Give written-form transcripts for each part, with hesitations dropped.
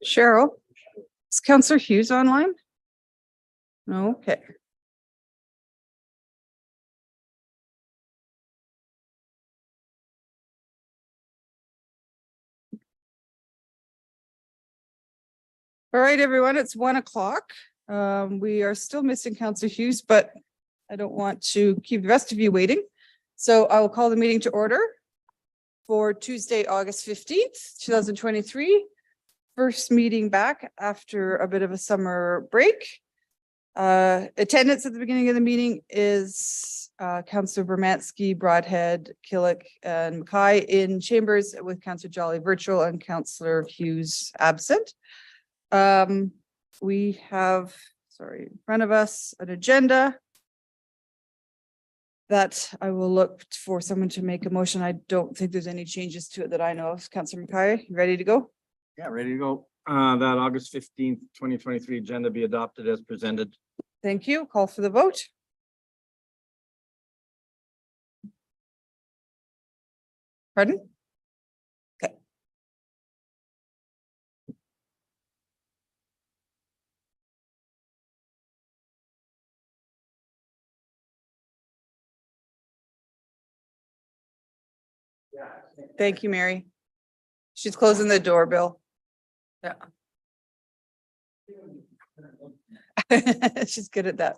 Cheryl, is Councillor Hughes online? Okay. All right, everyone, it's 1 o'clock. We are still missing Councillor Hughes, but I don't want to keep the rest of you waiting. So I will call the meeting to order for Tuesday, August 15th, 2023. First meeting back after a bit of a summer break. Attendance at the beginning of the meeting is Councillor Bermansky, Broadhead, Killick, and Mackay in chambers, with Councillor Jolly virtual and Councillor Hughes absent. We have, in front of us an agenda that I will look for someone to make a motion. I don't think there's any changes to it that I know of. Councillor Mackay, you ready to go? Yeah, ready to go. That August 15th, 2023 agenda be adopted as presented. Thank you. Call for the vote. Pardon? Okay. Thank you, Mary. She's closing the door, Bill. Yeah. She's good at that.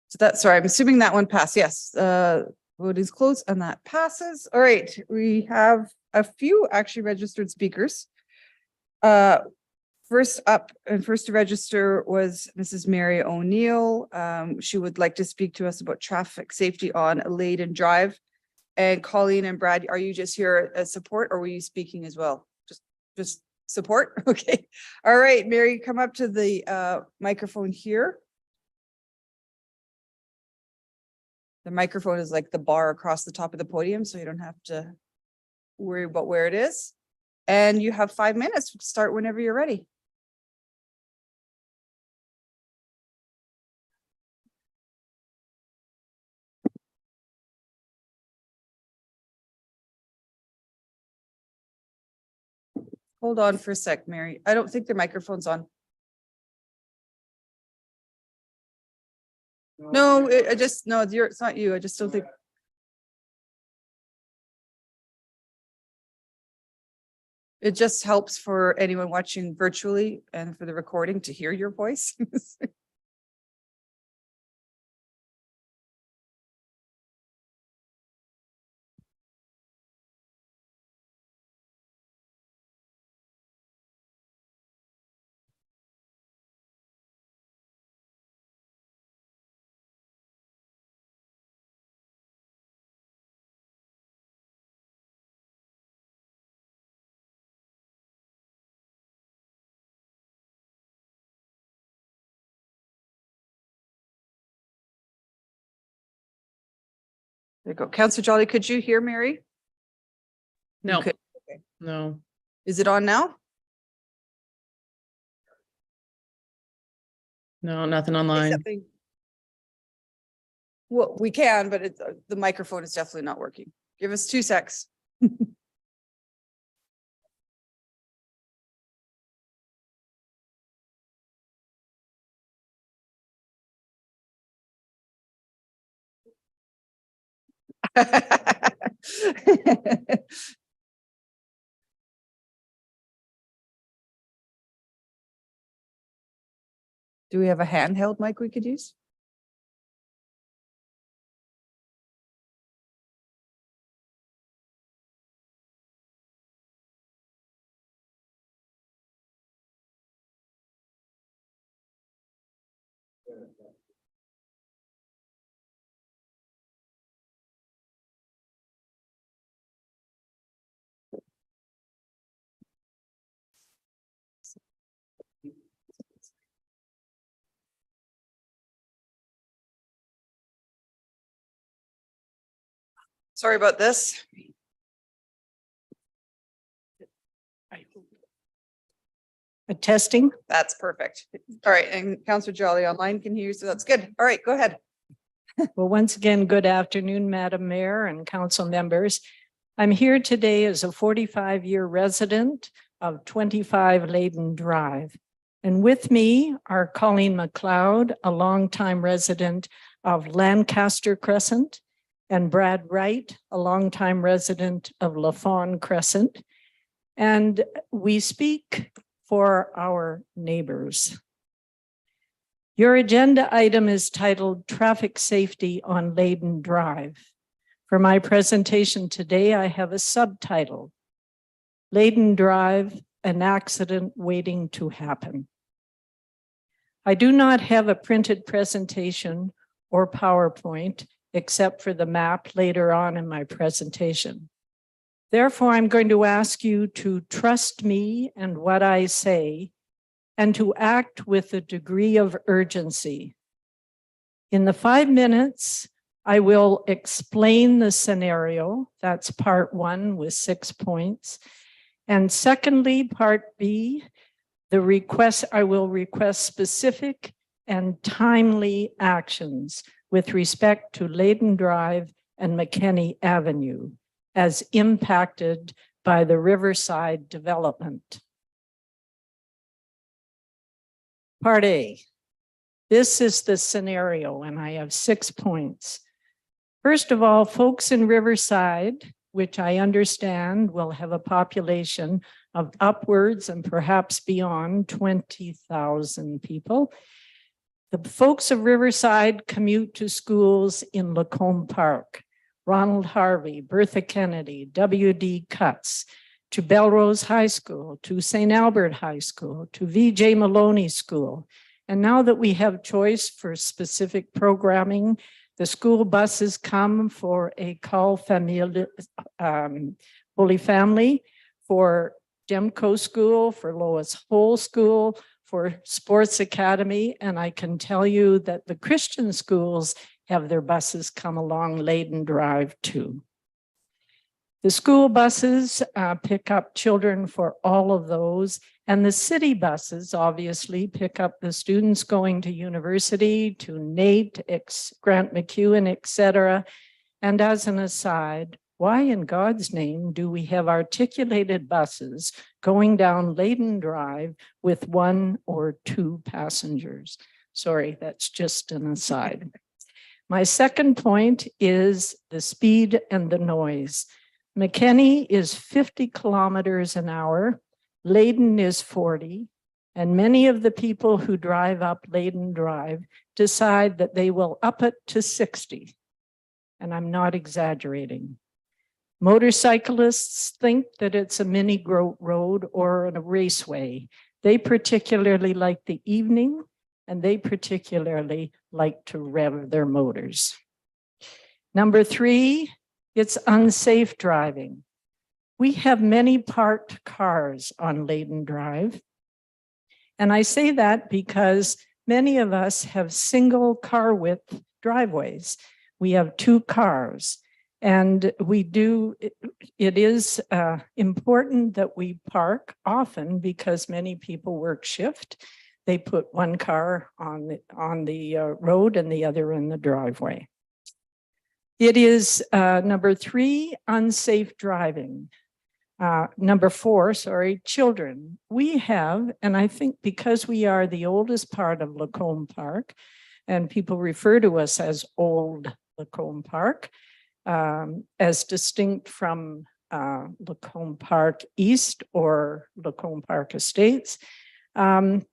So that's, sorry, I'm assuming that one passed. Yes, vote is closed and that passes. All right, we have a few actually registered speakers. First up and first to register was Mrs. Mary O'Neill. She would like to speak to us about traffic safety on Leyden Drive. And Colleen and Brad, are you just here as support, or were you speaking as well? Just support? Okay. All right, Mary, come up to the microphone here. The microphone is like the bar across the top of the podium, so you don't have to worry about where it is. And you have 5 minutes to start whenever you're ready. Hold on for a sec, Mary. I don't think the microphone's on. No, it's not you. I just don't think. It just helps for anyone watching virtually and for the recording to hear your voice. There you go. Councillor Jolly, could you hear Mary? No, Okay. no. Is it on now? No, nothing online. Well, we can, but the microphone is definitely not working. Give us 2 secs. Do we have a handheld mic we could use? Sorry about this. Testing. That's perfect. All right, and Councillor Jolly online can hear you, so that's good. All right, go ahead. Well, once again, good afternoon, Madam Mayor and council members. I'm here today as a 45-year resident of 25 Layden Drive. And with me are Colleen McLeod, a longtime resident of Lancaster Crescent, and Brad Wright, a longtime resident of La Fawn Crescent. And we speak for our neighbors. Your agenda item is titled Traffic Safety on Layden Drive. For my presentation today, I have a subtitle, Layden Drive, an accident waiting to happen. I do not have a printed presentation or PowerPoint, except for the map later on in my presentation. Therefore, I'm going to ask you to trust me and what I say, and to act with a degree of urgency. In the 5 minutes, I will explain the scenario. That's part 1 with 6 points. And secondly, part B, I will request specific and timely actions with respect to Layden Drive and McKenney Avenue as impacted by the Riverside development. Part A. This is the scenario, and I have 6 points. First of all, folks in Riverside, which I understand will have a population of upwards and perhaps beyond 20,000 people. The folks of Riverside commute to schools in Lacombe Park, Ronald Harvey, Bertha Kennedy, W.D. Cutts, to Belrose High School, to St. Albert High School, to V.J. Maloney School. And now that we have choice for specific programming, the school buses come for a call family, Holy Family, for Demco School, for Lois Hole School, for Sports Academy. And I can tell you that the Christian schools have their buses come along Layden Drive too. The school buses pick up children for all of those, and the city buses obviously pick up the students going to university, to NAIT, Grant MacEwan, etc. And as an aside, why in God's name do we have articulated buses going down Layden Drive with 1 or 2 passengers? Sorry, that's just an aside. My second point is the speed and the noise. McKenney is 50 kilometers an hour, Layden is 40, and many of the people who drive up Layden Drive decide that they will up it to 60. And I'm not exaggerating. Motorcyclists think that it's a mini road or a raceway. They particularly like the evening, and they particularly like to rev their motors. Number 3, it's unsafe driving. We have many parked cars on Layden Drive. And I say that because many of us have single car width driveways. We have 2 cars. And it is important that we park often because many people work shift. They put 1 car on the road and the other in the driveway. It is number 3, unsafe driving. Number 4, children. We have, and I think because we are the oldest part of Lacombe Park, and people refer to us as Old Lacombe Park, as distinct from Lacombe Park East or Lacombe Park Estates. There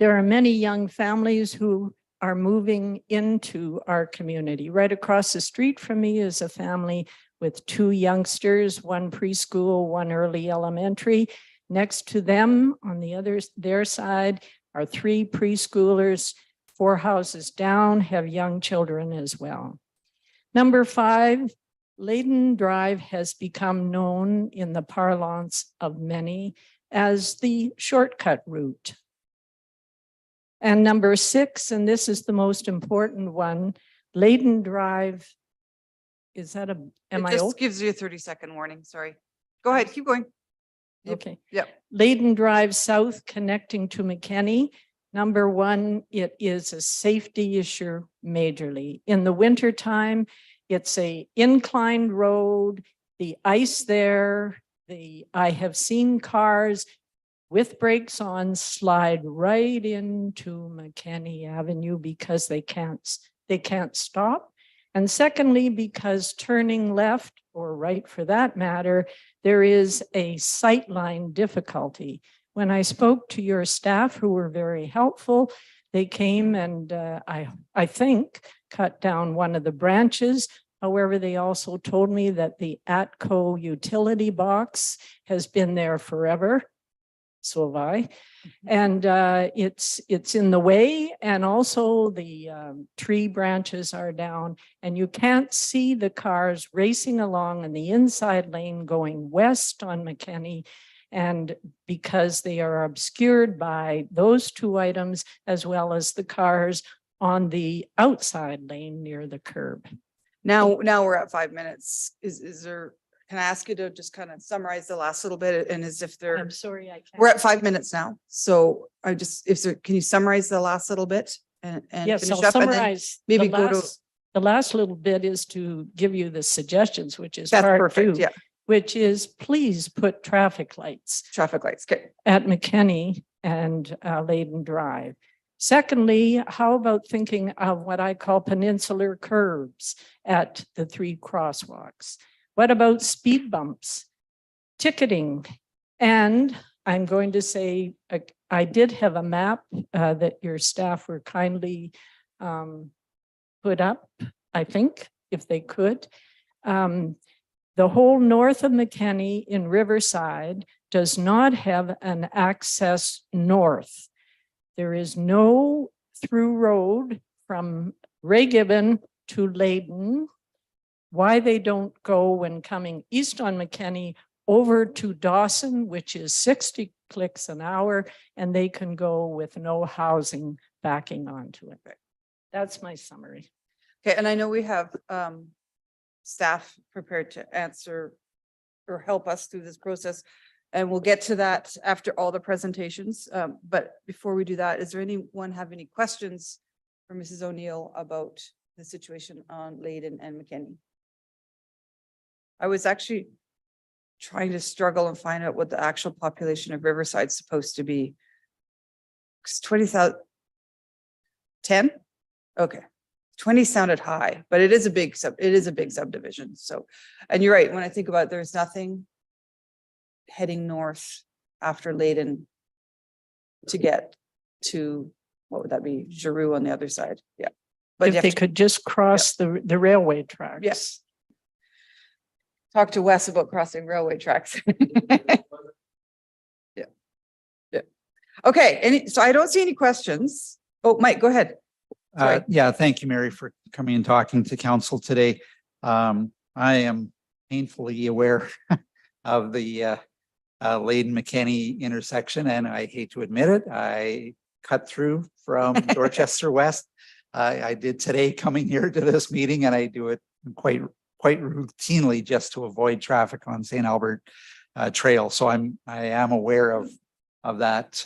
are many young families who are moving into our community. Right across the street from me is a family with 2 youngsters, 1 preschool, 1 early elementary. Next to them on their side are 3 preschoolers, 4 houses down have young children as well. Number 5, Layden Drive has become known in the parlance of many as the shortcut route. And number 6, and this is the most important one, Layden Drive, is that am It I just old? gives you a 30-second warning, sorry. Go ahead, keep going. Yep, Okay. yep. Layden Drive South connecting to McKenney. Number 1, it is a safety issue majorly. In the wintertime, it's a inclined road. the ice there, I have seen cars with brakes on slide right into McKinney Avenue because they can't stop. And secondly, because turning left or right for that matter, there is a sightline difficulty. When I spoke to your staff, who were very helpful, they came and I think cut down one of the branches. However, they also told me that the ATCO utility box has been there forever. So have I. And it's in the way, and also the tree branches are down, and you can't see the cars racing along in the inside lane going west on McKinney. And because they are obscured by those two items, as well as the cars on the outside lane near the curb. Now we're at 5 minutes. Is there, can I ask you to just kind of summarize the last little bit, and as if they're, I'm sorry, I can't. we're at 5 minutes now. So I just, if there, can you summarize the last little bit and Yes, finish I'll up, and then summarize. maybe the go to- last- The last little bit is to give you the suggestions, which is That's part perfect. two, Yeah. which is please put traffic lights Traffic lights. Okay. at McKinney and Layden Drive. Secondly, how about thinking of what I call peninsular curves at the three crosswalks? What about speed bumps, ticketing? And I'm going to say, I did have a map that your staff were kindly put up, I think, if they could. The whole north of McKinney in Riverside does not have an access north. There is no through road from Ray Gibbon to Layden. Why they don't go when coming east on McKinney over to Dawson, which is 60 clicks an hour, and they can go with no housing backing onto it. That's my summary. Okay. And I know we have staff prepared to answer or help us through this process. And we'll get to that after all the presentations. But before we do that, is there anyone have any questions for Mrs. O'Neill about the situation on Layden and McKinney? I was actually trying to struggle and find out what the actual population of Riverside is supposed to be. 20,000. 10? Okay. 20 sounded high, but it is a big subdivision. So, and you're right, when I think about it, there's nothing heading north after Layden to get to, what would that be? Giroux on the other side. Yeah. But you If have they to could just cross the railway tracks. Yes. Talk to Wes about crossing railway tracks. Yeah. Yeah. Okay. So I don't see any questions. Oh, Mike, go ahead. Sorry. Yeah, thank you, Mary, for coming and talking to council today. I am painfully aware of the Layden McKinney intersection, and I hate to admit it, I cut through from Dorchester West. I did today coming here to this meeting, and I do it quite routinely just to avoid traffic on St. Albert Trail. So I am aware of that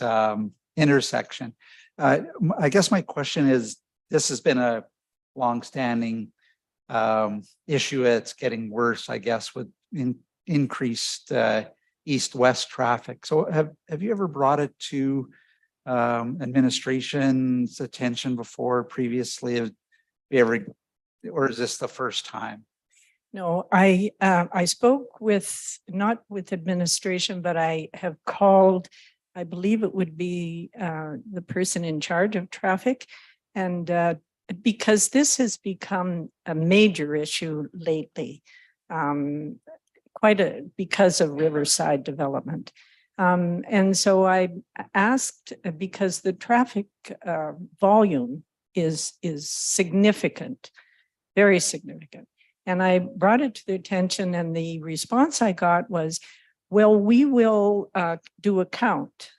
intersection. I guess my question is, this has been a longstanding issue. It's getting worse, I guess, with increased east-west traffic. So have you ever brought it to administration's attention before previously? Have you ever, or is this the first time? No, I spoke with, not with administration, but I have called, I believe it would be the person in charge of traffic. And because this has become a major issue lately, because of Riverside development. And so I asked, because the traffic volume is significant, very significant. And I brought it to their attention, and the response I got was, well, we will do a count.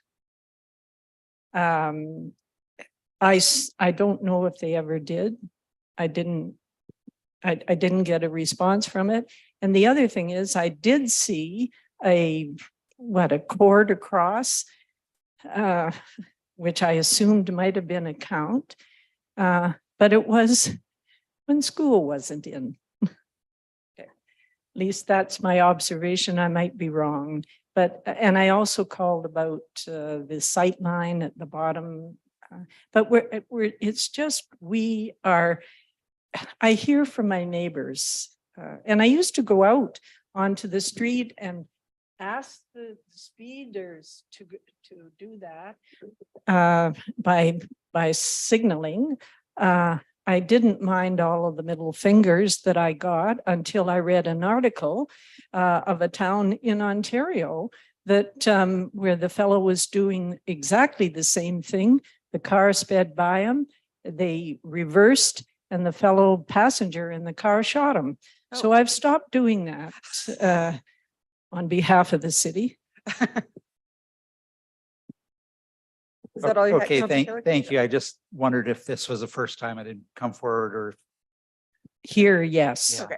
I don't know if they ever did. I didn't get a response from it. And the other thing is, I did see a cord across, which I assumed might have been a count, but it was when school wasn't in. Okay. least that's my observation. I might be wrong. But, and I also called about the sight line at the bottom. But it's just, I hear from my neighbors, and I used to go out onto the street and ask the speeders to do that by signaling. I didn't mind all of the middle fingers that I got until I read an article of a town in Ontario that where the fellow was doing exactly the same thing. The car sped by him, they reversed, and the fellow passenger in the car shot him. So Oh. I've stopped doing that on behalf of the city. Is that all you had? Okay, Councillor Kelly? thank you. I just wondered if this was the first time I didn't come forward or, Here, yes. Yeah. Okay.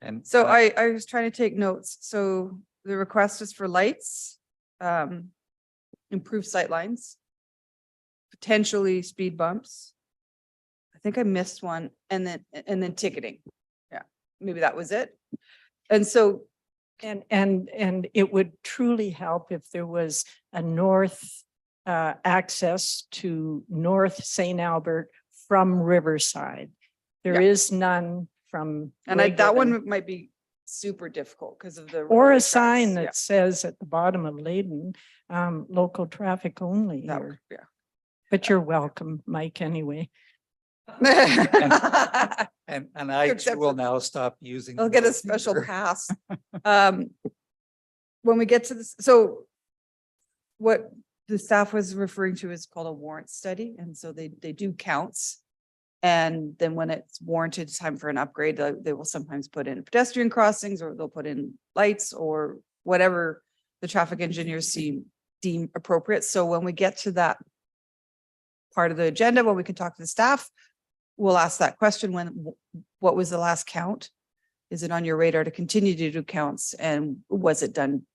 and. So I was trying to take notes. So the request is for lights, improved sight lines, potentially speed bumps. I think I missed one, and then ticketing. Yeah, maybe that was it. And so, And it would truly help if there was a north access to North St. Albert from Riverside. There Yeah. is none from. and that Leyden. one might be super difficult because of the. Or railway a sign tracks. that says at the bottom of Leyden, local traffic only Yeah, that here. would- yeah. But you're welcome, Mike, anyway. And I Except too will for- now stop using. I'll the get a middle special finger. pass. When we get to this, so what the staff was referring to is called a warrant study, and so they do counts. And then when it's warranted time for an upgrade, they will sometimes put in pedestrian crossings, or they'll put in lights, or whatever the traffic engineers deem appropriate. So when we get to that part of the agenda, when we can talk to the staff, we'll ask that question, what was the last count? Is it on your radar to continue to do counts, and was it done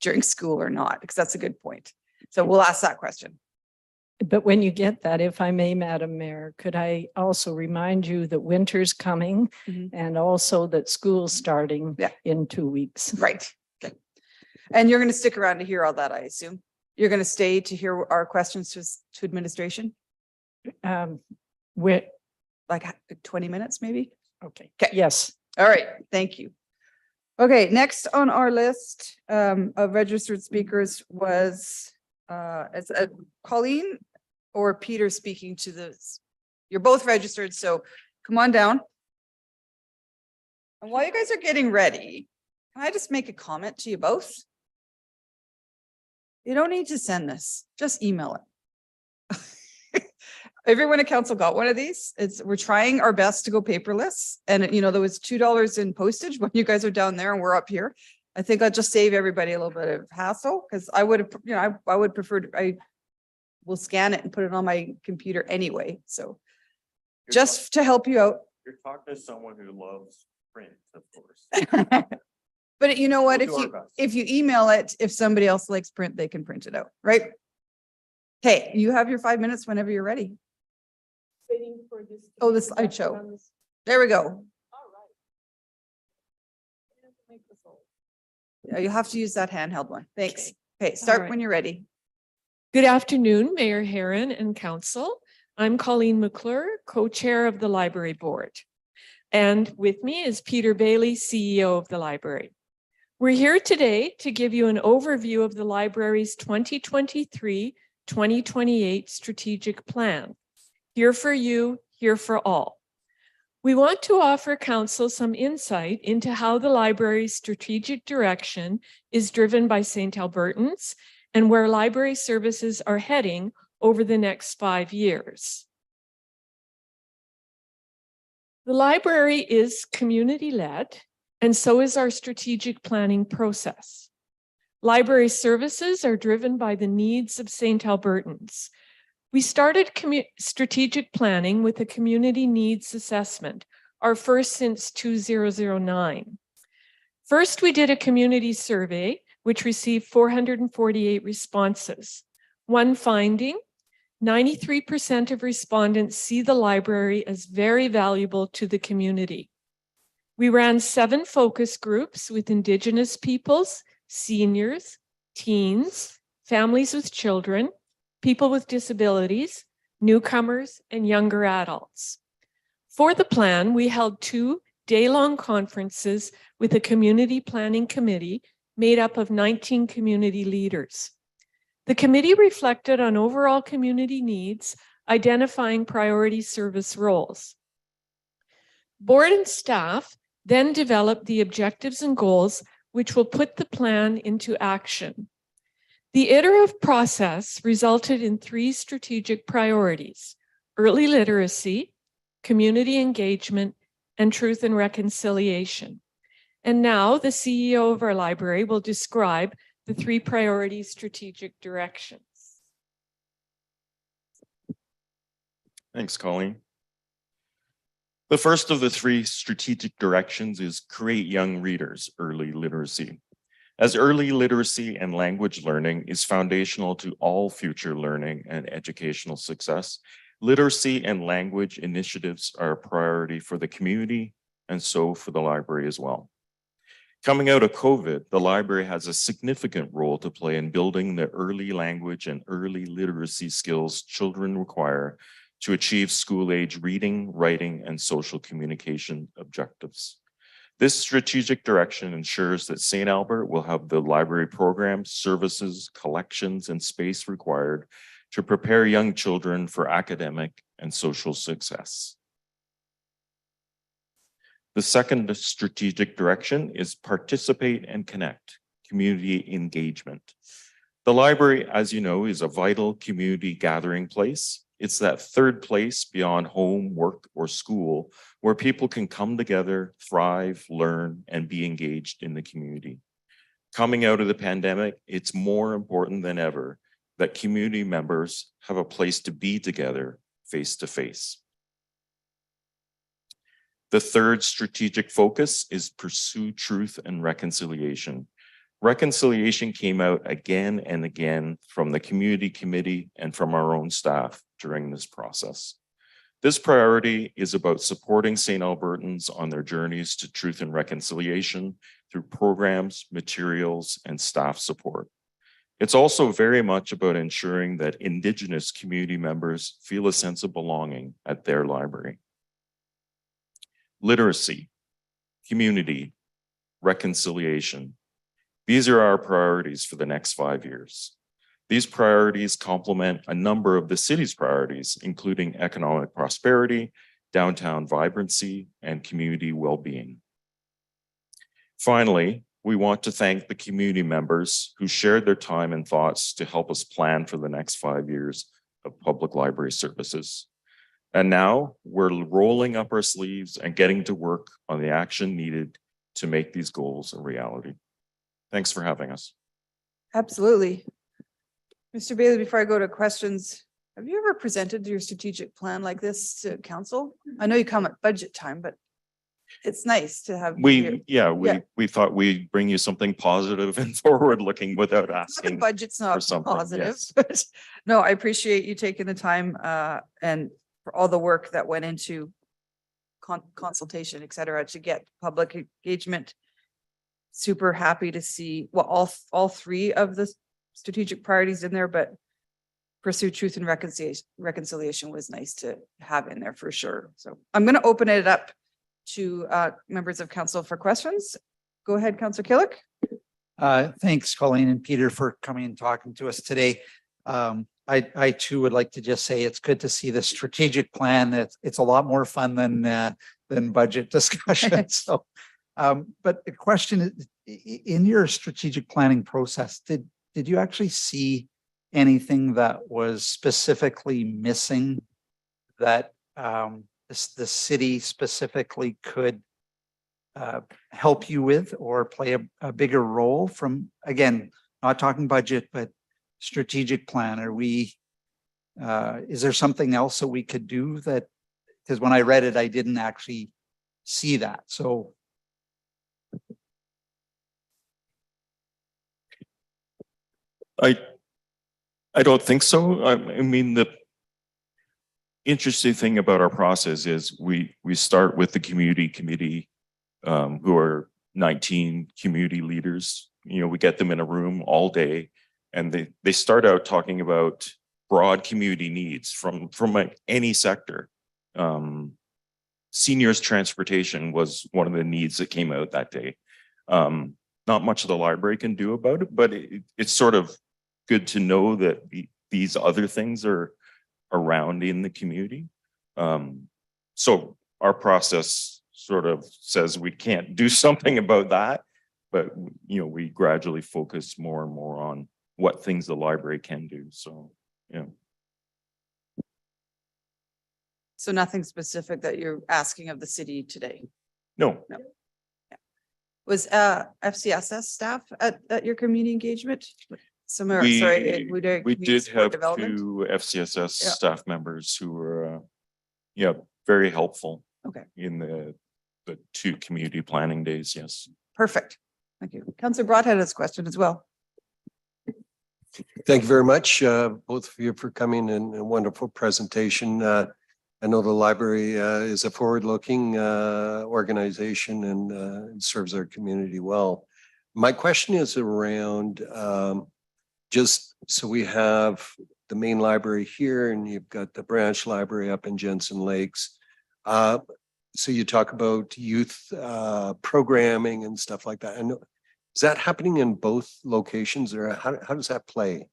during school or not? Because that's a good point. So we'll ask that question. But when you get that, if I may, Madam Mayor, could I also remind you that winter's coming Mhm. and also that school's starting Yeah. in 2 weeks. Right. Okay. And you're going to stick around to hear all that, I assume? You're going to stay to hear our questions to administration, We're, like 20 minutes maybe? okay, Okay. yes. All right, thank you. Okay, next on our list of registered speakers was Colleen or Peter speaking to this. You're both registered, so come on down. And while you guys are getting ready, can I just make a comment to you both? You don't need to send this, just email it. Everyone at council got one of these. We're trying our best to go paperless. And you know, there was $2 in postage when you guys are down there and we're up here. I think I'll just save everybody a little bit of hassle, because I would have, you know, I would prefer, I will scan it and put it on my computer anyway. So just to help you out. You're talking to someone who loves print, of course. But you know what, We'll do our best. if you email it, if somebody else likes print, they can print it out, right? Okay, you have your 5 minutes whenever you're ready. Oh, the slideshow. There we go. Yeah, you'll have to use that handheld one. Thanks. Okay, start right. when you're ready. Good afternoon, Mayor Herron and Council. I'm Colleen McClure, Co-Chair of the Library Board. And with me is Peter Bailey, CEO of the library. We're here today to give you an overview of the library's 2023-2028 strategic plan. Here for you, here for all. We want to offer Council some insight into how the library's strategic direction is driven by St. Albertans and where library services are heading over the next 5 years. The library is community-led, and so is our strategic planning process. Library services are driven by the needs of St. Albertans. We started strategic planning with a community needs assessment, our first since 2009. First, we did a community survey, which received 448 responses. One finding, 93% of respondents see the library as very valuable to the community. We ran 7 focus groups with Indigenous peoples, seniors, teens, families with children, people with disabilities, newcomers, and younger adults. For the plan, we held 2 day-long conferences with a community planning committee made up of 19 community leaders. The committee reflected on overall community needs, identifying priority service roles. Board and staff then developed the objectives and goals which will put the plan into action. The iterative process resulted in 3 strategic priorities: early literacy, community engagement, and truth and reconciliation. And now the CEO of our library will describe the 3 priority strategic directions. Thanks, Colleen. The first of the 3 strategic directions is create young readers, early literacy. As early literacy and language learning is foundational to all future learning and educational success, literacy and language initiatives are a priority for the community and so for the library as well. Coming out of COVID, the library has a significant role to play in building the early language and early literacy skills children require to achieve school-age reading, writing, and social communication objectives. This strategic direction ensures that St. Albert will have the library programs, services, collections, and space required to prepare young children for academic and social success. The second strategic direction is participate and connect, community engagement. The library, as you know, is a vital community gathering place. It's that third place beyond home, work, or school where people can come together, thrive, learn, and be engaged in the community. Coming out of the pandemic, it's more important than ever that community members have a place to be together face to face. The third strategic focus is pursue truth and reconciliation. Reconciliation came out again and again from the community committee and from our own staff during this process. This priority is about supporting St. Albertans on their journeys to truth and reconciliation through programs, materials, and staff support. It's also very much about ensuring that Indigenous community members feel a sense of belonging at their library. Literacy, community, reconciliation. These are our priorities for the next 5 years. These priorities complement a number of the city's priorities, including economic prosperity, downtown vibrancy, and community well-being. Finally, we want to thank the community members who shared their time and thoughts to help us plan for the next 5 years of public library services. And now we're rolling up our sleeves and getting to work on the action needed to make these goals a reality. Thanks for having us. Absolutely. Mr. Bailey, before I go to questions, have you ever presented your strategic plan like this to council? I know you come at budget time, but it's nice to have. We thought we'd bring you something positive and forward looking without The asking. budget's not something, positive, yes. but no, I appreciate you taking the time and for all the work that went into consultation, et cetera, to get public engagement. Super happy to see, well, all 3 of the strategic priorities in there, but pursue truth and reconciliation was nice to have in there for sure. So I'm going to open it up to members of council for questions. Go ahead, Councillor Killick. Thanks, Colleen and Peter, for coming and talking to us today. I too would like to just say it's good to see the strategic plan. It's a lot more fun than budget discussion. So, but the question is, in your strategic planning process, did you actually see anything that was specifically missing that the city specifically could help you with or play a bigger role from, again, not talking budget, but strategic plan? Are we, is there something else that we could do that, because when I read it, I didn't actually see that. So. I don't think so. I mean, the interesting thing about our process is we start with the community committee who are 19 community leaders. You know, we get them in a room all day, and they start out talking about broad community needs from like any sector. Seniors transportation was one of the needs that came out that day. Not much the library can do about it, but it's sort of good to know that these other things are around in the community. So our process sort of says we can't do something about that, but you know, we gradually focus more and more on what things the library can do. So, yeah. So nothing specific that you're asking of the city today? No, Was FCSS staff at your community engagement? Somewhere, we sorry. we community did support have development? 2 FCSS Yeah. staff members who were, yeah, very helpful. Okay. In the 2 community planning days. Yes. Perfect. Thank you. Councillor Broadhead has a question as well. Thank you very much, both of you, for coming and a wonderful presentation. I know the library is a forward-looking organization and serves our community well. My question is around just so we have the main library here and you've got the branch library up in Jensen Lakes. So you talk about youth programming and stuff like that. And is that happening in both locations, or how does that play?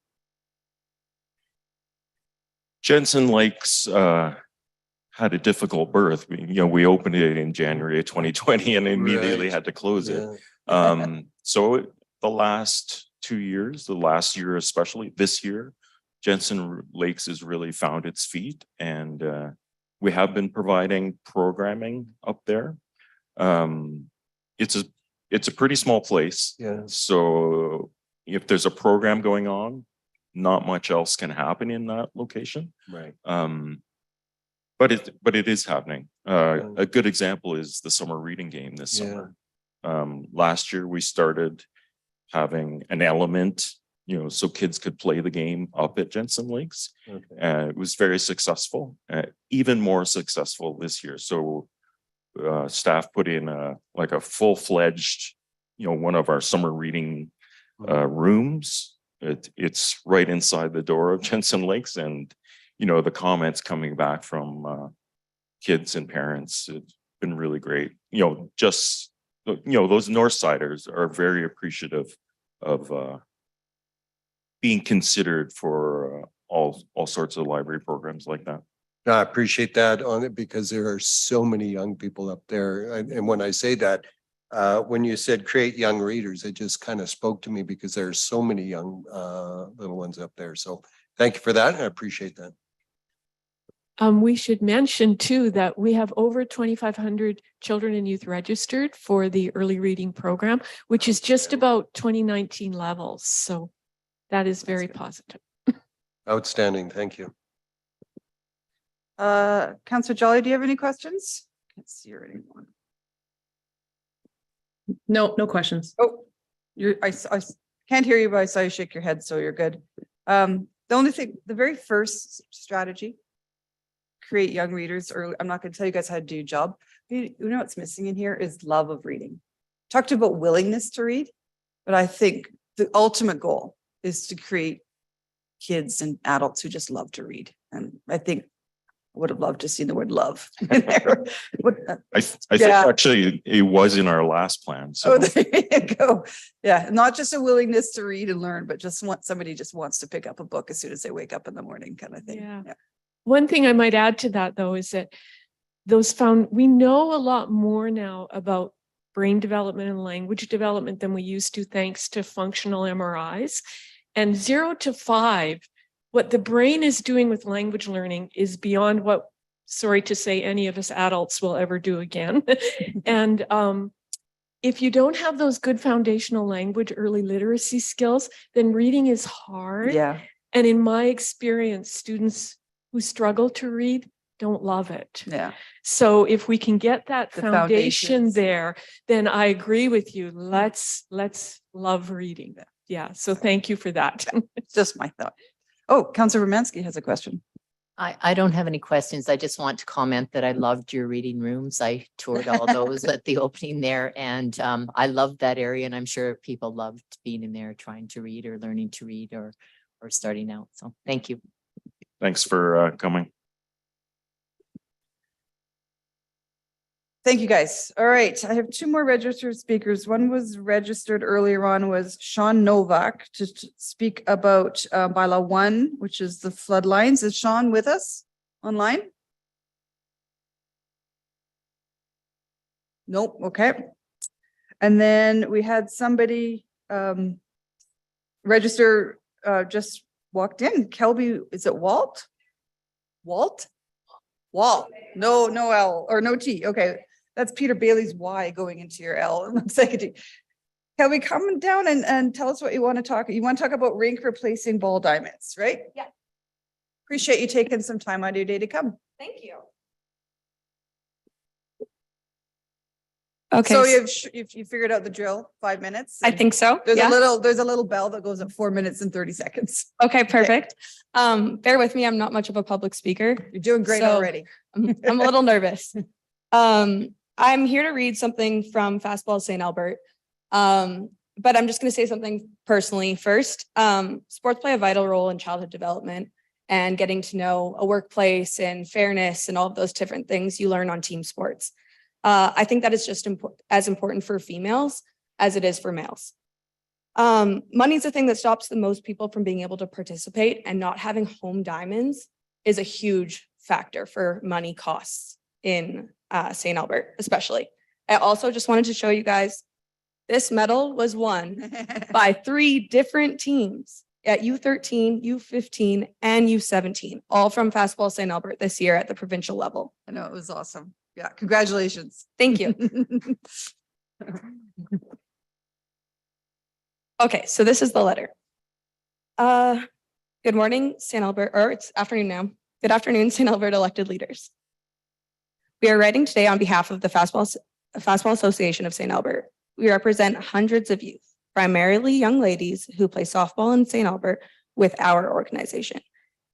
Jensen Lakes had a difficult birth. We opened it in January of 2020 and immediately Right. had to close it. Yeah. So the last 2 years, the last year especially, this year, Jensen Lakes has really found its feet, and we have been providing programming up there. It's a pretty small place. Yeah. So if there's a program going on, not much else can happen in that location. Right. But it is happening. A good example is the summer reading game this summer. Last year we started having an element, so kids could play the game up at Jensen Lakes. Okay. It was very successful, even more successful this year. So staff put in like a full-fledged, one of our summer reading rooms. It's right inside the door of Jensen Lakes, and the comments coming back from kids and parents, it's been really great. Just those Northsiders are very appreciative of being considered for all sorts of library programs like that. I appreciate that on it, because there are so many young people up there. And when I say that, when you said create young readers, it just kind of spoke to me, because there are so many young little ones up there. So thank you for that. I appreciate that. We should mention too that we have over 2,500 children and youth registered for the early reading program, which is just about 2019 levels. So that is very positive. Outstanding. Thank you. Councillor Jolly, do you have any questions? Can't see her anymore. No questions. Oh, I can't hear you, but I saw you shake your head, so you're good. The only thing, the very first strategy, create young readers early. I'm not going to tell you guys how to do your job. You know what's missing in here is love of reading. Talked about willingness to read, but I think the ultimate goal is to create kids and adults who just love to read. And I think I would have loved to see the word love in there. I think Yeah. actually it was in our last plan. So Oh, there you go. Yeah, not just a willingness to read and learn, but just somebody just wants to pick up a book as soon as they wake up in the morning, kind of thing. Yeah. One thing I might add to that, though, is that we know a lot more now about brain development and language development than we used to, thanks to functional MRIs. And 0 to 5, what the brain is doing with language learning is beyond what, sorry to say, any of us adults will ever do again. And if you don't have those good foundational language early literacy skills, then reading is hard. Yeah. And in my experience, students who struggle to read don't love it. Yeah. So if we can get that The foundation foundations. there, then I agree with you. Let's love reading. Yeah. So thank you for that. It's just my thought. Oh, Councillor Romansky has a question. I don't have any questions. I just want to comment that I loved your reading rooms. I toured all those at the opening there, and I loved that area, and I'm sure people loved being in there trying to read or learning to read or starting out. So thank you. Thanks for coming. Thank you, guys. All right, I have two more registered speakers. One was registered earlier on was Sean Novak to speak about bylaw 1, which is the flood lines. Is Sean with us online? Nope, okay. And then we had somebody register just walked in. Kelby, is it Walt? Walt? Walt. No L or no T. Okay. That's Peter Bailey's Y going into your L. It looks like a T. Can we come down and tell us what you want to talk? You want to talk about rink replacing ball diamonds, right? Yeah. Appreciate you taking some time out of your day to come. Thank you. Okay. So s- you figured out the drill, 5 minutes? I think so. There's Yeah. there's a little bell that goes at 4 minutes and 30 seconds. Okay, perfect. Bear with me. I'm not much of a public speaker. You're doing great So- already. I'm a little nervous. I'm here to read something from Fastball St. Albert. But I'm just going to say something personally first. Sports play a vital role in childhood development and getting to know a workplace and fairness and all of those different things you learn on team sports. I think that is just as important for females as it is for males. Money is the thing that stops the most people from being able to participate, and not having home diamonds is a huge factor for money costs in St. Albert, especially. I also just wanted to show you guys, this medal was won by 3 different teams at U13, U15, and U17, all from Fastball St. Albert this year at the provincial level. I know, it was awesome. Yeah, congratulations. Thank you. Okay, so this is the letter. Good morning, St. Albert, or it's afternoon now. Good afternoon, St. Albert elected leaders. We are writing today on behalf of the Fastball Association of St. Albert. We represent hundreds of youth, primarily young ladies who play softball in St. Albert with our organization.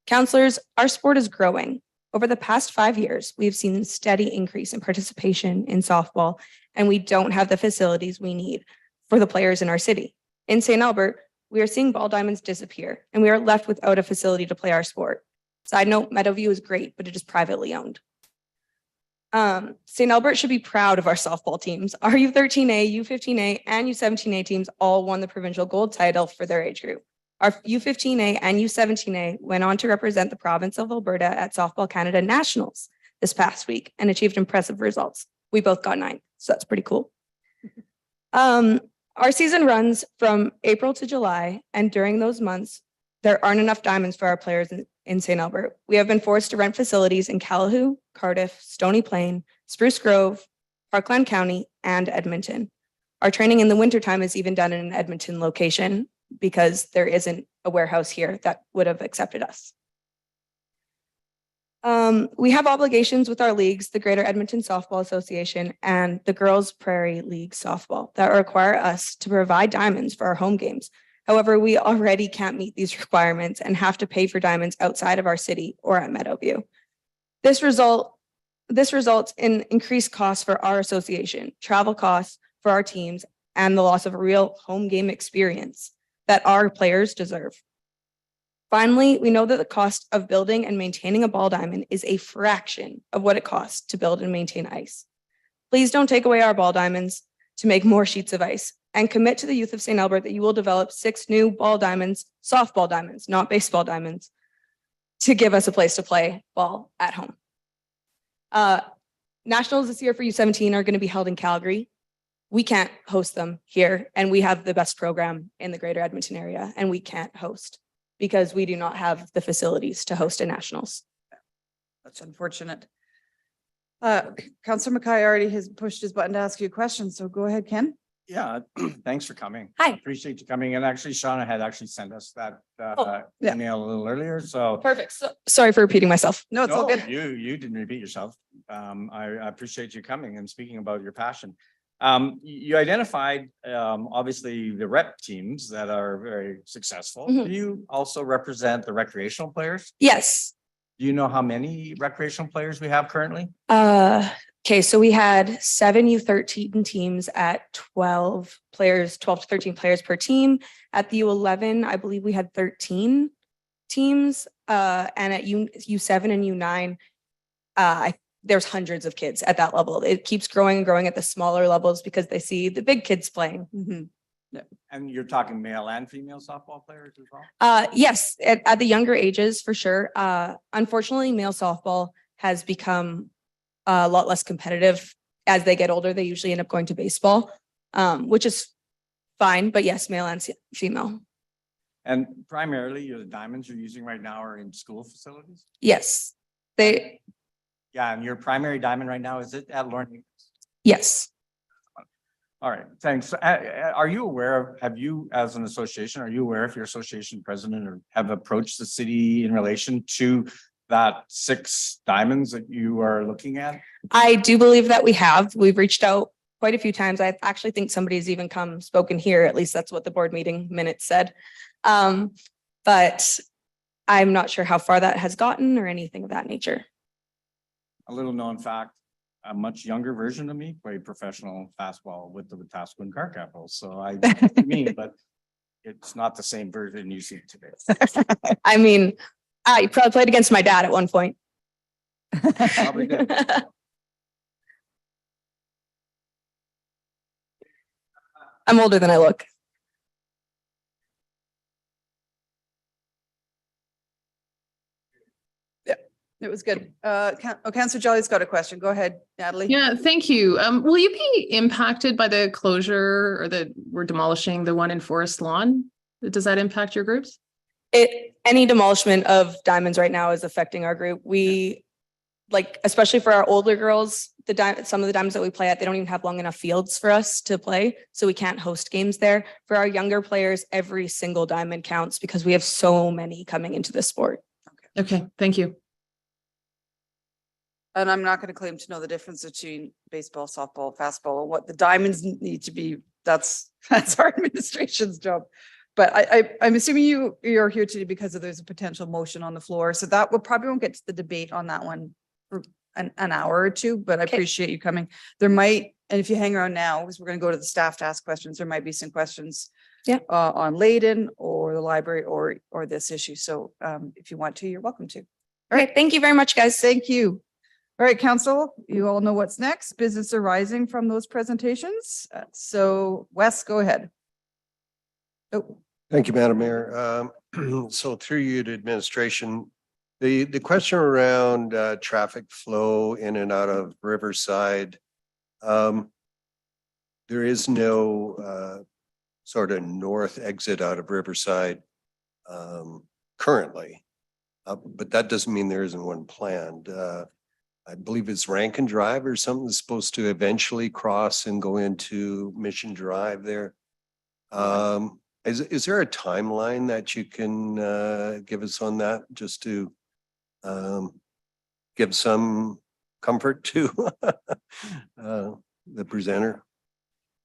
Counselors, our sport is growing. Over the past 5 years, we've seen a steady increase in participation in softball, and we don't have the facilities we need for the players in our city. In St. Albert, we are seeing ball diamonds disappear, and we are left without a facility to play our sport. Side note, Meadowview is great, but it is privately owned. St. Albert should be proud of our softball teams. Our U13A, U15A, and U17A teams all won the provincial gold title for their age group. Our U15A and U17A went on to represent the province of Alberta at Softball Canada Nationals this past week and achieved impressive results. We both got 9, so that's pretty cool. Our season runs from April to July, and during those months, there aren't enough diamonds for our players in St. Albert. We have been forced to rent facilities in Calahoo, Cardiff, Stony Plain, Spruce Grove, Parkland County, and Edmonton. Our training in the wintertime is even done in an Edmonton location because there isn't a warehouse here that would have accepted us. We have obligations with our leagues, the Greater Edmonton Softball Association and the Girls Prairie League Softball, that require us to provide diamonds for our home games. However, we already can't meet these requirements and have to pay for diamonds outside of our city or at Meadowview. This results in increased costs for our association, travel costs for our teams, and the loss of a real home game experience that our players deserve. Finally, we know that the cost of building and maintaining a ball diamond is a fraction of what it costs to build and maintain ice. Please don't take away our ball diamonds to make more sheets of ice, and commit to the youth of St. Albert that you will develop 6 new ball diamonds, softball diamonds, not baseball diamonds, to give us a place to play ball at home. Nationals this year for U17 are going to be held in Calgary. We can't host them here, and we have the best program in the Greater Edmonton area, and we can't host because we do not have the facilities to host a nationals. That's unfortunate. Councillor McKay already has pushed his button to ask you a question, so go ahead, Ken. Yeah, thanks for coming. Hi. Appreciate you coming. And actually, Shauna had actually sent us that yeah. email a little earlier, so. Perfect. Sorry for repeating myself. No, it's all No, good. You didn't repeat yourself. I appreciate you coming and speaking about your passion. You identified, obviously the rep teams that are very successful. Mhm. Do you also represent the recreational players? Yes. Do you know how many recreational players we have currently? Okay, so we had 7 U13 teams at 12 players, 12 to 13 players per team. At the U11, I believe we had 13 teams. And at U7 and U9, there's hundreds of kids at that level. It keeps growing and growing at the smaller levels because they see the big kids playing. Mhm. And you're talking male and female softball players as well? Yes, at the younger ages, for sure. Unfortunately, male softball has become a lot less competitive. As they get older, they usually end up going to baseball, which is fine, but yes, male and female. And primarily, the diamonds you're using right now are in school facilities? Yes, they, Yeah, and your primary diamond right now, is it at Learning? yes. All right, thanks. Are you aware of, have you, as an association, are you aware if your association president or have approached the city in relation to that 6 diamonds that you are looking at? I do believe that we have. We've reached out quite a few times. I actually think somebody's even come spoken here. At least that's what the board meeting minutes said. But I'm not sure how far that has gotten or anything of that nature. A little known fact, a much younger version of me played professional fastball with the Wetaskiwin Car Capitals. So I mean, but it's not the same version you see today. I mean, I probably played against my dad at one point. Probably did. I'm older than I look. It was good. Councillor Jolly's got a question. Go ahead, Natalie. Yeah, thank you. Will you be impacted by the closure or we're demolishing the one in Forest Lawn? Does that impact your groups? Any demolishment of diamonds right now is affecting our group. We, like, especially for our older girls, some of the diamonds that we play at, they don't even have long enough fields for us to play, so we can't host games there. For our younger players, every single diamond counts because we have so many coming into the sport. Okay, thank you. And I'm not going to claim to know the difference between baseball, softball, fastball, what the diamonds need to be. That's our administration's job. But I'm assuming you're here today because there's a potential motion on the floor. So that probably won't get to the debate on that one for an hour or two, but I Okay. appreciate you coming. There might, and if you hang around now, because we're going to go to the staff to ask questions, there might be some questions on Layden or the library or this issue. So if you want to, you're welcome to. All right, thank you very much, guys. Thank you. All right, council, you all know what's next. Business arising from those presentations. So Wes, go ahead. Oh, Thank you, Madam Mayor. So through you to administration, the question around traffic flow in and out of Riverside. There is no sort of north exit out of Riverside currently. But that doesn't mean there isn't one planned. I believe it's Rankin Drive or something that's supposed to eventually cross and go into Mission Drive there. Is there a timeline that you can give us on that, just to give some comfort to the presenter?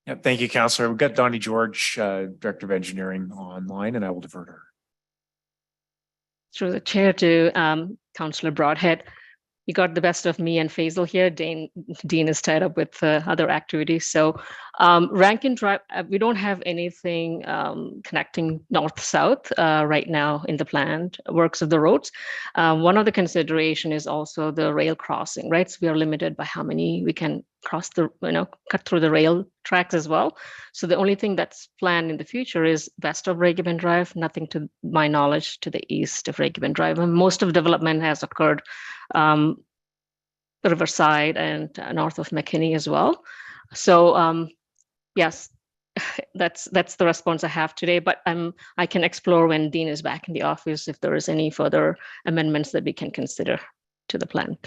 Yeah, thank you, Councillor. We've got Donnie George, Director of Engineering online, and I will defer to her. Through the chair to Councillor Broadhead. You got the best of me and Faisal here. Dean is tied up with other activities. So Rankin Drive, we don't have anything connecting north-south right now in the planned works of the roads. One of the consideration is also the rail crossing, right? So we are limited by how many we can cross cut through the rail tracks as well. So the only thing that's planned in the future is west of Regiben Drive, nothing to my knowledge to the east of Regiben Drive. And most of development has occurred Riverside and north of McKinney as well. So yes, that's the response I have today, but I can explore when Dean is back in the office if there is any further amendments that we can consider to the plan.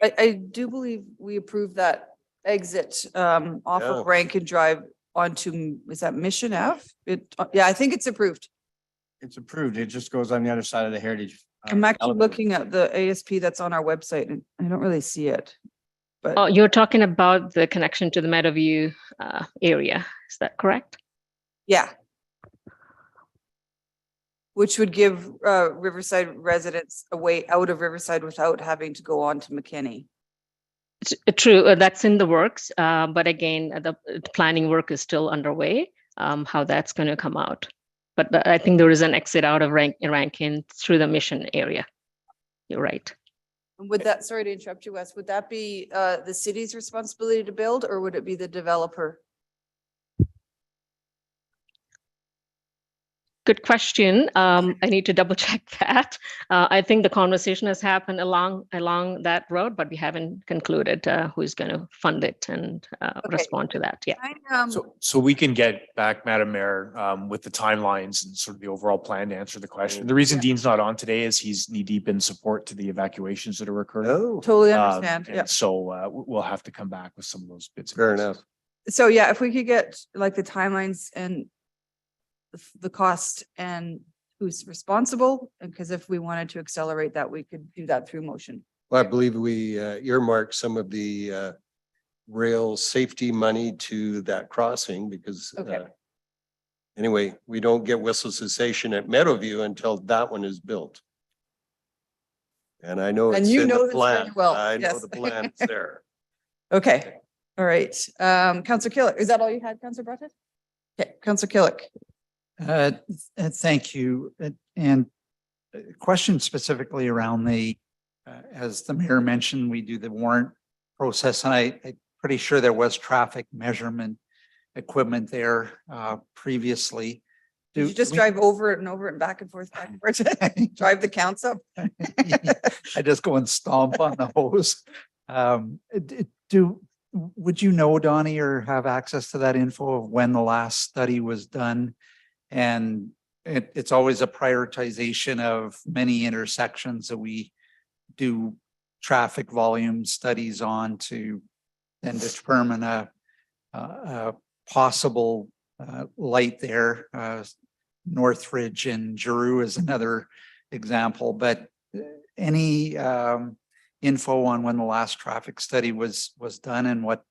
I do believe we approved that exit off of Rankin Drive onto, is that Mission Ave? Yeah, I think it's approved. It's approved. It just goes on the other side of the Heritage. I'm actually elevator. looking at the ASP that's on our website and I don't really see it. But Oh, you're talking about the connection to the Meadowview area. Is that correct? yeah, which would give Riverside residents a way out of Riverside without having to go on to McKinney. True, that's in the works, but again, the planning work is still underway, how that's going to come out. But I think there is an exit out of Rankin through the Mission area. You're right. Would that, sorry to interrupt you, Wes, would that be the city's responsibility to build, or would it be the developer? Good question. I need to double check that. I think the conversation has happened along that road, but we haven't concluded who's going to fund it and respond to that. Yeah. So we can get back, Madam Mayor, with the timelines and sort of the overall plan to answer the question. The reason Dean's not on today is he's knee deep in support to the evacuations that are occurring. Oh, Totally understand. And Yeah. so we'll have to come back with some of those bits. and fair pieces. enough. So yeah, if we could get like the timelines and the cost and who's responsible, because if we wanted to accelerate that, we could do that through motion. Well, I believe we earmarked some of the rail safety money to that crossing because Okay. anyway, we don't get whistle cessation at Meadowview until that one is built. And I know And it's you in know the this very plan. well, I know yes. the plan is there. Okay, all right. Councillor Killick, is that all you had, Councillor Breton? Okay, Councillor Killick. Thank you. And a question specifically around the, as the mayor mentioned, we do the warrant process, and I'm pretty sure there was traffic measurement equipment there previously. Did you just drive over it and over it and back and forth, drive the counts up? I just go and stomp on the hose. Would you know, Donnie, or have access to that info of when the last study was done? And it's always a prioritization of many intersections that we do traffic volume studies on to then determine a possible light there. Northridge and Giroux is another example, but any info on when the last traffic study was done and what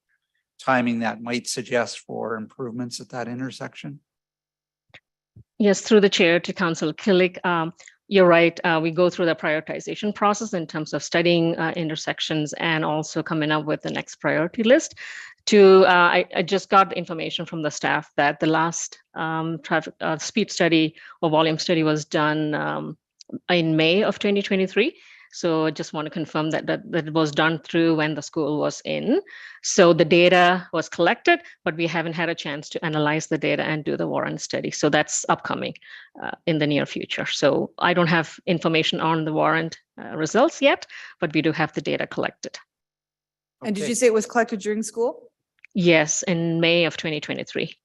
timing that might suggest for improvements at that intersection? Yes, through the chair to Councillor Killick. You're right. We go through the prioritization process in terms of studying intersections and also coming up with the next priority list. I just got the information from the staff that the last traffic speed study or volume study was done in May of 2023. So I just want to confirm that it was done through when the school was in. So the data was collected, but we haven't had a chance to analyze the data and do the warrant study. So that's upcoming in the near future. So I don't have information on the warrant results yet, but we do have the data collected. And did you say it was collected during school? Yes, in May of 2023.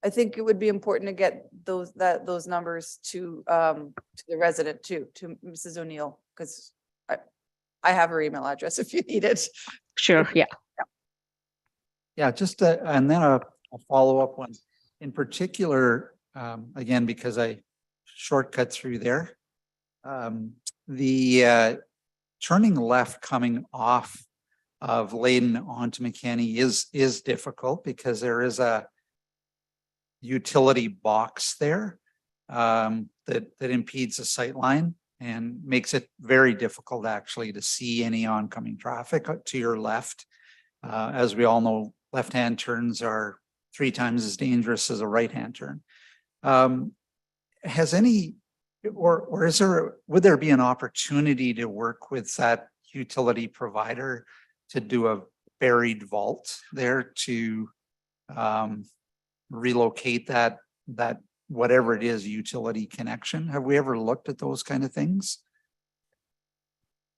I think it would be important to get those numbers to the resident too, to Mrs. O'Neill, because I have her email address if you need it. Sure, yeah. Yeah, just and then a follow-up one. In particular, again, because I shortcut through there, the turning left coming off of Layden onto McKinney is difficult because there is a utility box there that impedes the sight line and makes it very difficult actually to see any oncoming traffic to your left. As we all know, left-hand turns are 3 times as dangerous as a right-hand turn. Has any, or is there, would there be an opportunity to work with that utility provider to do a buried vault there to relocate that whatever it is utility connection? Have we ever looked at those kind of things?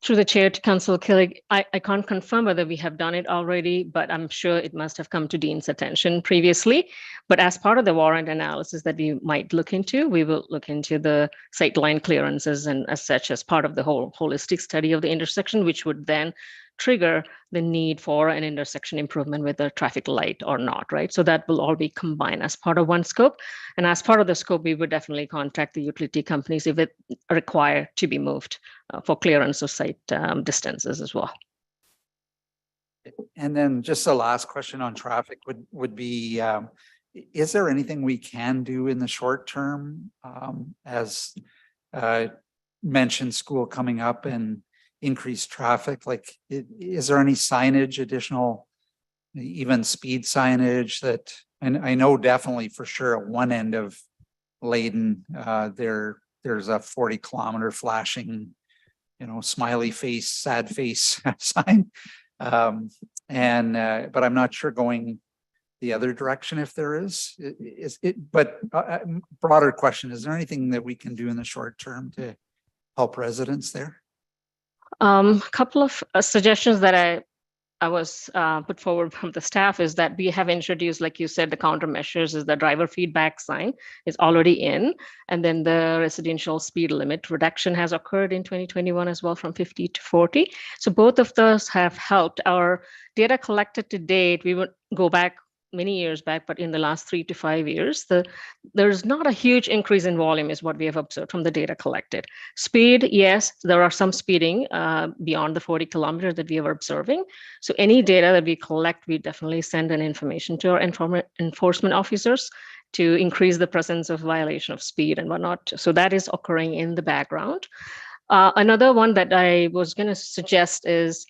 Through the chair to Councillor Killick, I can't confirm whether we have done it already, but I'm sure it must have come to Dean's attention previously. But as part of the warrant analysis that we might look into, we will look into the sightline clearances and as such as part of the whole holistic study of the intersection, which would then trigger the need for an intersection improvement with a traffic light or not, right? So that will all be combined as part of one scope. And as part of the scope, we would definitely contact the utility companies if it required to be moved for clearance of site distances as well. And then just the last question on traffic would be, is there anything we can do in the short term? As mentioned, school coming up and increased traffic, like, is there any signage, additional, even speed signage that, and I know definitely for sure at one end of Layton, there's a 40-kilometer flashing, smiley face, sad face sign. But I'm not sure going the other direction if there is. But broader question, is there anything that we can do in the short term to help residents there? A couple of suggestions that I was put forward from the staff is that we have introduced, like you said, the countermeasures is the driver feedback sign is already in, and then the residential speed limit reduction has occurred in 2021 as well from 50 to 40. So both of those have helped. Our data collected to date, we would go back many years back, but in the last 3 to 5 years, there's not a huge increase in volume is what we have observed from the data collected. Speed, yes, there are some speeding beyond the 40 kilometers that we are observing. So any data that we collect, we definitely send an information to our enforcement officers to increase the presence of violation of speed and whatnot. So that is occurring in the background. Another one that I was going to suggest is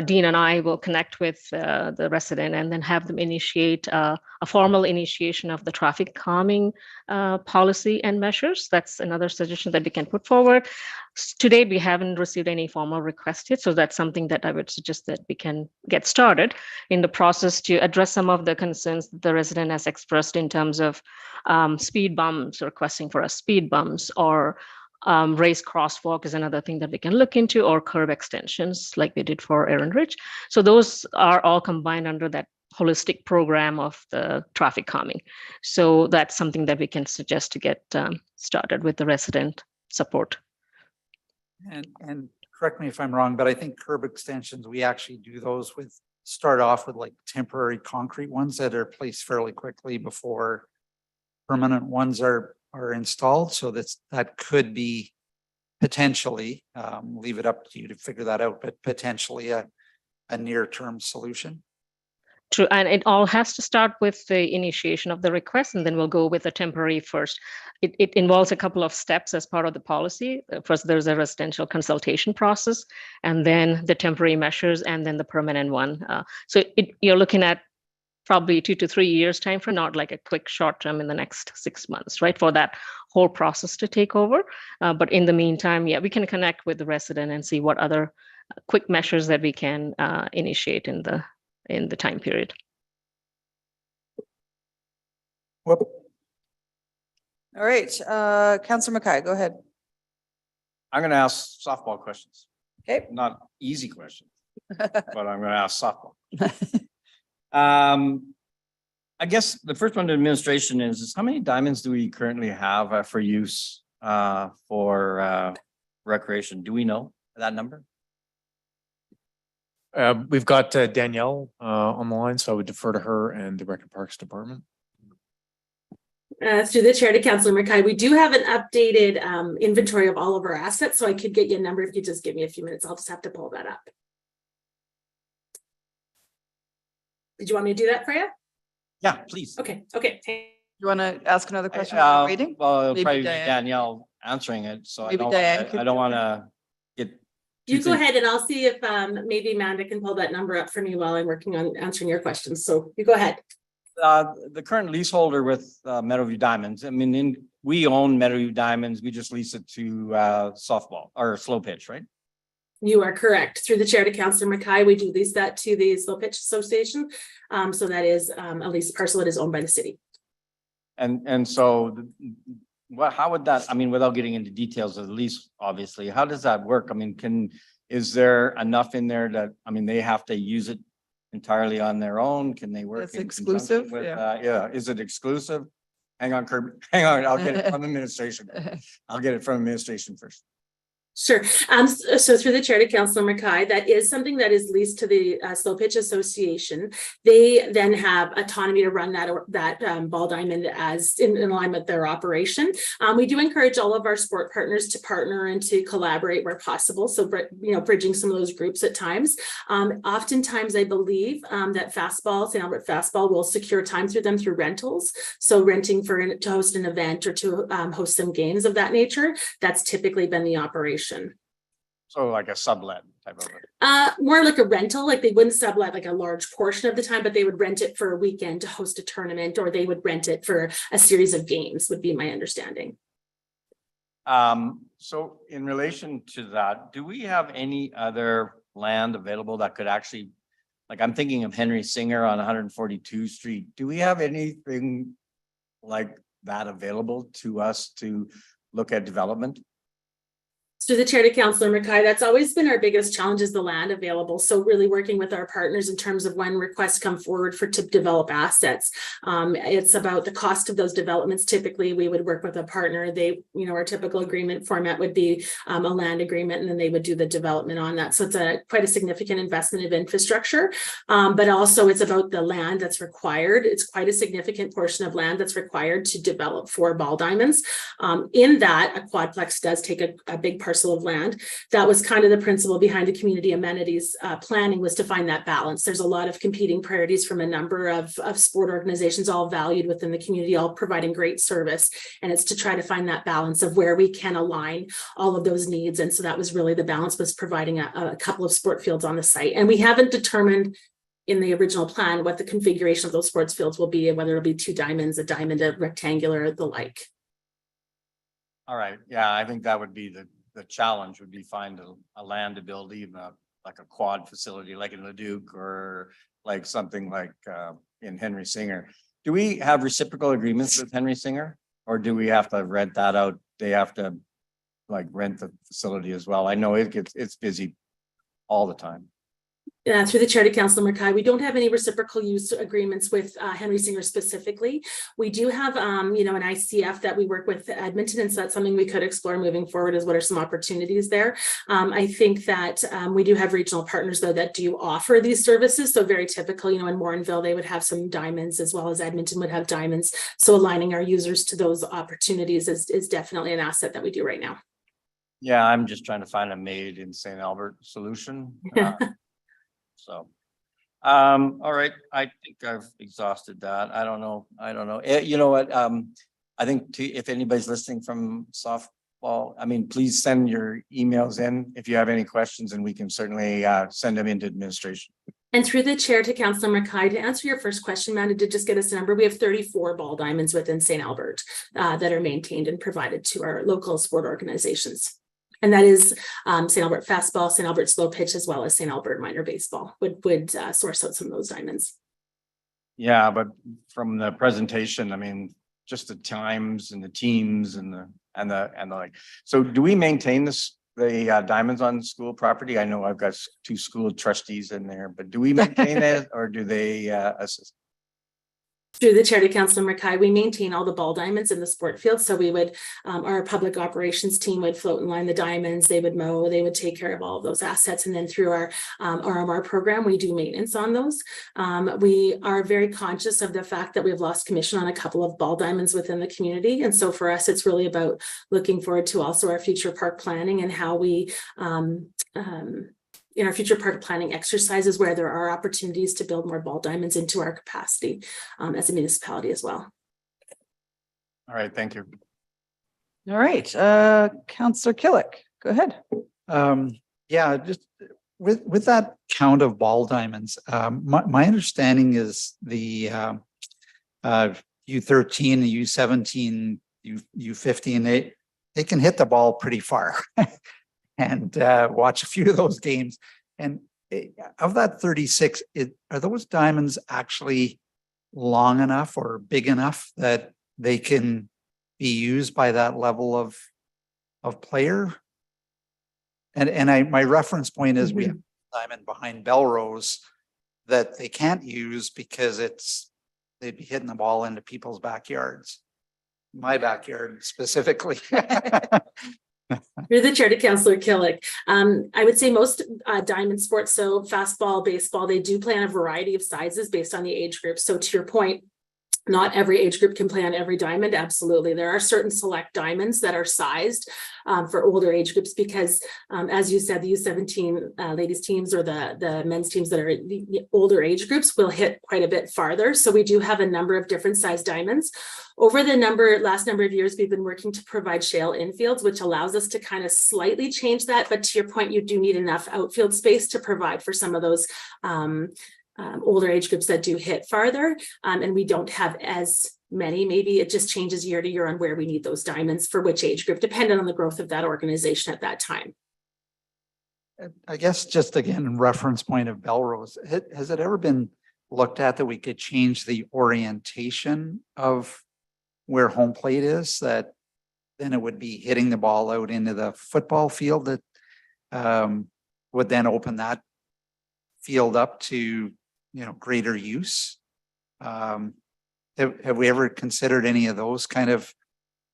Dean and I will connect with the resident and then have them initiate a formal initiation of the traffic calming policy and measures. That's another suggestion that we can put forward. Today, we haven't received any formal request yet, so that's something that I would suggest that we can get started in the process to address some of the concerns that the resident has expressed in terms of speed bumps, requesting for a speed bumps, or raised crosswalk is another thing that we can look into, or curb extensions like we did for Erin Ridge. So those are all combined under that holistic program of the traffic calming. So that's something that we can suggest to get started with the resident support. And correct me if I'm wrong, but I think curb extensions, we actually do those start off with like temporary concrete ones that are placed fairly quickly before permanent ones are installed. So that could be potentially, leave it up to you to figure that out, but potentially a near-term solution. True, and it all has to start with the initiation of the request, and then we'll go with the temporary first. It involves a couple of steps as part of the policy. First, there's a residential consultation process, and then the temporary measures, and then the permanent one. So you're looking at probably 2 to 3 years time for not like a quick short term in the next 6 months, right? For that whole process to take over. But in the meantime, yeah, we can connect with the resident and see what other quick measures that we can initiate in the time period. Whoop. All right, Councillor Mackay, go ahead. I'm going to ask softball questions. Okay. Not easy questions, but I'm going to ask softball. I guess the first one to administration is how many diamonds do we currently have for use for recreation? Do we know that number? We've got Danielle on the line, so I would defer to her and the Rec and Parks Department. Through the chair to Councillor Mackay, we do have an updated inventory of all of our assets, so I could get you a number if you just give me a few minutes. I'll just have to pull that up. Did you want me to do that for you? Yeah, please. Okay. You want to ask another question while we're waiting? Well, Maybe probably Diane. Danielle answering it, so Maybe Diane could I don't do want to get. You go ahead and I'll see if maybe Amanda can pull that number up for me while I'm working on answering your questions. So you go ahead. The current leaseholder with Meadowview Diamonds, I mean, we own Meadowview Diamonds, we just lease it to softball or slow pitch, right? You are correct. Through the chair to Councillor Mackay, we do lease that to the Slow Pitch Association. So that is a lease parcel that is owned by the city. And so how would that, I mean, without getting into details of the lease, obviously, how does that work? I mean, is there enough in there that, I mean, they have to use it entirely on their own? Can they work? It's in exclusive, conjunction with, yeah. Is it exclusive? Hang on, Kirby. Hang on, I'll get it from administration. I'll get it from administration first. Sure. So through the chair to Councillor Mackay, that is something that is leased to the Slow Pitch Association. They then have autonomy to run that ball diamond as in alignment with their operation. We do encourage all of our sport partners to partner and to collaborate where possible. So, bridging some of those groups at times. Oftentimes, I believe that St. Albert Fastball will secure time through them through rentals. So renting to host an event or to host some games of that nature. That's typically been the operation. So like a sublet type of it. More like a rental, like they wouldn't sublet like a large portion of the time, but they would rent it for a weekend to host a tournament, or they would rent it for a series of games, would be my understanding. So in relation to that, do we have any other land available that could actually, like I'm thinking of Henry Singer on 142nd Street. Do we have anything like that available to us to look at development? Through the chair to Councillor Mackay, that's always been our biggest challenge, is the land available. So really working with our partners in terms of when requests come forward to develop assets. It's about the cost of those developments. Typically, we would work with a partner. They, our typical agreement format would be a land agreement, and then they would do the development on that. So it's quite a significant investment of infrastructure, but also it's about the land that's required. It's quite a significant portion of land that's required to develop 4 ball diamonds. In that, a quadplex does take a big parcel of land. That was kind of the principle behind the community amenities planning, was to find that balance. There's a lot of competing priorities from a number of sport organizations, all valued within the community, all providing great service. And it's to try to find that balance of where we can align all of those needs. And so that was really the balance, was providing a couple of sport fields on the site. And we haven't determined in the original plan what the configuration of those sports fields will be, and whether it'll be 2 diamonds, a diamond, a rectangular, the like. All right. Yeah, I think that would be the challenge, would be find a land to build even like a quad facility like in Leduc, or like something like in Henry Singer. Do we have reciprocal agreements with Henry Singer, or do we have to rent that out? They have to like rent the facility as well. I know it's busy all the time. Through the chair to Councillor Mackay, we don't have any reciprocal use agreements with Henry Singer specifically. We do have, an ICF that we work with Edmonton, and so that's something we could explore moving forward, as what are some opportunities there. I think that we do have regional partners, though, that do offer these services. So very typical, in Morinville, they would have some diamonds, as well as Edmonton would have diamonds. So aligning our users to those opportunities is definitely an asset that we do right now. Yeah, I'm just trying to find a made in St. Albert solution. So, all right, I think I've exhausted that. I don't know. You know what? I think if anybody's listening from softball, please send your emails in if you have any questions, and we can certainly send them into administration. And through the chair to Councillor Mackay, to answer your first question, Amanda did just get us a number. We have 34 ball diamonds within St. Albert that are maintained and provided to our local sport organizations. And that is St. Albert Fastball, St. Albert Slow Pitch, as well as St. Albert Minor Baseball would source out some of those diamonds. Yeah, but from the presentation, just the times and the teams and the like. So do we maintain the diamonds on school property? I know I've got 2 school trustees in there, but do we maintain it, or do they assist? Through the chair to Councillor Mackay, we maintain all the ball diamonds in the sport field. So we would, our public operations team would float and line the diamonds. They would mow, they would take care of all of those assets. And then through our RMR program, we do maintenance on those. We are very conscious of the fact that we've lost commission on a couple of ball diamonds within the community. And so for us, it's really about looking forward to also our future park planning, and how we, in our future park planning exercises, where there are opportunities to build more ball diamonds into our capacity as a municipality as well. All right, thank you. All right, Councillor Killick, go ahead. Yeah, just with that count of ball diamonds, my understanding is the U13, the U17, U15, they can hit the ball pretty far. And watch a few of those games. And of that 36, are those diamonds actually long enough or big enough that they can be used by that level of player? And my reference point is we have a diamond behind Belrose that they can't use because they'd be hitting the ball into people's backyards. My backyard specifically. Through the chair to Councillor Killick. I would say most diamond sports, so fastball, baseball, they do play on a variety of sizes based on the age group. So to your point, not every age group can play on every diamond. Absolutely. There are certain select diamonds that are sized for older age groups because as you said, the U17 ladies teams or the men's teams that are the older age groups will hit quite a bit farther. So we do have a number of different size diamonds. Over the last number of years, we've been working to provide shale infields, which allows us to kind of slightly change that. But to your point, you do need enough outfield space to provide for some of those older age groups that do hit farther. And we don't have as many. Maybe it just changes year to year on where we need those diamonds for which age group, depending on the growth of that organization at that time. I guess just again, in reference point of Belrose, has it ever been looked at that we could change the orientation of where home plate is, that then it would be hitting the ball out into the football field that would then open that field up to, greater use? Have we ever considered any of those kind of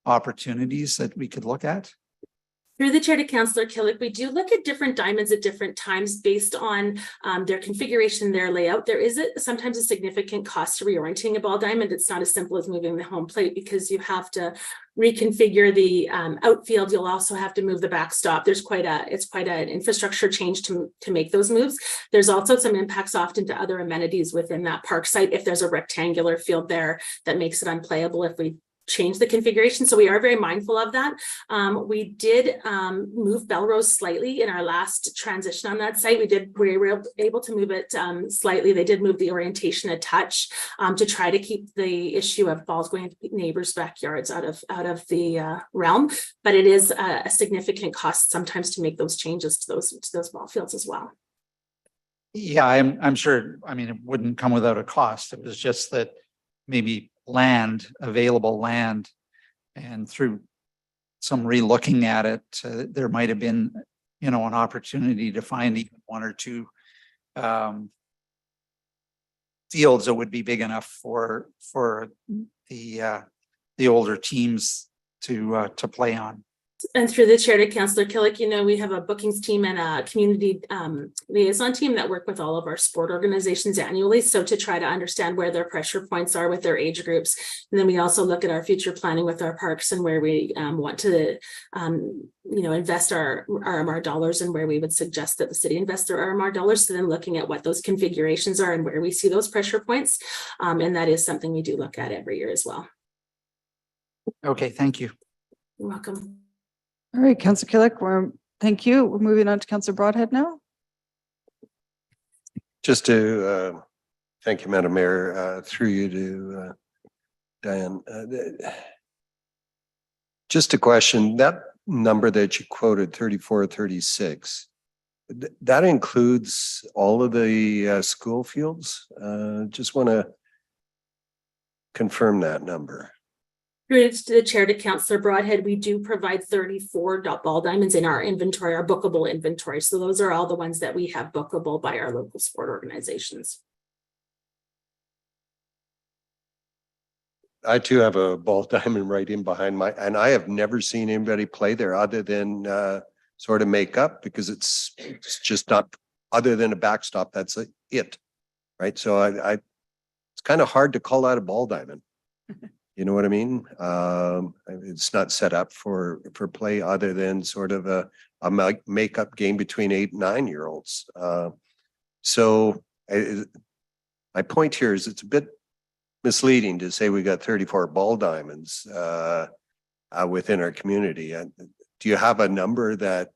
opportunities that we could look at? Through the chair to Councillor Killick, we do look at different diamonds at different times based on their configuration, their layout. There is sometimes a significant cost to reorienting a ball diamond. It's not as simple as moving the home plate because you have to reconfigure the outfield. You'll also have to move the backstop. It's quite an infrastructure change to make those moves. There's also some impacts often to other amenities within that park site if there's a rectangular field there that makes it unplayable if we change the configuration. So we are very mindful of that. We did move Belrose slightly in our last transition on that site. We were able to move it slightly. They did move the orientation a touch to try to keep the issue of balls going into neighbors' backyards out of the realm. But it is a significant cost sometimes to make those changes to those ball fields as well. Yeah, I'm sure. I mean, it wouldn't come without a cost. It was just that maybe available land, and through some re-looking at it, there might have been, an opportunity to find even one or two fields that would be big enough for the older teams to play on. And through the chair to Councillor Killick, we have a bookings team and a community liaison team that work with all of our sport organizations annually. So to try to understand where their pressure points are with their age groups. And then we also look at our future planning with our parks and where we want to, invest our RMR dollars and where we would suggest that the city invest their RMR dollars. So then looking at what those configurations are and where we see those pressure points. And that is something we do look at every year as well. Okay, thank you. You're welcome. All right, Councillor Killick, thank you. We're moving on to Councillor Broadhead now. Just to thank you, Madam Mayor, through you to Diane. Just a question, that number that you quoted, 3436, that includes all of the school fields? Just want to confirm that number. Through the chair to Councillor Broadhead, we do provide 34 ball diamonds in our inventory, our bookable inventory. So those are all the ones that we have bookable by our local sport organizations. I too have a ball diamond right in behind and I have never seen anybody play there other than sort of make up, because it's just not, other than a backstop, that's it, right? So it's kind of hard to call out a ball diamond. You know what I mean? It's not set up for play other than sort of a makeup game between 8 and 9-year-olds. So my point here is it's a bit misleading to say we got 34 ball diamonds within our community. Do you have a number that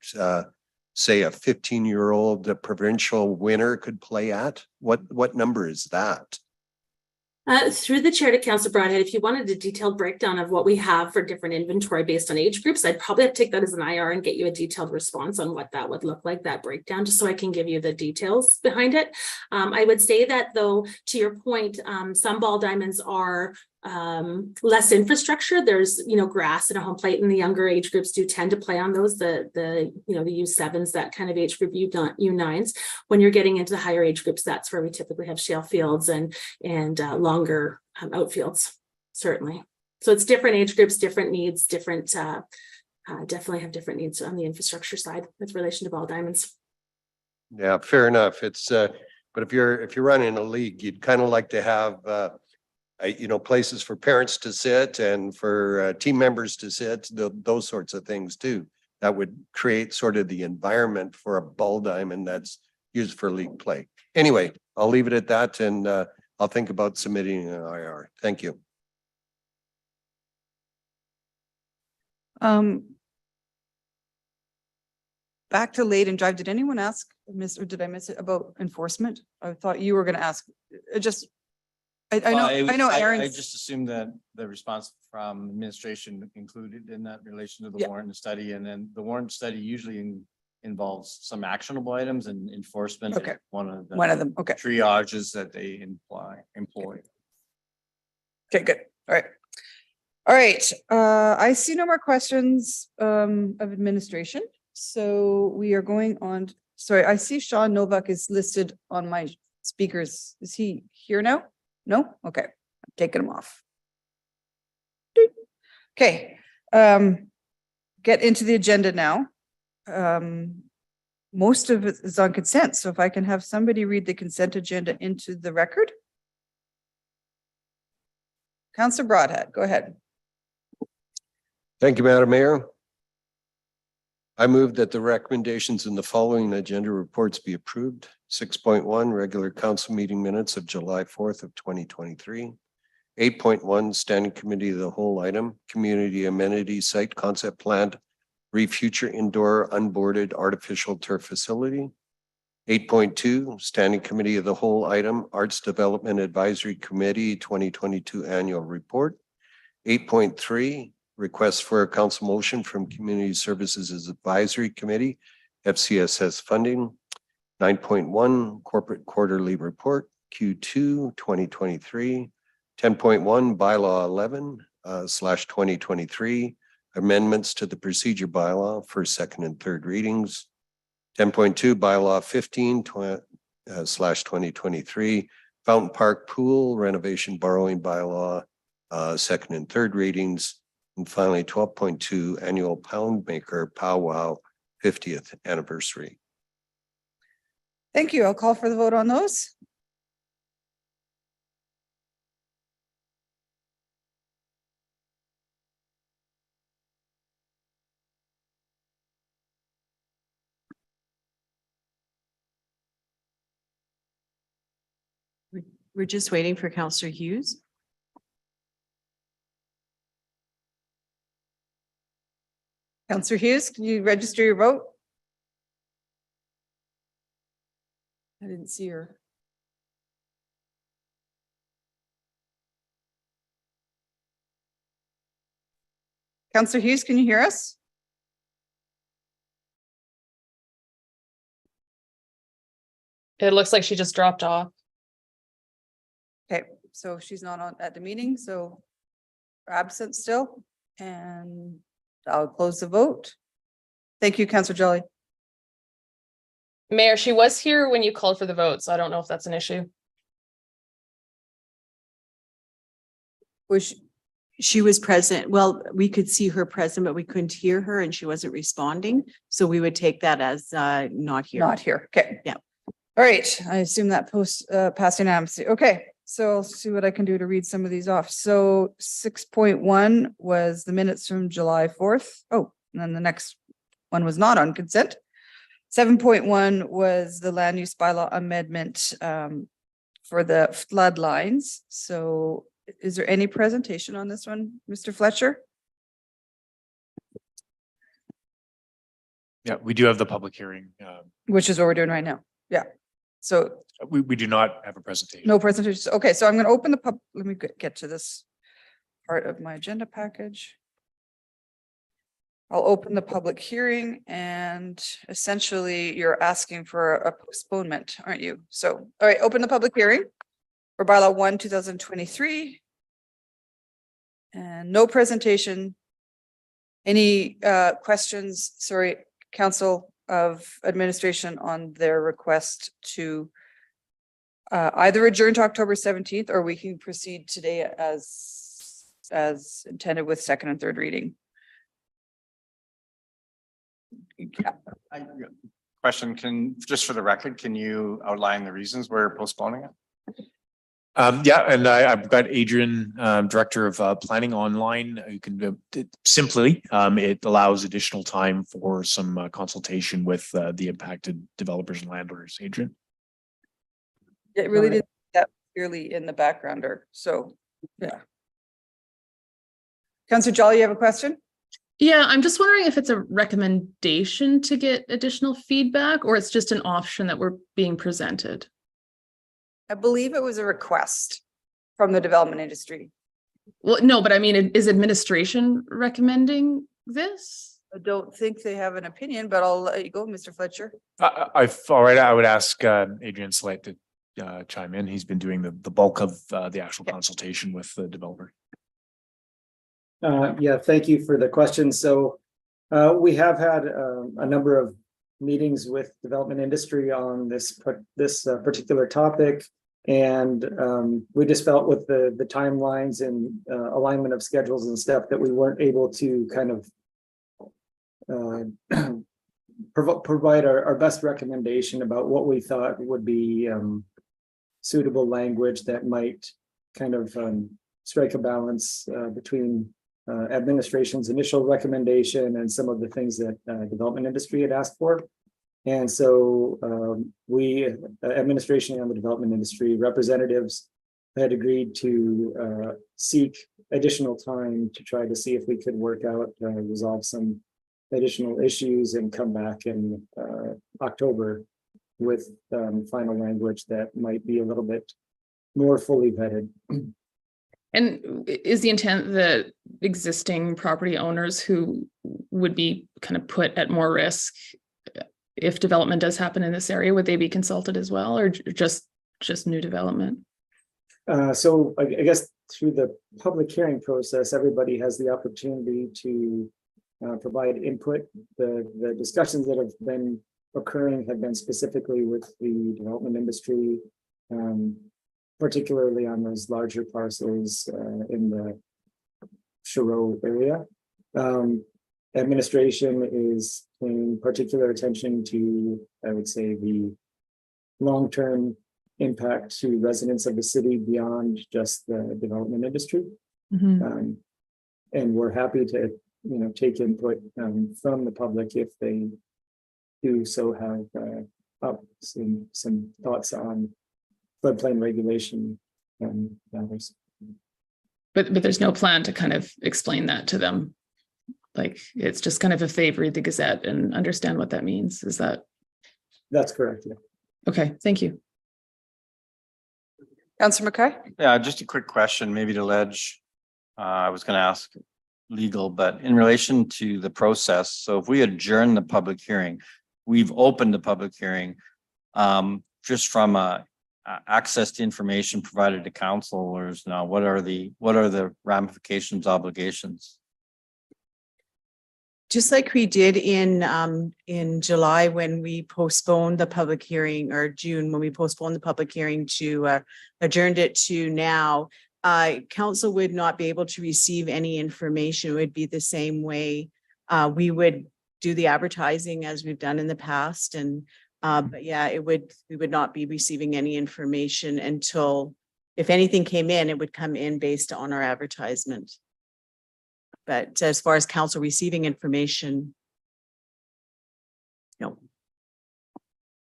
say a 15-year-old provincial winner could play at? What number is that? Through the chair to Councillor Broadhead, if you wanted a detailed breakdown of what we have for different inventory based on age groups, I'd probably have to take that as an IR and get you a detailed response on what that would look like, that breakdown, just so I can give you the details behind it. I would say that though, to your point, some ball diamonds are less infrastructure. There's, grass and a home plate, and the younger age groups do tend to play on those, the U7s, that kind of age group, U9s. When you're getting into the higher age groups, that's where we typically have shale fields and longer outfields, certainly. So it's different age groups, different needs, different definitely have different needs on the infrastructure side with relation to ball diamonds. Yeah, fair enough. It's, but if you're running a league, you'd kind of like to have, you know, places for parents to sit and for team members to sit, those sorts of things too. That would create sort of the environment for a ball diamond that's used for league play. Anyway, I'll leave it at that, and I'll think about submitting an IR. Thank you. Back to Lade and Drive. Did anyone ask, or did I miss it, about enforcement? I thought you were gonna ask, I know I Aaron's. just assumed that the response from administration included in that relation to the Yeah. warrant study, and then the warrant study usually involves some actionable items, and enforcement. Okay. is one of the One of them, okay. triages that they employ. Okay, good. All right. All right, I see no more questions of administration. So we are going on, sorry, I see Sean Novak is listed on my speakers. Is he here now? No? Okay, I'm taking him off. Doot. Okay, get into the agenda now. Most of it is on consent, so if I can have somebody read the consent agenda into the record. Councillor Broadhead, go ahead. Thank you, Madam Mayor. I move that the recommendations in the following agenda reports be approved. 6.1, regular council meeting minutes of July 4th of 2023. 8.1, standing committee of the whole item, community amenity site concept plan, future indoor unboarded artificial turf facility. 8.2, standing committee of the whole item, Arts Development Advisory Committee 2022 annual report. 8.3, request for a council motion from Community Services Advisory Committee, FCSS funding. 9.1, corporate quarterly report, Q2 2023. 10.1, bylaw 11/2023, amendments to the procedure bylaw for second and third readings. 10.2, bylaw 15/2023, Fountain Park Pool renovation borrowing bylaw, second and third readings. And finally, 12.2, annual Pound Maker powwow 50th anniversary. Thank you. I'll call for the vote on those. We're just waiting for Councillor Hughes. Councillor Hughes, can you register your vote? I didn't see her. Councillor Hughes, can you hear us? It looks like she just dropped off. Okay, so she's not on at the meeting, so absent still, and I'll close the vote. Thank you, Councillor Jolly. Mayor, she was here when you called for the vote, so I don't know if that's an issue. Was She was present. Well, we could see her present, but we couldn't hear her and she wasn't responding. So we would take that as not here. not here? Okay. Yeah. All right, I assume that passed unanimously. Okay, so I'll see what I can do to read some of these off. So 6.1 was the minutes from July 4th. Oh, and then the next one was not on consent. 7.1 was the land use bylaw amendment for the flood lines. So is there any presentation on this one, Mr. Fletcher? Yeah, we do have the public hearing. Which is what we're doing right now. Yeah. So We do not have a presentation. no presentations. Okay, so I'm going to open the let me get to this part of my agenda package. I'll open the public hearing, and essentially you're asking for a postponement, aren't you? So, all right, open the public hearing for bylaw 1/2023. And no presentation. Any questions, sorry, Council of Administration, on their request to either adjourn to October 17th, or we can proceed today as intended with second and third reading? Question, just for the record, can you outline the reasons we're postponing it? Yeah, and I've got Adrian, Director of Planning online. You can simply, it allows additional time for some consultation with the impacted developers and landowners. Adrian? It really did that clearly in the background, or so, yeah. Councillor Jolly, you have a question? Yeah, I'm just wondering if it's a recommendation to get additional feedback, or it's just an option that we're being presented. I believe it was a request from the development industry. Well, no, but I mean, is administration recommending this? I don't think they have an opinion, but I'll let you go, Mr. Fletcher. All right, I would ask Adrian Slate to chime in. He's been doing the bulk of the actual consultation with the developer. Yeah, thank you for the question. So we have had a number of meetings with development industry on this particular topic. And we just felt with the timelines and alignment of schedules and stuff that we weren't able to kind of provide our best recommendation about what we thought would be suitable language that might kind of strike a balance between administration's initial recommendation and some of the things that development industry had asked for. And so we, administration and the development industry representatives, had agreed to seek additional time to try to see if we could work out, resolve some additional issues and come back in October with final language that might be a little bit more fully vetted. And is the intent that existing property owners who would be kind of put at more risk if development does happen in this area, would they be consulted as well, or just new development? So I guess through the public hearing process, everybody has the opportunity to provide input. The discussions that have been occurring have been specifically with the development industry, particularly on those larger parcels in the Chiro area. Administration is paying particular attention to, I would say, the long-term impact to residents of the city beyond just the development industry. And we're happy to, take input from the public if they do so have some thoughts on floodplain regulation and others. But there's no plan to kind of explain that to them. Like, it's just kind of if they've read the Gazette and understand what that means. Is that? That's correct. Yeah. Okay, thank you. Councillor McKay? Yeah, just a quick question, maybe to Ledge. I was going to ask legal, but in relation to the process, so if we adjourn the public hearing, we've opened the public hearing, just from access to information provided to councilors now, what are the ramifications, obligations? Just like we did in July when we postponed the public hearing, or June when we postponed the public hearing to adjourned it to now, council would not be able to receive any information. It would be the same way. We would do the advertising as we've done in the past, and but yeah, we would not be receiving any information until, if anything came in, it would come in based on our advertisement. But as far as council receiving information, no.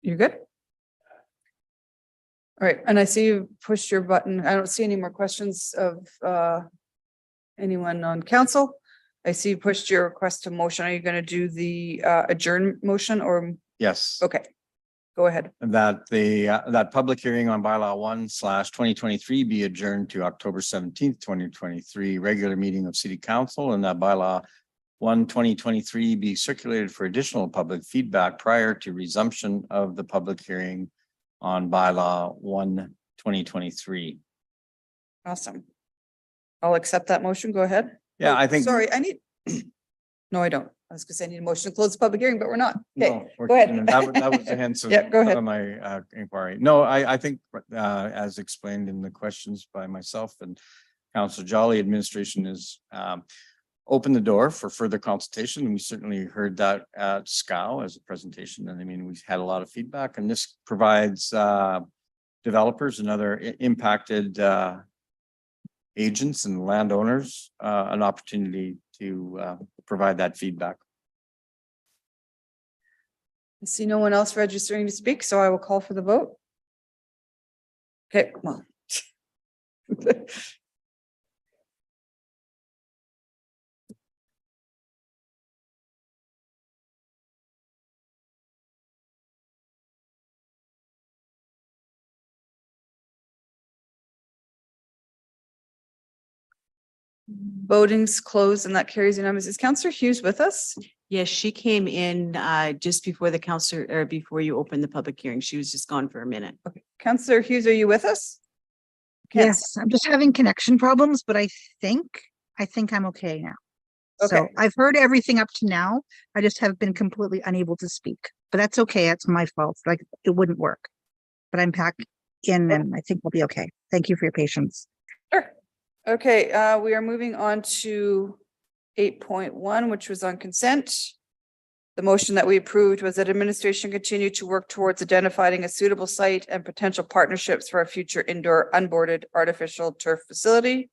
You're good? All right, and I see you pushed your button. I don't see any more questions of anyone on council. I see you pushed your request to motion. Are you going to do the adjourn motion or? Yes. Okay, go ahead. That that public hearing on bylaw 1/2023 be adjourned to October 17th, 2023, regular meeting of city council, and that bylaw 1/2023 be circulated for additional public feedback prior to resumption of the public hearing on bylaw 1/2023. Awesome. I'll accept that motion. Go ahead. Yeah, Oh, I think. Sorry, I need. No, I don't. I was gonna say I need a motion to close the public hearing, but we're not. No, Okay, we're- go ahead. That was the hence of Yeah, go ahead. of my inquiry. No, I think as explained in the questions by myself and Councilor Jolly, administration is open the door for further consultation. And we certainly heard that at SCOW as a presentation. And I mean, we've had a lot of feedback, and this provides developers and other impacted agents and landowners an opportunity to provide that feedback. I see no one else registering to speak, so I will call for the vote. Okay, come on. Voting's closed and that carries unanimously. Is Councillor Hughes with us? Yes, she came in just before the council or before you opened the public hearing. She was just gone for a minute. Okay, Councillor Hughes, are you with us? Can't- Yes, I'm just having connection problems, but I think I'm okay now. So Okay. I've heard everything up to now. I just have been completely unable to speak, but that's okay. That's my fault. Like it wouldn't work. But I'm back in and I think we'll be okay. Thank you for your patience. Sure. Okay, we are moving on to 8.1, which was on consent. The motion that we approved was that administration continue to work towards identifying a suitable site and potential partnerships for a future indoor unboarded artificial turf facility.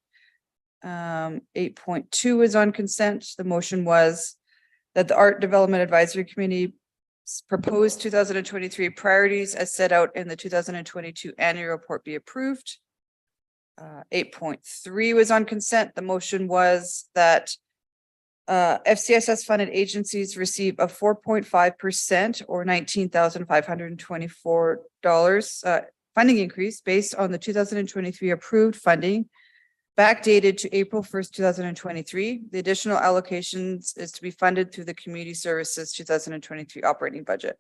8.2 is on consent. The motion was that the Art Development Advisory Committee proposed 2023 priorities as set out in the 2022 annual report be approved. 8.3 was on consent. The motion was that FCSS funded agencies receive a 4.5% or $19,524 funding increase based on the 2023 approved funding backdated to April 1st, 2023. The additional allocations is to be funded through the Community Services 2023 operating budget.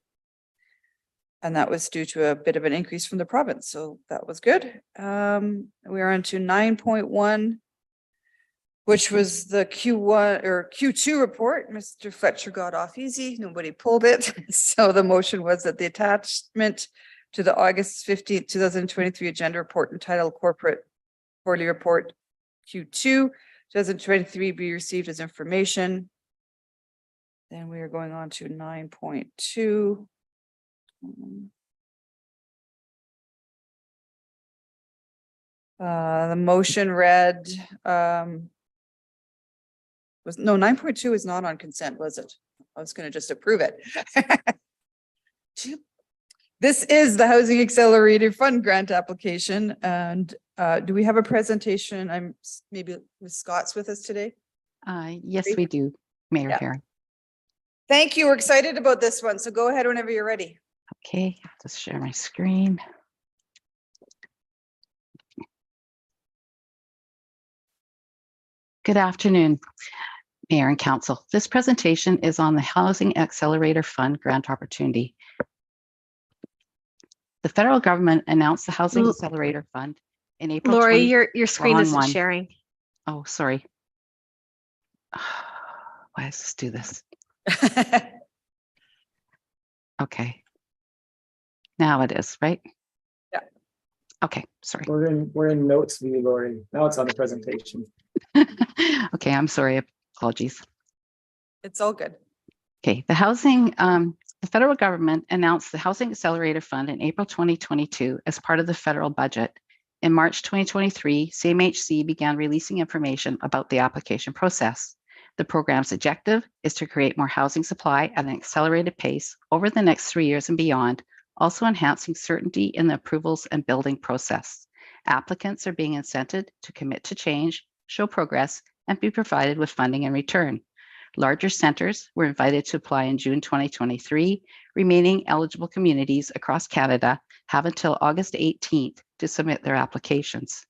And that was due to a bit of an increase from the province. So that was good. We are on to 9.1, which was the Q1 or Q2 report. Mr. Fletcher got off easy. Nobody pulled it. So the motion was that the attachment to the August 15th, 2023 agenda report entitled Corporate Quarterly Report Q2 2023 be received as information. Then we are going on to 9.2. The motion read, was, no, 9.2 is not on consent, was it? I was gonna just approve it. This is the Housing Accelerator Fund grant application, and do we have a presentation? Maybe Ms. Scott's with us today. Yes, we do, Mayor Yeah. Karen. Thank you. We're excited about this one. So go ahead whenever you're ready. Okay, I'll just share my screen. Good afternoon, Mayor and Council. This presentation is on the Housing Accelerator Fund grant opportunity. The federal government announced the Housing Accelerator Fund in April. Lori, your screen Wrong isn't one. sharing. Oh, sorry. Why does this do this? Okay. Now it is, right? Yeah. Okay, sorry. We're in notes view, Lori. Now it's on the presentation. Okay, I'm sorry. Apologies. It's all good. Okay, the federal government announced the Housing Accelerator Fund in April 2022 as part of the federal budget. In March 2023, CMHC began releasing information about the application process. The program's objective is to create more housing supply at an accelerated pace over the next 3 years and beyond, also enhancing certainty in the approvals and building process. Applicants are being incented to commit to change, show progress, and be provided with funding in return. Larger centers were invited to apply in June 2023. Remaining eligible communities across Canada have until August 18th to submit their applications.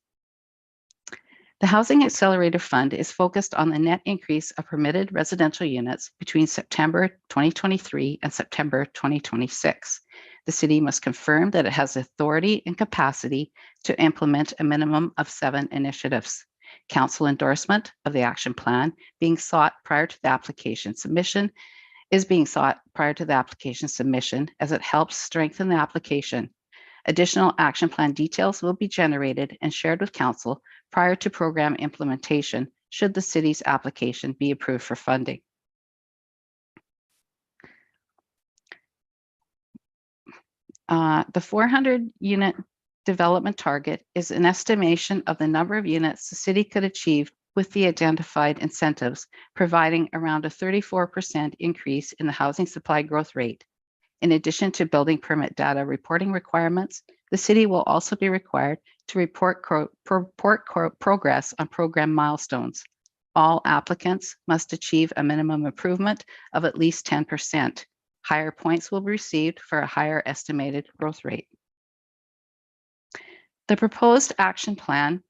The Housing Accelerator Fund is focused on the net increase of permitted residential units between September 2023 and September 2026. The city must confirm that it has authority and capacity to implement a minimum of 7 initiatives. Council endorsement of the action plan being sought prior to the application submission as it helps strengthen the application. Additional action plan details will be generated and shared with council prior to program implementation should the city's application be approved for funding. The 400 unit development target is an estimation of the number of units the city could achieve with the identified incentives, providing around a 34% increase in the housing supply growth rate. In addition to building permit data reporting requirements, the city will also be required to report progress on program milestones. All applicants must achieve a minimum improvement of at least 10%. Higher points will be received for a higher estimated growth rate. The proposed action plan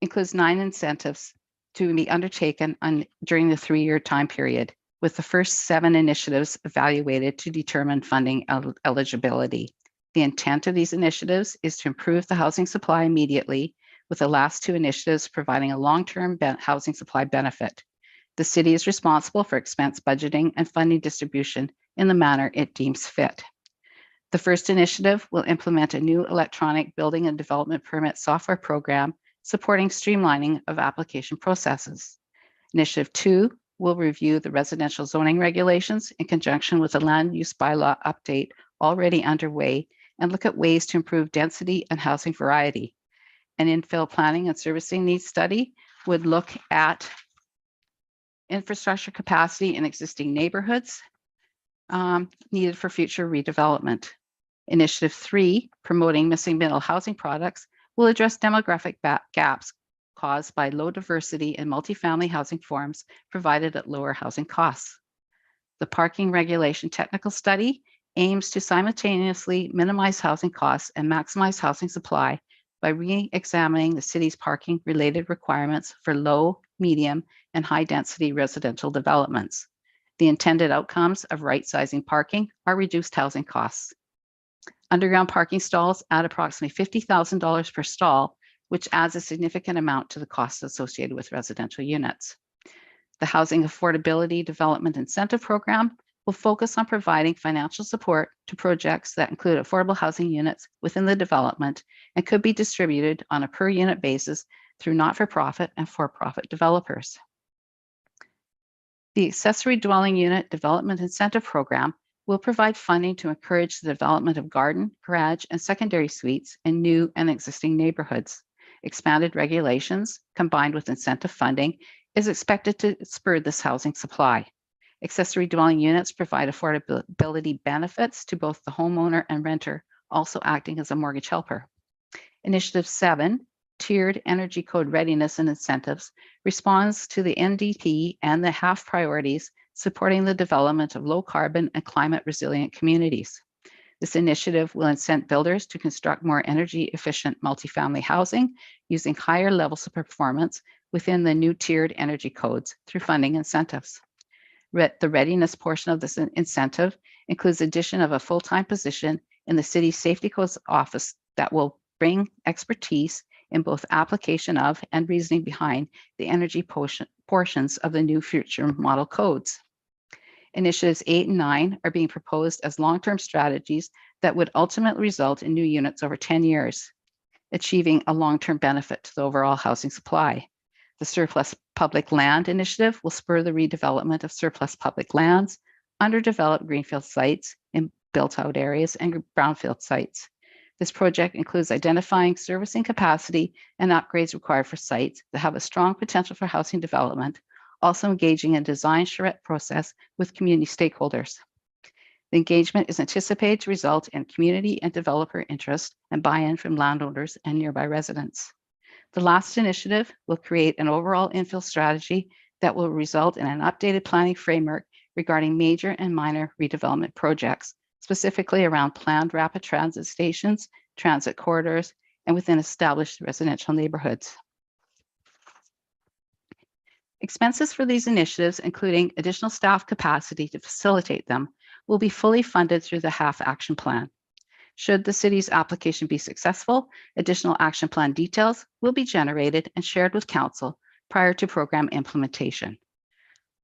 includes 9 incentives to be undertaken during the 3-year time period, with the first 7 initiatives evaluated to determine funding eligibility. The intent of these initiatives is to improve the housing supply immediately, with the last 2 initiatives providing a long-term housing supply benefit. The city is responsible for expense budgeting and funding distribution in the manner it deems fit. The first initiative will implement a new electronic building and development permit software program supporting streamlining of application processes. Initiative 2 will review the residential zoning regulations in conjunction with the land use bylaw update already underway and look at ways to improve density and housing variety. An infill planning and servicing needs study would look at infrastructure capacity in existing neighborhoods needed for future redevelopment. Initiative 3, promoting missing middle housing products, will address demographic gaps caused by low diversity in multifamily housing forms provided at lower housing costs. The parking regulation technical study aims to simultaneously minimize housing costs and maximize housing supply by re-examining the city's parking related requirements for low, medium, and high density residential developments. The intended outcomes of right-sizing parking are reduced housing costs. Underground parking stalls add approximately $50,000 per stall, which adds a significant amount to the costs associated with residential units. The Housing Affordability Development Incentive Program will focus on providing financial support to projects that include affordable housing units within the development and could be distributed on a per unit basis through not-for-profit and for-profit developers. The Accessory Dwelling Unit Development Incentive Program will provide funding to encourage the development of garden, garage, and secondary suites in new and existing neighborhoods. Expanded regulations combined with incentive funding is expected to spur this housing supply. Accessory dwelling units provide affordability benefits to both the homeowner and renter, also acting as a mortgage helper. Initiative 7, Tiered Energy Code Readiness and Incentives, responds to the NDP and the HAF priorities supporting the development of low carbon and climate resilient communities. This initiative will incent builders to construct more energy efficient multifamily housing using higher levels of performance within the new tiered energy codes through funding incentives. The readiness portion of this incentive includes addition of a full-time position in the city's safety codes office that will bring expertise in both application of and reasoning behind the energy portions of the new future model codes. Initiatives 8 and 9 are being proposed as long-term strategies that would ultimately result in new units over 10 years, achieving a long-term benefit to the overall housing supply. The Surplus Public Land Initiative will spur the redevelopment of surplus public lands, underdeveloped greenfield sites in built-out areas, and brownfield sites. This project includes identifying servicing capacity and upgrades required for sites that have a strong potential for housing development, also engaging in design charrette process with community stakeholders. The engagement is anticipated to result in community and developer interest and buy-in from landowners and nearby residents. The last initiative will create an overall infill strategy that will result in an updated planning framework regarding major and minor redevelopment projects, specifically around planned rapid transit stations, transit corridors, and within established residential neighborhoods. Expenses for these initiatives, including additional staff capacity to facilitate them, will be fully funded through the HAF action plan. Should the city's application be successful, additional action plan details will be generated and shared with council prior to program implementation.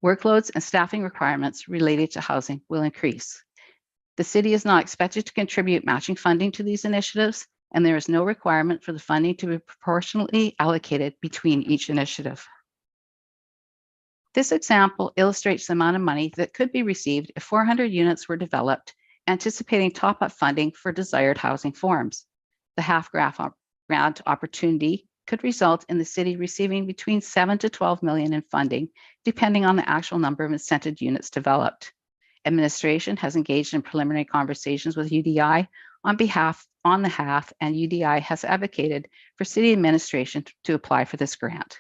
Workloads and staffing requirements related to housing will increase. The city is not expected to contribute matching funding to these initiatives, and there is no requirement for the funding to be proportionally allocated between each initiative. This example illustrates the amount of money that could be received if 400 units were developed, anticipating top-up funding for desired housing forms. The grant opportunity could result in the city receiving between 7 to 12 million in funding, depending on the actual number of incented units developed. Administration has engaged in preliminary conversations with UDI on the half, and UDI has advocated for city administration to apply for this grant.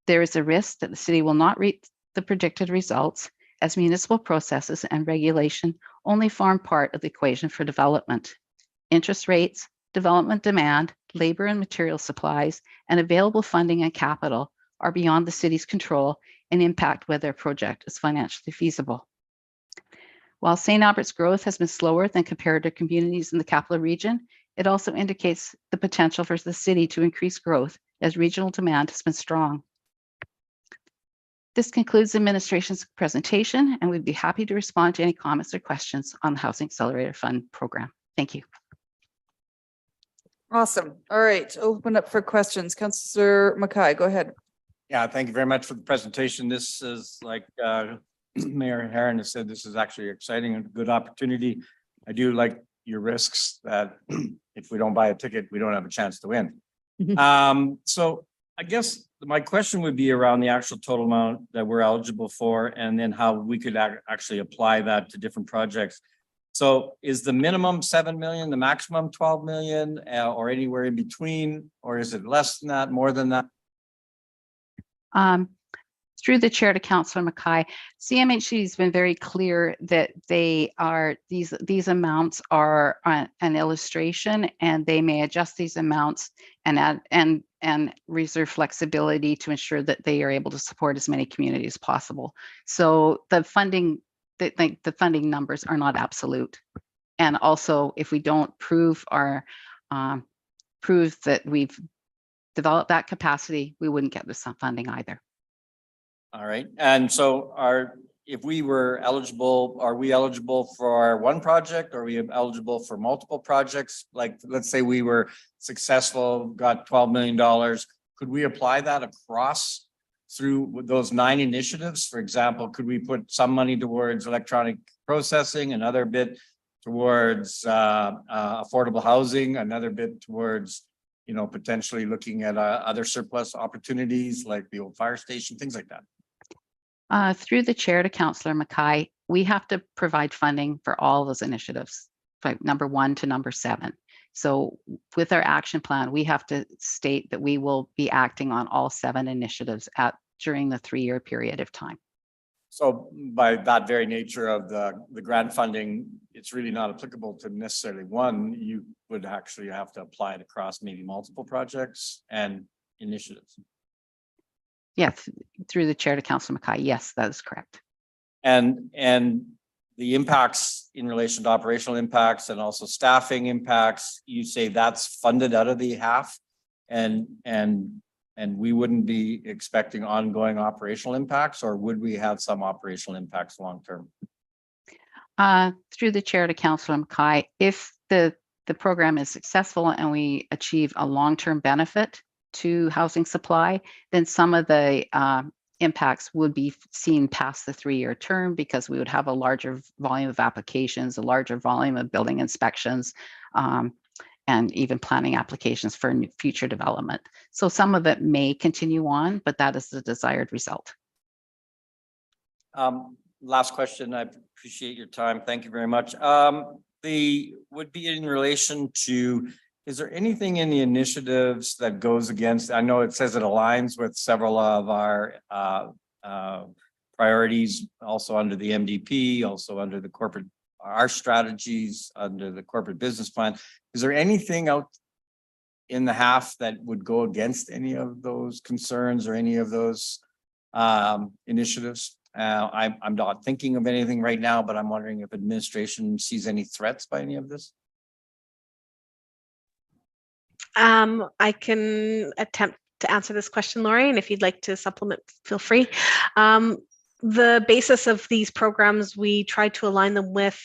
There is a risk that the city will not reach the predicted results, as municipal processes and regulation only form part of the equation for development. Interest rates, development demand, labor and material supplies, and available funding and capital are beyond the city's control and impact whether a project is financially feasible. While St. Albert's growth has been slower than comparative communities in the capital region, it also indicates the potential for the city to increase growth as regional demand has been strong. This concludes the administration's presentation, and we'd be happy to respond to any comments or questions on the Housing Accelerator Fund program. Thank you. Awesome. All right, open up for questions. Councillor Mackay, go ahead. Yeah, thank you very much for the presentation. This is like Mayor Herron has said, this is actually exciting and a good opportunity. I do like your risks that if we don't buy a ticket, we don't have a chance to win. So I guess my question would be around the actual total amount that we're eligible for, and then how we could actually apply that to different projects. So is the minimum 7 million, the maximum 12 million, or anywhere in between, or is it less than that, more than that? Through the chair to Councillor Mackay, CMHC has been very clear that they are these amounts are an illustration, and they may adjust these amounts and add and reserve flexibility to ensure that they are able to support as many communities as possible. So the funding numbers are not absolute. And also, if we don't prove that we've developed that capacity, we wouldn't get this funding either. All right, and so if we were eligible, are we eligible for one project? Or are we eligible for multiple projects? Like, let's say we were successful, got $12 million. Could we apply that across through those 9 initiatives? For example, could we put some money towards electronic processing, another bit towards affordable housing, another bit towards, you know, potentially looking at other surplus opportunities like the old fire station, things like that? Through the chair to Councillor Mackay, we have to provide funding for all those initiatives, like number 1 to number 7. So with our action plan, we have to state that we will be acting on all 7 initiatives during the 3-year period of time. So by that very nature of the grant funding, it's really not applicable to necessarily one. You would actually have to apply it across maybe multiple projects and initiatives. Yes, through the chair to Councillor Mackay, yes, that is correct. And the impacts in relation to operational impacts and also staffing impacts, you say that's funded out of the half, and we wouldn't be expecting ongoing operational impacts, or would we have some operational impacts long term? Through the chair to Councillor Mackay, if the program is successful and we achieve a long-term benefit to housing supply, then some of the impacts would be seen past the 3-year term, because we would have a larger volume of applications, a larger volume of building inspections, and even planning applications for future development. So some of it may continue on, but that is the desired result. Last question. I appreciate your time. Thank you very much. Would be in relation to, is there anything in the initiatives that goes against, I know it says it aligns with several of our priorities, also under the MDP, also under the corporate, our strategies, under the corporate business plan. Is there anything out in the half that would go against any of those concerns or any of those initiatives? I'm not thinking of anything right now, but I'm wondering if administration sees any threats by any of this? I can attempt to answer this question, Lori, and if you'd like to supplement, feel free. the basis of these programs, we try to align them with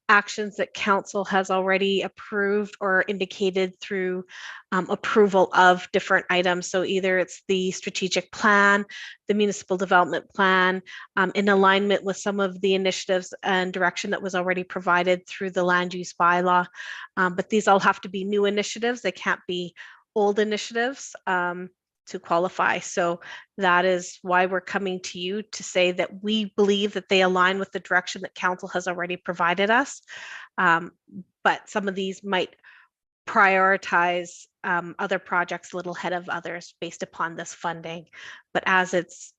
actions that council has already approved or indicated through approval of different items. So either it's the strategic plan, the municipal development plan, in alignment with some of the initiatives and direction that was already provided through the land use bylaw. But these all have to be new initiatives. They can't be old initiatives to qualify. So that is why we're coming to you to say that we believe that they align with the direction that council has already provided us. But some of these might prioritize other projects a little ahead of others based upon this funding. But as it's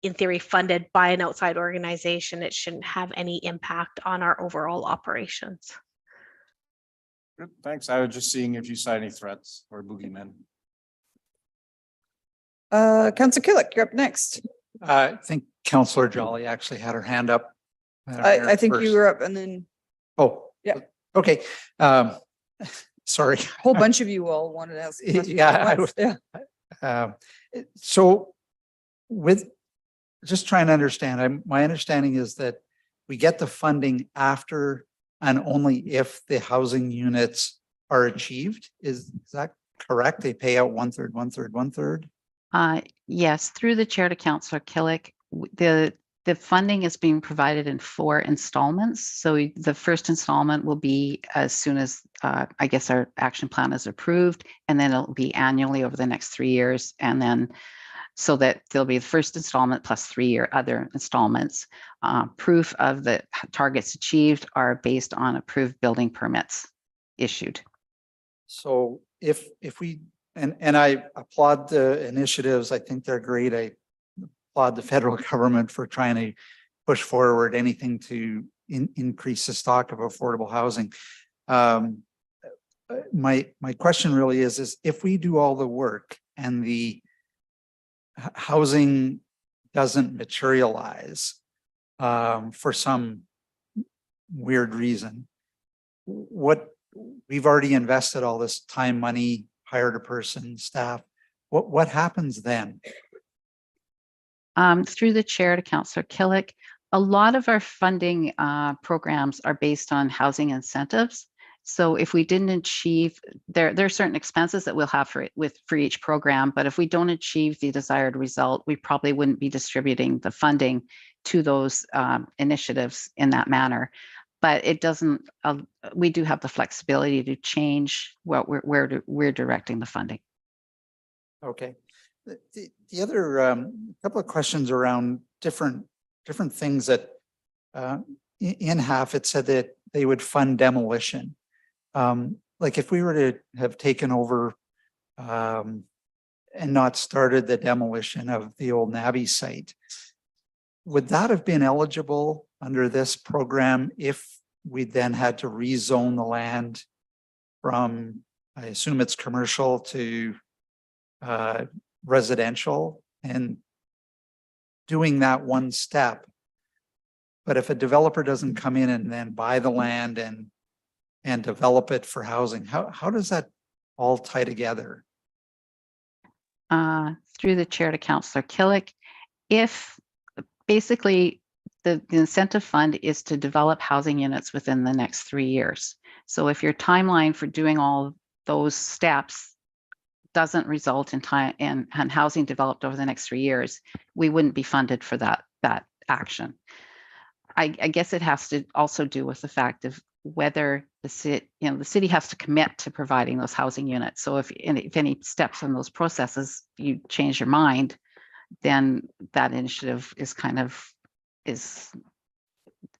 in theory funded by an outside organization, it shouldn't have any impact on our overall operations. Good, thanks. I was just seeing if you saw any threats or boogeymen. Councillor Killick, you're up next. I think Councillor Jolly actually had her hand up. I think you first. were up and then Oh, Yeah. Okay. Sorry. a whole bunch of you all wanted to ask. questions Yeah, at I once. was- Yeah. So with, just trying to understand, my understanding is that we get the funding after and only if the housing units are achieved. Is that correct? They pay out 1/3, 1/3, 1/3? Yes, through the chair to Councillor Killick, the funding is being provided in 4 installments. So the first installment will be as soon as I guess our action plan is approved, and then it'll be annually over the next 3 years. And then so that there'll be the first installment plus 3-year other installments. Proof of the targets achieved are based on approved building permits issued. So if we, and I applaud the initiatives, I think they're great. I applaud the federal government for trying to push forward anything to increase the stock of affordable housing. My question really is if we do all the work and the housing doesn't materialize for some weird reason, what we've already invested all this time, money, hired a person, staff, what happens then? Through the chair to Councillor Killick, a lot of our funding programs are based on housing incentives. So if we didn't achieve, there are certain expenses that we'll have for each program, but if we don't achieve the desired result, we probably wouldn't be distributing the funding to those initiatives in that manner. But it doesn't, we do have the flexibility to change what we're directing the funding. Okay. The other couple of questions around different things that in half it said that they would fund demolition. Like if we were to have taken over and not started the demolition of the old Nabby site, would that have been eligible under this program if we then had to rezone the land from, I assume it's commercial, to residential, and doing that one step? But if a developer doesn't come in and then buy the land and develop it for housing, how does that all tie together? Through the chair to Councillor Killick, if basically the incentive fund is to develop housing units within the next 3 years. So if your timeline for doing all those steps doesn't result in time and housing developed over the next 3 years, we wouldn't be funded for that action. I guess it has to also do with the fact of whether the city has to commit to providing those housing units. So if any steps in those processes you change your mind, then that initiative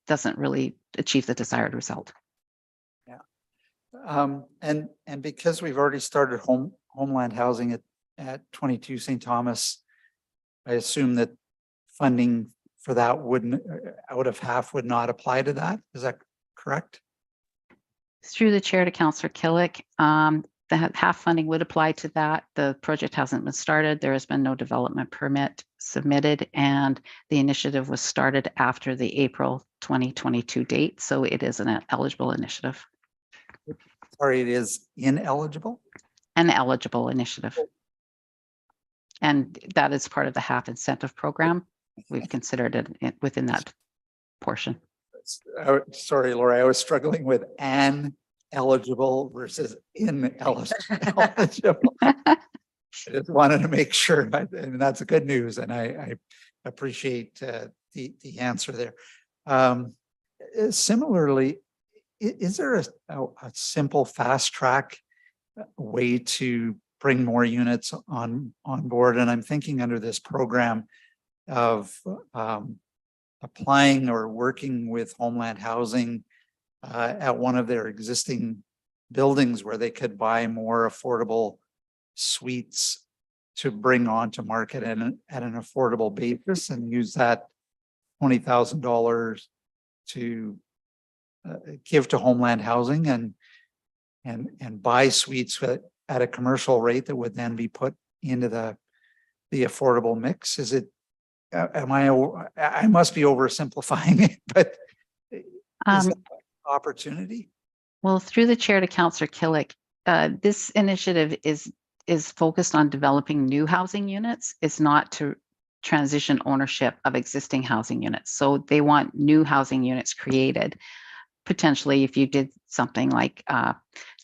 doesn't really achieve the desired result. Yeah. And because we've already started homeland housing at 22 St. Thomas, I assume that funding for that wouldn't, out of half, would not apply to that. Is that correct? Through the chair to Councillor Killick, the half funding would apply to that. The project hasn't been started. There has been no development permit submitted, and the initiative was started after the April 2022 date. So it is an eligible initiative. Sorry, it is ineligible? An eligible initiative. And that is part of the half incentive program. we've considered it within that portion. Sorry, Laura, I was struggling with an eligible versus ineligible. I just wanted to make sure, and that's a good news, and I appreciate the answer there. Similarly, is there a simple fast track way to bring more units on board? And I'm thinking under this program of applying or working with Homeland Housing at one of their existing buildings where they could buy more affordable suites to bring onto market at an affordable basis and use that $20,000 to give to Homeland Housing and buy suites at a commercial rate that would then be put into the affordable mix. Is it, I must be oversimplifying it, but is that an opportunity? Well, through the chair to Councillor Killick, this initiative is focused on developing new housing units. It's not to transition ownership of existing housing units. So they want new housing units created. Potentially, if you did something like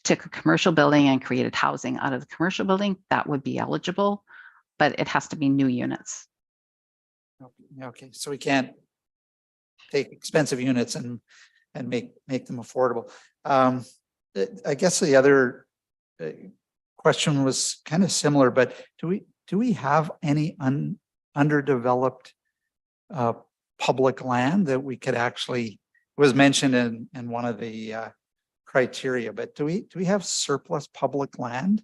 took a commercial building and created housing out of the commercial building, that would be eligible, but it has to be new units. Okay, so we can't take expensive units and make them affordable. I guess the other question was kind of similar, but do we have any underdeveloped public land that we could actually, was mentioned in one of the criteria, but do we have surplus public land?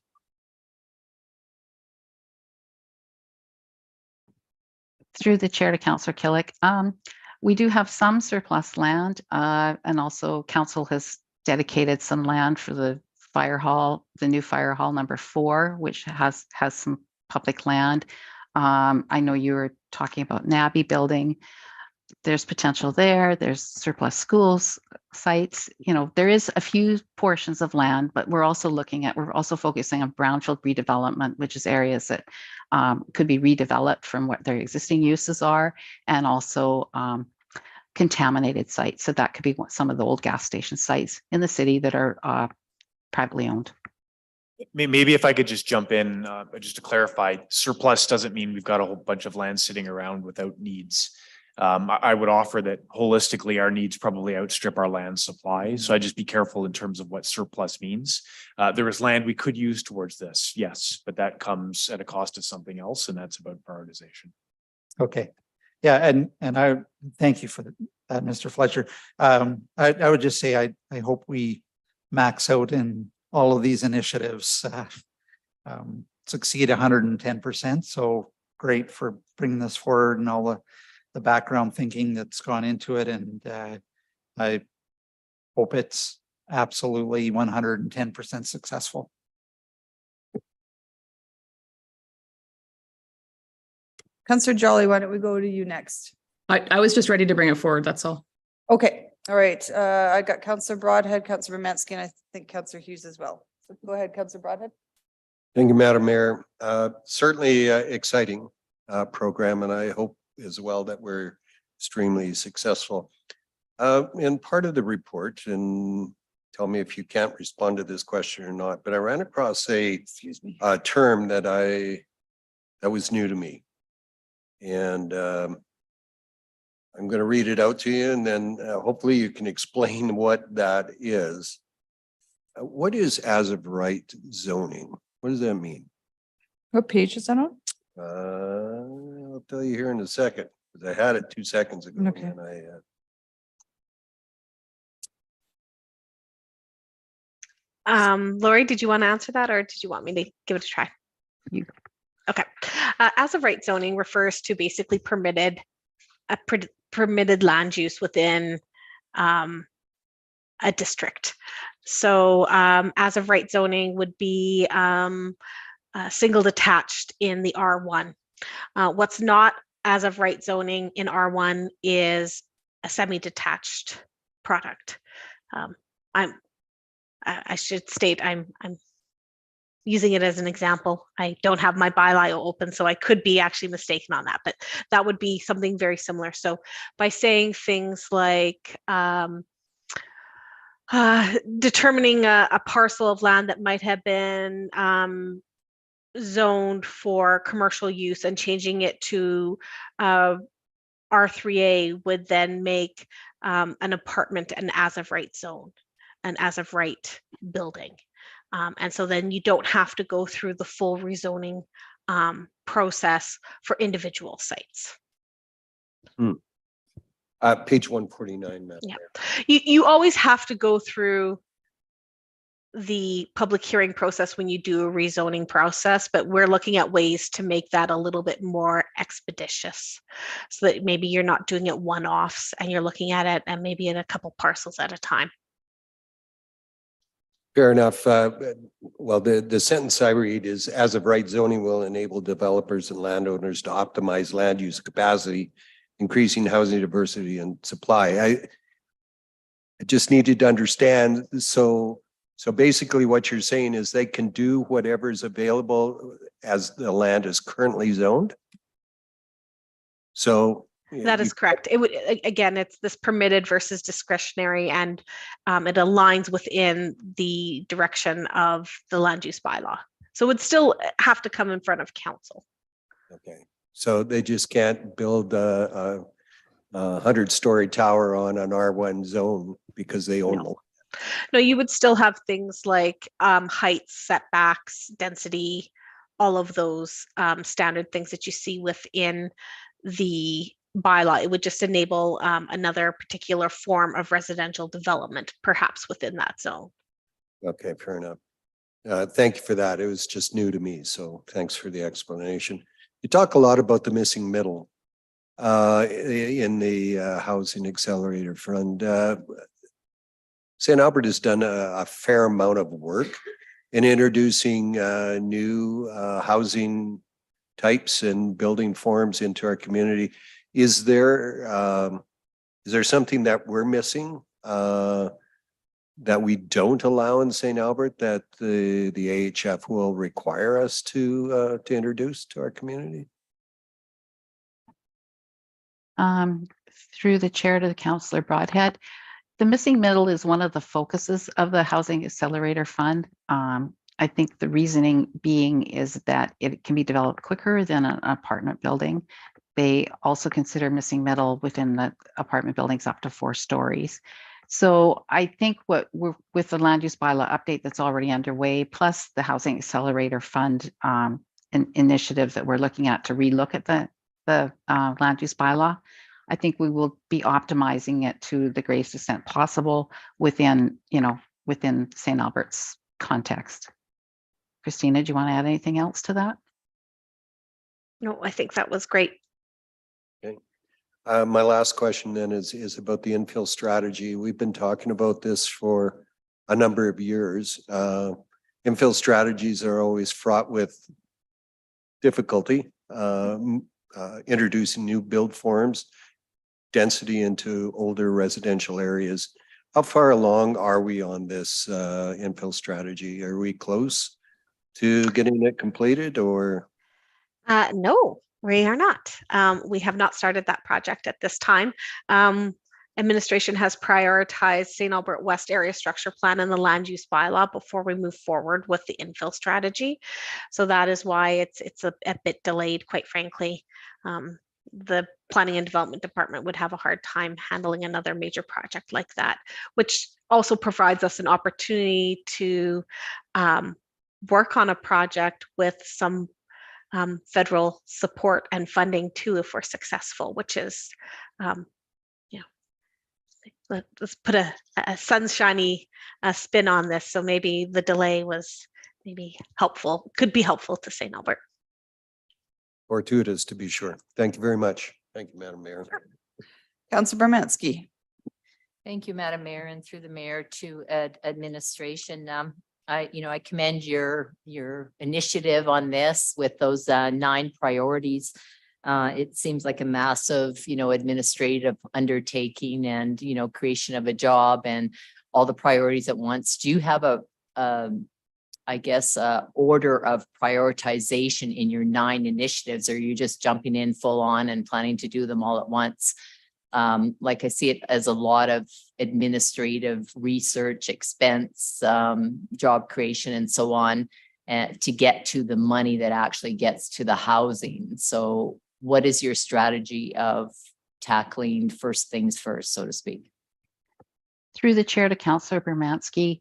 Through the chair to Councillor Killick, we do have some surplus land, and also council has dedicated some land for the fire hall, the new fire hall number 4, which has some public land. I know you were talking about NABI building. There's potential there. There's surplus schools sites. You know, there is a few portions of land, but we're also focusing on brownfield redevelopment, which is areas that could be redeveloped from what their existing uses are, and also contaminated sites. So that could be some of the old gas station sites in the city that are privately owned. Maybe if I could just jump in, just to clarify, surplus doesn't mean we've got a whole bunch of land sitting around without needs. I would offer that holistically, our needs probably outstrip our land supply. So I just be careful in terms of what surplus means. There is land we could use towards this, yes, but that comes at a cost of something else, and that's about prioritization. Okay, yeah, and I thank you for that, Mr. Fletcher. I would just say I hope we max out in all of these initiatives, succeed 110%. So great for bringing this forward and all the background thinking that's gone into it. And I hope it's absolutely 110% successful. Councillor Jolly, why don't we go to you next? I was just ready to bring it forward. That's all. Okay, all right. I got Councillor Broadhead, Councillor Romansky, and I think Councillor Hughes as well. So go ahead, Councillor Broadhead. Thank you, Madam Mayor. Certainly exciting program, and I hope as well that we're extremely successful. In part of the report, and tell me if you can't respond to this question or not, but I ran across a term that was new to me. And I'm going to read it out to you, and then hopefully you can explain what that is. What is as of right zoning? What does that mean? What page is that on? I'll tell you here in a second, because I had it 2 seconds ago. Okay. And Lori, did you want to answer that, or did you want me to give it a try? You. Okay. As of right zoning refers to basically permitted land use within a district. So as of right zoning would be single detached in the R1. What's not as of right zoning in R1 is a semi-detached product. I should state I'm using it as an example. I don't have my bylaw open, so I could be actually mistaken on that, but that would be something very similar. So by saying things like determining a parcel of land that might have been zoned for commercial use and changing it to R3A would then make an apartment an as of right zone, an as of right building. And so then you don't have to go through the full rezoning process for individual sites. Page 149, Madam Yeah, Mayor. you always have to go through the public hearing process when you do a rezoning process, but we're looking at ways to make that a little bit more expeditious, so that maybe you're not doing it one-offs and you're looking at it and maybe in a couple parcels at a time. Fair enough. Well, the sentence I read is, as of right, zoning will enable developers and landowners to optimize land use capacity, increasing housing diversity and supply. I just needed to understand. So basically what you're saying is they can do whatever is available as the land is currently zoned? So That is correct. It would, again, it's this permitted versus discretionary, and it aligns within the direction of the land use bylaw. So it would still have to come in front of council. Okay, so they just can't build a 100-story tower on an R1 zone because they own them. No, you would still have things like heights, setbacks, density, all of those standard things that you see within the bylaw. It would just enable another particular form of residential development, perhaps within that zone. Okay, fair enough. Thank you for that. It was just new to me, so thanks for the explanation. You talk a lot about the missing middle in the Housing Accelerator Fund. St. Albert has done a fair amount of work in introducing new housing types and building forms into our community. Is there something that we're missing that we don't allow in St. Albert that the AHF will require us to introduce to our community? Through the chair to the Councillor Broadhead, the missing middle is one of the focuses of the Housing Accelerator Fund. I think the reasoning being is that it can be developed quicker than an apartment building. They also consider missing middle within the apartment buildings up to 4 stories. So I think what we're with the land use bylaw update that's already underway, plus the Housing Accelerator Fund initiative that we're looking at to relook at the land use bylaw, I think we will be optimizing it to the greatest extent possible within St. Albert's context. Christina, do you want to add anything else to that? No, I think that was great. Okay. My last question then is about the infill strategy. We've been talking about this for a number of years. Infill strategies are always fraught with difficulty, introducing new build forms, density into older residential areas. How far along are we on this infill strategy? Are we close to getting it completed, or? No, we are not. We have not started that project at this time. Administration has prioritized St. Albert West Area Structure Plan and the land use bylaw before we move forward with the infill strategy. So that is why it's a bit delayed, quite frankly. The Planning and Development Department would have a hard time handling another major project like that, which also provides us an opportunity to work on a project with some federal support and funding too, if we're successful, which is, let's put a sunshiny spin on this. So maybe the delay was maybe helpful, could be helpful to St. Albert. Fortuitous, to be sure. Thank you very much. Thank you, Madam Mayor. Councillor Bermansky. Thank you, Madam Mayor, and through the mayor to administration. I commend your initiative on this with those 9 priorities. It seems like a massive, administrative undertaking and, creation of a job and all the priorities at once. Do you have a I guess, order of prioritization in your 9 initiatives? Or are you just jumping in full on and planning to do them all at once? Like I see it as a lot of administrative research expense, job creation and so on, to get to the money that actually gets to the housing. So what is your strategy of tackling first things first, so to speak? Through the chair to Councillor Bermansky,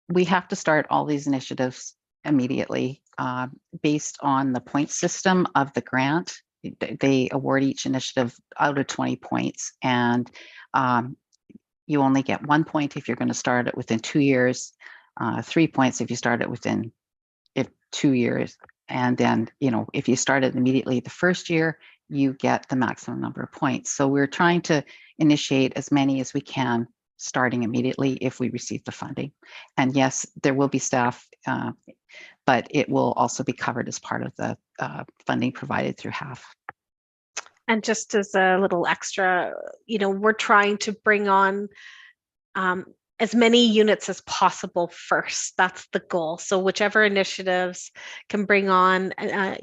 we have to start all these initiatives immediately based on the point system of the grant. They award each initiative out of 20 points, and you only get 1 point if you're going to start it within 2 years, 3 points if you start it within 2 years, and then, you know, if you start it immediately the first year, you get the maximum number of points. So we're trying to initiate as many as we can starting immediately if we receive the funding. And yes, there will be staff, but it will also be covered as part of the funding provided through HAF. And just as a little extra, you know, we're trying to bring on as many units as possible first. That's the goal. So whichever initiatives can bring on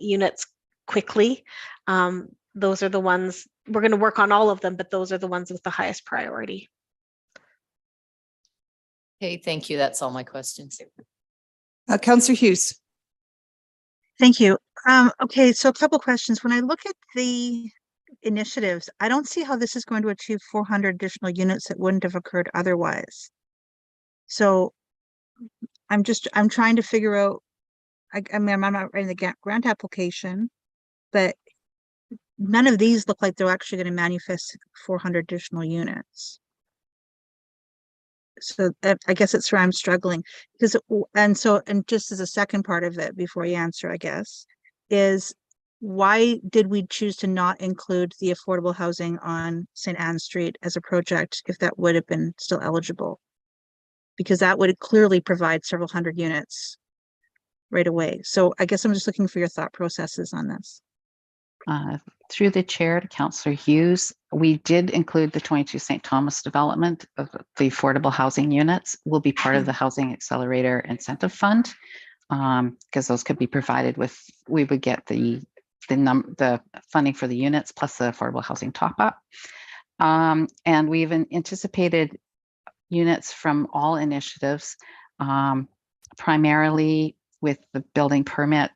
units quickly, those are the ones we're going to work on, all of them, but those are the ones with the highest priority. Okay, thank you. That's all my questions. Councillor Hughes. Thank you. Okay, so a couple questions. When I look at the initiatives, I don't see how this is going to achieve 400 additional units that wouldn't have occurred otherwise. So I'm trying to figure out, I mean, I'm not writing the grant application, but none of these look like they're actually going to manifest 400 additional units. So I guess it's where I'm struggling, because, and just as a second part of it before you answer, I guess, is why did we choose to not include the affordable housing on St. Anne Street as a project if that would have been still eligible? Because that would clearly provide several hundred units right away. So I guess I'm just looking for your thought processes on this. Through the chair to Councillor Hughes, we did include the 22 St. Thomas development of the affordable housing units will be part of the Housing Accelerator Incentive Fund, because those could be provided with, we would get the funding for the units plus the affordable housing top up. And we've anticipated units from all initiatives, primarily with the building permit,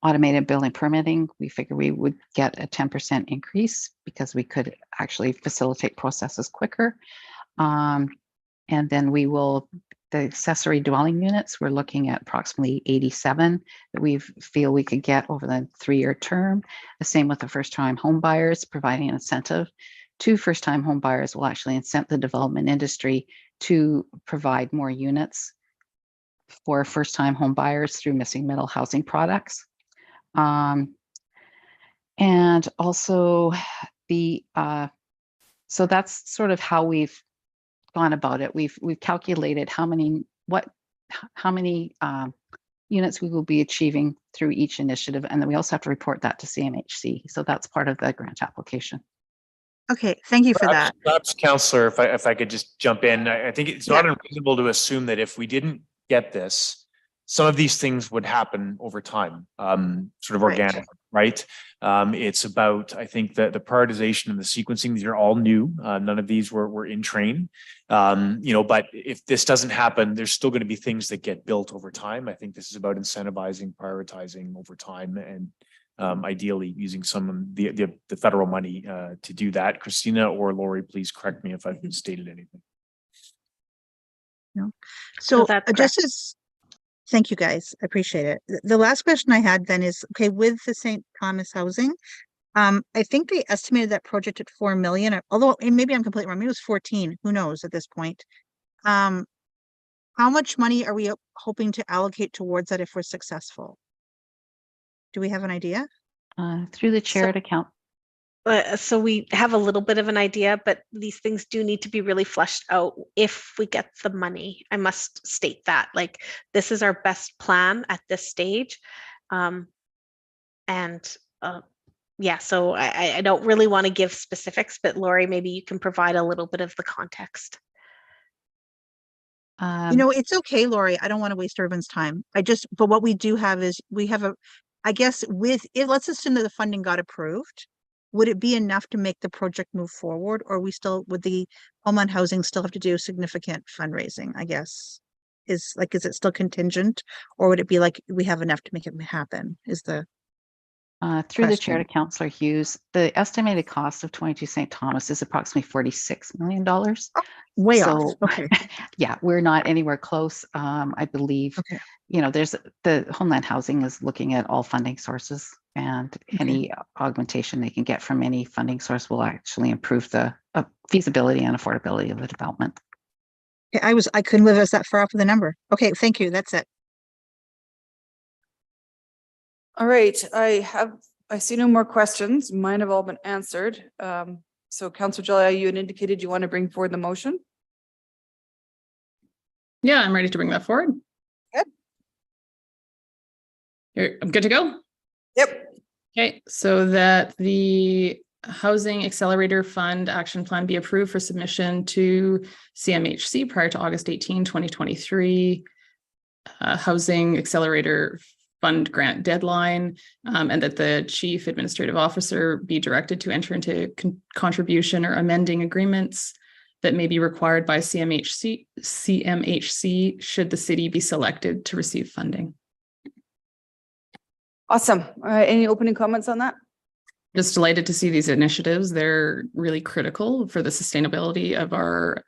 automated building permitting. We figure we would get a 10% increase because we could actually facilitate processes quicker. And then the accessory dwelling units, we're looking at approximately 87 that we feel we could get over the 3-year term. The same with the first-time home buyers, providing an incentive to first-time home buyers will actually incent the development industry to provide more units for first-time home buyers through missing middle housing products. And also so that's sort of how we've gone about it. We've calculated how many units we will be achieving through each initiative, and then we also have to report that to CMHC. So that's part of the grant application. Okay, thank you for that. Perhaps, Councillor, if I could just jump in, I think it's not unreasonable to assume that if we didn't get this, some of these things would happen over time, sort of organic, right? It's about, I think, the prioritization and the sequencing. These are all new. None of these were in train. But if this doesn't happen, there's still going to be things that get built over time. I think this is about incentivizing, prioritizing over time, and ideally using some of the federal money to do that. Christina or Lori, please correct me if I've stated anything. No. So just as thank you guys, I appreciate it. The last question I had then is, okay, with the St. Thomas housing, I think they estimated that project at 4 million, although maybe I'm completely wrong, maybe it was 14, who knows at this point. How much money are we hoping to allocate towards that if we're successful? Do we have an idea? Through the chair to count. So we have a little bit of an idea, but these things do need to be really fleshed out if we get the money. I must state that, like, this is our best plan at this stage. So I don't really want to give specifics, but Lori, maybe you can provide a little bit of the context. You know, it's okay, Lori. I don't want to waste everyone's time. But what we do have is we have I guess let's assume that the funding got approved. Would it be enough to make the project move forward, or would the Homeland Housing still have to do significant fundraising, I guess? Is it still contingent, or would it be like we have enough to make it happen? Through the chair to Councillor Hughes, the estimated cost of 22 St. Thomas is approximately $46 million. Way off. Okay. Yeah, we're not anywhere close. I believe, there's the Homeland Housing is looking at all funding sources, and any augmentation they can get from any funding source will actually improve the feasibility and affordability of the development. Okay, I couldn't live us that far off with the number. Okay, thank you. That's it. All right, I see no more questions. Mine have all been answered. So Councillor Jelly, you had indicated you want to bring forward the motion. Yeah, I'm ready to bring that forward. Good. I'm good to go. Yep. Okay, so that the Housing Accelerator Fund Action Plan be approved for submission to CMHC prior to August 18, 2023. Housing Accelerator Fund grant deadline, and that the Chief Administrative Officer be directed to enter into contribution or amending agreements that may be required by CMHC should the city be selected to receive funding. Awesome. Any opening comments on that? Just delighted to see these initiatives. They're really critical for the sustainability of our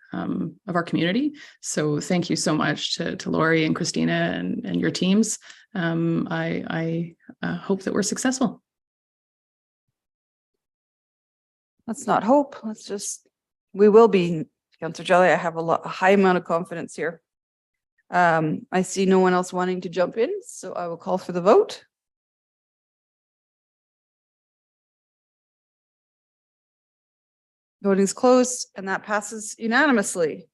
community. So thank you so much to Lori and Christina and your teams. I hope that we're successful. Let's not hope. We will be, Councillor Jelly. I have a high amount of confidence here. I see no one else wanting to jump in, so I will call for the vote. Voting's closed and that passes unanimously.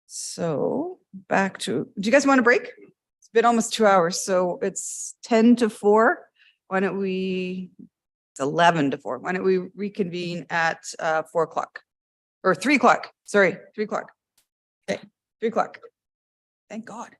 So back to, do you guys want a break? It's been almost 2 hours, so it's 10 to 4. Why don't we, it's 11 to 4. Why don't we reconvene at 4 o'clock or 3 o'clock? Sorry, 3 o'clock. Okay, 3 o'clock. Thank God.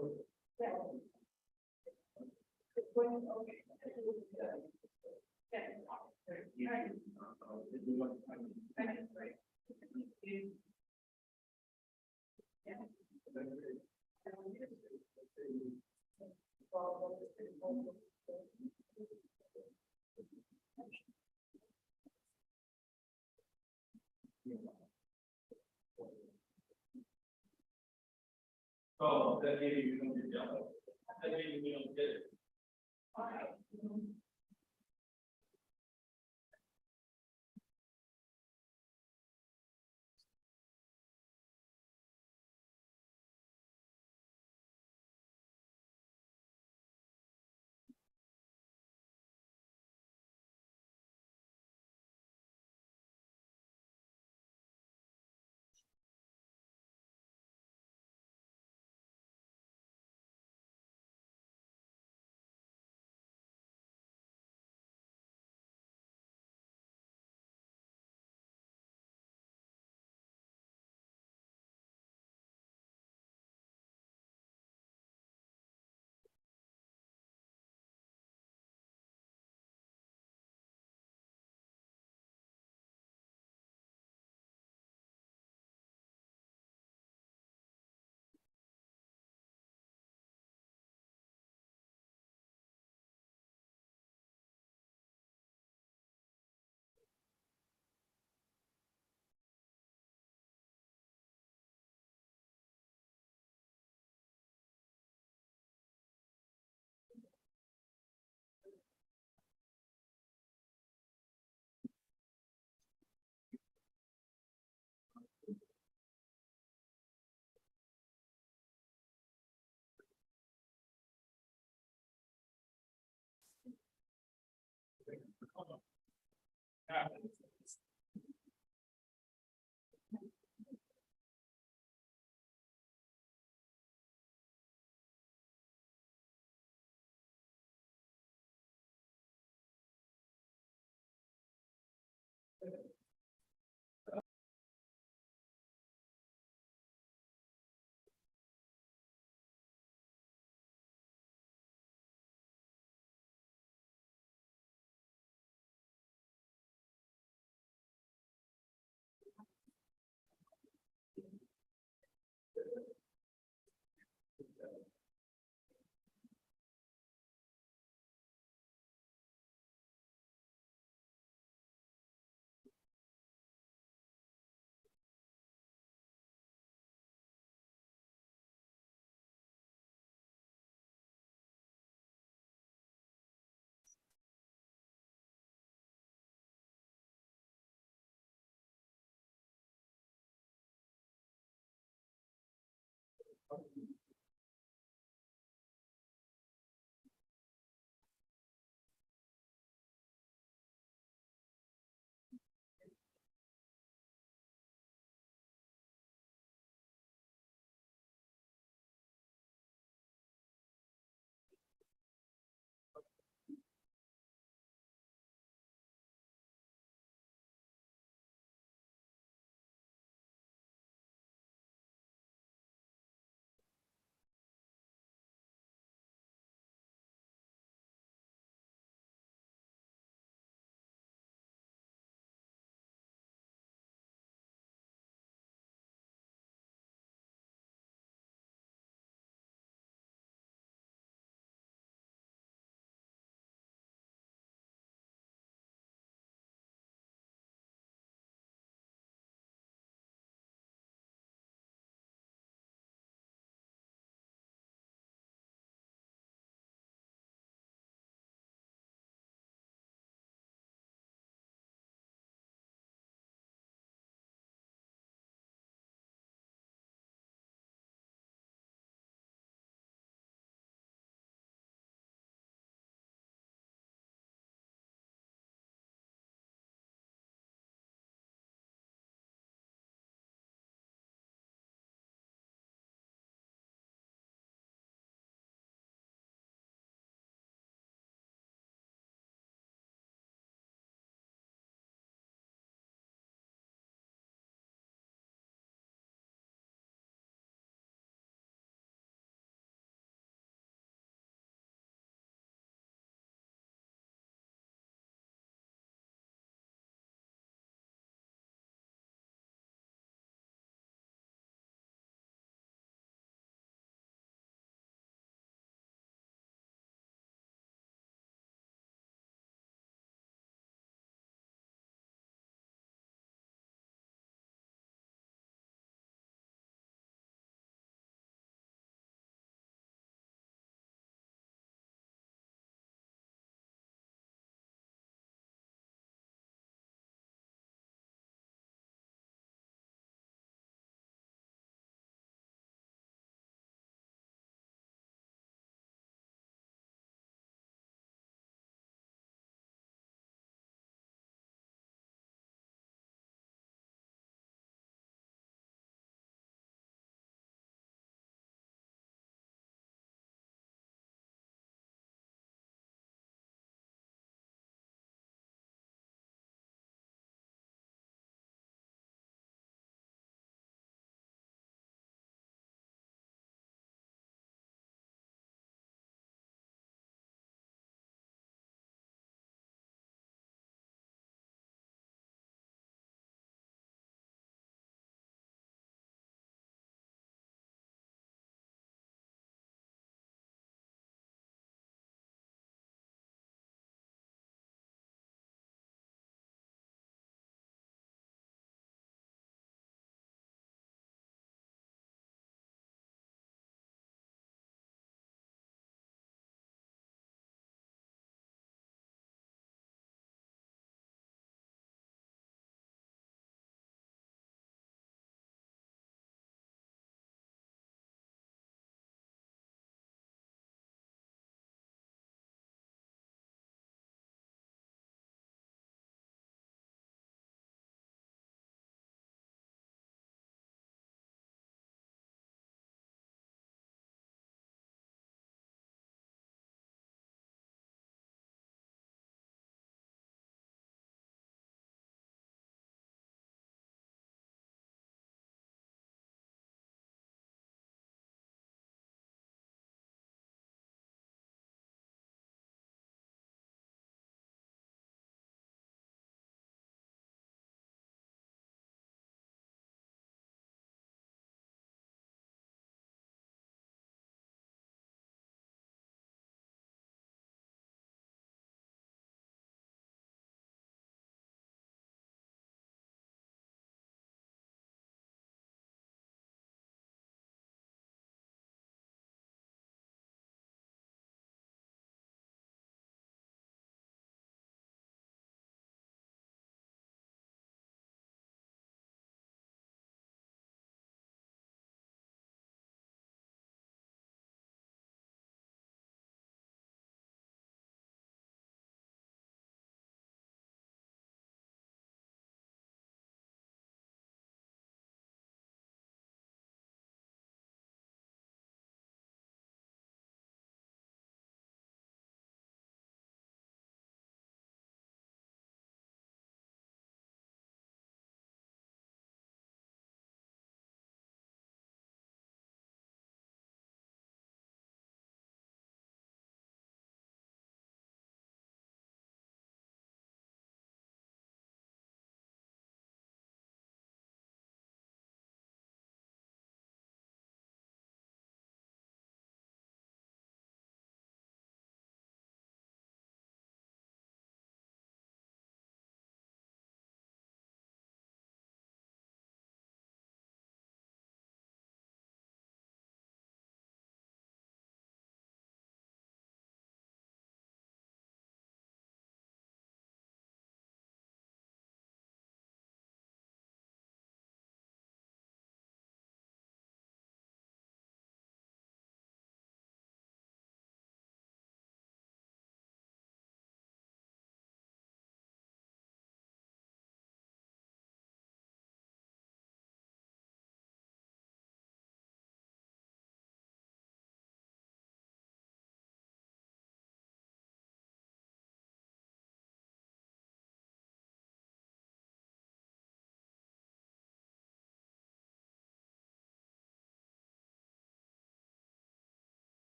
Oh, that maybe you don't get yellow. That maybe we don't get it.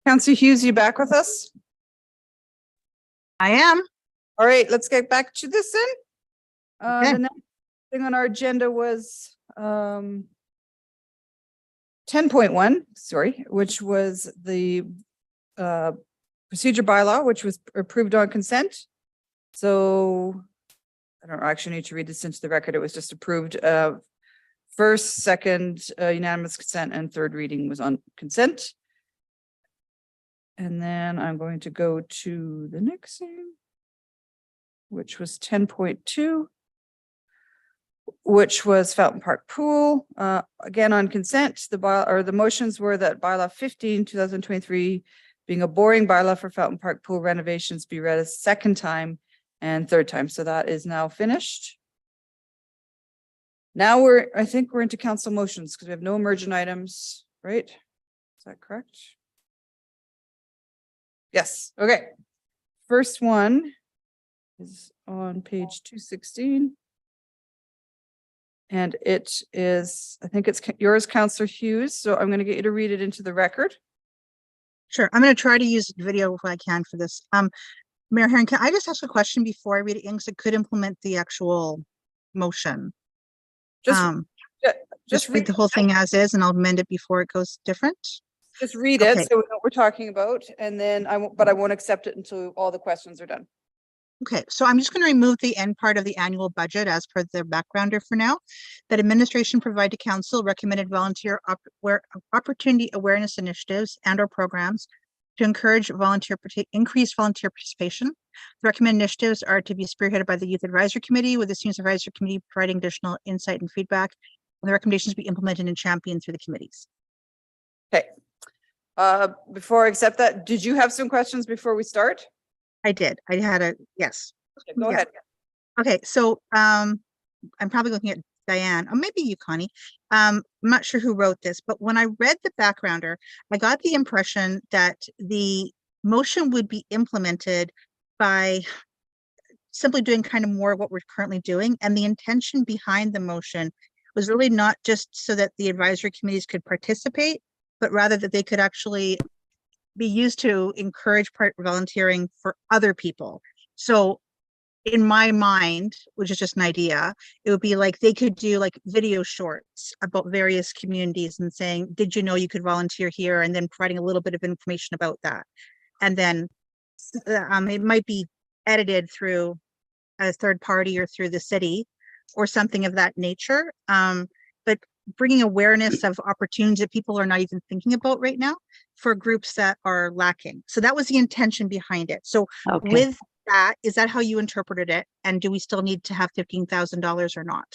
Councillor Hughes, you back with us? I am. All right, let's get back to this then. Okay. The next thing on our agenda was 10.1, sorry, which was the procedure bylaw, which was approved on consent. So I don't actually need to read this into the record. It was just approved. First, second, unanimous consent, and third reading was on consent. And then I'm going to go to the next thing, which was 10.2, which was Fountain Park Pool. Again, on consent, the motions were that bylaw 15, 2023, being a boring bylaw for Fountain Park Pool renovations, be read a second time and third time. So that is now finished. Now I think we're into council motions because we have no emergent items, right? Is that correct? Yes, okay. First one is on page 216. And it is, I think it's yours, Councillor Hughes. So I'm going to get you to read it into the record. Sure. I'm going to try to use video if I can for this. Mayor Herron, can I just ask a question before I read it in, because it could implement the actual motion? Just read the whole thing as is, and I'll amend it before it goes different. Just read it, so we know what we're talking about, and then I won't accept it until all the questions are done. Okay, so I'm just going to remove the end part of the annual budget as per the backgrounder for now. That administration provide to council recommended volunteer opportunity awareness initiatives and or programs to encourage increase volunteer participation. The recommended initiatives are to be spearheaded by the Youth Advisory Committee, with the Senior Advisory Committee providing additional insight and feedback, and the recommendations be implemented and championed through the committees. Okay. Before I accept that, did you have some questions before we start? I did. I had yes. Okay, go ahead. Okay, so I'm probably looking at Diane, or maybe you, Connie. I'm not sure who wrote this, but when I read the backgrounder, I got the impression that the motion would be implemented by simply doing kind of more of what we're currently doing. And the intention behind the motion was really not just so that the advisory committees could participate, but rather that they could actually be used to encourage volunteering for other people. So in my mind, which is just an idea, it would be like they could do like video shorts about various communities and saying, did you know you could volunteer here? And then providing a little bit of information about that. And then it might be edited through a third party or through the city or something of that nature. But bringing awareness of opportunities that people are not even thinking about right now for groups that are lacking. So that was the intention behind it. So with that, is that how you interpreted it? And do we still need to have $15,000 or not?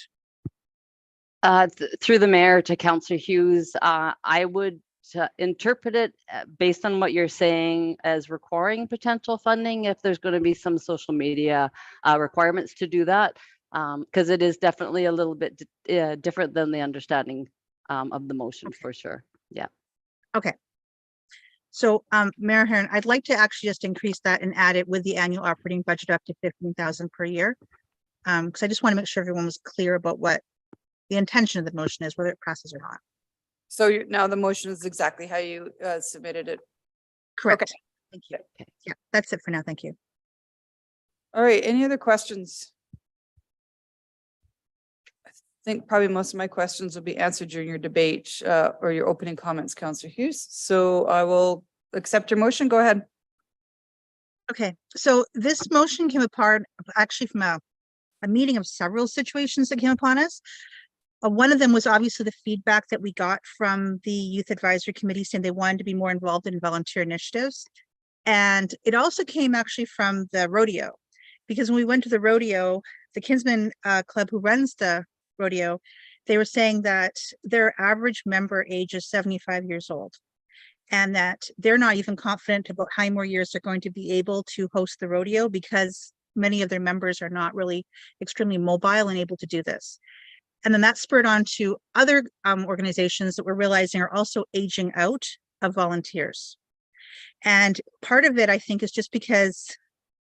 Through the mayor to Councillor Hughes, I would interpret it based on what you're saying as requiring potential funding if there's going to be some social media requirements to do that, because it is definitely a little bit different than the understanding of the motion for sure. Yeah. Okay. So Mayor Herron, I'd like to actually just increase that and add it with the annual operating budget up to 15,000 per year. Because I just want to make sure everyone was clear about what the intention of the motion is, whether it passes or not. So now the motion is exactly how you submitted it. Correct. Okay. Thank you. Yeah, that's it for now. Thank you. All right. Any other questions? I think probably most of my questions will be answered during your debate or your opening comments, Councillor Hughes. So I will accept your motion. Go ahead. Okay, so this motion came apart actually from a meeting of several situations that came upon us. One of them was obviously the feedback that we got from the Youth Advisory Committee saying they wanted to be more involved in volunteer initiatives. And it also came actually from the rodeo, because when we went to the rodeo, the Kinsman Club who runs the rodeo, they were saying that their average member age is 75 years old, and that they're not even confident about how many more years they're going to be able to host the rodeo because many of their members are not really extremely mobile and able to do this. And then that spurred on to other organizations that we're realizing are also aging out of volunteers. And part of it, I think, is just because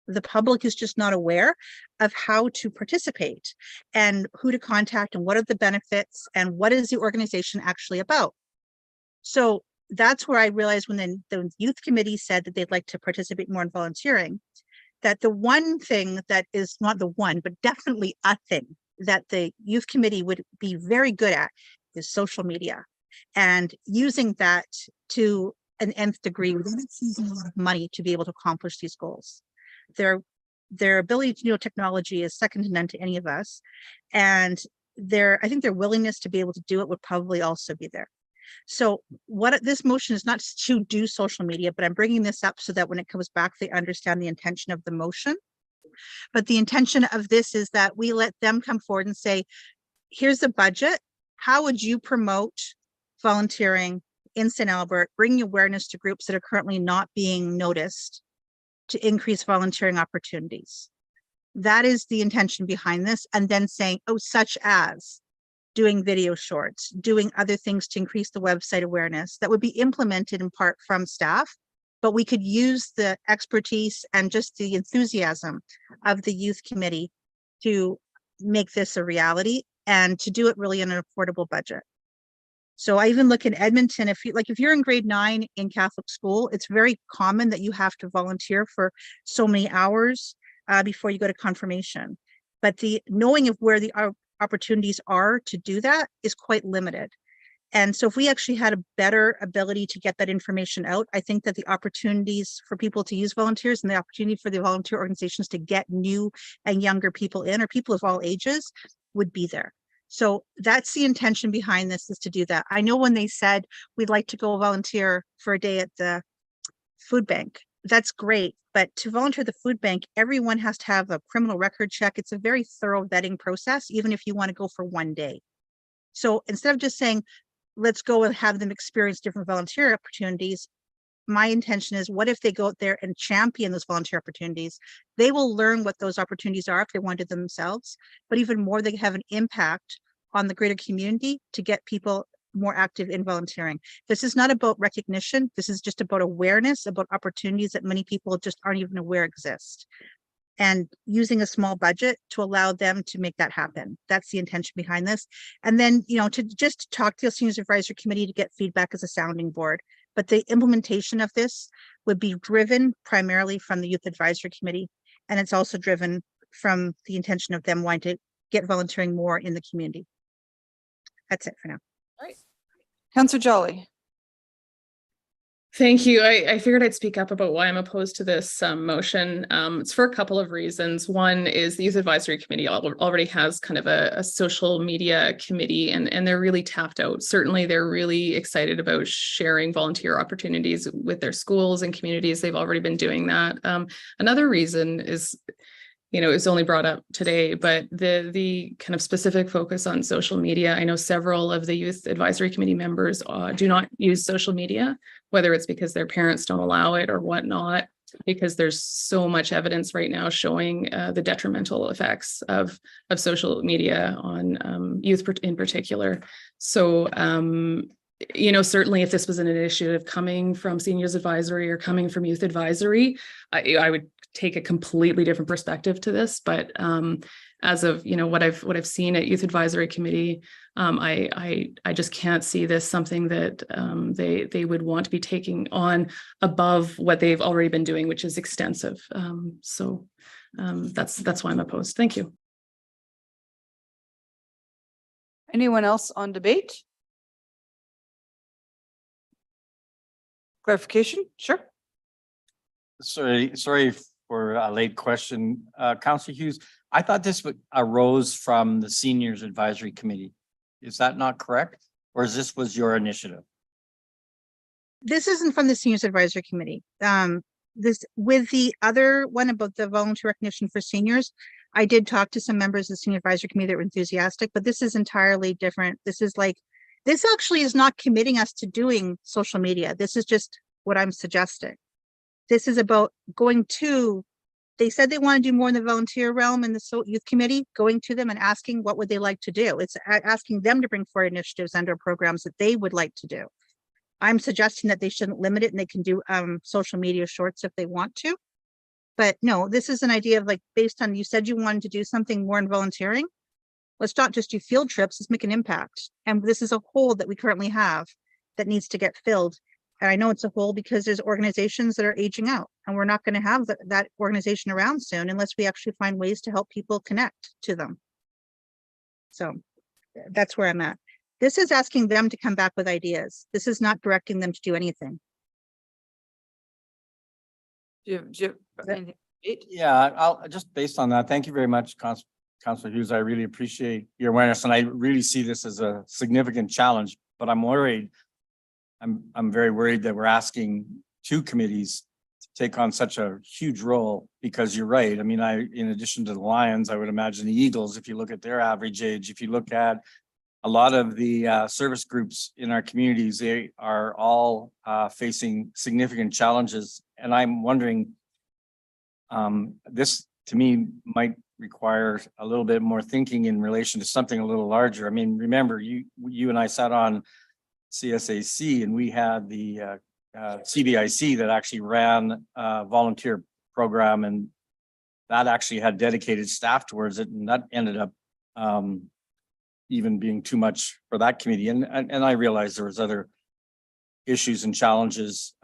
the public is just not aware of how to participate and who to contact and what are the benefits and what is the organization actually about. So that's where I realized when the youth committee said that they'd like to participate more in volunteering, that the one thing that is not the one, but definitely a thing that the youth committee would be very good at is social media, and using that to an nth degree without using a lot of money to be able to accomplish these goals. Their ability to know technology is second to none to any of us. And I think their willingness to be able to do it would probably also be there. So what this motion is not to do social media, but I'm bringing this up so that when it comes back, they understand the intention of the motion. But the intention of this is that we let them come forward and say, here's the budget. How would you promote volunteering in St. Albert, bringing awareness to groups that are currently not being noticed to increase volunteering opportunities? That is the intention behind this. And then saying, oh, such as doing video shorts, doing other things to increase the website awareness that would be implemented in part from staff, but we could use the expertise and just the enthusiasm of the youth committee to make this a reality and to do it really in an affordable budget. So I even look in Edmonton, if you're in grade 9 in Catholic school, it's very common that you have to volunteer for so many hours before you go to confirmation. But the knowing of where the opportunities are to do that is quite limited. And so if we actually had a better ability to get that information out, I think that the opportunities for people to use volunteers and the opportunity for the volunteer organizations to get new and younger people in, or people of all ages, would be there. So that's the intention behind this, is to do that. I know when they said we'd like to go volunteer for a day at the food bank, that's great. But to volunteer at the food bank, everyone has to have a criminal record check. It's a very thorough vetting process, even if you want to go for one day. So instead of just saying, let's go and have them experience different volunteer opportunities, my intention is, what if they go out there and champion those volunteer opportunities? They will learn what those opportunities are if they want to do themselves, but even more, they have an impact on the greater community to get people more active in volunteering. This is not about recognition. This is just about awareness, about opportunities that many people just aren't even aware exist. And using a small budget to allow them to make that happen. That's the intention behind this. And then, to just talk to the Seniors Advisory Committee to get feedback as a sounding board. But the implementation of this would be driven primarily from the Youth Advisory Committee. And it's also driven from the intention of them wanting to get volunteering more in the community. That's it for now. All right. Councillor Jolly. Thank you. I figured I'd speak up about why I'm opposed to this motion. It's for a couple of reasons. One is the Youth Advisory Committee already has kind of a social media committee, and they're really tapped out. Certainly, they're really excited about sharing volunteer opportunities with their schools and communities. They've already been doing that. Another reason is, it's only brought up today, but the kind of specific focus on social media. I know several of the Youth Advisory Committee members do not use social media, whether it's because their parents don't allow it or whatnot, because there's so much evidence right now showing the detrimental effects of social media on youth in particular. So, certainly if this was an initiative coming from Seniors Advisory or coming from Youth Advisory, I would take a completely different perspective to this. But as of what I've seen at Youth Advisory Committee, I just can't see this something that they would want to be taking on above what they've already been doing, which is extensive. So that's why I'm opposed. Thank you. Anyone else on debate? Clarification? Sure. Sorry for a late question. Councillor Hughes, I thought this arose from the Seniors Advisory Committee. Is that not correct? Or this was your initiative? This isn't from the Seniors Advisory Committee. This, with the other one about the volunteer recognition for seniors, I did talk to some members of the Senior Advisory Committee that were enthusiastic, but this is entirely different. This actually is not committing us to doing social media. This is just what I'm suggesting. This is about going to, they said they want to do more in the volunteer realm in the youth committee, going to them and asking what would they like to do. It's asking them to bring forward initiatives and/or programs that they would like to do. I'm suggesting that they shouldn't limit it and they can do social media shorts if they want to. But no, this is an idea of based on, you said you wanted to do something more in volunteering. Let's not just do field trips, let's make an impact. And this is a hole that we currently have that needs to get filled. And I know it's a hole because there's organizations that are aging out, and we're not going to have that organization around soon unless we actually find ways to help people connect to them. So that's where I'm at. This is asking them to come back with ideas. This is not directing them to do anything. Yeah, I'll just based on that. Thank you very much, Councilor Hughes. I really appreciate your awareness, and I really see this as a significant challenge, but I'm worried. I'm very worried that we're asking two committees to take on such a huge role, because you're right. I mean, in addition to the Lions, I would imagine the Eagles, if you look at their average age, if you look at a lot of the service groups in our communities, they are all facing significant challenges. And I'm wondering, this to me might require a little bit more thinking in relation to something a little larger. I mean, remember, you and I sat on CSAC, and we had the CBIC that actually ran a volunteer program, and that actually had dedicated staff towards it, and that ended up even being too much for that committee. And I realized there was other issues and challenges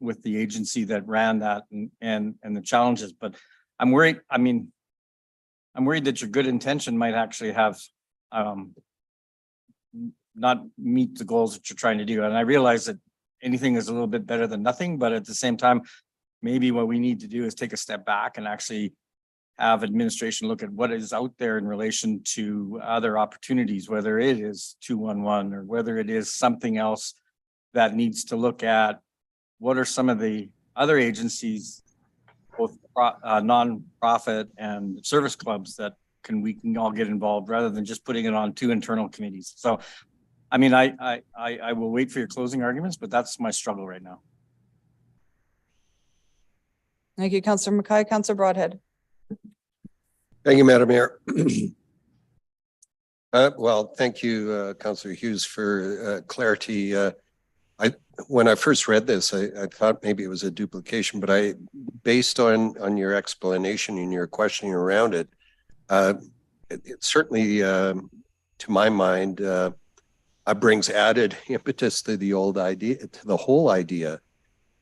with the agency that ran that and the challenges, but I'm worried. I mean, I'm worried that your good intention might actually have not meet the goals that you're trying to do. And I realize that anything is a little bit better than nothing, but at the same time, maybe what we need to do is take a step back and actually have administration look at what is out there in relation to other opportunities, whether it is 211 or whether it is something else that needs to look at what are some of the other agencies, both non-profit and service clubs, that we can all get involved rather than just putting it on two internal committees. So, I mean, I will wait for your closing arguments, but that's my struggle right now. Thank you, Councillor Mackay. Councillor Broadhead. Thank you, Madam Mayor. Well, thank you, Councillor Hughes, for clarity. When I first read this, I thought maybe it was a duplication, but based on your explanation and your questioning around it, it certainly, to my mind, brings added impetus to the old idea, to the whole idea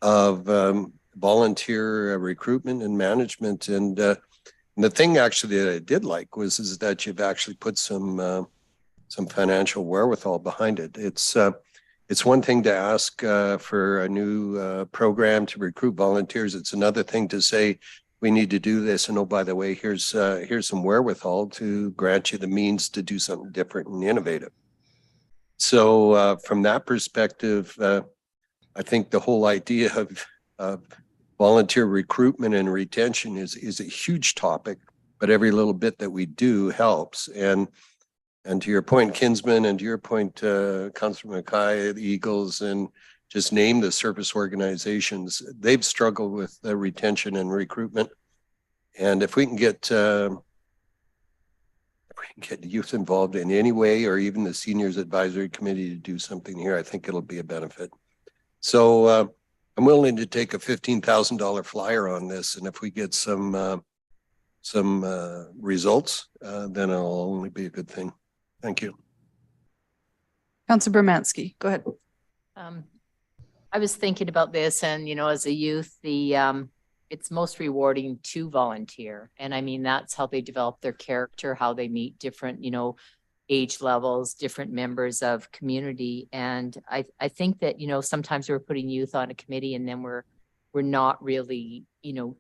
of volunteer recruitment and management. And the thing actually that I did like is that you've actually put some financial wherewithal behind it. It's one thing to ask for a new program to recruit volunteers. It's another thing to say, we need to do this, and oh, by the way, here's some wherewithal to grant you the means to do something different and innovative. So from that perspective, I think the whole idea of volunteer recruitment and retention is a huge topic, but every little bit that we do helps. And to your point, Kinsman, and to your point, Councillor Mackay, the Eagles, and just name the service organizations, they've struggled with retention and recruitment. And if we can get youth involved in any way, or even the Seniors Advisory Committee to do something here, I think it'll be a benefit. So I'm willing to take a $15,000 flyer on this, and if we get some results, then it'll only be a good thing. Thank you. Councillor Bermansky, go ahead. I was thinking about this, and as a youth, it's most rewarding to volunteer. And I mean, that's how they develop their character, how they meet different, age levels, different members of community. And I think that, sometimes we're putting youth on a committee and then we're not really,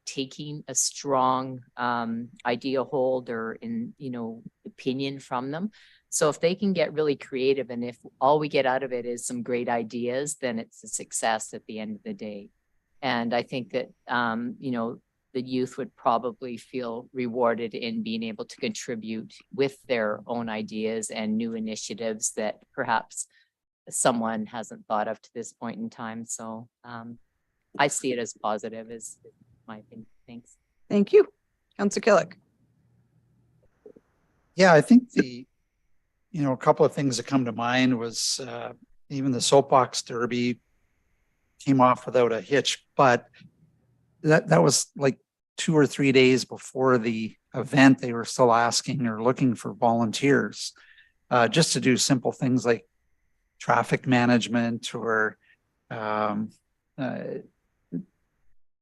taking a strong idea hold or opinion from them. So if they can get really creative, and if all we get out of it is some great ideas, then it's a success at the end of the day. And I think that, the youth would probably feel rewarded in being able to contribute with their own ideas and new initiatives that perhaps someone hasn't thought of to this point in time. So I see it as positive, is my opinion. Thanks. Thank you. Councillor Killick. Yeah, I think a couple of things that come to mind was even the soapbox derby came off without a hitch, but that was like 2 or 3 days before the event. They were still asking or looking for volunteers just to do simple things like traffic management or um,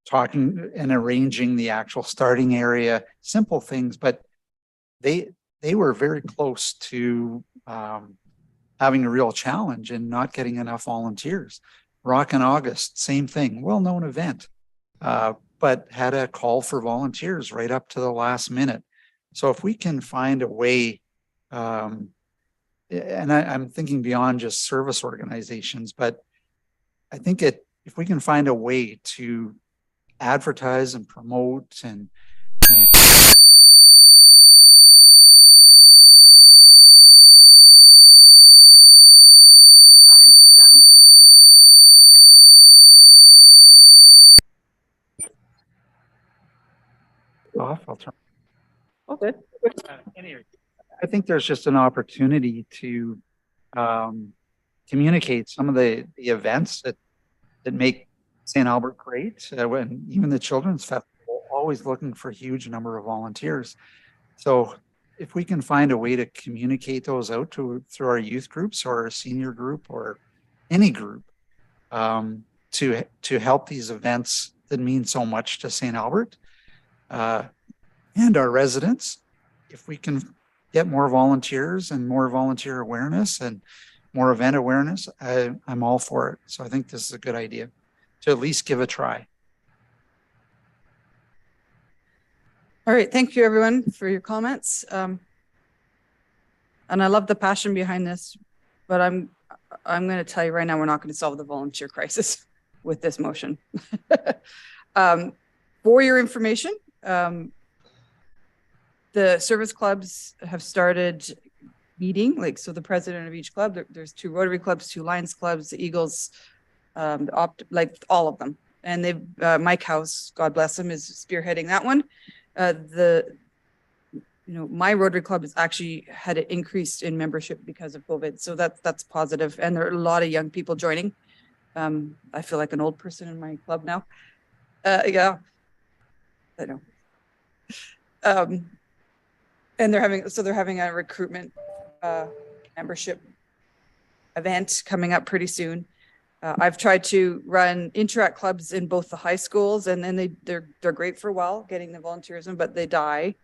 talking and arranging the actual starting area, simple things, but they were very close to having a real challenge and not getting enough volunteers. Rock in August, same thing, well-known event, but had a call for volunteers right up to the last minute. So if we can find a way, and I'm thinking beyond just service organizations, but I think if we can find a way to advertise and promote and off, I'll turn. Okay. I think there's just an opportunity to communicate some of the events that make St. Albert great. When even the Children's Festival, always looking for a huge number of volunteers. So if we can find a way to communicate those out through our youth groups or our senior group or any group to help these events that mean so much to St. Albert and our residents, if we can get more volunteers and more volunteer awareness and more event awareness, I'm all for it. So I think this is a good idea to at least give a try. All right, thank you everyone for your comments. And I love the passion behind this, but I'm going to tell you right now, we're not going to solve the volunteer crisis with this motion. For your information, the service clubs have started meeting, so the president of each club, there's 2 Rotary clubs, 2 Lions clubs, the Eagles, all of them. And they've, Mike House, God bless him, is spearheading that one. My Rotary Club has actually had an increase in membership because of COVID. So that's positive. And there are a lot of young people joining. I feel like an old person in my club now. Yeah, I know. And they're having a recruitment membership event coming up pretty soon. I've tried to run interact clubs in both the high schools, and then they're great for a while getting the volunteerism, but they die.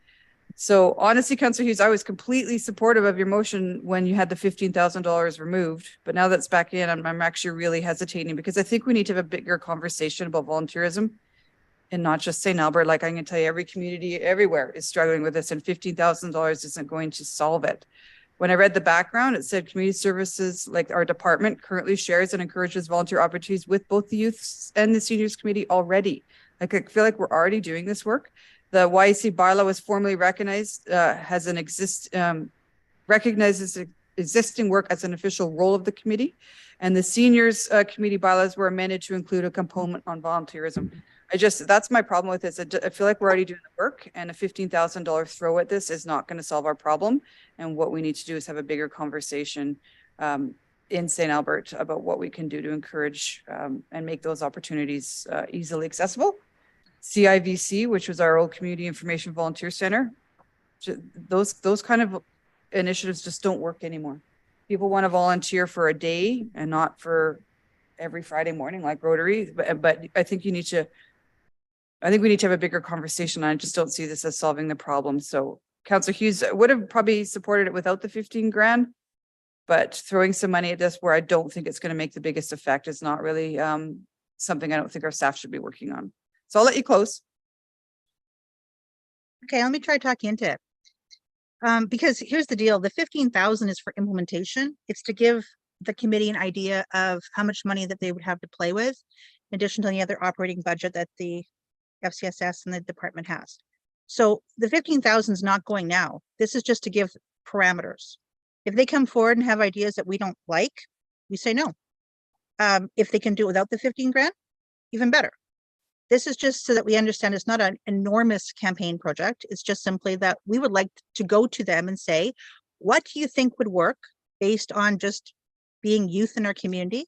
So honestly, Councillor Hughes, I was completely supportive of your motion when you had the $15,000 removed, but now that's back in, I'm actually really hesitating because I think we need to have a bigger conversation about volunteerism and not just St. Albert. Like I'm going to tell you, every community everywhere is struggling with this, and $15,000 isn't going to solve it. When I read the background, it said community services, like our department, currently shares and encourages volunteer opportunities with both the youth and the seniors committee already. Like I feel like we're already doing this work. The YEC bylaw was formally recognized recognizes existing work as an official role of the committee, and the seniors committee bylaws were amended to include a component on volunteerism. That's my problem with this. I feel like we're already doing the work, and a $15,000 throw at this is not going to solve our problem. And what we need to do is have a bigger conversation in St. Albert about what we can do to encourage and make those opportunities easily accessible. CIVC, which was our old Community Information Volunteer Center, those kind of initiatives just don't work anymore. People want to volunteer for a day and not for every Friday morning like Rotary. But I think we need to have a bigger conversation. I just don't see this as solving the problem. So Councillor Hughes would have probably supported it without the 15 grand, but throwing some money at this where I don't think it's going to make the biggest effect is not really something I don't think our staff should be working on. So I'll let you close. Okay, let me try talking into it. Because here's the deal, the 15,000 is for implementation. It's to give the committee an idea of how much money that they would have to play with, in addition to the other operating budget that the FCSS and the department has. So the 15,000 is not going now. This is just to give parameters. If they come forward and have ideas that we don't like, we say no. If they can do it without the 15 grand, even better. This is just so that we understand it's not an enormous campaign project. It's just simply that we would like to go to them and say, what do you think would work based on just being youth in our community?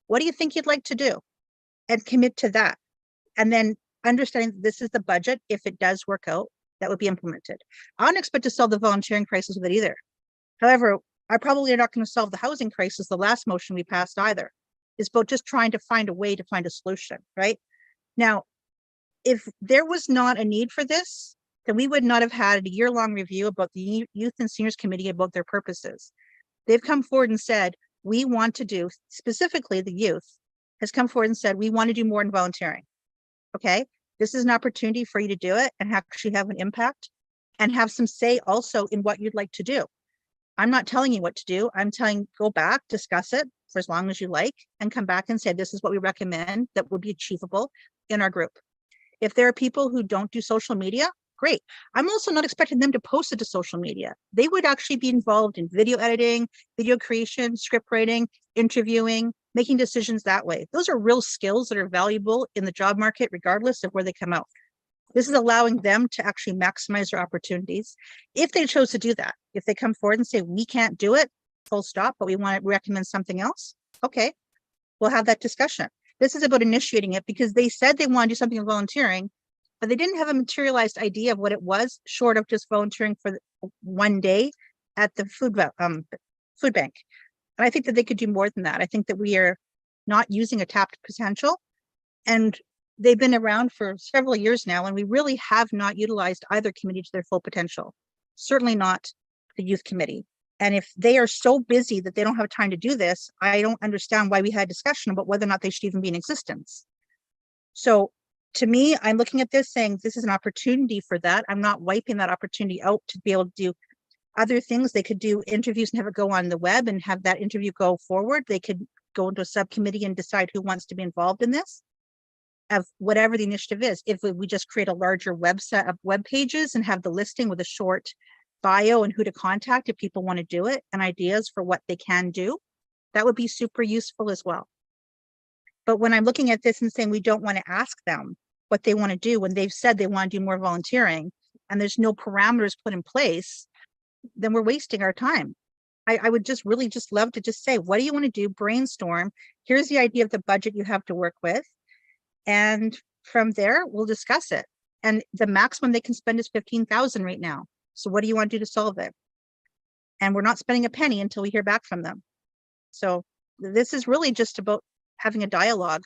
What do you think you'd like to do? And commit to that. And then understanding that this is the budget. If it does work out, that would be implemented. I don't expect to solve the volunteering crisis with it either. However, I probably are not going to solve the housing crisis, the last motion we passed either. is about just trying to find a way to find a solution, right? Now, if there was not a need for this, then we would not have had a year-long review about the Youth and Seniors Committee about their purposes. They've come forward and said, we want to do, specifically the youth has come forward and said, we want to do more in volunteering. Okay, this is an opportunity for you to do it and actually have an impact and have some say also in what you'd like to do. I'm not telling you what to do. I'm telling, go back, discuss it for as long as you like, and come back and say, this is what we recommend that would be achievable in our group. If there are people who don't do social media, great. I'm also not expecting them to post it to social media. They would actually be involved in video editing, video creation, script writing, interviewing, making decisions that way. Those are real skills that are valuable in the job market, regardless of where they come out. This is allowing them to actually maximize their opportunities. If they chose to do that, if they come forward and say, we can't do it, full stop, but we want to recommend something else, okay, we'll have that discussion. This is about initiating it because they said they want to do something in volunteering, but they didn't have a materialized idea of what it was, short of just volunteering for one day at the food bank. And I think that they could do more than that. I think that we are not using a tapped potential, and they've been around for several years now, and we really have not utilized either committee to their full potential. Certainly not the youth committee. And if they are so busy that they don't have time to do this, I don't understand why we had discussion about whether or not they should even be in existence. So to me, I'm looking at this saying this is an opportunity for that. I'm not wiping that opportunity out to be able to do other things. They could do interviews and have it go on the web and have that interview go forward. They could go into a subcommittee and decide who wants to be involved in this, of whatever the initiative is. If we just create a larger website of web pages and have the listing with a short bio and who to contact if people want to do it and ideas for what they can do, that would be super useful as well. But when I'm looking at this and saying we don't want to ask them what they want to do when they've said they want to do more volunteering and there's no parameters put in place, then we're wasting our time. I would just really just love to just say, what do you want to do? Brainstorm. Here's the idea of the budget you have to work with. And from there, we'll discuss it. And the maximum they can spend is 15,000 right now. So what do you want to do to solve it? And we're not spending a penny until we hear back from them. So this is really just about having a dialogue.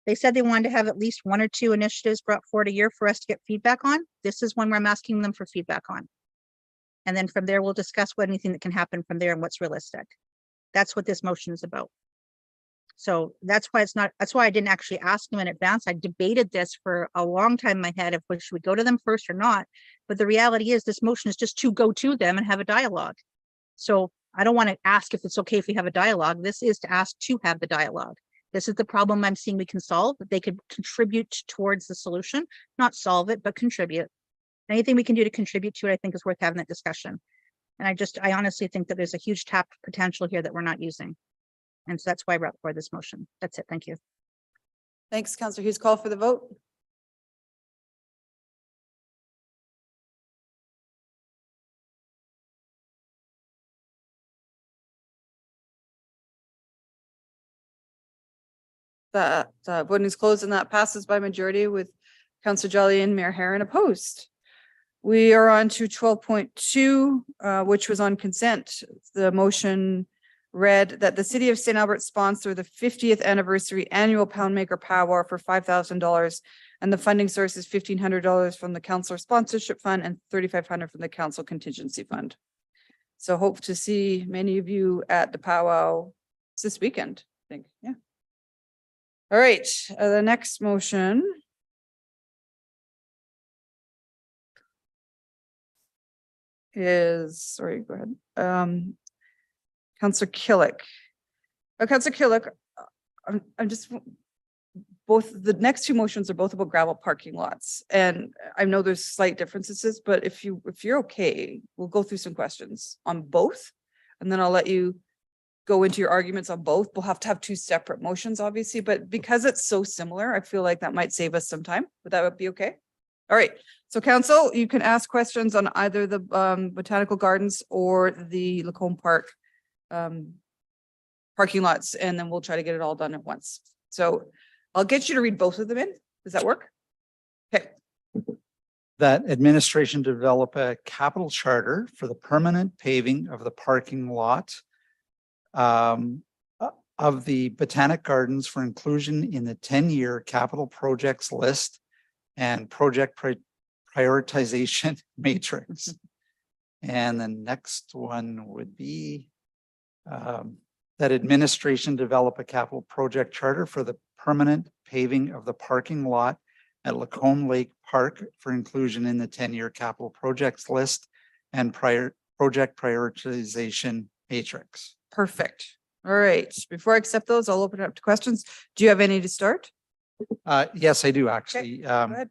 They said they wanted to have at least 1 or 2 initiatives brought forward a year for us to get feedback on. This is one where I'm asking them for feedback on. And then from there, we'll discuss what anything that can happen from there and what's realistic. That's what this motion is about. So that's why I didn't actually ask them in advance. I debated this for a long time in my head of which should we go to them first or not. But the reality is this motion is just to go to them and have a dialogue. So I don't want to ask if it's okay if we have a dialogue. This is to ask to have the dialogue. This is the problem I'm seeing we can solve, that they could contribute towards the solution, not solve it, but contribute. Anything we can do to contribute to it, I think is worth having that discussion. And I honestly think that there's a huge tapped potential here that we're not using. And so that's why I brought forward this motion. That's it. Thank you. Thanks, Councillor Hughes. Call for the vote. That voting is closed and that passes by majority with Councillor Jolly and Mayor Herron opposed. We are on to 12.2, which was on consent. The motion read that the City of St. Albert sponsor the 50th anniversary annual Poundmaker powwow for $5,000, and the funding source is $1,500 from the Councillor Sponsorship Fund and $3,500 from the Council Contingency Fund. So hope to see many of you at the powwow this weekend, I think. Yeah. All right, the next motion is, sorry, go ahead. Councillor Killick. Councillor Killick, I'm just, both the next 2 motions are both about gravel parking lots. And I know there's slight differences, but if you're okay, we'll go through some questions on both. And then I'll let you go into your arguments on both. We'll have to have 2 separate motions, obviously, but because it's so similar, I feel like that might save us some time. Would that be okay? All right. So council, you can ask questions on either the Botanical Gardens or the Lacombe Park parking lots, and then we'll try to get it all done at once. So I'll get you to read both of them in. Does that work? Okay. That administration develop a capital charter for the permanent paving of the parking lot of the Botanic Gardens for inclusion in the 10-year capital projects list and project prioritization matrix. And the next one would be that administration develop a capital project charter for the permanent paving of the parking lot at Lacombe Lake Park for inclusion in the 10-year capital projects list and project prioritization matrix. Perfect. All right. Before I accept those, I'll open it up to questions. Do you have any to start? Yes, I do actually. Go ahead.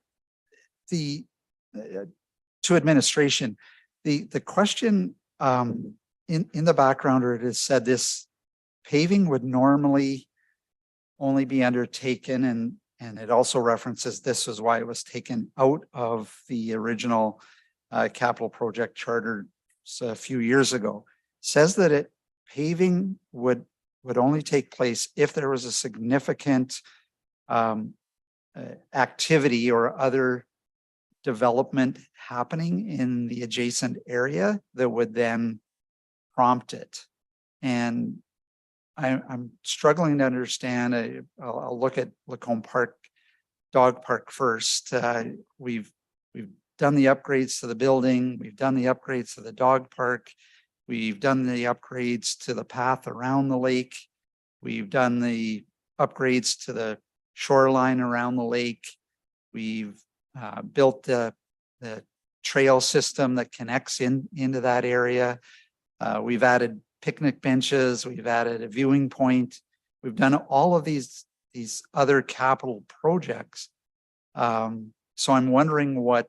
The to administration, the question in the background, or it is said this paving would normally only be undertaken, and it also references this is why it was taken out of the original capital project charter a few years ago. Says that paving would only take place if there was a significant activity or other development happening in the adjacent area that would then prompt it. And I'm struggling to understand. I'll look at Lacombe Park Dog Park first. We've done the upgrades to the building. We've done the upgrades to the dog park. We've done the upgrades to the path around the lake. We've done the upgrades to the shoreline around the lake. We've built the trail system that connects into that area. We've added picnic benches. We've added a viewing point. We've done all of these other capital projects. So I'm wondering what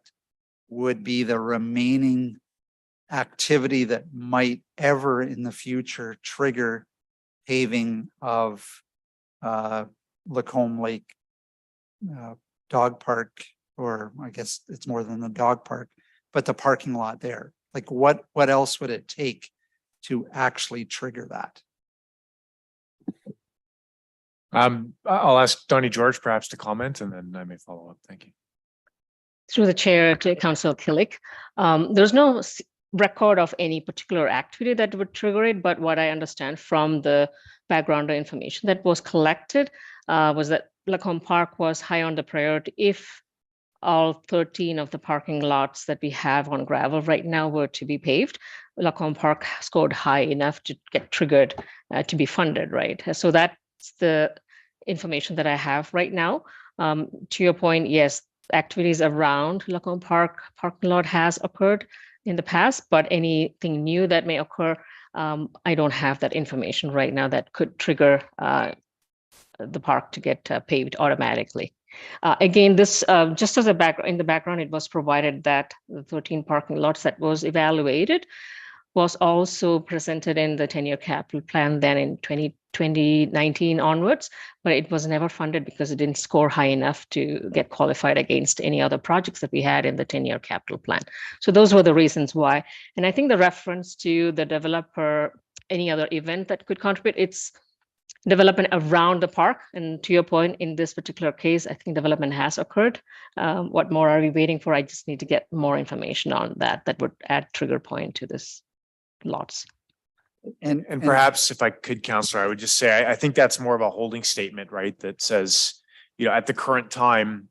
would be the remaining activity that might ever in the future trigger paving of Lacombe Lake Dog Park, or I guess it's more than the dog park, but the parking lot there. Like what else would it take to actually trigger that? I'll ask Donnie George perhaps to comment, and then I may follow up. Thank you. Through the chair to Councillor Killick, there's no record of any particular activity that would trigger it, but what I understand from the background information that was collected was that Lacombe Park was high on the priority if all 13 of the parking lots that we have on gravel right now were to be paved. Lacombe Park scored high enough to get triggered to be funded, right? So that's the information that I have right now. To your point, yes, activities around Lacombe Park parking lot has occurred in the past, but anything new that may occur, I don't have that information right now that could trigger the park to get paved automatically. Again, this just as a background, in the background, it was provided that the 13 parking lots that was evaluated was also presented in the 10-year capital plan then in 2019 onwards, but it was never funded because it didn't score high enough to get qualified against any other projects that we had in the 10-year capital plan. So those were the reasons why. And I think the reference to the developer, any other event that could contribute, it's development around the park. And to your point, in this particular case, I think development has occurred. What more are we waiting for? I just need to get more information on that. That would add trigger point to this lots. And perhaps if I could, Councillor, I would just say, I think that's more of a holding statement, right? That says, at the current time,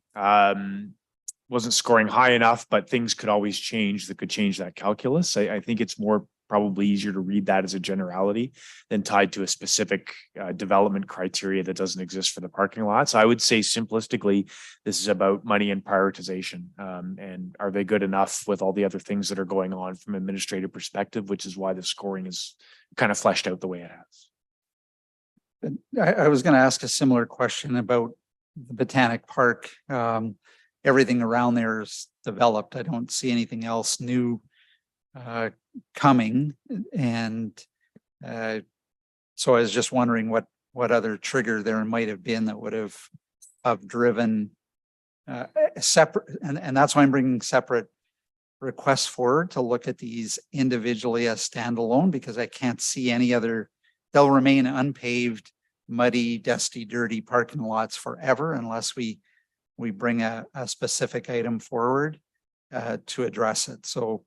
wasn't scoring high enough, but things could always change that could change that calculus. I think it's more probably easier to read that as a generality than tied to a specific development criteria that doesn't exist for the parking lot. So I would say simplistically, this is about money and prioritization. And are they good enough with all the other things that are going on from an administrative perspective, which is why the scoring is kind of fleshed out the way it has. I was going to ask a similar question about the Botanic Park. Everything around there is developed. I don't see anything else new coming, and so I was just wondering what other trigger there might have been that would have driven separate, and that's why I'm bringing separate requests forward to look at these individually as standalone, because I can't see any other. They'll remain unpaved, muddy, dusty, dirty parking lots forever unless we bring a specific item forward to address it. So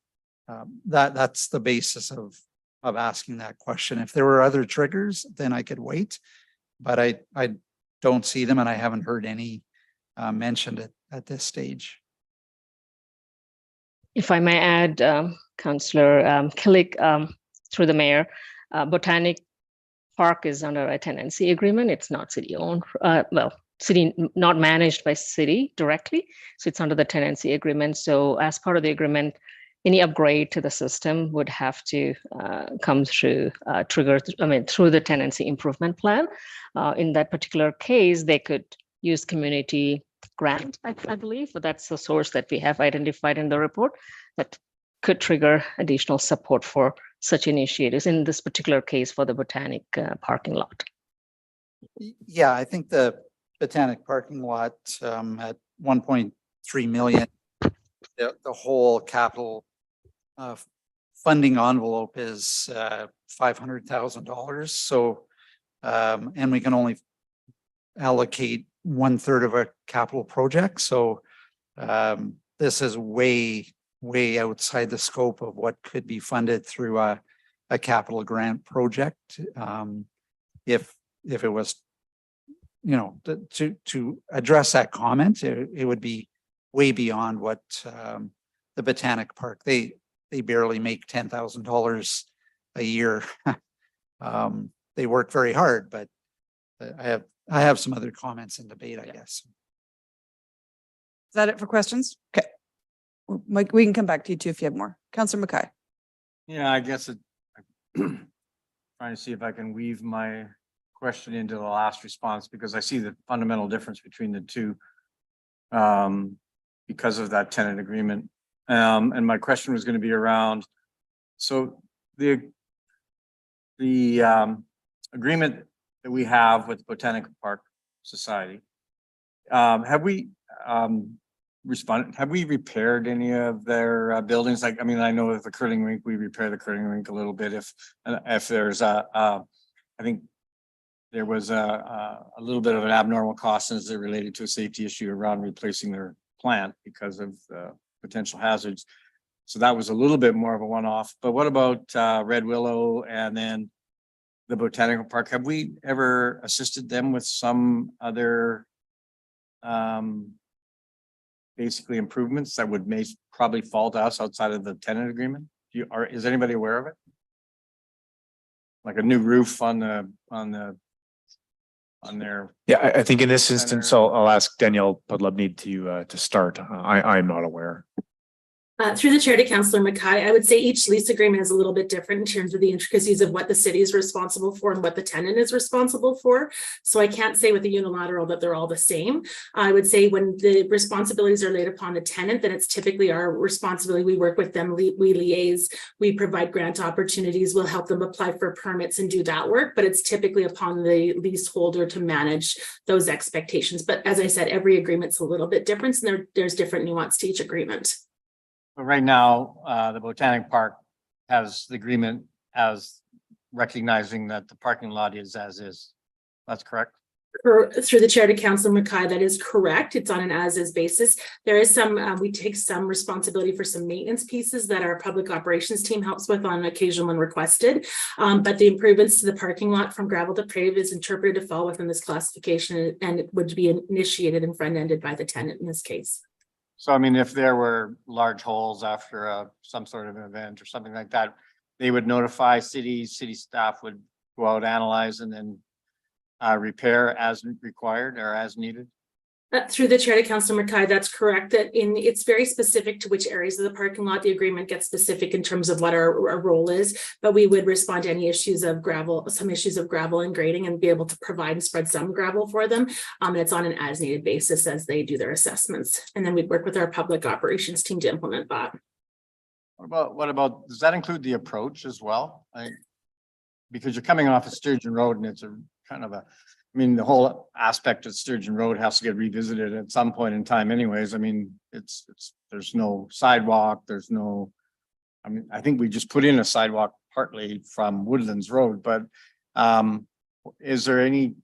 that's the basis of asking that question. If there were other triggers, then I could wait. but I don't see them and I haven't heard any mentioned at this stage. If I may add, Councillor Killick, through the mayor, Botanic Park is under a tenancy agreement. It's not city owned, city not managed by city directly. So it's under the tenancy agreement. So as part of the agreement, any upgrade to the system would have to come through through the tenancy improvement plan. In that particular case, they could use community grant, I believe, but that's the source that we have identified in the report that could trigger additional support for such initiatives, in this particular case for the Botanic parking lot. Yeah, I think the Botanic parking lot at 1.3 million, the whole capital funding envelope is $500,000. So, and we can only allocate 1/3 of a capital project. So this is way outside the scope of what could be funded through a capital grant project. If it was, you know, to address that comment, it would be way beyond what the Botanic Park, they barely make $10,000 a year. They work very hard, but I have some other comments in debate, I guess. Is that it for questions? Okay. Mike, we can come back to you too if you have more. Councillor Mackay. Yeah, I guess trying to see if I can weave my question into the last response, because I see the fundamental difference between the two because of that tenant agreement. And my question was going to be around, so the agreement that we have with Botanical Park Society, have we repaired any of their buildings? Like, I mean, I know with the curling rink, we repair the curling rink a little bit if there's I think there was a little bit of an abnormal cost as it related to a safety issue around replacing their plant because of potential hazards. So that was a little bit more of a one-off. But what about Red Willow and then the Botanical Park? Have we ever assisted them with some other basically improvements that would probably fall to us outside of the tenant agreement? Is anybody aware of it? Like a new roof on their. Yeah, I think in this instance, I'll ask Danielle Podlubny to start. I'm not aware. Through the chair to Councillor Mackay, I would say each lease agreement is a little bit different in terms of the intricacies of what the city is responsible for and what the tenant is responsible for. So I can't say with the unilateral that they're all the same. I would say when the responsibilities are laid upon the tenant, then it's typically our responsibility. We work with them, we liaise, we provide grant opportunities, we'll help them apply for permits and do that work, but it's typically upon the leaseholder to manage those expectations. But as I said, every agreement's a little bit different, and there's different nuance to each agreement. But right now, the Botanic Park has the agreement as recognizing that the parking lot is as is. That's correct? Through the chair to Councillor Mackay, that is correct. It's on an as-is basis. There is some, we take some responsibility for some maintenance pieces that our public operations team helps with on occasion when requested. But the improvements to the parking lot from gravel to pave is interpreted to fall within this classification, and it would be initiated and front-ended by the tenant in this case. So, I mean, if there were large holes after some sort of an event or something like that, they would notify city staff would go out, analyze, and then repair as required or as needed? Through the chair to Councillor Mackay, that's correct. That it's very specific to which areas of the parking lot. The agreement gets specific in terms of what our role is, but we would respond to any issues of gravel, some issues of gravel and grading, and be able to provide and spread some gravel for them. And it's on an as needed basis as they do their assessments. And then we'd work with our public operations team to implement that. What about, does that include the approach as well? Because you're coming off of Sturgeon Road and it's a kind of I mean, the whole aspect of Sturgeon Road has to get revisited at some point in time anyways. I mean, there's no sidewalk, there's no, I mean, I think we just put in a sidewalk partly from Woodlands Road, but is there any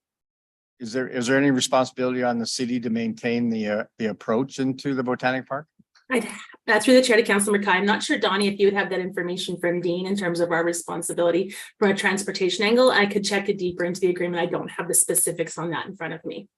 responsibility on the city to maintain the approach into the Botanic Park? Through the chair to Councilor McKay, I'm not sure, Donnie, if you would have that information from Dean in terms of our responsibility from a transportation angle. I could check it deeper into the agreement. I don't have the specifics on that in front of me.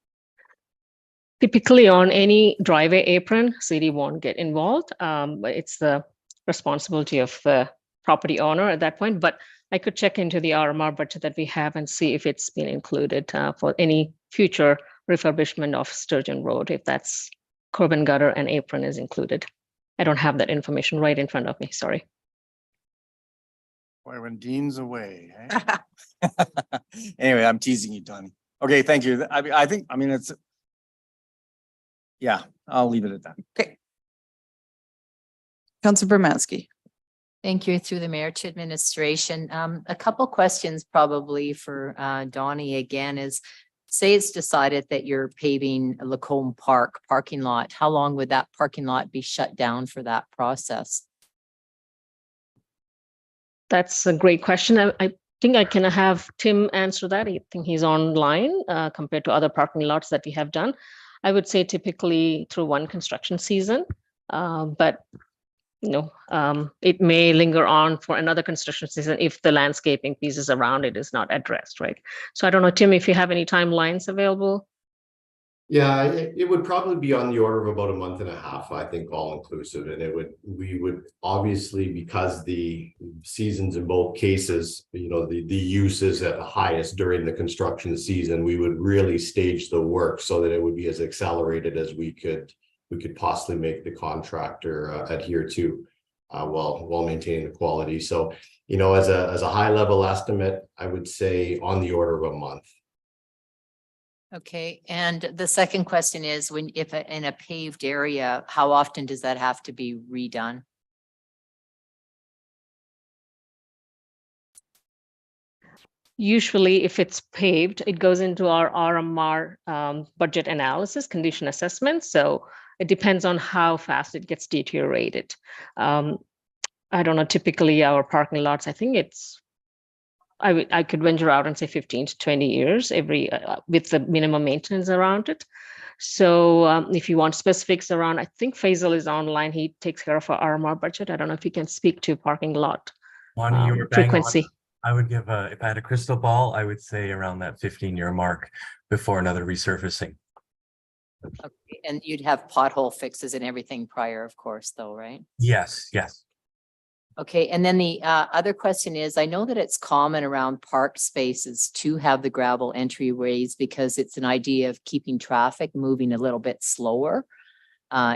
Typically on any driveway apron, city won't get involved. It's the responsibility of the property owner at that point, but I could check into the RMR budget that we have and see if it's been included for any future refurbishment of Sturgeon Road, if that's curb and gutter and apron is included. I don't have that information right in front of me, sorry. Boy, when Dean's away. Eh? Anyway, I'm teasing you, Donnie. Okay, thank you. I think, it's, yeah, I'll leave it at that. Okay. Councilor Bermansky. Thank you. Through the mayor to administration. A couple questions probably for Donnie again is, say it's decided that you're paving Lacombe Park parking lot. How long would that parking lot be shut down for that process? That's a great question. I think I can have Tim answer that. I think he's online compared to other parking lots that we have done. I would say typically through one construction season, but it may linger on for another construction season if the landscaping pieces around it is not addressed, right? So I don't know, Tim, if you have any timelines available. Yeah, it would probably be on the order of about a month and a half, I think, all inclusive. And we would obviously, because the seasons in both cases, the use is at the highest during the construction season, we would really stage the work so that it would be as accelerated as we could possibly make the contractor adhere to while maintaining the quality. So, as a high level estimate, I would say on the order of a month. Okay, and the second question is, if in a paved area, how often does that have to be redone? Usually, if it's paved, it goes into our RMR budget analysis, condition assessment. So it depends on how fast it gets deteriorated. I don't know, typically our parking lots, I think it's, I could venture out and say 15 to 20 years every with the minimum maintenance around it. So if you want specifics around, I think Faisal is online. He takes care of our RMR budget. I don't know if you can speak to parking lot frequency. I would give if I had a crystal ball, I would say around that 15-year mark before another resurfacing. Okay, and you'd have pothole fixes and everything prior, of course, though, right? Yes, yes. Okay, and then the other question is, I know that it's common around park spaces to have the gravel entryways because it's an idea of keeping traffic moving a little bit slower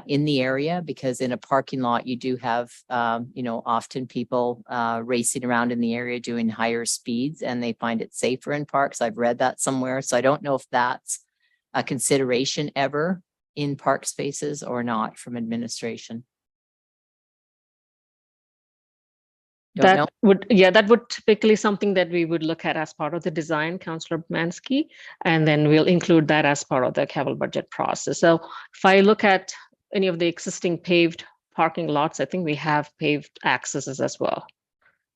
in the area, because in a parking lot, you do have, often people racing around in the area doing higher speeds and they find it safer in parks. I've read that somewhere. So I don't know if that's a consideration ever in park spaces or not from administration. That would typically something that we would look at as part of the design, Councillor Mansky, and then we'll include that as part of the capital budget process. So if I look at any of the existing paved parking lots, I think we have paved accesses as well.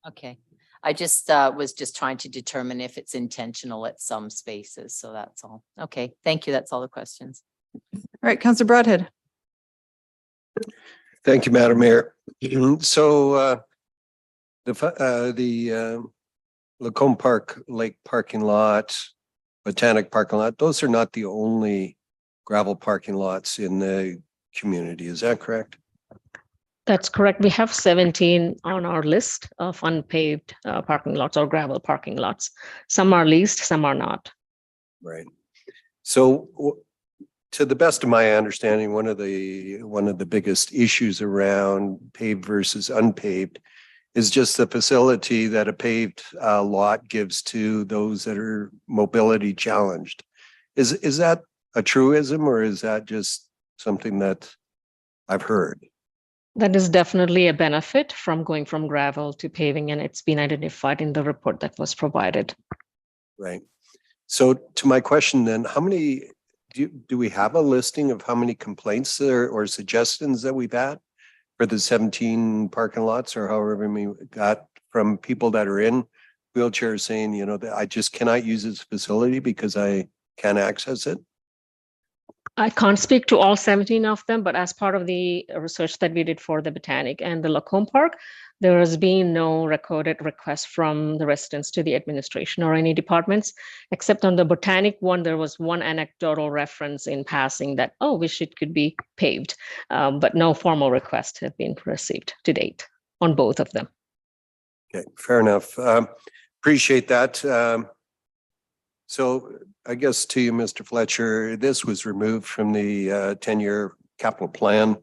Okay, I just was just trying to determine if it's intentional at some spaces. So that's all. Okay, thank you. That's all the questions. All right, Councillor Broadhead. Thank you, Madam Mayor. So the Lacombe Park Lake parking lot, Botanic parking lot, those are not the only gravel parking lots in the community. Is that correct? That's correct. We have 17 on our list of unpaved parking lots or gravel parking lots. Some are leased, some are not. Right. So to the best of my understanding, one of the biggest issues around paved versus unpaved is just the facility that a paved lot gives to those that are mobility challenged. Is that a truism, or is that just something that I've heard? That is definitely a benefit from going from gravel to paving, and it's been identified in the report that was provided. Right. So to my question then, how many, do we have a listing of how many complaints or suggestions that we've had for the 17 parking lots, or however many we got from people that are in wheelchairs saying, that I just cannot use this facility because I can't access it? I can't speak to all 17 of them, but as part of the research that we did for the Botanic and the Lacombe Park, there has been no recorded request from the residents to the administration or any departments, except on the Botanic one, there was one anecdotal reference in passing that, oh, wish it could be paved, but no formal requests have been received to date on both of them. Okay, fair enough. Appreciate that. So I guess to you, Mr. Fletcher, this was removed from the 10-year capital plan.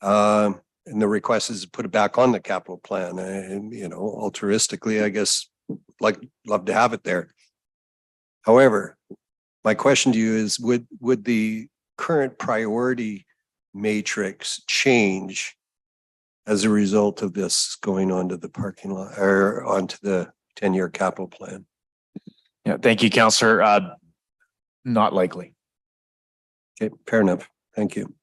And the request is to put it back on the capital plan. And, you know, altruistically, I guess, love to have it there. However, my question to you is, would the current priority matrix change as a result of this going onto the parking lot or onto the 10-year capital plan? Yeah, thank you, Councillor. Not likely. Okay, fair enough. Thank you.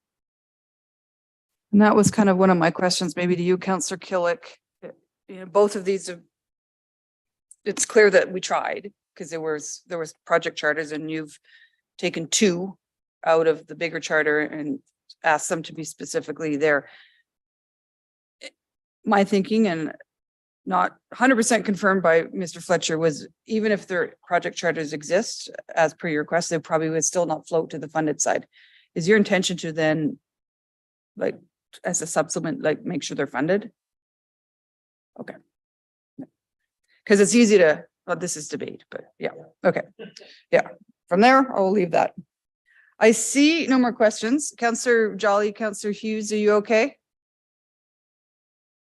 And that was kind of one of my questions, maybe to you, Councillor Killick. You know, both of these it's clear that we tried, because there was project charters and you've taken 2 out of the bigger charter and asked them to be specifically there. My thinking, and not 100% confirmed by Mr. Fletcher, was even if their project charters exist as per your request, they probably would still not float to the funded side. Is your intention to then, like, as a supplement, like, make sure they're funded? Okay. Because it's easy to, well, this is debate, but yeah, okay. Yeah, from there, I'll leave that. I see no more questions. Councillor Jolly, Councillor Hughes, are you okay?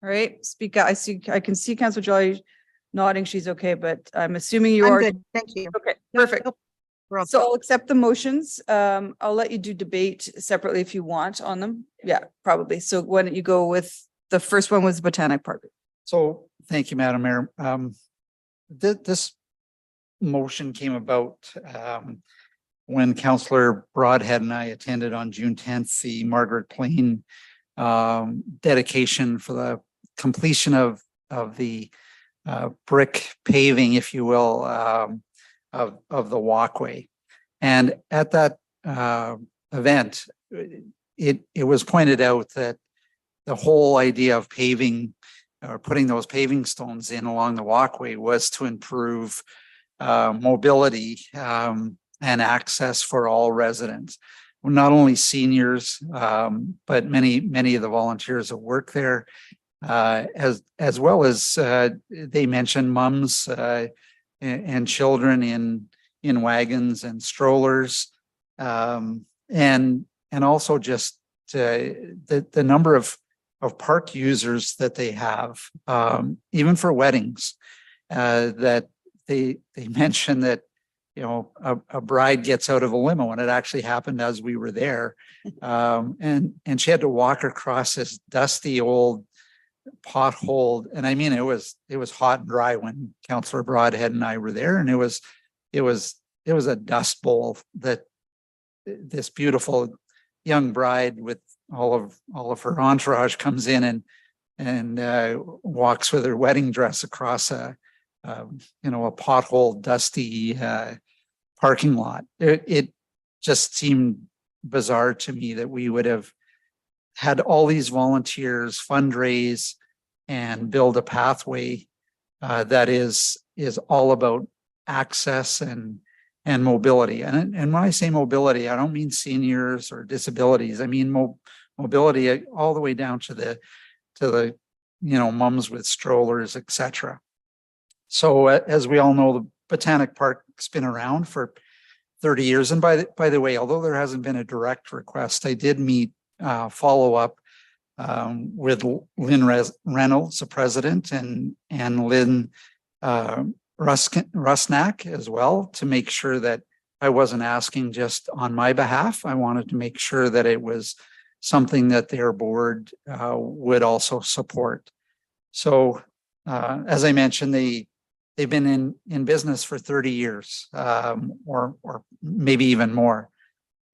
All right, speak. I can see Councillor Jolly nodding. She's okay, but I'm assuming you I'm are. good. Thank you. Okay, perfect. So I'll accept the motions. I'll let you do debate separately if you want on them. Yeah, probably. So why don't you go with the first one was Botanic Park. So thank you, Madam Mayor. This motion came about when Councillor Broadhead and I attended on June 10th, the Margaret Plain dedication for the completion of the brick paving, if you will, of the walkway. And at that event, it was pointed out that the whole idea of paving or putting those paving stones in along the walkway was to improve mobility and access for all residents. Not only seniors, but many of the volunteers that work there, as well as they mentioned mums and children in wagons and strollers, and also just the number of park users that they have, even for weddings, that they mentioned that, you know, a bride gets out of a limo, and it actually happened as we were there. And she had to walk across this dusty old pothole. And I mean, it was hot and dry when Councillor Broadhead and I were there. And it was a dust bowl that this beautiful young bride with all of her entourage comes in and walks with her wedding dress across a pothole, dusty parking lot. It just seemed bizarre to me that we would have had all these volunteers fundraise and build a pathway that is all about access and mobility. And when I say mobility, I don't mean seniors or disabilities. I mean mobility all the way down to the mums with strollers, etc. So as we all know, the Botanic Park's been around for 30 years. And by the way, although there hasn't been a direct request, I did meet follow up with Lynn Reynolds, the president, and Lynn Rusnak as well, to make sure that I wasn't asking just on my behalf. I wanted to make sure that it was something that their board would also support. So as I mentioned, they've been in business for 30 years, or maybe even more.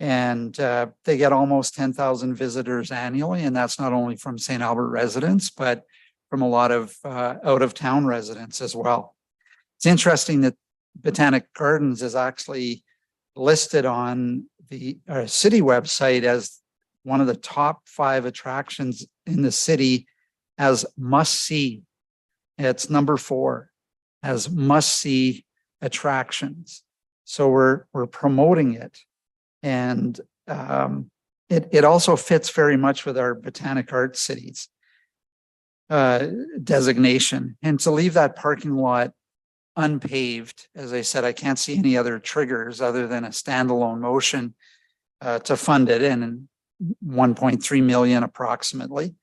And they get almost 10,000 visitors annually. And that's not only from St. Albert residents, but from a lot of out of town residents as well. It's interesting that Botanic Gardens is actually listed on the city website as one of the top 5 attractions in the city as must see. It's number 4 as must see attractions. So we're promoting it. And it also fits very much with our Botanic Art Cities designation. And to leave that parking lot unpaved, as I said, I can't see any other triggers other than a standalone motion to fund it in 1.3 million approximately.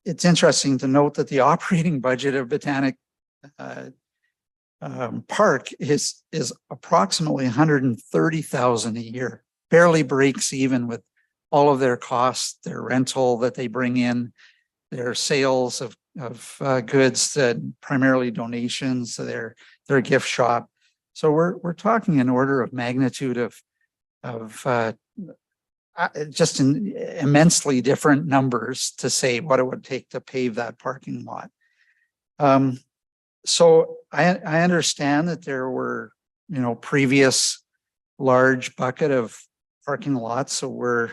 It's interesting to note that the operating budget of Botanic Park is approximately 130,000 a year, barely breaks even with all of their costs, their rental that they bring in, their sales of goods, primarily donations, their gift shop. So we're talking an order of magnitude of just immensely different numbers to say what it would take to pave that parking lot. So I understand that there were, previous large bucket of parking lots, so we're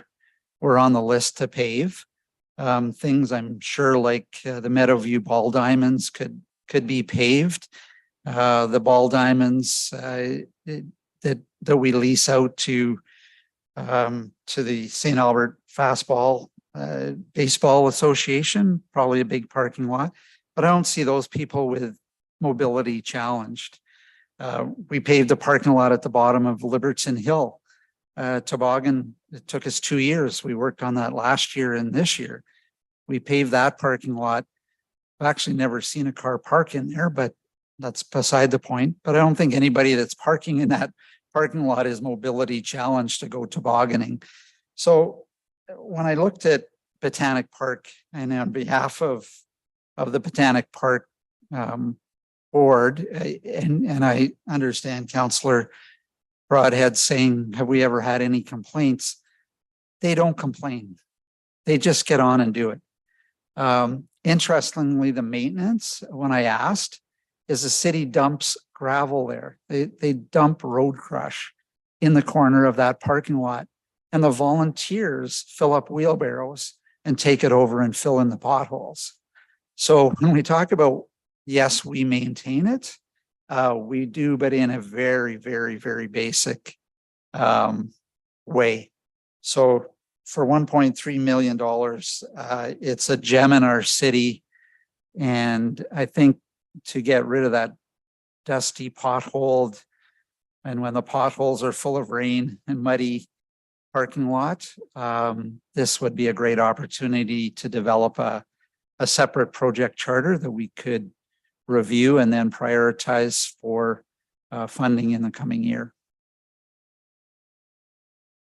on the list to pave. Things I'm sure like the Meadowview Ball Diamonds could be paved. The Ball Diamonds that we lease out to the St. Albert Fastball Baseball Association, probably a big parking lot, but I don't see those people with mobility challenged. We paved the parking lot at the bottom of Liberton Hill. Toboggan, it took us 2 years. We worked on that last year and this year. We paved that parking lot. I've actually never seen a car park in there, but that's beside the point. But I don't think anybody that's parking in that parking lot is mobility challenged to go tobogganing. So when I looked at Botanic Park, and on behalf of the Botanic Park board, and I understand Councillor Broadhead saying, have we ever had any complaints? They don't complain. They just get on and do it. Interestingly, the maintenance, when I asked, is the city dumps gravel there. They dump road crush in the corner of that parking lot, and the volunteers fill up wheelbarrows and take it over and fill in the potholes. So when we talk about, yes, we maintain it, we do, but in a very, very, very basic way. So for $1.3 million, it's a gem in our city. And I think to get rid of that dusty potholed, and when the potholes are full of rain and muddy parking lot, this would be a great opportunity to develop a separate project charter that we could review and then prioritize for funding in the coming year.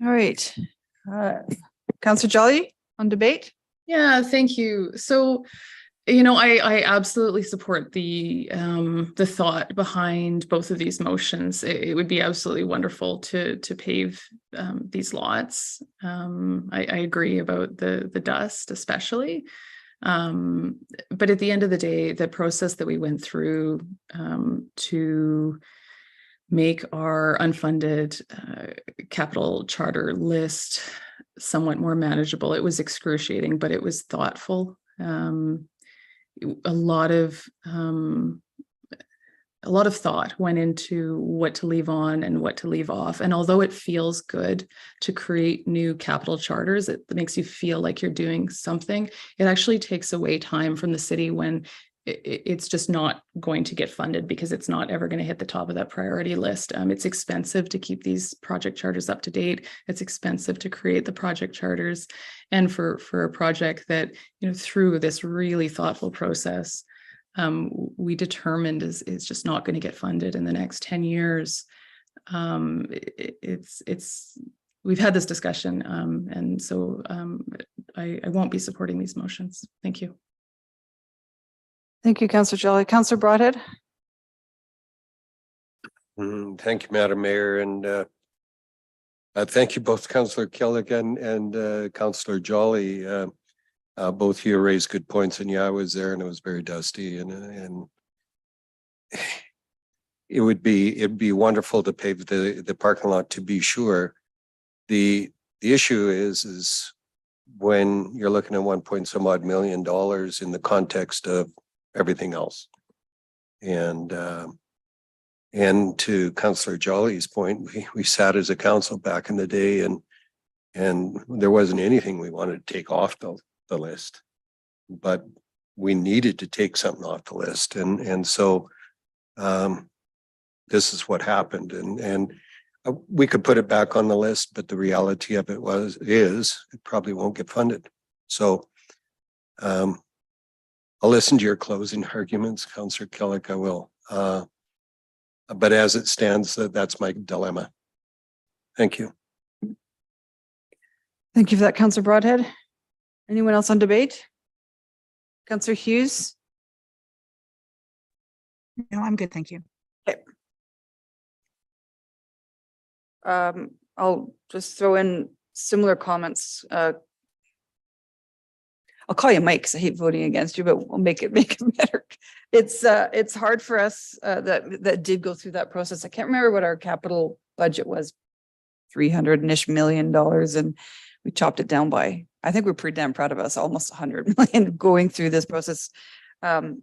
All right. Councillor Jolly on debate. Yeah, thank you. So, I absolutely support the thought behind both of these motions. It would be absolutely wonderful to pave these lots. I agree about the dust, especially. But at the end of the day, the process that we went through to make our unfunded capital charter list somewhat more manageable, it was excruciating, but it was thoughtful. A lot of thought went into what to leave on and what to leave off. And although it feels good to create new capital charters, it makes you feel like you're doing something. It actually takes away time from the city when it's just not going to get funded because it's not ever going to hit the top of that priority list. It's expensive to keep these project charters up to date. It's expensive to create the project charters. And for a project that, through this really thoughtful process, we determined is just not going to get funded in the next 10 years. We've had this discussion, and so I won't be supporting these motions. Thank you. Thank you, Councillor Jolly. Councillor Broadhead. Thank you, Madam Mayor, and thank you both Councillor Killigan and Councillor Jolly. Both of you raised good points, and yeah, I was there, and it was very dusty, and it'd be wonderful to pave the parking lot, to be sure. The issue is when you're looking at 1 odd million in the context of everything else. And to Councillor Jolly's point, we sat as a council back in the day and there wasn't anything we wanted to take off the list, but we needed to take something off the list. And so this is what happened. And we could put it back on the list, but the reality of it is it probably won't get funded. So I'll listen to your closing arguments, Councillor Killick, I will. But as it stands, that's my dilemma. Thank you. Thank you for that, Councillor Broadhead. Anyone else on debate? Councillor Hughes? No, I'm good. Thank you. Okay. I'll just throw in similar comments. I'll call you Mike because I hate voting against you, but we'll make it better. It's hard for us that did go through that process. I can't remember what our capital budget was, $300-ish million, and we chopped it down by, I think we're pretty damn proud of us, almost 100 million going through this process. And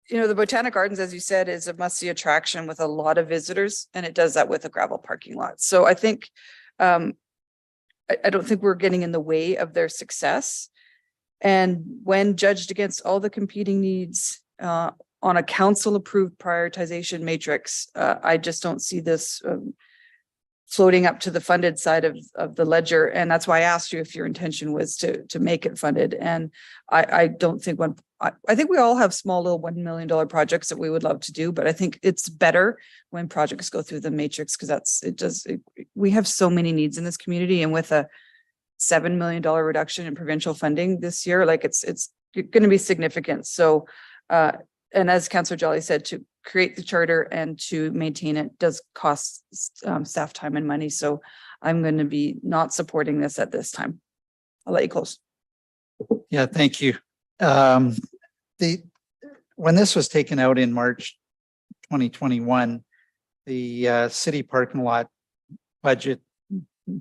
you know, the Botanic Gardens, as you said, is a must-see attraction with a lot of visitors, and it does that with a gravel parking lot. So I think, I don't think we're getting in the way of their success. And when judged against all the competing needs on a council-approved prioritization matrix, I just don't see this floating up to the funded side of the ledger. And that's why I asked you if your intention was to make it funded. And I don't think I think we all have small little $1 million projects that we would love to do, but I think it's better when projects go through the matrix, because we have so many needs in this community, and with a $7 million reduction in provincial funding this year, like it's going to be significant. So, and as Councillor Jolly said, to create the charter and to maintain it does cost staff time and money. So I'm going to be not supporting this at this time. I'll let you close. Yeah, thank you. When this was taken out in March 2021, the city parking lot budget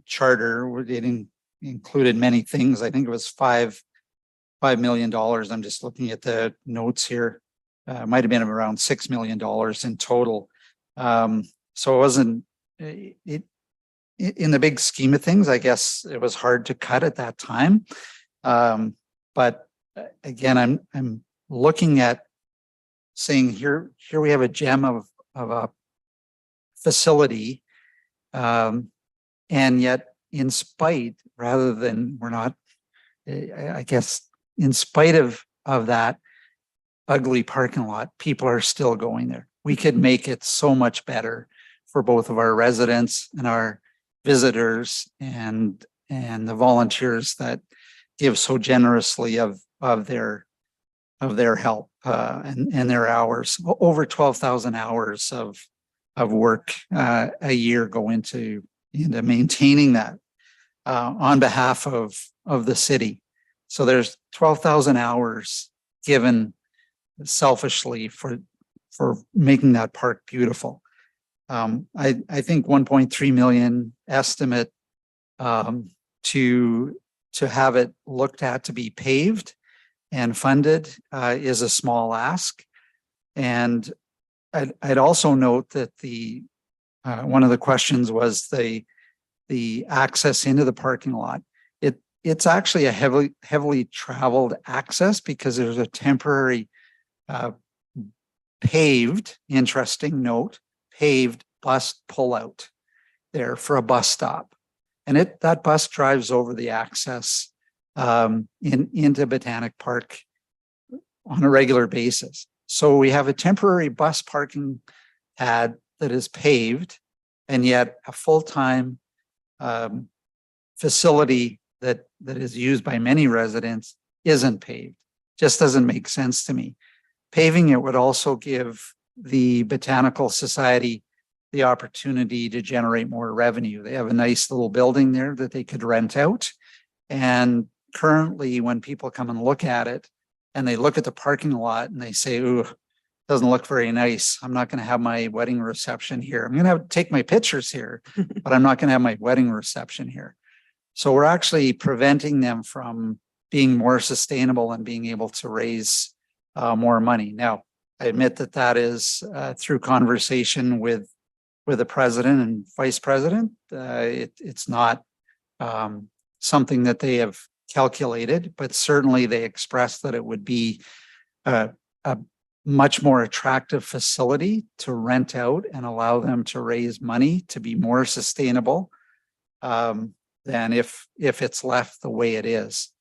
charter, it included many things. I think it was $5 million. I'm just looking at the notes here. Might have been around $6 million in total. So it wasn't in the big scheme of things. I guess it was hard to cut at that time. But again, I'm looking at saying here we have a gem of a facility, and yet in spite, rather than we're not, I guess, in spite of that ugly parking lot, people are still going there. We could make it so much better for both of our residents and our visitors and the volunteers that give so generously of their help and their hours. Over 12,000 hours of work a year go into maintaining that on behalf of the city. So there's 12,000 hours given selfishly for making that park beautiful. I think 1.3 million estimate to have it looked at to be paved and funded is a small ask. And I'd also note that one of the questions was the access into the parking lot. It's actually a heavily traveled access because there's a temporary paved, interesting note, paved bus pullout there for a bus stop. And that bus drives over the access into Botanic Park on a regular basis. So we have a temporary bus parking pad that is paved, and yet a full-time facility that is used by many residents isn't paved. Just doesn't make sense to me. Paving it would also give the Botanical Society the opportunity to generate more revenue. They have a nice little building there that they could rent out. And currently when people come and look at it and they look at the parking lot and they say, ooh, doesn't look very nice. I'm not going to have my wedding reception here. I'm going to have to take my pictures here, but I'm not going to have my wedding reception here. So we're actually preventing them from being more sustainable and being able to raise more money. Now, I admit that that is through conversation with the president and vice president. It's not something that they have calculated, but certainly they expressed that it would be a much more attractive facility to rent out and allow them to raise money to be more sustainable than if it's left the way it is.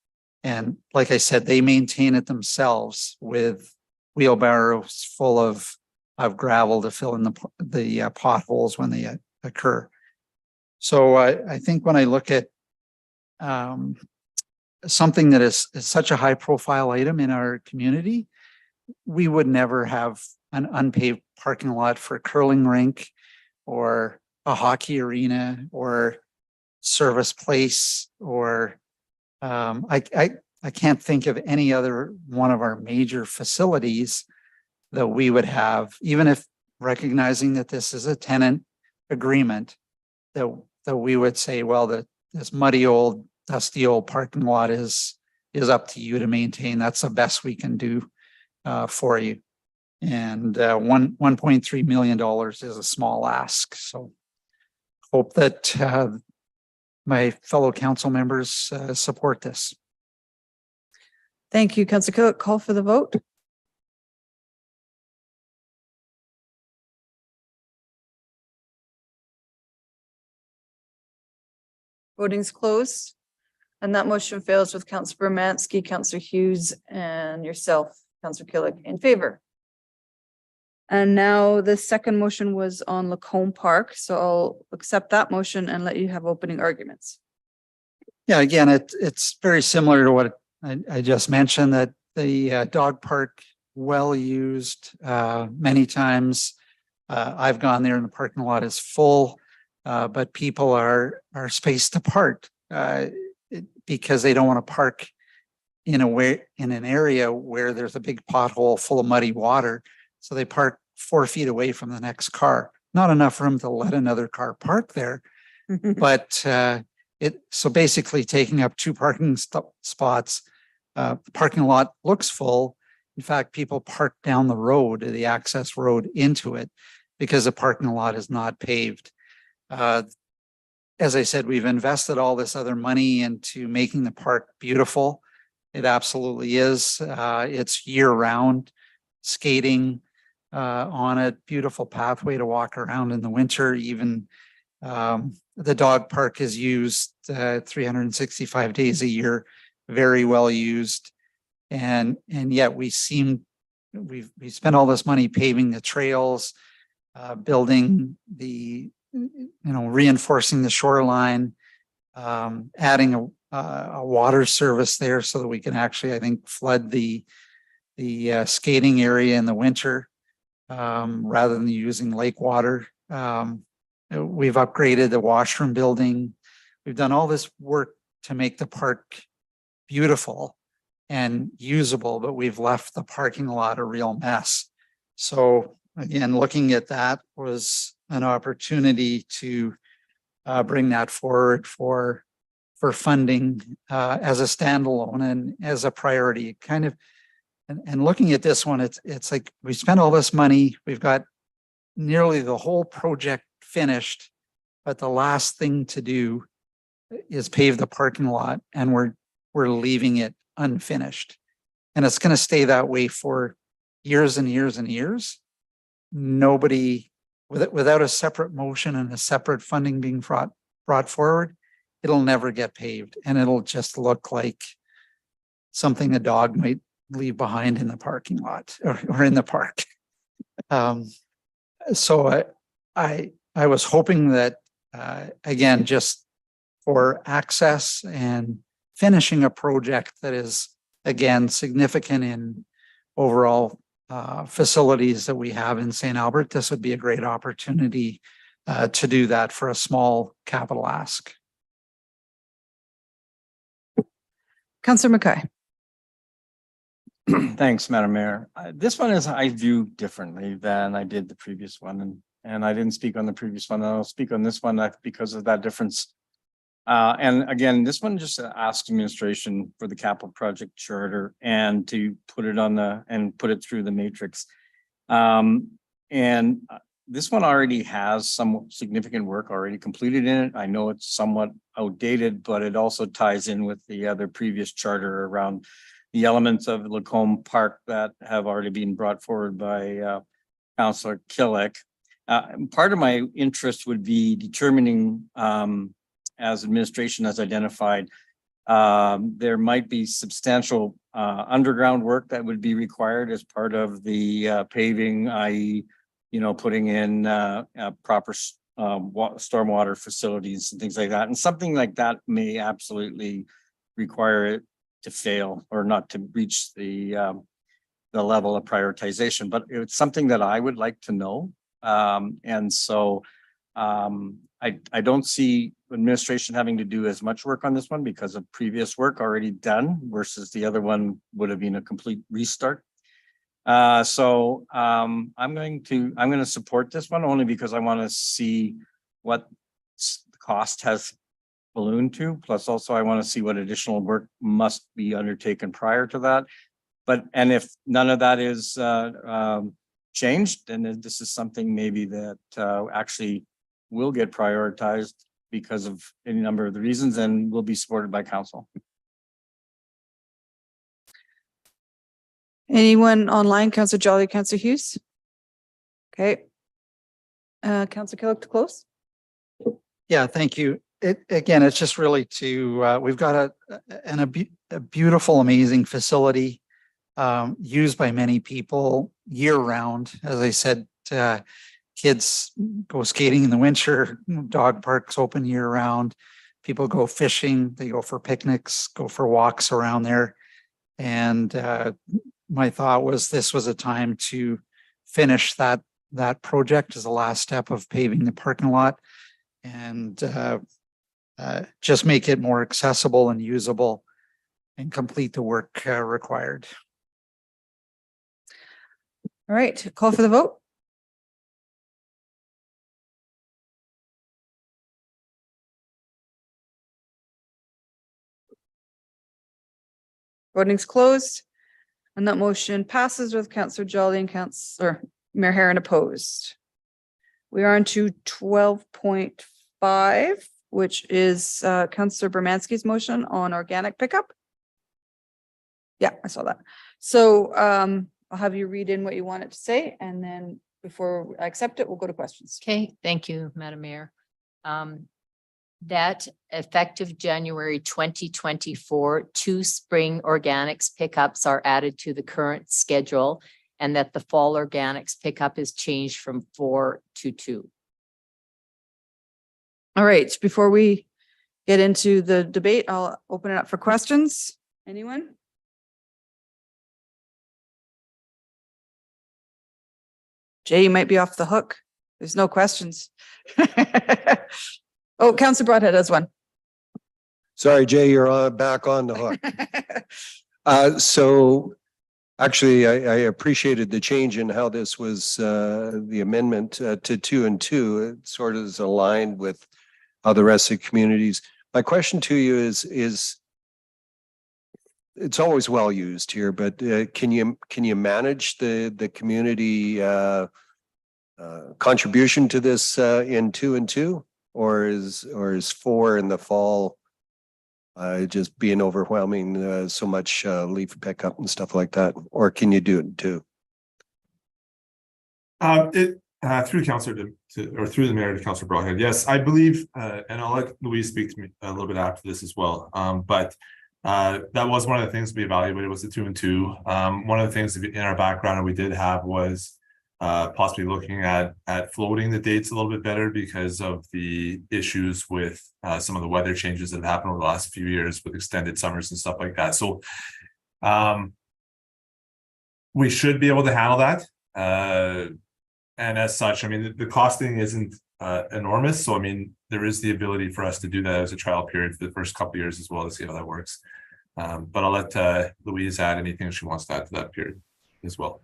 And like I said, they maintain it themselves with wheelbarrows full of gravel to fill in the potholes when they occur. So I think when I look at something that is such a high profile item in our community, we would never have an unpaved parking lot for a curling rink or a hockey arena or service place, or I can't think of any other one of our major facilities that we would have, even if recognizing that this is a tenant agreement, that we would say, well, this muddy old, dusty old parking lot is up to you to maintain. That's the best we can do for you. And $1.3 million is a small ask. So hope that my fellow council members support this. Thank you, Councillor Killick. Call for the vote. Voting's closed. And that motion fails with Councillor Bermansky, Councillor Hughes, and yourself, Councillor Killick, in favor. And now the second motion was on Lacombe Park, so I'll accept that motion and let you have opening arguments. Yeah, again, it's very similar to what I just mentioned, that the dog park, well used many times. I've gone there and the parking lot is full, but people are spaced apart because they don't want to park in an area where there's a big pothole full of muddy water. So they park 4 feet away from the next car. Not enough room to let another car park there, but so basically taking up 2 parking spots. The parking lot looks full. In fact, people park down the road, the access road into it, because the parking lot is not paved. As I said, we've invested all this other money into making the park beautiful. It absolutely is. It's year-round skating on a beautiful pathway to walk around in the winter. Even the dog park is used 365 days a year, very well used. And yet we spent all this money paving the trails, building reinforcing the shoreline, adding a water service there so that we can actually, I think, flood the skating area in the winter rather than using lake water. We've upgraded the washroom building. We've done all this work to make the park beautiful and usable, but we've left the parking lot a real mess. So again, looking at that was an opportunity to bring that forward for funding as a standalone and as a priority. Kind of, and looking at this one, it's like we spent all this money. We've got nearly the whole project finished, but the last thing to do is pave the parking lot, and we're leaving it unfinished. And it's going to stay that way for years and years and years. Nobody, without a separate motion and a separate funding being brought forward, it'll never get paved, and it'll just look like something a dog might leave behind in the parking lot or in the park. So I was hoping that, again, just for access and finishing a project that is, again, significant in overall facilities that we have in St. Albert, this would be a great opportunity to do that for a small capital ask. Councillor Mackay. Thanks, Madam Mayor. This one is, I view differently than I did the previous one, and I didn't speak on the previous one. I'll speak on this one because of that difference. And again, this one just asks administration for the capital project charter and to put it on put it through the matrix. And this one already has some significant work already completed in it. I know it's somewhat outdated, but it also ties in with the other previous charter around the elements of Lacombe Park that have already been brought forward by Councillor Killick. Part of my interest would be determining, as administration has identified, there might be substantial underground work that would be required as part of the paving, i.e., putting in proper stormwater facilities and things like that. And something like that may absolutely require it to fail or not to reach the level of prioritization. But it's something that I would like to know. And so I don't see administration having to do as much work on this one because of previous work already done versus the other one would have been a complete restart. So I'm going to support this one only because I want to see what the cost has ballooned to. Plus also I want to see what additional work must be undertaken prior to that. And if none of that is changed, then this is something maybe that actually will get prioritized because of any number of the reasons and will be supported by council. Anyone online? Councillor Jolly, Councillor Hughes? Okay. Councillor Killick to close? Yeah, thank you. It's just really to, we've got a beautiful, amazing facility used by many people year round. As I said, kids go skating in the winter, dog parks open year round. People go fishing, they go for picnics, go for walks around there. And my thought was this was a time to finish that project as the last step of paving the parking lot and just make it more accessible and usable and complete the work required. All right, call for the vote. Voting's closed. And that motion passes with Councillor Jolly and Councillor Mayor Herron opposed. We are on to 12.5, which is Councillor Bermansky's motion on organic pickup. Yeah, I saw that. So I'll have you read in what you want it to say, and then before I accept it, we'll go to questions. Okay, thank you, Madam Mayor. That effective January 2024, 2 spring organics pickups are added to the current schedule, and that the fall organics pickup is changed from 4 to 2. All right, before we get into the debate, I'll open it up for questions. Anyone? Jay, you might be off the hook. There's no questions. Oh, Councillor Broadhead has one. Sorry, Jay, you're back on the hook. So actually, I appreciated the change in how this was the amendment to 2 and 2. It sort of is aligned with how the rest of the communities. My question to you is it's always well used here, but can you manage the community contribution to this in 2 and 2? Or is 4 in the fall just being overwhelming, so much leaf pickup and stuff like that? Or can you do it too? Through Councillor or through the Mayor to Councillor Broadhead, yes, I believe, and I'll let Louise speak to me a little bit after this as well. But that was one of the things we evaluated was the 2 and 2. One of the things in our background that we did have was possibly looking at floating the dates a little bit better because of the issues with some of the weather changes that have happened over the last few years with extended summers and stuff like that. So we should be able to handle that. And as such, I mean, the costing isn't enormous. So, I mean, there is the ability for us to do that as a trial period for the first couple of years as well to see how that works. But I'll let Louise add anything she wants to add to that period as well.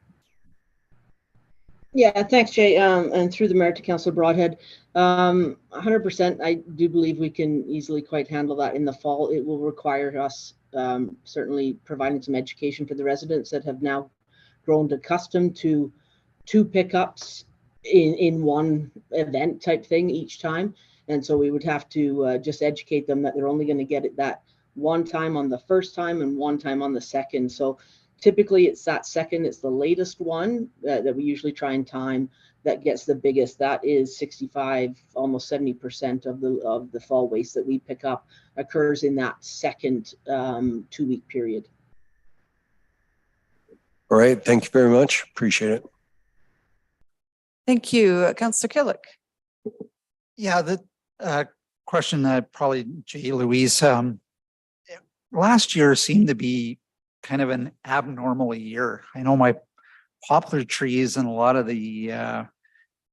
Yeah, thanks, Jay. And through the mayor to Councillor Broadhead, 100%, I do believe we can easily quite handle that in the fall. It will require us certainly providing some education for the residents that have now grown accustomed to two pickups in one event type thing each time. And so we would have to just educate them that they're only going to get it that one time on the first time and one time on the second. So typically it's that second, it's the latest one that we usually try and time that gets the biggest. That is 65, almost 70% of the fall waste that we pick up occurs in that second 2-week period. All right, thank you very much. Appreciate it. Thank you. Councillor Killick. Yeah, the question that probably Jay, Louise, last year seemed to be kind of an abnormal year. I know my poplar trees and a lot of the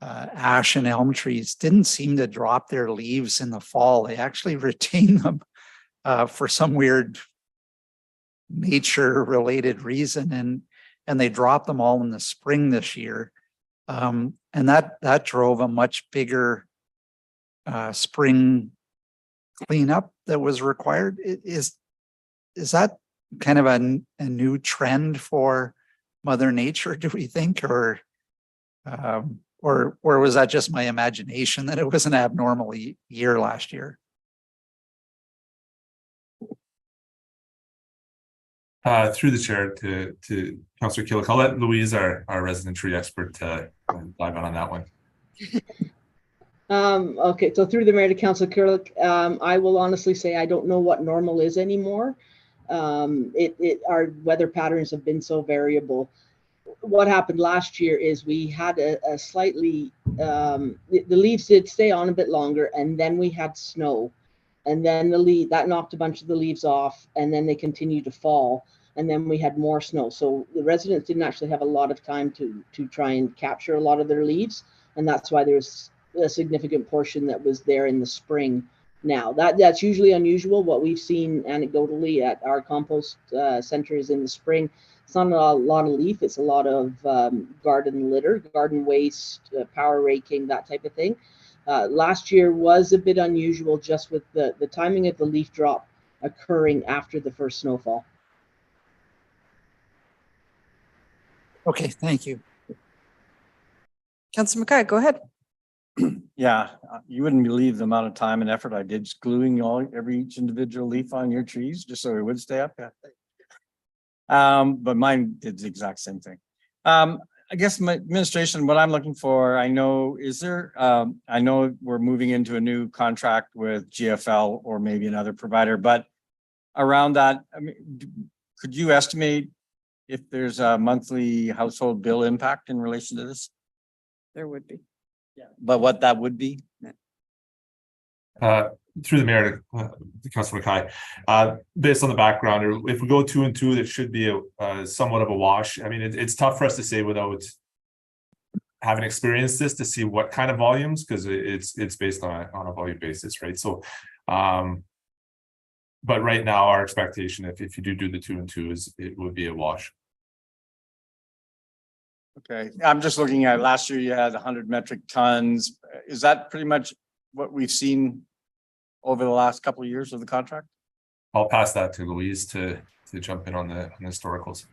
ash and elm trees didn't seem to drop their leaves in the fall. They actually retained them for some weird nature related reason, and they dropped them all in the spring this year. And that drove a much bigger spring cleanup that was required. Is that kind of a new trend for Mother Nature, do we think, or was that just my imagination that it was an abnormal year last year? Through the chair to Councillor Killick, I'll let Louise, our resident tree expert, dive on that one. Okay, so through the mayor to Councillor Killick, I will honestly say I don't know what normal is anymore. Our weather patterns have been so variable. What happened last year is we had a slightly, the leaves did stay on a bit longer, and then we had snow, and then that knocked a bunch of the leaves off, and then they continued to fall, and then we had more snow. So the residents didn't actually have a lot of time to try and capture a lot of their leaves, and that's why there's a significant portion that was there in the spring. Now that's usually unusual. What we've seen anecdotally at our compost centers in the spring, it's not a lot of leaf, it's a lot of garden litter, garden waste, power raking, that type of thing. Last year was a bit unusual just with the timing of the leaf drop occurring after the first snowfall. Okay, thank you. Councillor Mackay, go ahead. Yeah, you wouldn't believe the amount of time and effort I did just gluing each individual leaf on your trees just so it would stay up. But mine did the exact same thing. I guess my administration, what I'm looking for, I know we're moving into a new contract with GFL or maybe another provider, but around that, I mean, could you estimate if there's a monthly household bill impact in relation to this? There would be. Yeah. But what that would be? Through the mayor to Councillor Mackay, based on the background, if we go 2 and 2, that should be a somewhat of a wash. I mean, it's tough for us to say without having experienced this to see what kind of volumes, because it's based on a volume basis, right? So, but right now our expectation, if you do the 2 and 2, is it would be a wash. Okay, I'm just looking at last year you had 100 metric tons. Is that pretty much what we've seen over the last couple of years of the contract? I'll pass that to Louise to jump in on the historicals.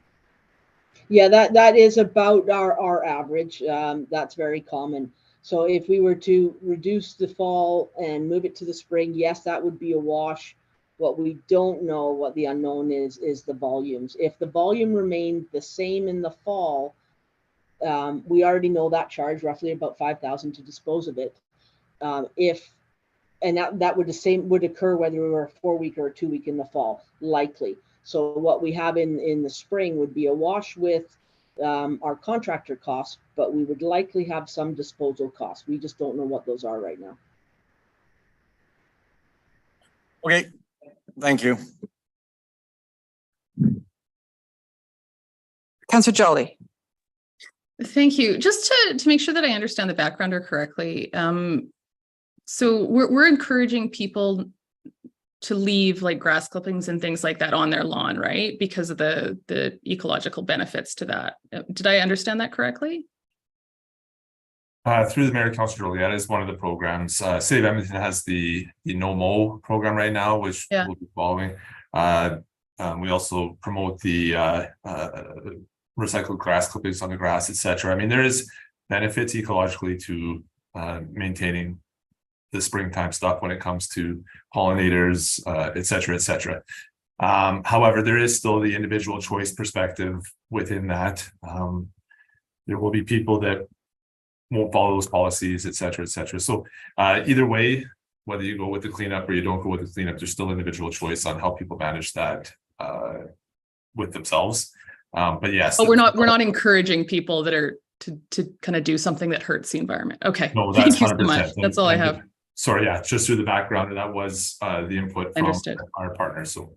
Yeah, that is about our average. That's very common. So if we were to reduce the fall and move it to the spring, yes, that would be a wash. What we don't know, what the unknown is the volumes. If the volume remained the same in the fall, we already know that charge roughly about $5,000 to dispose of it. And that would occur whether we were a 4-week or a 2-week in the fall, likely. So what we have in the spring would be a wash with our contractor costs, but we would likely have some disposal costs. We just don't know what those are right now. Okay, thank you. Councillor Jolly. Thank you. Just to make sure that I understand the backgrounder correctly. So we're encouraging people to leave like grass clippings and things like that on their lawn, right? Because of the ecological benefits to that. Did I understand that correctly? Through the mayor council, yeah, that is one of the programs. City of Edmonton has the No Mow program right now, which Yeah. we'll be following. We also promote the recycled grass clippings on the grass, etc. I mean, there is benefits ecologically to maintaining the springtime stuff when it comes to pollinators, etc., etc. However, there is still the individual choice perspective within that. There will be people that won't follow those policies, etc., etc. So either way, whether you go with the cleanup or you don't go with the cleanup, there's still individual choice on how people manage that with themselves. But yes, But we're not encouraging people that are to kind of do something that hurts the environment. Okay. No, that's Thank you so 100%. much. That's all I have. Sorry, yeah, just through the background, and that was the input from Understood. our partners. So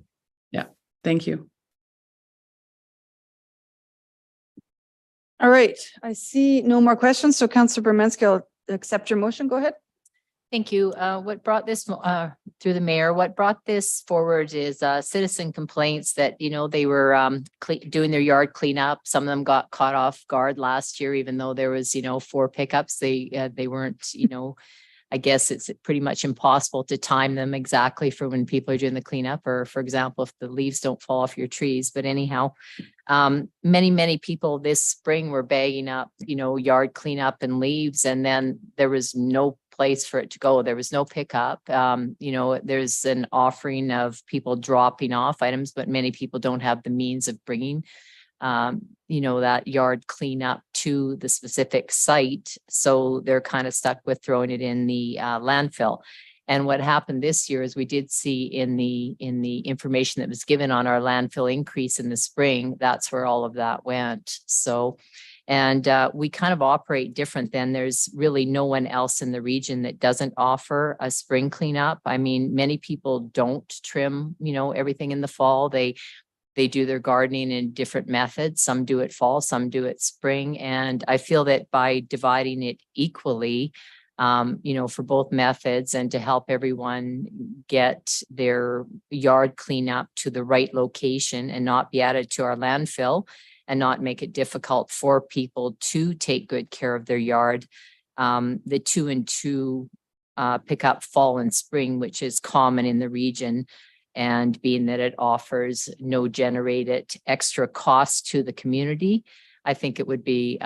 Yeah, thank you. All right, I see no more questions. So Councillor Bermanski, I'll accept your motion. Go ahead. Thank you. What brought this through the mayor, what brought this forward is citizen complaints that, you know, they were doing their yard cleanup. Some of them got caught off guard last year, even though there was, you know, 4 pickups. They weren't, you know, I guess it's pretty much impossible to time them exactly for when people are doing the cleanup, or for example, if the leaves don't fall off your trees. But anyhow, many people this spring were bagging up, you know, yard cleanup and leaves, and then there was no place for it to go. There was no pickup. You know, there's an offering of people dropping off items, but many people don't have the means of bringing you know, that yard cleanup to the specific site. So they're kind of stuck with throwing it in the landfill. And what happened this year is we did see in the information that was given on our landfill increase in the spring, that's where all of that went. So, and we kind of operate different than there's really no one else in the region that doesn't offer a spring cleanup. I mean, many people don't trim, you know, everything in the fall. They do their gardening in different methods. Some do it fall, some do it spring. And I feel that by dividing it equally, you know, for both methods, and to help everyone get their yard cleanup to the right location and not be added to our landfill, and not make it difficult for people to take good care of their yard. The 2 and 2 pick up fall and spring, which is common in the region. And being that it offers no generated extra cost to the community, I think it would be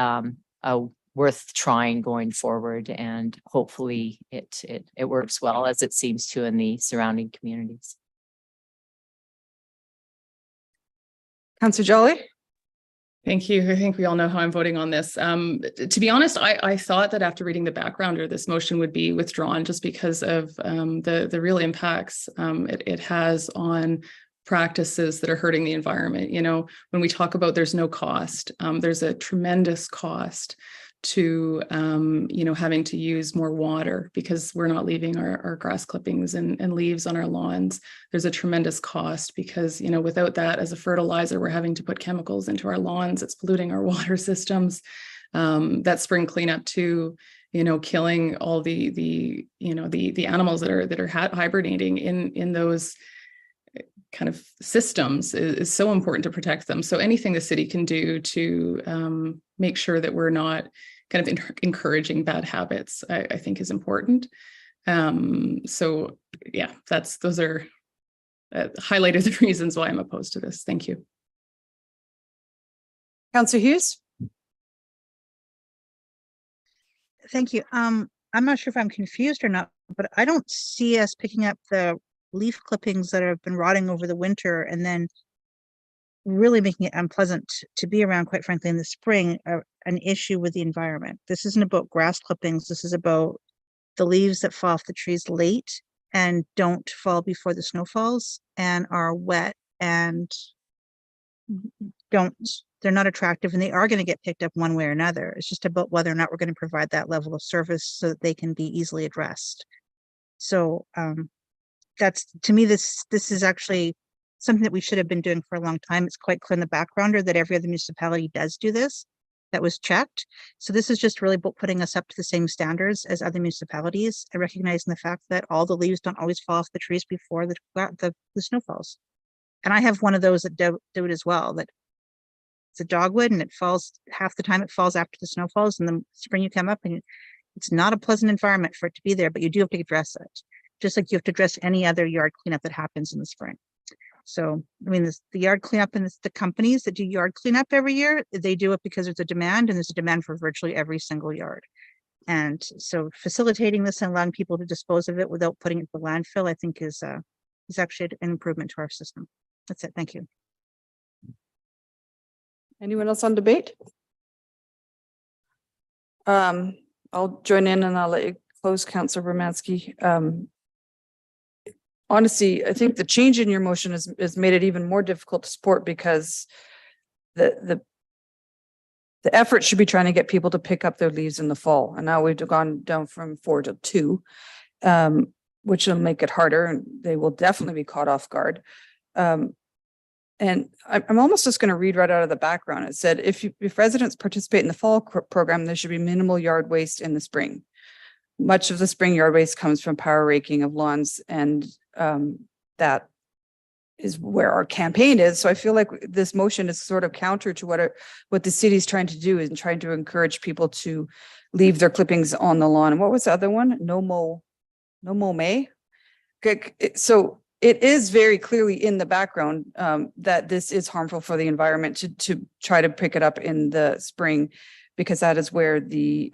worth trying going forward. And hopefully it works well, as it seems to in the surrounding communities. Councillor Jolly. Thank you. I think we all know how I'm voting on this. To be honest, I thought that after reading the backgrounder, this motion would be withdrawn just because of the real impacts it has on practices that are hurting the environment. You know, when we talk about there's no cost, there's a tremendous cost to you know, having to use more water because we're not leaving our grass clippings and leaves on our lawns. There's a tremendous cost because, you know, without that as a fertilizer, we're having to put chemicals into our lawns. It's polluting our water systems. That spring cleanup too, you know, killing all the you know, the animals that are hibernating in those kind of systems is so important to protect them. So anything the city can do to make sure that we're not kind of encouraging bad habits, I think is important. So yeah, those are highlighted the reasons why I'm opposed to this. Thank you. Councillor Hughes. Thank you. I'm not sure if I'm confused or not, but I don't see us picking up the leaf clippings that have been rotting over the winter and then really making it unpleasant to be around, quite frankly, in the spring, an issue with the environment. This isn't about grass clippings. This is about the leaves that fall off the trees late and don't fall before the snow falls and are wet and they're not attractive, and they are going to get picked up one way or another. It's just about whether or not we're going to provide that level of service so that they can be easily addressed. So that's, to me, this is actually something that we should have been doing for a long time. It's quite clear in the backgrounder that every other municipality does do this. that was checked. So this is just really putting us up to the same standards as other municipalities and recognizing the fact that all the leaves don't always fall off the trees before the snow falls. And I have one of those that do it as well, that it's a dogwood and it falls half the time, it falls after the snow falls, and the spring you come up and it's not a pleasant environment for it to be there, but you do have to address it. Just like you have to address any other yard cleanup that happens in the spring. So, I mean, the yard cleanup and the companies that do yard cleanup every year, they do it because there's a demand, and there's a demand for virtually every single yard. And so facilitating this and allowing people to dispose of it without putting it in the landfill, I think is actually an improvement to our system. That's it. Thank you. Anyone else on debate? I'll join in and I'll let you close, Councillor Romansky. Honestly, I think the change in your motion has made it even more difficult to support, because the effort should be trying to get people to pick up their leaves in the fall. And now we've gone down from 4 to 2, which will make it harder, and they will definitely be caught off guard. And I'm almost just going to read right out of the background. It said, if residents participate in the fall program, there should be minimal yard waste in the spring. Much of the spring yard waste comes from power raking of lawns, and that is where our campaign is. So I feel like this motion is sort of counter to what the city is trying to do, and trying to encourage people to leave their clippings on the lawn. And what was the other one? No mow May. So it is very clearly in the background that this is harmful for the environment to try to pick it up in the spring, because that is where the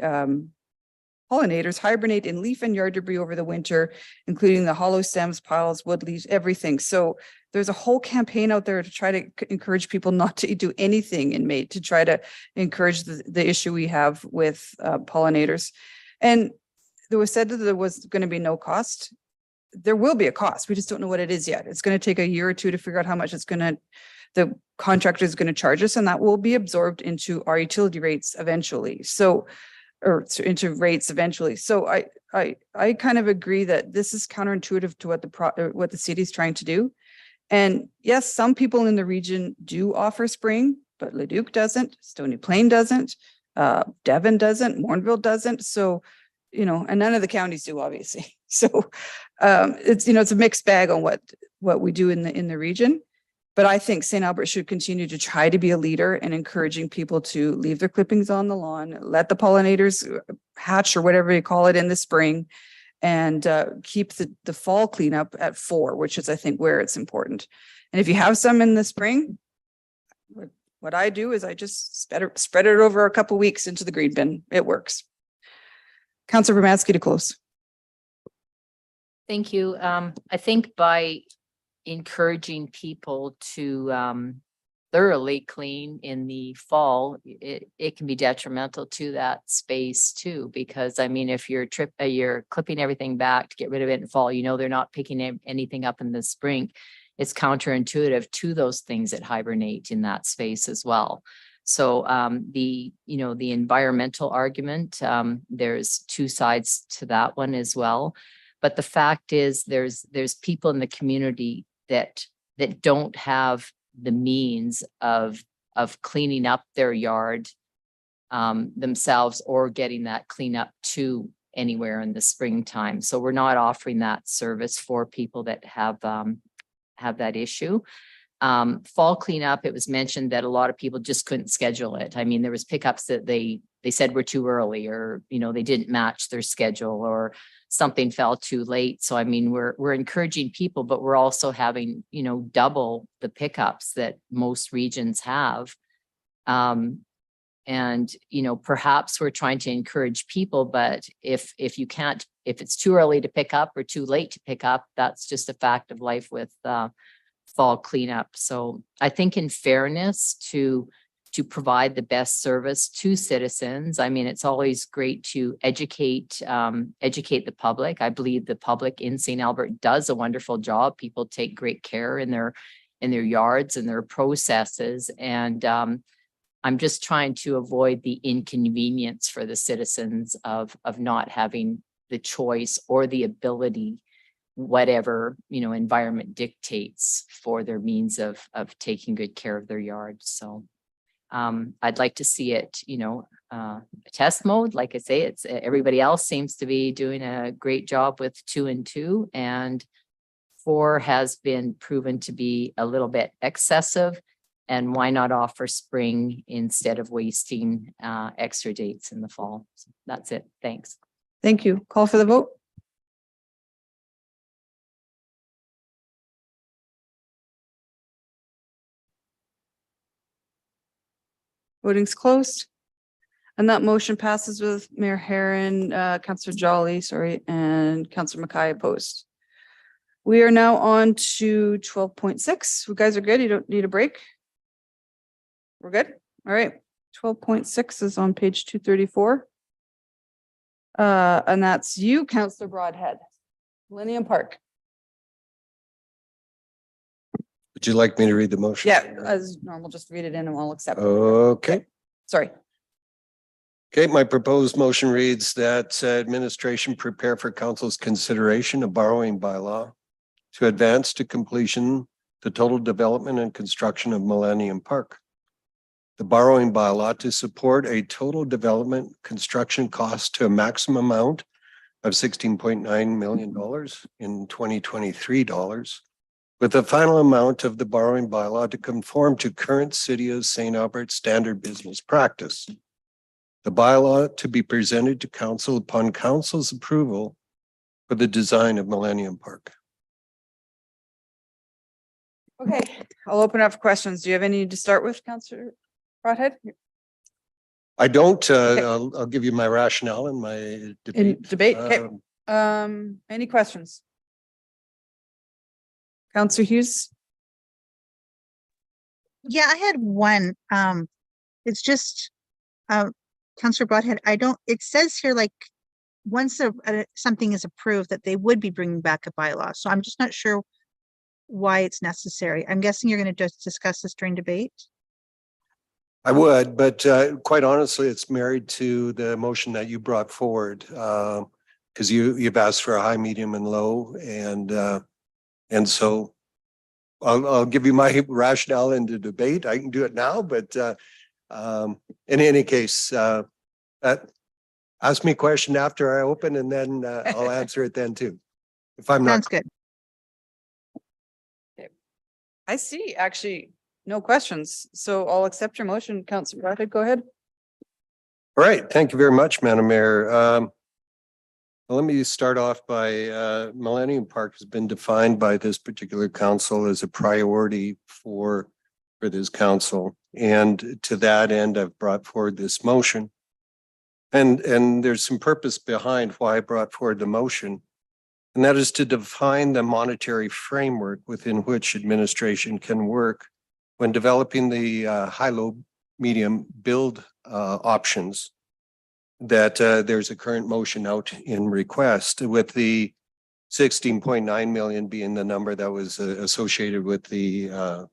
pollinators hibernate in leaf and yard debris over the winter, including the hollow stems, piles, wood leaves, everything. So there's a whole campaign out there to try to encourage people not to do anything in May, to try to encourage the issue we have with pollinators. And there was said that there was going to be no cost. There will be a cost. We just don't know what it is yet. It's going to take a year or two to figure out how much the contractor is going to charge us, and that will be absorbed into our utility rates eventually. So, or into rates eventually. So I kind of agree that this is counterintuitive to what the city is trying to do. And yes, some people in the region do offer spring, but Leduc doesn't, Stony Plain doesn't, Devon doesn't, Mourneville doesn't. So, and none of the counties do, obviously. So it's a mixed bag on what we do in the region. But I think St. Albert should continue to try to be a leader in encouraging people to leave their clippings on the lawn, let the pollinators hatch or whatever you call it in the spring, and keep the fall cleanup at 4, which is, I think, where it's important. And if you have some in the spring, what I do is I just spread it over a couple weeks into the green bin. It works. Councillor Romansky to close. Thank you. I think by encouraging people to thoroughly clean in the fall, it can be detrimental to that space too, because I mean, if you're clipping everything back to get rid of it in fall, they're not picking anything up in the spring. It's counterintuitive to those things that hibernate in that space as well. So the environmental argument, there's 2 sides to that one as well. But the fact is there's people in the community that don't have the means of cleaning up their yard themselves, or getting that cleanup to anywhere in the springtime. So we're not offering that service for people that have that issue. Fall cleanup, it was mentioned that a lot of people just couldn't schedule it. I mean, there was pickups that they said were too early, or they didn't match their schedule, or something fell too late. So I mean, we're encouraging people, but we're also having double the pickups that most regions have. And perhaps we're trying to encourage people, but if it's too early to pick up or too late to pick up, that's just a fact of life with fall cleanup. So I think, in fairness, to provide the best service to citizens, I mean, it's always great to educate the public. I believe the public in St. Albert does a wonderful job. People take great care in their yards and their processes. And I'm just trying to avoid the inconvenience for the citizens of not having the choice or the ability, whatever environment dictates, for their means of taking good care of their yards. So I'd like to see it, a test mode. Like I say, it's everybody else seems to be doing a great job with 2 and 2, and 4 has been proven to be a little bit excessive. And why not offer spring instead of wasting extra dates in the fall? So that's it. Thanks. Thank you. Call for the vote. Voting's closed. And that motion passes with Mayor Herron, Councillor Jolly, sorry, and Councillor Mackay opposed. We are now on to 12.6. You guys are good? You don't need a break? We're good? All right. 12.6 is on page 234. And that's you, Councillor Broadhead. Millennium Park. Would you like me to read the motion? Yeah, as normal, just read it in and I'll accept it. Okay. Sorry. Okay, my proposed motion reads that administration prepare for council's consideration a borrowing bylaw to advance to completion the total development and construction of Millennium Park. The borrowing bylaw to support a total development construction cost to a maximum amount of $16.9 million in 2023 dollars, with the final amount of the borrowing bylaw to conform to current City of St. Albert standard business practice. The bylaw to be presented to council upon council's approval for the design of Millennium Park. Okay, I'll open up for questions. Do you have any to start with, Councillor Broadhead? I don't, I'll give you my rationale in my debate. In debate, okay. Any questions? Councillor Hughes? Yeah, I had one. It's just, Councillor Broadhead, it says here like, once something is approved, that they would be bringing back a bylaw. So I'm just not sure why it's necessary. I'm guessing you're going to just discuss this during debate. I would, but quite honestly, it's married to the motion that you brought forward. Because you've asked for a high, medium, and low, and so I'll give you my rationale in the debate. I can do it now, but in any case, ask me a question after I open, and then I'll answer it then too. If I'm not. Sounds good. I see, actually, no questions. So I'll accept your motion. Councillor Broadhead, go ahead. All right, thank you very much, Madam Mayor. Let me start off by Millennium Park has been defined by this particular council as a priority for this council. And to that end, I've brought forward this motion. And there's some purpose behind why I brought forward the motion. And that is to define the monetary framework within which administration can work when developing the high, low, medium build options that there's a current motion out in request, with the 16.9 million being the number that was associated with the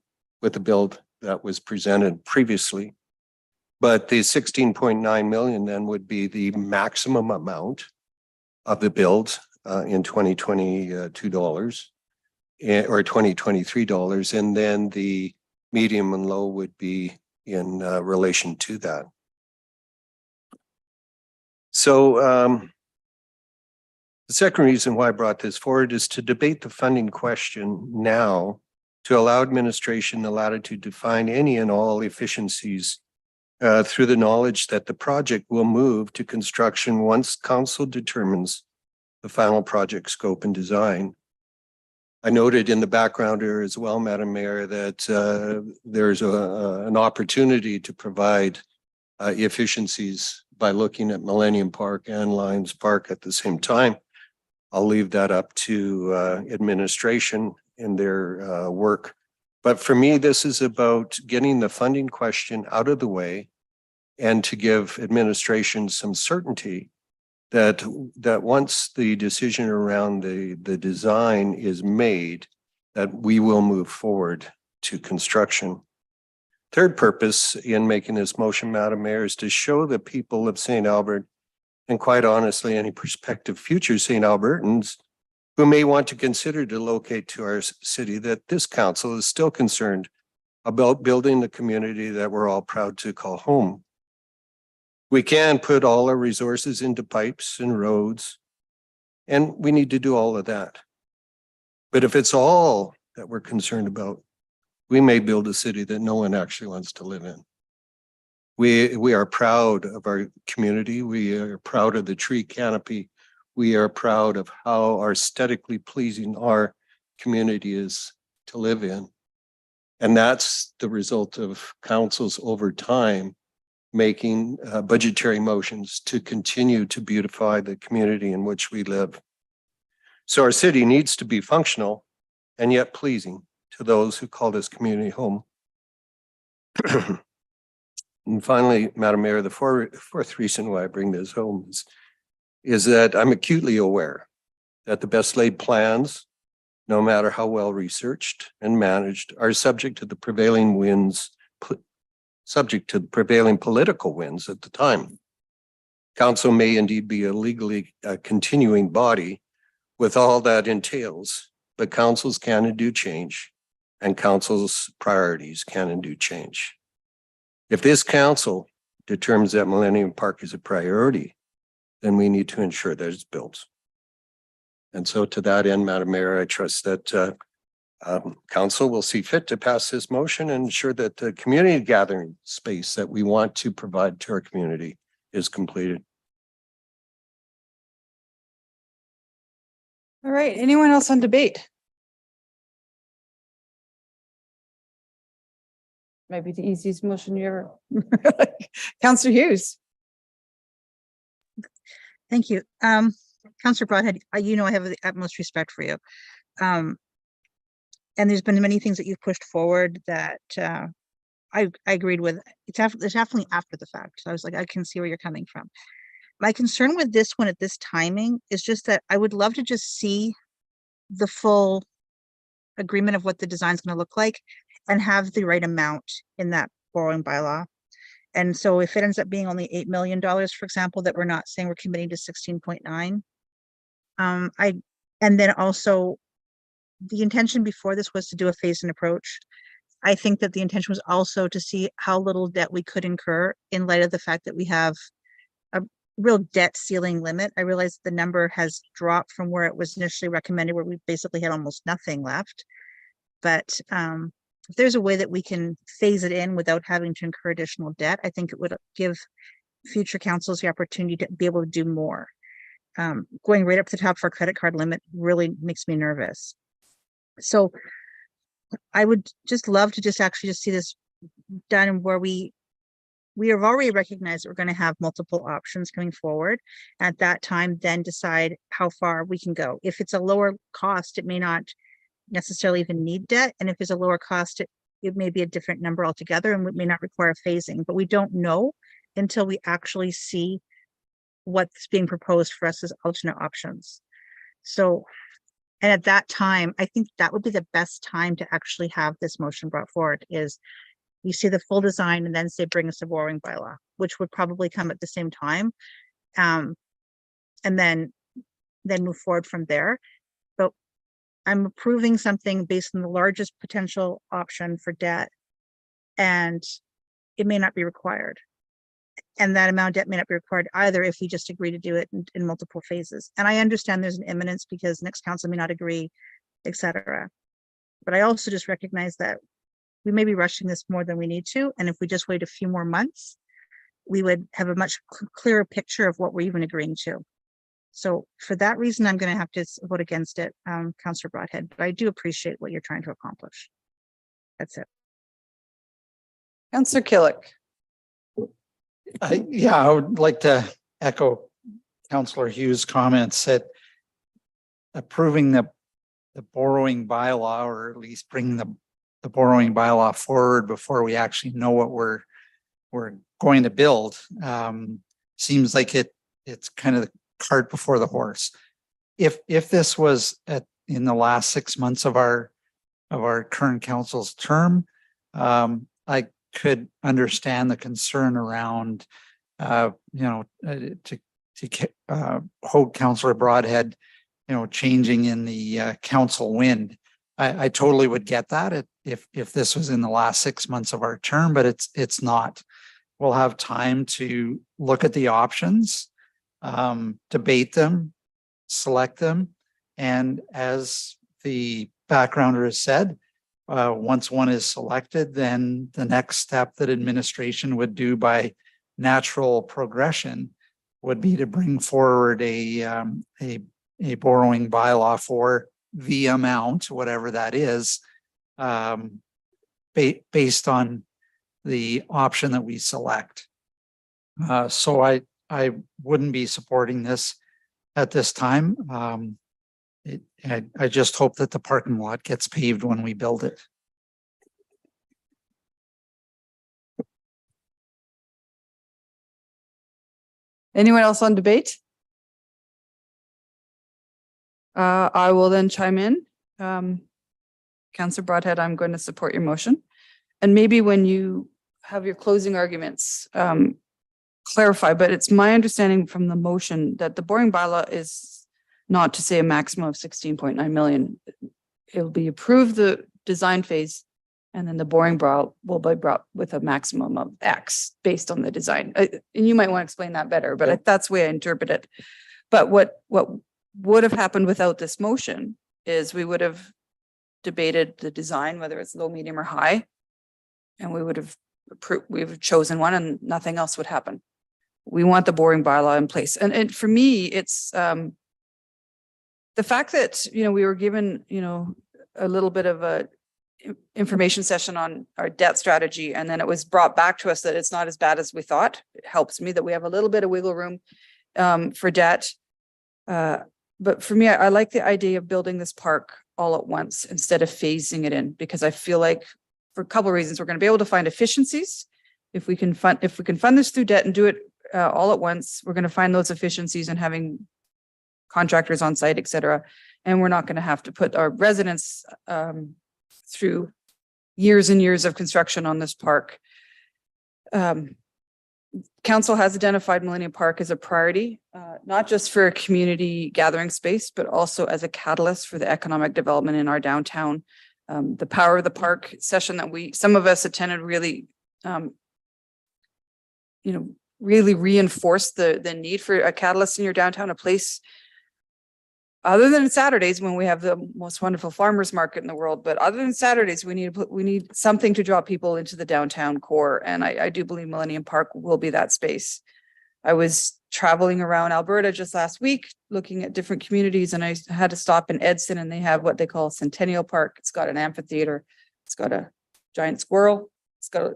build that was presented previously. But the 16.9 million then would be the maximum amount of the build in 2022 dollars or 2023 dollars, and then the medium and low would be in relation to that. So the second reason why I brought this forward is to debate the funding question now, to allow administration the latitude to find any and all efficiencies through the knowledge that the project will move to construction once council determines the final project scope and design. I noted in the background here as well, Madam Mayor, that there's an opportunity to provide efficiencies by looking at Millennium Park and Lions Park at the same time. I'll leave that up to administration in their work. But for me, this is about getting the funding question out of the way and to give administration some certainty that once the decision around the design is made, that we will move forward to construction. Third purpose in making this motion, Madam Mayor, is to show the people of St. Albert, and quite honestly, any prospective future St. Albertans who may want to consider to locate to our city, that this council is still concerned about building the community that we're all proud to call home. We can put all our resources into pipes and roads, and we need to do all of that. But if it's all that we're concerned about, we may build a city that no one actually wants to live in. We are proud of our community. We are proud of the tree canopy. We are proud of how aesthetically pleasing our community is to live in. And that's the result of councils over time making budgetary motions to continue to beautify the community in which we live. So our city needs to be functional and yet pleasing to those who call this community home. And finally, Madam Mayor, the fourth reason why I bring this home is that I'm acutely aware that the best laid plans, no matter how well researched and managed, are subject to the prevailing political winds at the time. Council may indeed be a legally continuing body with all that entails, but councils can and do change, and council's priorities can and do change. If this council determines that Millennium Park is a priority, then we need to ensure that it's built. And so to that end, Madam Mayor, I trust that council will see fit to pass this motion and ensure that the community gathering space that we want to provide to our community is completed. All right, anyone else on debate? Maybe the easiest motion you ever. Councillor Hughes. Thank you. Councillor Broadhead, you know I have the utmost respect for you. And there's been many things that you've pushed forward that I agreed with. It's definitely after the fact. So I was like, I can see where you're coming from. My concern with this one at this timing is just that I would love to just see the full agreement of what the design is going to look like and have the right amount in that borrowing bylaw. And so if it ends up being only $8 million, for example, that we're not saying we're committing to 16.9. And then also the intention before this was to do a phase-in approach. I think that the intention was also to see how little debt we could incur in light of the fact that we have a real debt ceiling limit. I realize the number has dropped from where it was initially recommended, where we basically had almost nothing left. But if there's a way that we can phase it in without having to incur additional debt, I think it would give future councils the opportunity to be able to do more. Going right up to the top for our credit card limit really makes me nervous. So I would just love to just actually just see this done where we have already recognized that we're going to have multiple options coming forward. At that time, then decide how far we can go. If it's a lower cost, it may not necessarily even need debt. And if it's a lower cost, it may be a different number altogether and it may not require phasing, but we don't know until we actually see what's being proposed for us as alternate options. So, and at that time, I think that would be the best time to actually have this motion brought forward is you see the full design and then say, bring us a borrowing bylaw, which would probably come at the same time. And then move forward from there. But I'm approving something based on the largest potential option for debt, and it may not be required. And that amount of debt may not be required either if we just agree to do it in multiple phases. And I understand there's an imminence because next council may not agree, etc. But I also just recognize that we may be rushing this more than we need to. And if we just wait a few more months, we would have a much clearer picture of what we're even agreeing to. So for that reason, I'm going to have to vote against it, Councillor Broadhead, but I do appreciate what you're trying to accomplish. That's it. Councillor Killick. Yeah, I would like to echo Councillor Hughes' comments that approving the borrowing bylaw, or at least bringing the borrowing bylaw forward before we actually know what we're going to build, seems like it's kind of the cart before the horse. If this was in the last 6 months of our current council's term, I could understand the concern around to hold Councillor Broadhead changing in the council wind. I totally would get that if this was in the last 6 months of our term, but it's not. We'll have time to look at the options, debate them, select them. And as the backgrounder has said, once one is selected, then the next step that administration would do by natural progression would be to bring forward a borrowing bylaw for the amount, whatever that is, based on the option that we select. So I wouldn't be supporting this at this time. I just hope that the parking lot gets paved when we build it. Anyone else on debate? I will then chime in. Councillor Broadhead, I'm going to support your motion. And maybe when you have your closing arguments, clarify, but it's my understanding from the motion that the borrowing bylaw is not to say a maximum of 16.9 million. It'll be approved the design phase, and then the borrowing bylaw will be brought with a maximum of X based on the design. And you might want to explain that better, but that's the way I interpret it. But what would have happened without this motion is we would have debated the design, whether it's low, medium, or high, and we would have chosen one, and nothing else would happen. We want the borrowing bylaw in place, and for me, it's the fact that we were given a little bit of a information session on our debt strategy, and then it was brought back to us that it's not as bad as we thought. It helps me that we have a little bit of wiggle room for debt. But for me, I like the idea of building this park all at once instead of phasing it in, because I feel like for a couple of reasons, we're going to be able to find efficiencies. If we can fund this through debt and do it all at once, we're going to find those efficiencies in having contractors on site, et cetera. And we're not going to have to put our residents through years and years of construction on this park. Council has identified Millennium Park as a priority, not just for a community gathering space, but also as a catalyst for the economic development in our downtown. The Power of the Park session that some of us attended really, really reinforced the need for a catalyst in your downtown, a place other than Saturdays when we have the most wonderful farmers market in the world. But other than Saturdays, we need something to draw people into the downtown core. And I do believe Millennium Park will be that space. I was traveling around Alberta just last week, looking at different communities, and I had to stop in Edson, and they have what they call Centennial Park. It's got an amphitheater. It's got a giant squirrel. It's got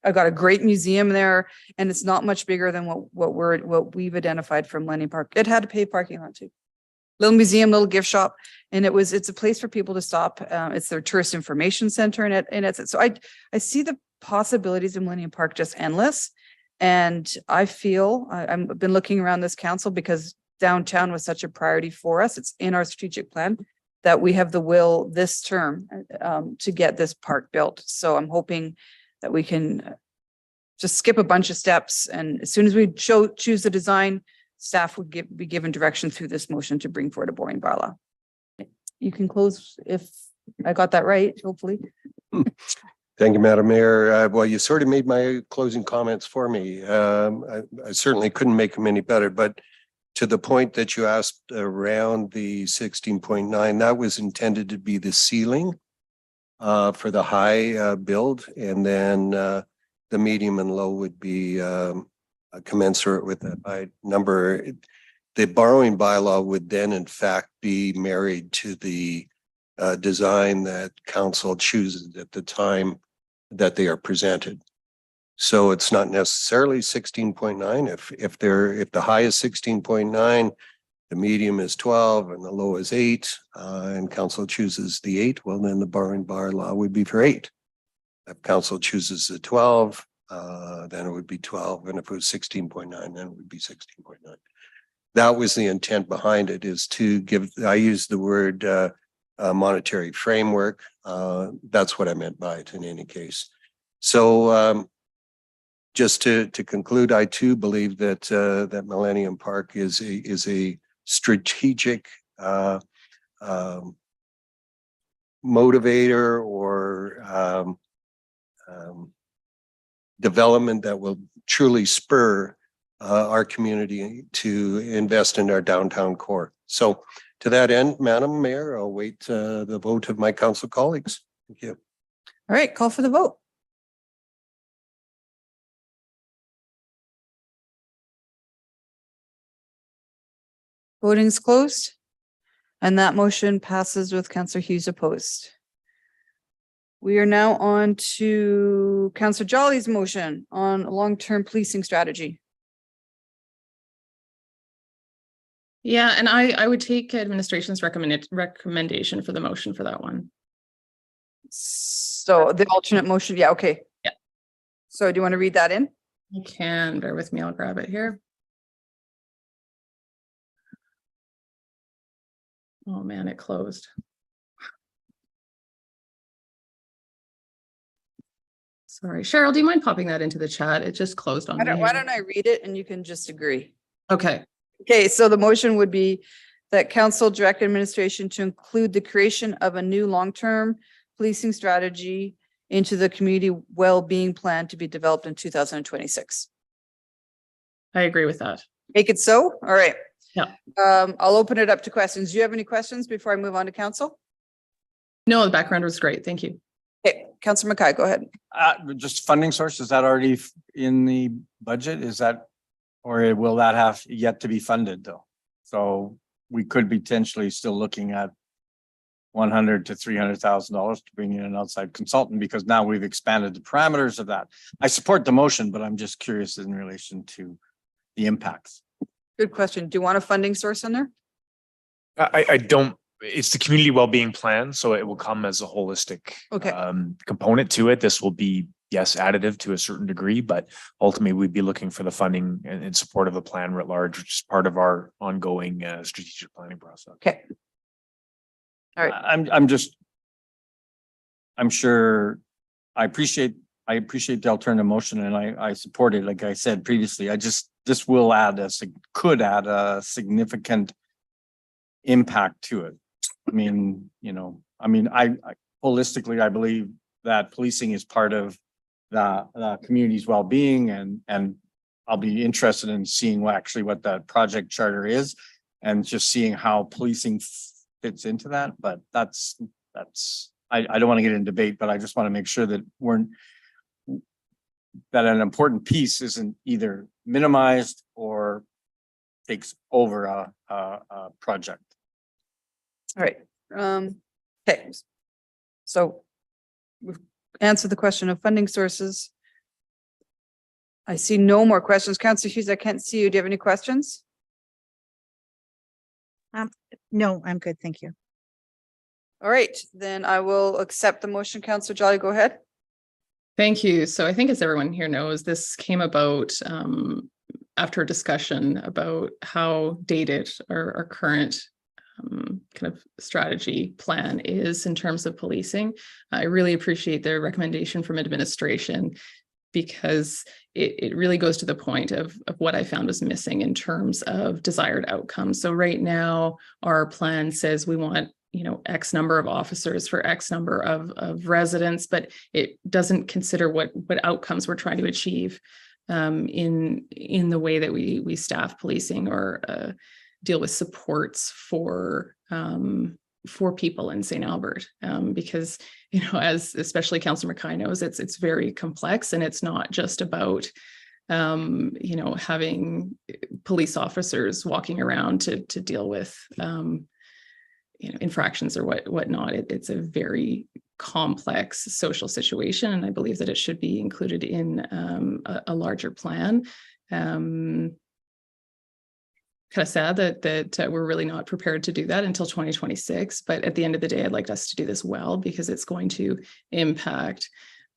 I got a great museum there, and it's not much bigger than what we've identified for Millennium Park. It had a paid parking lot too. Little museum, little gift shop, and it's a place for people to stop. It's their tourist information center, and it's so I see the possibilities in Millennium Park just endless. And I feel I've been looking around this council because downtown was such a priority for us. It's in our strategic plan that we have the will this term to get this park built. So I'm hoping that we can just skip a bunch of steps, and as soon as we choose the design, staff would be given direction through this motion to bring forward a borrowing bylaw. You can close if I got that right, hopefully. Thank you, Madam Mayor. Well, you sort of made my closing comments for me. I certainly couldn't make them any better, but to the point that you asked around the 16.9, that was intended to be the ceiling for the high build, and then the medium and low would be commensurate with that by number. The borrowing bylaw would then in fact be married to the design that council chooses at the time that they are presented. So it's not necessarily 16.9. If the high is 16.9, the medium is 12 and the low is 8, and council chooses the 8, well, then the borrowing bylaw would be for 8. If council chooses the 12, then it would be 12. And if it was 16.9, then it would be 16.9. That was the intent behind it, is to give, I use the word monetary framework. That's what I meant by it in any case. So just to conclude, I too believe that that Millennium Park is a strategic motivator or development that will truly spur our community to invest in our downtown core. So to that end, Madam Mayor, I'll wait the vote of my council colleagues. Thank you. All right, call for the vote. Voting is closed. And that motion passes with Councillor Hughes opposed. We are now on to Councillor Jolly's motion on long-term policing strategy. Yeah, and I would take administration's recommendation for the motion for that one. So the alternate motion, yeah, okay. Yeah. So do you want to read that in? You can, bear with me, I'll grab it here. Oh man, it closed. Sorry, Cheryl, do you mind popping that into the chat? It just closed on me. Why don't I read it and you can just agree? Okay. Okay, so the motion would be that council direct administration to include the creation of a new long-term policing strategy into the community well-being plan to be developed in 2026. I agree with that. Make it so? All right. Yeah. I'll open it up to questions. Do you have any questions before I move on to council? No, the background was great. Thank you. Okay, Councillor Mackay, go ahead. Just funding source, is that already in the budget? Is that, or will that have yet to be funded though? So we could be potentially still looking at $100,000 to $300,000 to bring in an outside consultant, because now we've expanded the parameters of that. I support the motion, but I'm just curious in relation to the impacts. Good question. Do you want a funding source in there? I don't, it's the community well-being plan, so it will come as a holistic Okay. component to it. This will be, yes, additive to a certain degree, but ultimately we'd be looking for the funding in support of the plan writ large, which is part of our ongoing strategic planning process. Okay. All right. I'm sure, I appreciate the alternative motion and I support it. Like I said previously, this will could add a significant impact to it. I mean, I holistically, I believe that policing is part of the community's well-being, and I'll be interested in seeing what that project charter is and just seeing how policing fits into that. But I don't want to get in debate, but I just want to make sure that that an important piece isn't either minimized or takes over a project. All right. Okay. So we've answered the question of funding sources. I see no more questions. Councillor Hughes, I can't see you. Do you have any questions? No, I'm good. Thank you. All right, then I will accept the motion. Councillor Jolly, go ahead. Thank you. So I think, as everyone here knows, this came about after a discussion about how dated our current kind of strategy plan is in terms of policing. I really appreciate the recommendation from administration, because it really goes to the point of what I found was missing in terms of desired outcomes. So right now, our plan says we want, X number of officers for X number of residents, but it doesn't consider what outcomes we're trying to achieve in the way that we staff policing or deal with supports for people in St. Albert, because as especially Councillor Mackay knows, it's very complex, and it's not just about having police officers walking around to deal with infractions or whatnot. It's a very complex social situation, and I believe that it should be included in a larger plan. Kind of sad that we're really not prepared to do that until 2026. But at the end of the day, I'd like us to do this well, because it's going to impact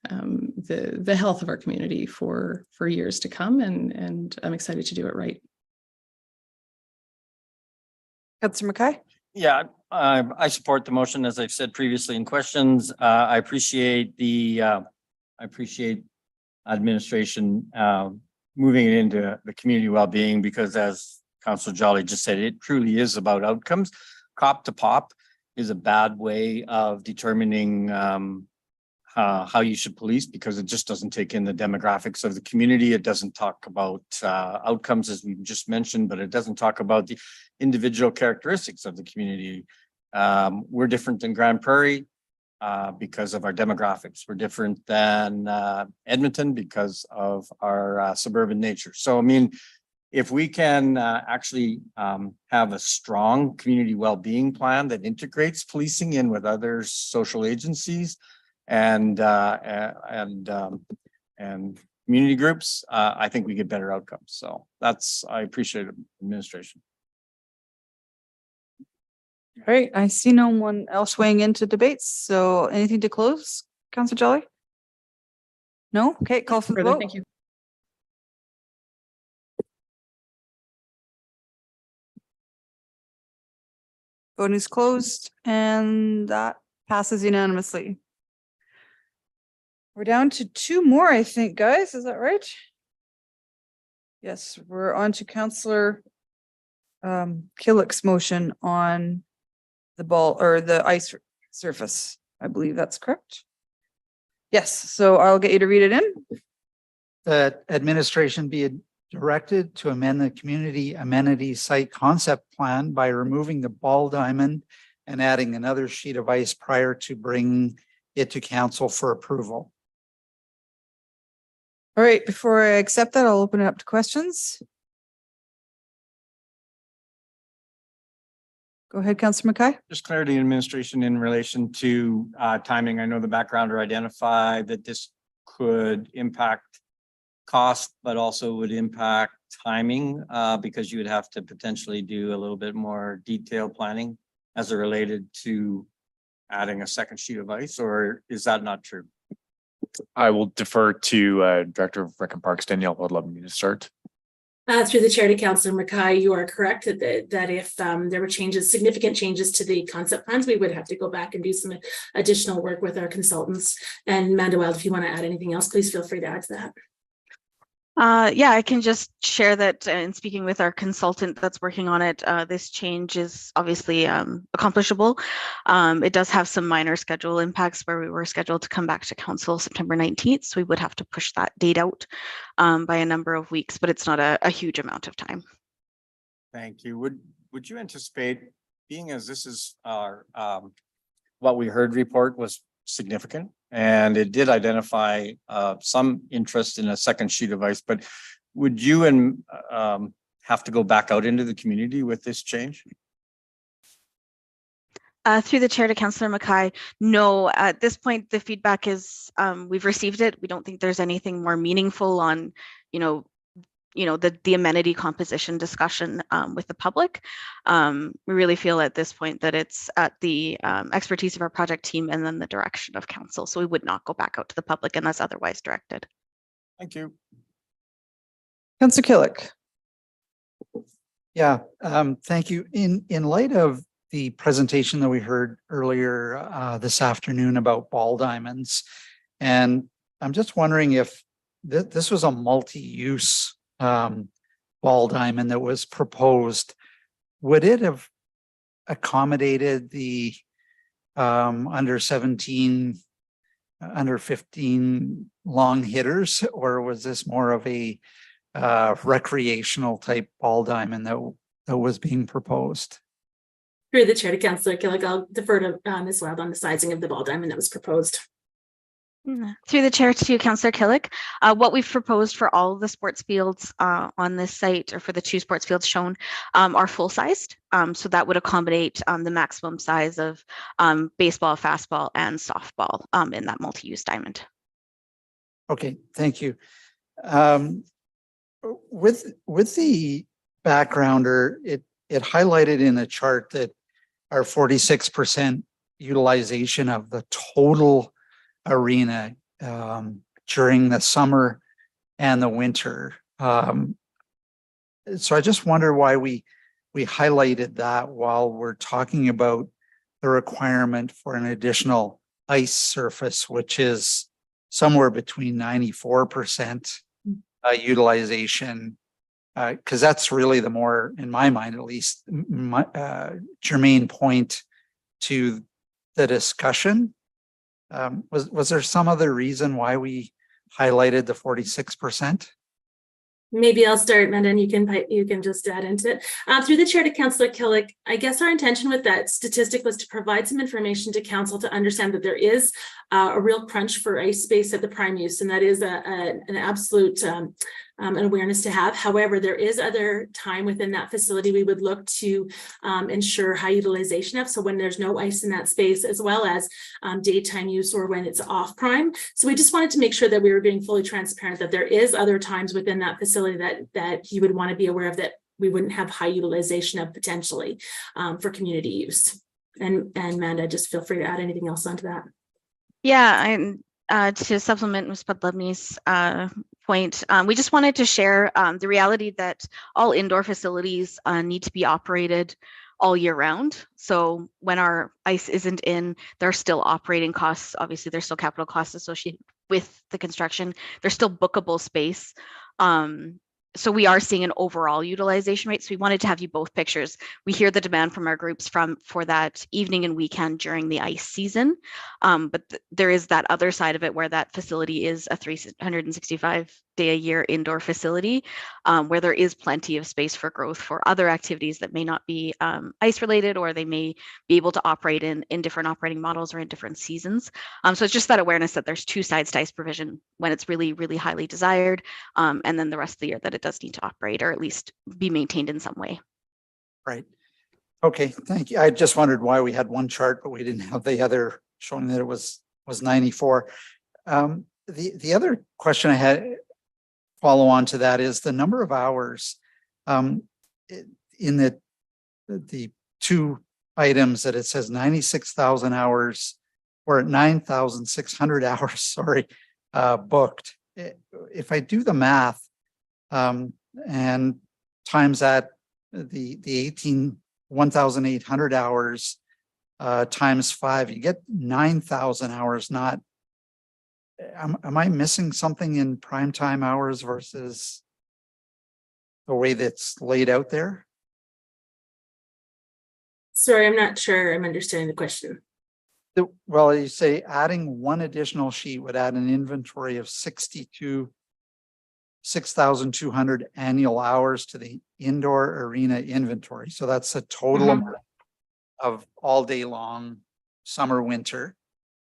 the health of our community for years to come, and I'm excited to do it right. Councillor Mackay? Yeah, I support the motion, as I've said previously in questions. I appreciate administration moving it into the community well-being, because as Councillor Jolly just said, it truly is about outcomes, cop to pop. is a bad way of determining how you should police, because it just doesn't take in the demographics of the community. It doesn't talk about outcomes, as we just mentioned, but it doesn't talk about the individual characteristics of the community. We're different than Grand Prairie because of our demographics. We're different than Edmonton because of our suburban nature. So, I mean, if we can actually have a strong community well-being plan that integrates policing in with other social agencies and community groups, I think we get better outcomes. So I appreciate it, administration. All right, I see no one else weighing into debates. So anything to close, Councillor Jolly? No? Okay, call for the Further, vote. thank you. Voting is closed and that passes unanimously. We're down to two more, I think, guys. Is that right? Yes, we're on to Councillor Killick's motion on the ball or the ice surface. I believe that's correct. Yes, so I'll get you to read it in. That administration be directed to amend the community amenity site concept plan by removing the ball diamond and adding another sheet of ice prior to bringing it to council for approval. All right, before I accept that, I'll open it up to questions. Go ahead, Councillor Mackay. Just clarity in administration in relation to timing. I know the backgrounder identified that this could impact cost, but also would impact timing because you would have to potentially do a little bit more detailed planning as it related to adding a second sheet of ice, or is that not true? I will defer to Director of Rec and Parks, Danielle. I'd love you to start. Through the chair to Councillor Mackay, you are correct that if there were significant changes to the concept plans, we would have to go back and do some additional work with our consultants. And Amanda Wild, if you want to add anything else, please feel free to add to that. Yeah, I can just share that in speaking with our consultant that's working on it, this change is obviously accomplishable. It does have some minor schedule impacts where we were scheduled to come back to council September 19th. So we would have to push that date out by a number of weeks, but it's not a huge amount of time. Thank you. Would you anticipate, being as this is our what we heard report was significant, and it did identify some interest in a second sheet of ice, but would you have to go back out into the community with this change? Through the chair to Councillor Mackay, no, at this point, the feedback is we've received it. We don't think there's anything more meaningful on, the amenity composition discussion with the public. We really feel at this point that it's at the expertise of our project team and then the direction of council. So we would not go back out to the public unless otherwise directed. Thank you. Councillor Killick. Yeah, thank you. In light of the presentation that we heard earlier this afternoon about ball diamonds, and I'm just wondering if this was a multi-use ball diamond that was proposed, would it have accommodated the under 17, under 15 long hitters, or was this more of a recreational type ball diamond that was being proposed? Through the chair to Councillor Killick, I'll defer to Ms. Wild on the sizing of the ball diamond that was proposed. Through the chair to Councillor Killick, what we've proposed for all of the sports fields on this site, or for the 2 sports fields shown, are full-sized. So that would accommodate the maximum size of baseball, fastball, and softball in that multi-use diamond. Okay, thank you. With the backgrounder, it highlighted in a chart that our 46% utilization of the total arena during the summer and the winter. So I just wonder why we highlighted that while we're talking about the requirement for an additional ice surface, which is somewhere between 94% utilization, because that's really the more, in my mind at least, germane point to the discussion. Was there some other reason why we highlighted the 46%? Maybe I'll start, Amanda, and you can just add into it. Through the chair to Councillor Killick, I guess our intention with that statistic was to provide some information to council to understand that there is a real crunch for ice space at the prime use, and that is an absolute an awareness to have. However, there is other time within that facility we would look to ensure high utilization of. So when there's no ice in that space, as well as daytime use or when it's off prime. So we just wanted to make sure that we were being fully transparent that there is other times within that facility that you would want to be aware of that we wouldn't have high utilization of potentially for community use. And Amanda, just feel free to add anything else onto that. Yeah, to supplement Ms. Podlebny's point, we just wanted to share the reality that all indoor facilities need to be operated all year round. So when our ice isn't in, there are still operating costs. Obviously, there's still capital costs associated with the construction. There's still bookable space. So we are seeing an overall utilization rate. So we wanted to have you both pictures. We hear the demand from our groups for that evening and weekend during the ice season. But there is that other side of it where that facility is a 365-day-a-year indoor facility where there is plenty of space for growth for other activities that may not be ice related, or they may be able to operate in different operating models or in different seasons. So it's just that awareness that there's two sides to ice provision when it's really, really highly desired, and then the rest of the year that it does need to operate or at least be maintained in some way. Right. Okay, thank you. I just wondered why we had one chart, but we didn't have the other showing that it was 94. The other question I had follow on to that is the number of hours in the two items that it says 96,000 hours or 9,600 hours, sorry, booked. If I do the math and times that the 1,800 hours times 5, you get 9,000 hours. Not, am I missing something in prime time hours versus the way that's laid out there? Sorry, I'm not sure I'm understanding the question. Well, you say adding one additional sheet would add an inventory of 6,200 annual hours to the indoor arena inventory. So that's a total amount of all day long, summer, winter.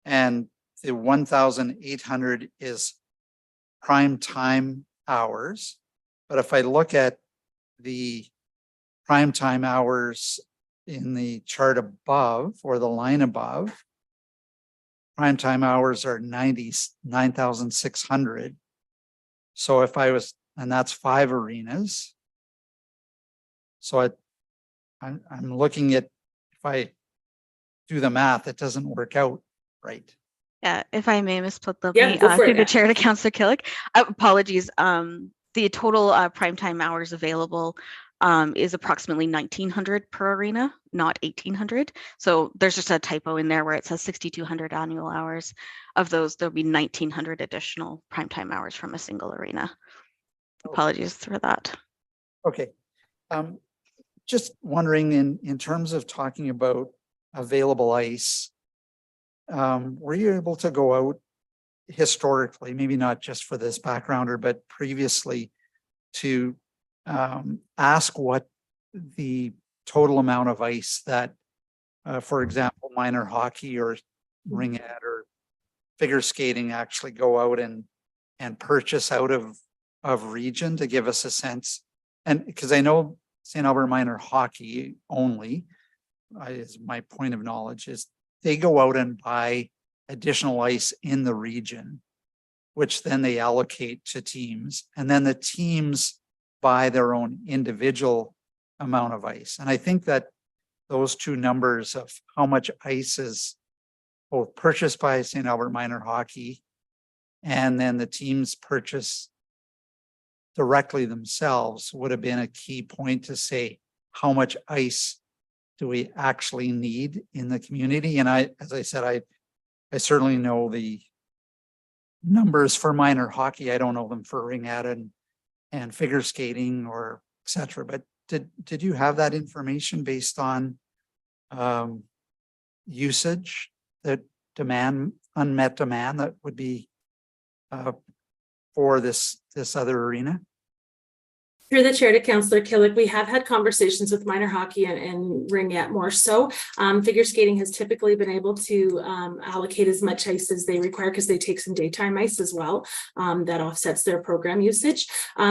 And the 1,800 is prime time hours. But if I look at the prime time hours in the chart above or the line above, prime time hours are 99,600. So if I was, and that's 5 arenas. So I'm looking at, if I do the math, it doesn't work out right. Yeah, if I may, Ms. Podlebny, Yeah, go for through it. the chair to Councillor Killick. Apologies. The total primetime hours available is approximately 1,900 per arena, not 1,800. So there's just a typo in there where it says 6,200 annual hours. Of those, there'll be 1,900 additional primetime hours from a single arena. Apologies for that. Okay. Just wondering in terms of talking about available ice, were you able to go out historically, maybe not just for this backgrounder, but previously to ask what the total amount of ice that, for example, minor hockey or ringette or figure skating actually go out and purchase out of region to give us a sense? And because I know St. Albert minor hockey only, is my point of knowledge, is they go out and buy additional ice in the region, which then they allocate to teams. And then the teams buy their own individual amount of ice. And I think that those two numbers of how much ice is both purchased by St. Albert minor hockey and then the teams purchase directly themselves would have been a key point to say how much ice do we actually need in the community. And as I said, I certainly know the numbers for minor hockey. I don't know them for ringette and figure skating or et cetera. But did you have that information based on usage, that unmet demand that would be for this other arena? Through the chair to Councillor Killick, we have had conversations with minor hockey and ringette more so. Figure skating has typically been able to allocate as much ice as they require because they take some daytime ice as well. That offsets their program usage.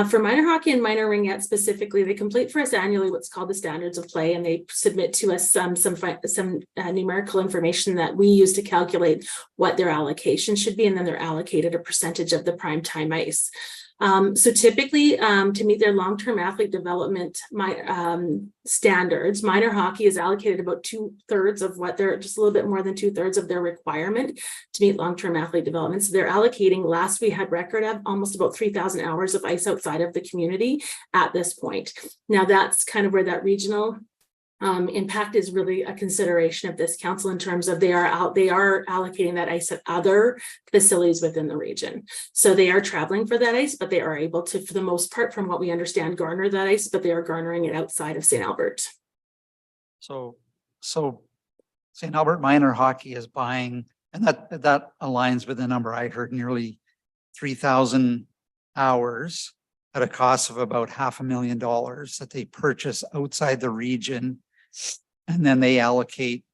For minor hockey and minor ringette specifically, they complete for us annually what's called the standards of play, and they submit to us some numerical information that we use to calculate what their allocation should be, and then they're allocated a percentage of the prime time ice. So typically, to meet their long-term athlete development standards, minor hockey is allocated about 2/3 of what they're, just a little bit more than 2/3 of their requirement to meet long-term athlete development. So they're allocating, last we had record of, almost about 3,000 hours of ice outside of the community at this point. Now that's kind of where that regional impact is really a consideration of this council in terms of they are allocating that ice at other facilities within the region. So they are traveling for that ice, but they are able to, for the most part, from what we understand, garner that ice, but they are garnering it outside of St. Albert. So St. Albert minor hockey is buying, and that aligns with the number I heard, nearly 3,000 hours at a cost of about $500,000 that they purchase outside the region, and then they allocate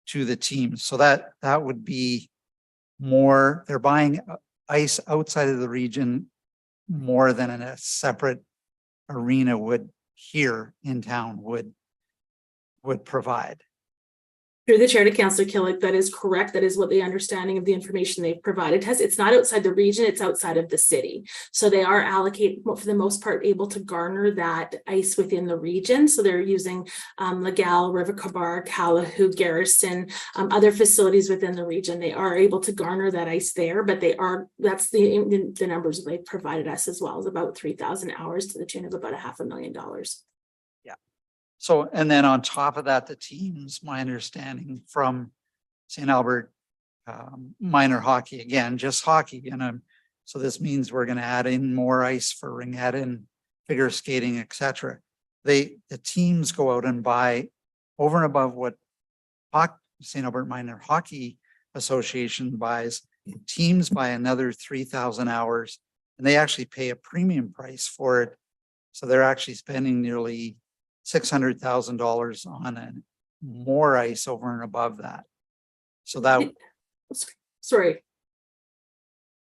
to the teams. So that would be more, they're buying ice outside of the region more than in a separate arena would here in town would provide. Through the chair to Councillor Killick, that is correct. That is what the understanding of the information they've provided has. It's not outside the region, it's outside of the city. So they are allocated, for the most part, able to garner that ice within the region. So they're using Legal, River Kabar, Calahoo, Garrison, other facilities within the region. They are able to garner that ice there, but that's the numbers they've provided us as well, is about 3,000 hours to the tune of about $500,000. So, and then on top of that, the teams, my understanding from St. Albert minor hockey, again, just hockey. And so this means we're going to add in more ice for ringette and figure skating, etc. The teams go out and buy over and above what St. Albert Minor Hockey Association buys. Teams buy another 3,000 hours, and they actually pay a premium price for it. So they're actually spending nearly $600,000 on more ice over and above that. So that, sorry,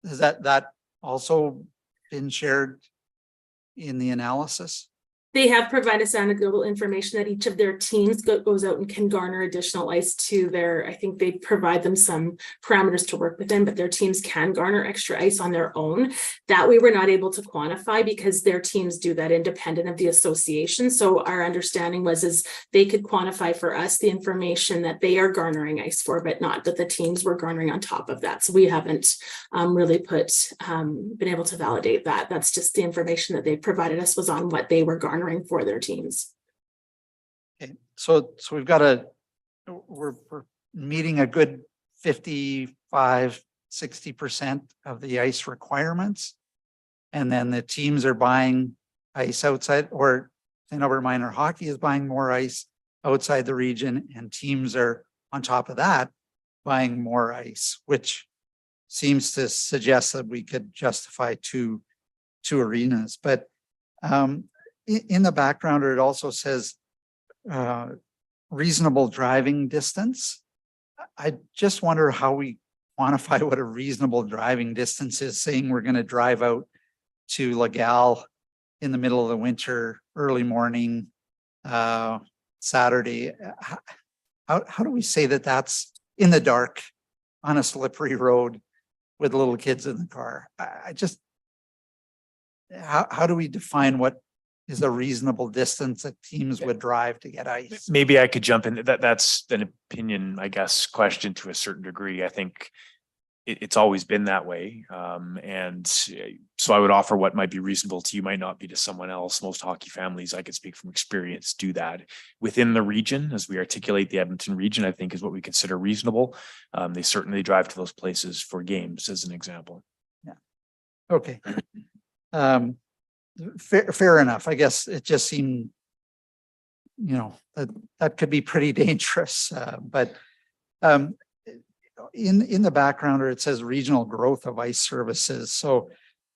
has that also been shared in the analysis? They have provided us anecdotal information that each of their teams goes out and can garner additional ice to their, I think they provide them some parameters to work within, but their teams can garner extra ice on their own. That we were not able to quantify because their teams do that independent of the association. So our understanding is they could quantify for us the information that they are garnering ice for, but not that the teams were garnering on top of that. So we haven't really been able to validate that. That's just the information that they provided us was on what they were garnering for their teams. Okay, so we've got we're meeting a good 55-60% of the ice requirements, and then the teams are buying ice outside, or St. Albert Minor Hockey is buying more ice outside the region, and teams are on top of that buying more ice, which seems to suggest that we could justify two arenas. But in the background, it also says reasonable driving distance. I just wonder how we quantify what a reasonable driving distance is, saying we're going to drive out to Legal in the middle of the winter, early morning, Saturday. How do we say that that's in the dark on a slippery road with little kids in the car? How do we define what is a reasonable distance that teams would drive to get ice? Maybe I could jump in. That's an opinion, I guess, question to a certain degree. I think it's always been that way. And so I would offer what might be reasonable to you might not be to someone else. Most hockey families, I could speak from experience, do that within the region. As we articulate the Edmonton region, I think is what we consider reasonable. They certainly drive to those places for games, as an example. Yeah. Okay. Fair enough. I guess it just seemed, that could be pretty dangerous. But In the background, or it says regional growth of ice services. So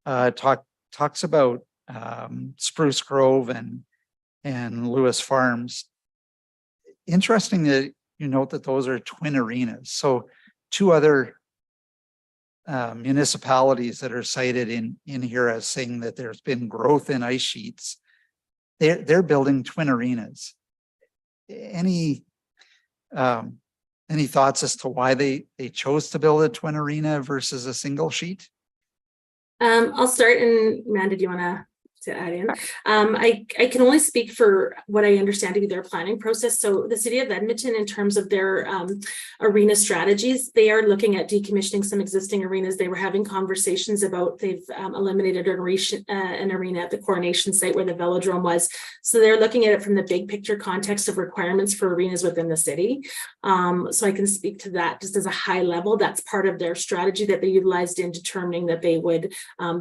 talks about Spruce Grove and Lewis Farms. Interesting that you note that those are twin arenas. So two other municipalities that are cited in here as saying that there's been growth in ice sheets. They're building twin arenas. Any thoughts as to why they chose to build a twin arena versus a single sheet? I'll start, and Amanda, do you want to add in? I can only speak for what I understand to be their planning process. So the city of Edmonton, in terms of their arena strategies, they are looking at decommissioning some existing arenas. They were having conversations about, they've eliminated an arena at the Coronation site where the Velodrome was. So they're looking at it from the big picture context of requirements for arenas within the city. So I can speak to that just as a high level. That's part of their strategy that they utilized in determining that they would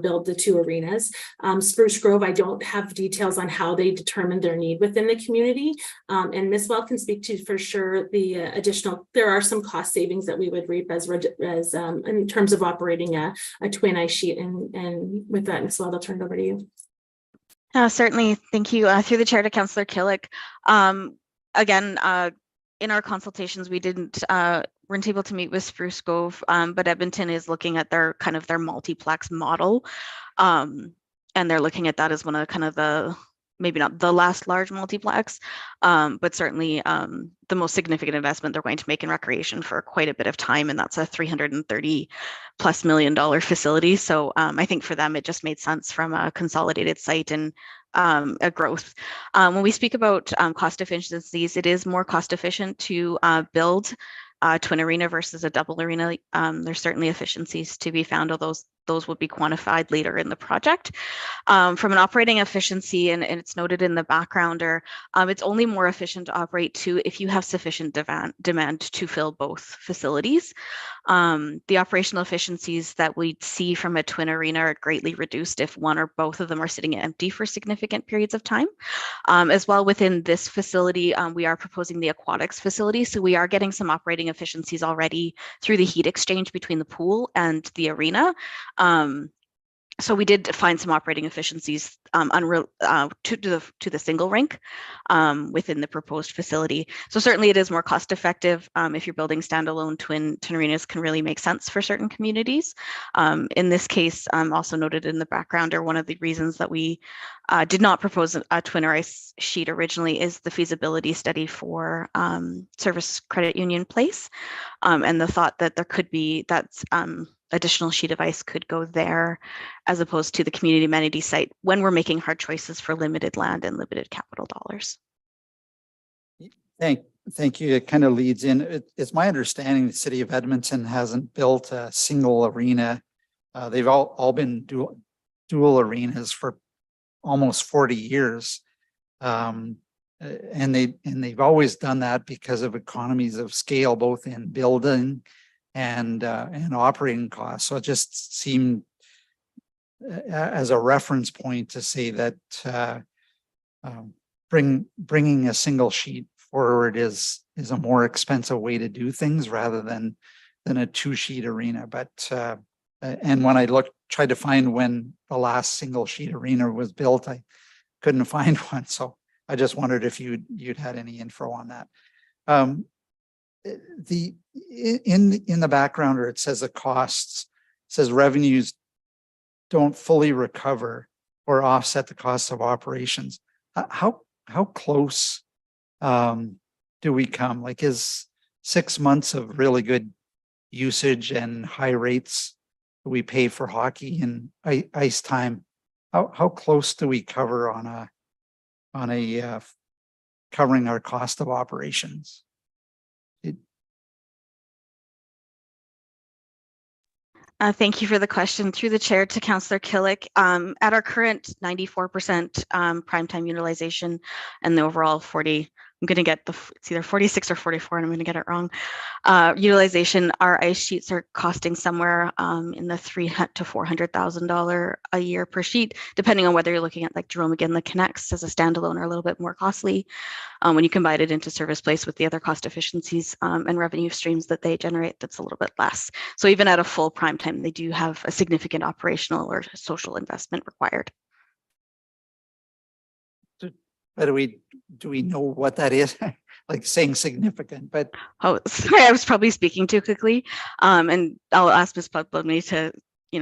build the two arenas. Spruce Grove, I don't have details on how they determined their need within the community. And Ms. Well can speak to for sure the additional, there are some cost savings that we would reap as in terms of operating a twin ice sheet. And with that, Ms. Well, I'll turn it over to you. Certainly, thank you. Through the chair to Councillor Killick. Again, in our consultations, we weren't able to meet with Spruce Grove, but Edmonton is looking at their multiplex model. And they're looking at that as one of kind of the, maybe not the last large multiplex, but certainly the most significant investment they're going to make in recreation for quite a bit of time. And that's a $330+ million facility. So I think for them, it just made sense from a consolidated site and a growth. When we speak about cost efficiencies, it is more cost efficient to build a twin arena versus a double arena. There's certainly efficiencies to be found, although those would be quantified later in the project. From an operating efficiency, and it's noted in the backgrounder, it's only more efficient to operate two if you have sufficient demand to fill both facilities. The operational efficiencies that we'd see from a twin arena are greatly reduced if one or both of them are sitting empty for significant periods of time. As well, within this facility, we are proposing the aquatics facility, so we are getting some operating efficiencies already through the heat exchange between the pool and the arena. So we did find some operating efficiencies to the single rink within the proposed facility. So certainly it is more cost effective. If you're building standalone twin arenas, can really make sense for certain communities. In this case, also noted in the background, or one of the reasons that we did not propose a twin or ice sheet originally is the feasibility study for Service Credit Union Place, and the thought that there could be additional sheet of ice could go there as opposed to the community amenity site when we're making hard choices for limited land and limited capital dollars. Thank you. It kind of leads in. It's my understanding the city of Edmonton hasn't built a single arena. They've all been dual arenas for almost 40 years. And they've always done that because of economies of scale, both in building and operating costs. So it just seemed as a reference point to say that bringing a single sheet forward is a more expensive way to do things rather than a two sheet arena. But and when I tried to find when the last single sheet arena was built, I couldn't find one. So I just wondered if you'd had any info on that. In the background, or it says the costs, it says revenues don't fully recover or offset the costs of operations. How close do we come? Like, is 6 months of really good usage and high rates that we pay for hockey and ice time? How close do we cover on a covering our cost of operations? Thank you for the question. Through the chair to Councillor Killick, at our current 94% prime time utilization and the overall 40 I'm going to get it's either 46 or 44, and I'm going to get it wrong. Utilization, our ice sheets are costing somewhere in the $300,000 to $400,000 a year per sheet, depending on whether you're looking at like Jerome McGinley Connects as a standalone or a little bit more costly. When you combine it into Service Place with the other cost efficiencies and revenue streams that they generate, that's a little bit less. So even at a full prime time, they do have a significant operational or social investment required. But do we know what that is? Like saying significant, but oh, sorry, I was probably speaking too quickly. And I'll ask Ms. Pugblomy to,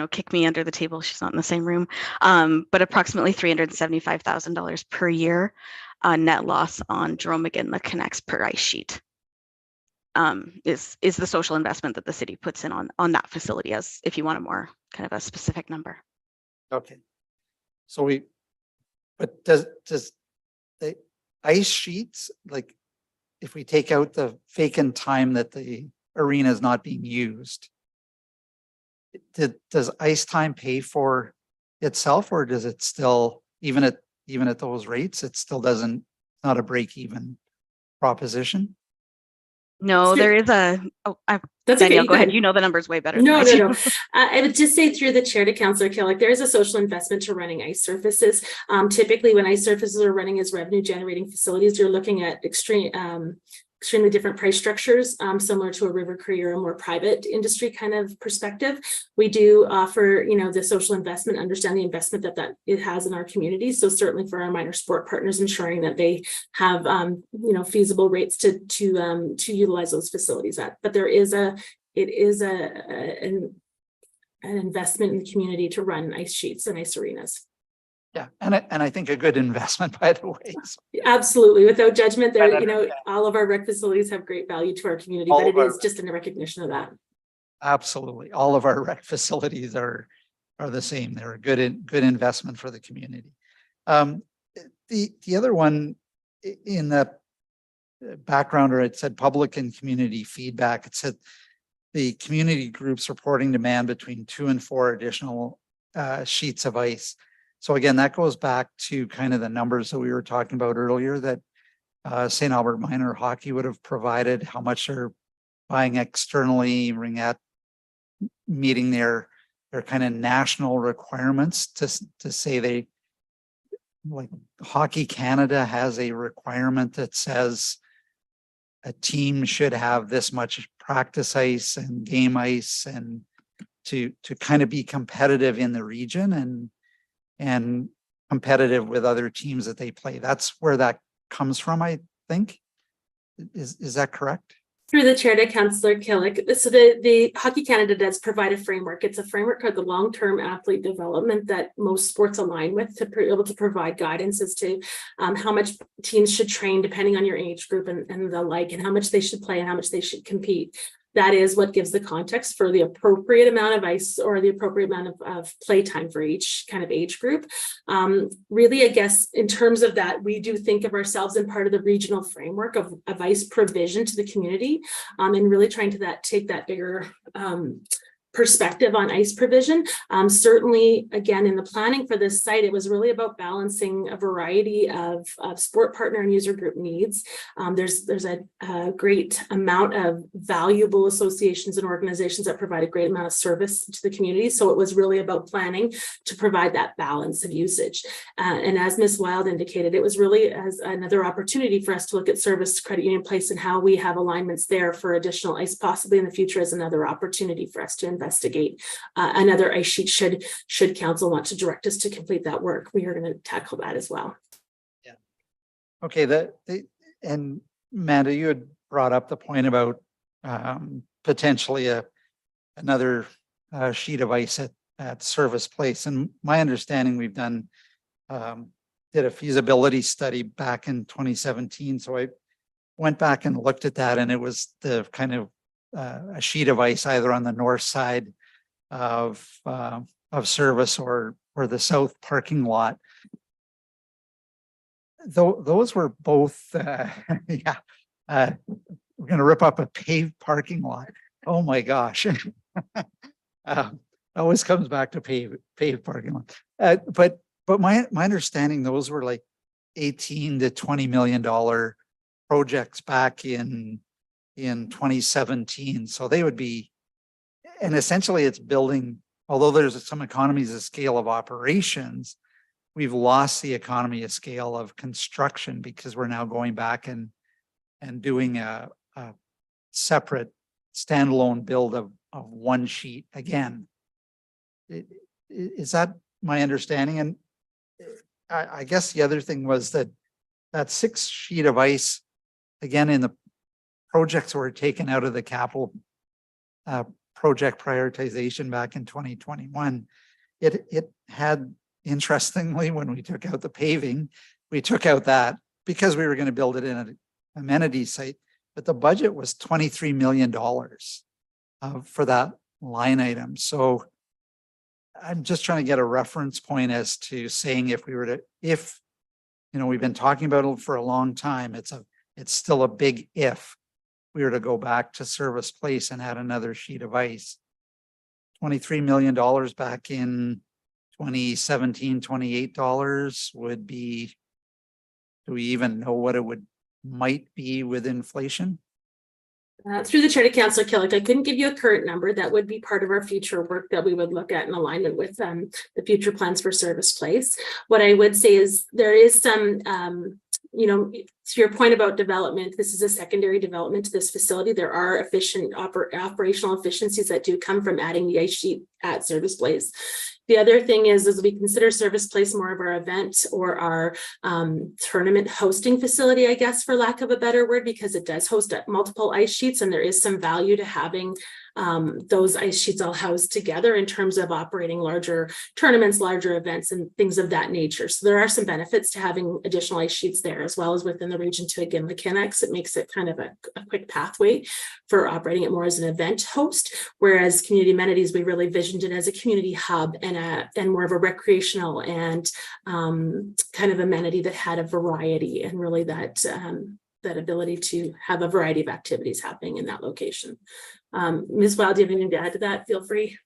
kick me under the table. She's not in the same room. But approximately $375,000 per year net loss on Jerome McGinley Connects per ice sheet is the social investment that the city puts in on that facility, as if you want a more kind of a specific number. okay. So but does the ice sheets, like if we take out the vacant time that the arena is not being used, does ice time pay for itself, or does it still, even at those rates, it still doesn't, not a break even proposition? No, there is That's Danielle, okay. go ahead. You know the numbers way better. No, than I no, do. no. I would just say through the chair to Councillor Killick, there is a social investment to running ice surfaces. Typically, when ice surfaces are running as revenue generating facilities, you're looking at extremely different price structures, similar to a River Cree or a more private industry kind of perspective. We do offer, the social investment, understand the investment that it has in our community. So certainly for our minor sport partners, ensuring that they have, feasible rates to utilize those facilities at. But it is an investment in the community to run ice sheets and ice arenas. Yeah, and I think a good investment, by the way. So, Absolutely, without judgment, all of our rec facilities have great value to our community, but it is just in a recognition of that. absolutely, all of our rec facilities are the same. They're a good investment for the community. The other one in the backgrounder, it said public and community feedback. It said the community groups reporting demand between 2 and 4 additional sheets of ice. So again, that goes back to kind of the numbers that we were talking about earlier that St. Albert Minor Hockey would have provided, how much they're buying externally, meeting their kind of national requirements to say they, like Hockey Canada has a requirement that says a team should have this much practice ice and game ice, and to kind of be competitive in the region and competitive with other teams that they play. That's where that comes from, I think. Is that correct? Through the chair to Councillor Killick. So the Hockey Canada does provide a framework. It's a framework of the long-term athlete development that most sports align with, to be able to provide guidance as to how much teams should train depending on your age group and the like, and how much they should play and how much they should compete. That is what gives the context for the appropriate amount of ice or the appropriate amount of play time for each kind of age group. Really, I guess, in terms of that, we do think of ourselves in part of the regional framework of ice provision to the community, and really trying to take that bigger perspective on ice provision. Certainly, again, in the planning for this site, it was really about balancing a variety of sport partner and user group needs. There's a great amount of valuable associations and organizations that provide a great amount of service to the community. So it was really about planning to provide that balance of usage. And as Ms. Wild indicated, it was really as another opportunity for us to look at Service Credit Union Place and how we have alignments there for additional ice, possibly in the future, as another opportunity for us to investigate another ice sheet should council want to direct us to complete that work. We are going to tackle that as well. Yeah. Okay. And Amanda, you had brought up the point about potentially another sheet of ice at Service Place. And my understanding, we've did a feasibility study back in 2017. So I went back and looked at that, and it was the kind of a sheet of ice either on the north side of Service or the south parking lot. Those were both, we're going to rip up a paved parking lot. Oh my gosh. Always comes back to paved parking lot. But my understanding, those were like $18 to $20 million projects back in 2017. So they would be, and essentially it's building, although there's some economies of scale of operations, we've lost the economy of scale of construction because we're now going back and doing a separate standalone build of one sheet again. Is that my understanding? And I guess the other thing was that 6 sheet of ice, again, in the projects were taken out of the capital project prioritization back in 2021. It had, interestingly, when we took out the paving, we took out that because we were going to build it in an amenity site, but the budget was $23 million for that line item. So I'm just trying to get a reference point as to saying if we've been talking about it for a long time, it's still a big if we were to go back to Service Place and add another sheet of ice. $23 million back in 2017, $28 would be, do we even know what it might be with inflation? Through the chair to Councillor Killick, I couldn't give you a current number. That would be part of our future work that we would look at in alignment with the future plans for Service Place. What I would say is there is some, to your point about development, this is a secondary development to this facility. There are operational efficiencies that do come from adding the ice sheet at Service Place. The other thing is we consider Service Place more of our event or our tournament hosting facility, I guess, for lack of a better word, because it does host multiple ice sheets, and there is some value to having those ice sheets all housed together in terms of operating larger tournaments, larger events, and things of that nature. So there are some benefits to having additional ice sheets there, as well as within the region to again mechanics. It makes it kind of a quick pathway for operating it more as an event host, whereas community amenities, we really visioned it as a community hub and more of a recreational and kind of amenity that had a variety and really that ability to have a variety of activities happening in that location. Ms. Wild, do you have anything to add to that? Feel free.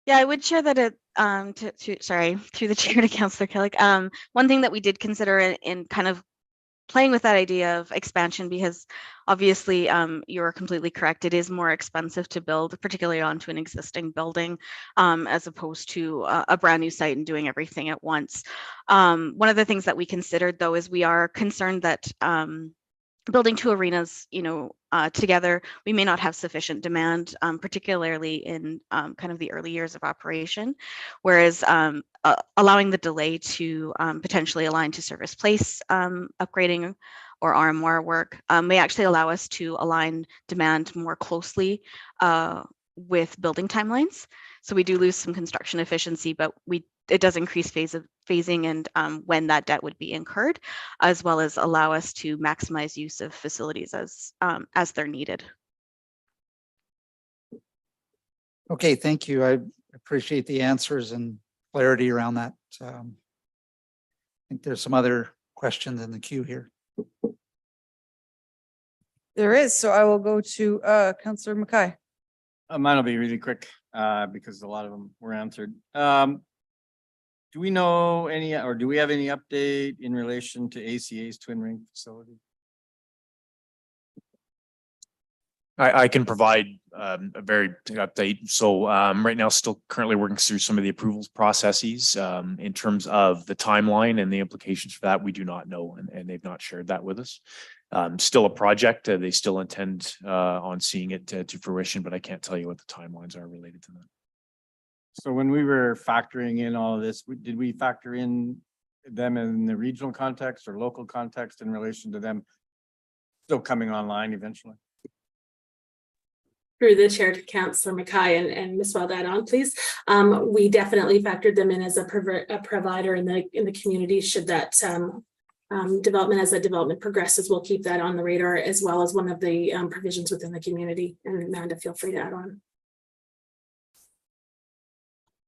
Yeah, I would share that through the chair to Councillor Killick. One thing that we did consider in kind of playing with that idea of expansion, because obviously you're completely correct. It is more expensive to build, particularly onto an existing building, as opposed to a brand new site and doing everything at once. One of the things that we considered, though, is we are concerned that building 2 arenas, together, we may not have sufficient demand, particularly in kind of the early years of operation, whereas allowing the delay to potentially align to Service Place upgrading or RMR work may actually allow us to align demand more closely with building timelines. So we do lose some construction efficiency, but it does increase phasing and when that debt would be incurred, as well as allow us to maximize use of facilities as they're needed. Okay, thank you. I appreciate the answers and clarity around that. I think there's some other questions in the queue here. There is, so I will go to Councillor Mackay. Mine will be really quick because a lot of them were answered. Do we know do we have any update in relation to ACA's Twin Ring facility? I can provide a very big update. So right now, still currently working through some of the approvals processes. In terms of the timeline and the implications for that, we do not know, and they've not shared that with us. Still a project. They still intend on seeing it to fruition, but I can't tell you what the timelines are related to that. So when we were factoring in all of this, did we factor in them in the regional context or local context in relation to them still coming online eventually? Through the chair to Councillor Mackay and Ms. Wild, add on, please. We definitely factored them in as a provider in the community. Should that development, as that development progresses, we'll keep that on the radar, as well as one of the provisions within the community. And Amanda, feel free to add on.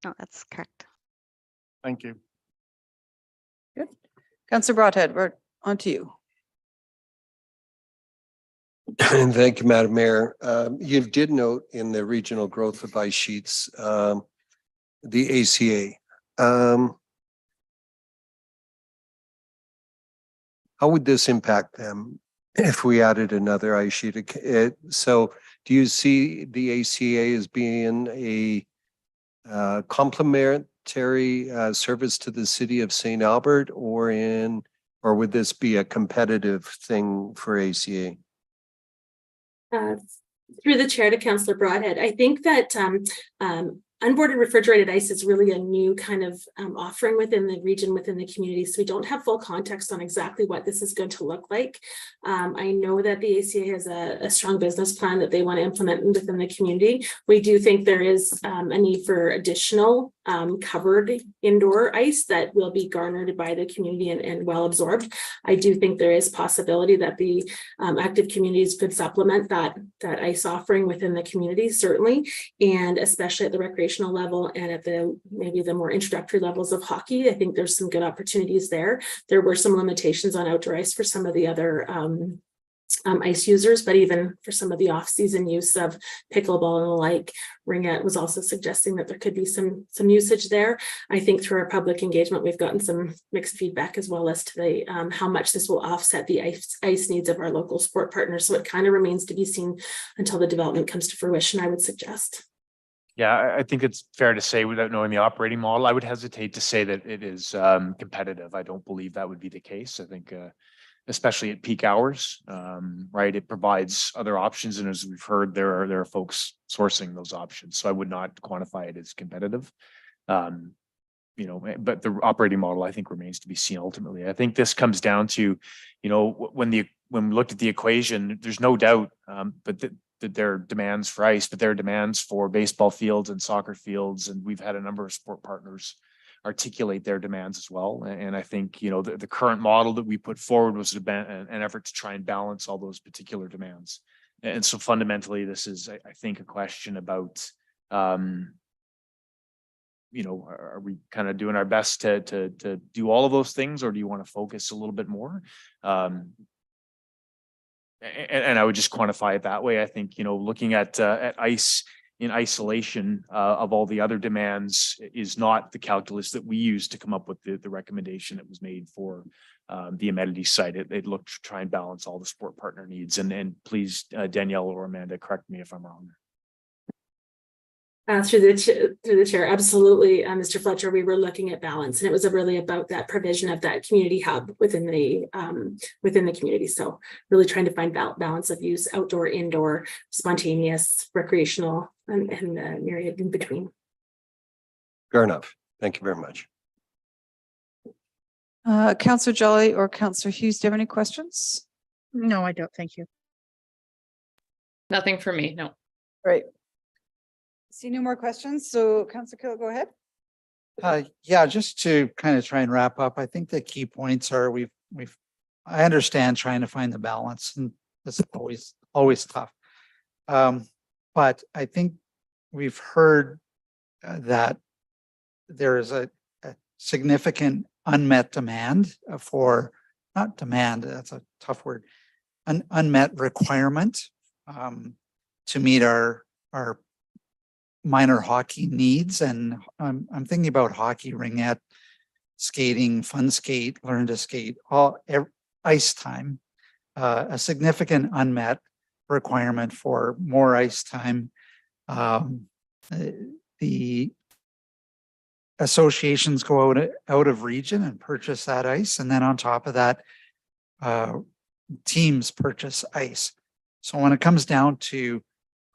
No, that's correct. Thank you. Good. Councillor Broadhead, we're on to you. And thank you, Madam Mayor. You did note in the regional growth advice sheets, the ACA. How would this impact them if we added another ice sheet? So do you see the ACA as being a complementary service to the city of St. Albert, or would this be a competitive thing for ACA? Through the chair to Councillor Broadhead, I think that unboarded refrigerated ice is really a new kind of offering within the region, within the community. So we don't have full context on exactly what this is going to look like. I know that the ACA has a strong business plan that they want to implement within the community. We do think there is a need for additional covered indoor ice that will be garnered by the community and well absorbed. I do think there is possibility that the active communities could supplement that ice offering within the community, certainly, and especially at the recreational level and at maybe the more introductory levels of hockey. I think there's some good opportunities there. There were some limitations on outdoor ice for some of the other ice users, but even for some of the off-season use of pickleball and the like, Ringette was also suggesting that there could be some usage there. I think through our public engagement, we've gotten some mixed feedback as well as to the how much this will offset the ice needs of our local sport partners. So it kind of remains to be seen until the development comes to fruition, I would suggest. Yeah, I think it's fair to say, without knowing the operating model, I would hesitate to say that it is competitive. I don't believe that would be the case. I think especially at peak hours, right, it provides other options. And as we've heard, there are folks sourcing those options. So I would not quantify it as competitive. You know, but the operating model, I think, remains to be seen ultimately. I think this comes down to, you know, when we looked at the equation, there's no doubt that there are demands for ice, but there are demands for baseball fields and soccer fields. And we've had a number of sport partners articulate their demands as well. And I think, you know, the current model that we put forward was an effort to try and balance all those particular demands. And so fundamentally, this is, I think, a question about, you know, are we kind of doing our best to do all of those things, or do you want to focus a little bit more? And I would just quantify it that way. I think, you know, looking at ice in isolation of all the other demands is not the calculus that we use to come up with the recommendation that was made for the amenities site. It looked to try and balance all the sport partner needs. And please, Danielle or Amanda, correct me if I'm wrong. Through the chair, absolutely, Mr. Fletcher. We were looking at balance, and it was really about that provision of that community hub within the community. So really trying to find balance of use, outdoor, indoor, spontaneous, recreational, and the myriad in between. Fair enough. Thank you very much. Councillor Jolly or Councillor Hughes, do you have any questions? No, I don't. Thank you. Nothing for me, no. Great. See no more questions. So Councillor Kill, go ahead. Yeah, just to kind of try and wrap up, I think the key points are I understand trying to find the balance, and this is always tough. But I think we've heard that there is a significant unmet demand for, not demand, that's a tough word, an unmet requirement to meet our minor hockey needs. And I'm thinking about hockey, ringette, skating, fun skate, learn to skate, ice time, a significant unmet requirement for more ice time. The associations go out of region and purchase that ice. And then on top of that, teams purchase ice. So when it comes down to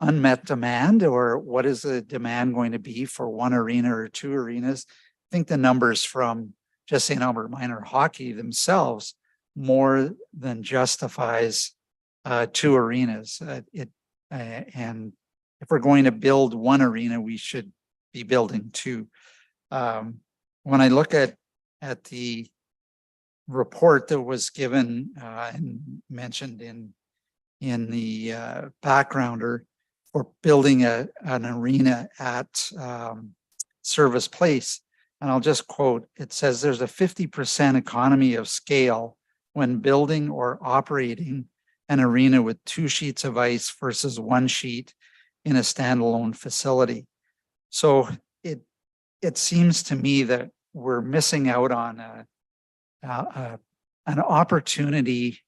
unmet demand, or what is the demand going to be for one arena or two arenas, I think the numbers from just St. Albert minor hockey themselves more than justifies two arenas. And if we're going to build one arena, we should be building two. When I look at the report that was given and mentioned in the backgrounder for building an arena at Service Place, and I'll just quote, it says there's a 50% economy of scale when building or operating an arena with 2 sheets of ice versus 1 sheet in a standalone facility. So it seems to me that we're missing out on an opportunity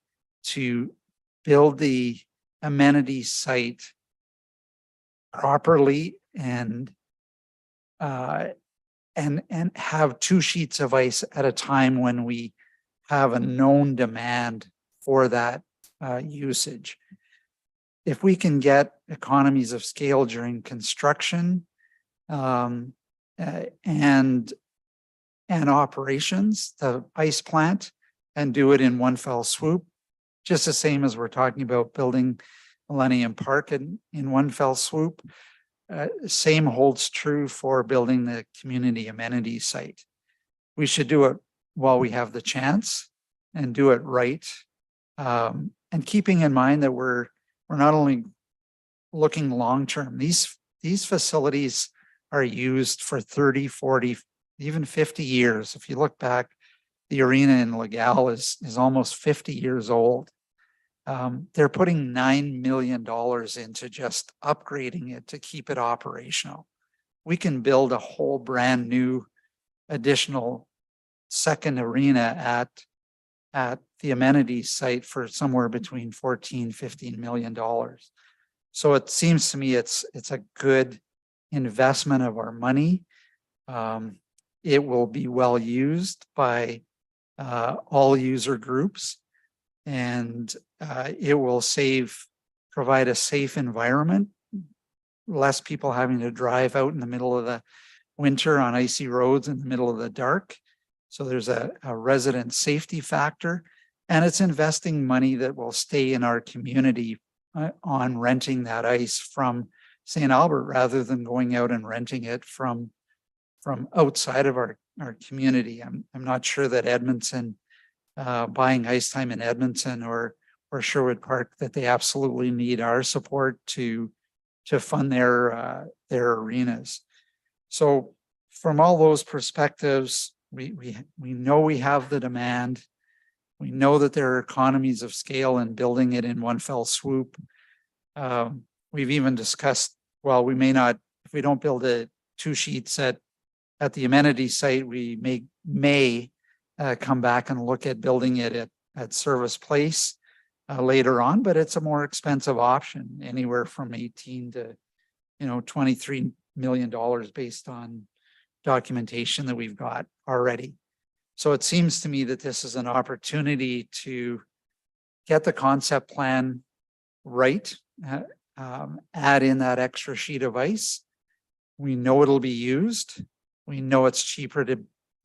to build the amenity site properly and have 2 sheets of ice at a time when we have a known demand for that usage. If we can get economies of scale during construction and operations, the ice plant, and do it in one fell swoop, just the same as we're talking about building Millennium Park in one fell swoop. Same holds true for building the community amenity site. We should do it while we have the chance and do it right. And keeping in mind that we're not only looking long-term, these facilities are used for 30, 40, even 50 years. If you look back, the arena in Legal is almost 50 years old. They're putting $9 million into just upgrading it to keep it operational. We can build a whole brand new additional second arena at the amenities site for somewhere between $14-15 million. So it seems to me it's a good investment of our money. It will be well used by all user groups, and it will provide a safe environment, less people having to drive out in the middle of the winter on icy roads in the middle of the dark. So there's a resident safety factor, and it's investing money that will stay in our community on renting that ice from St. Albert rather than going out and renting it from outside of our community. I'm not sure that Edmonton, buying ice time in Edmonton or Sherwood Park, that they absolutely need our support to fund their arenas. So from all those perspectives, we know we have the demand. We know that there are economies of scale in building it in one fell swoop. We've even discussed, well, we may not, if we don't build 2 sheets at the amenity site, we may come back and look at building it at Service Place later on, but it's a more expensive option, anywhere from 18 to $23 million based on documentation that we've got already. So it seems to me that this is an opportunity to get the concept plan right, add in that extra sheet of ice. We know it'll be used. We know it's cheaper to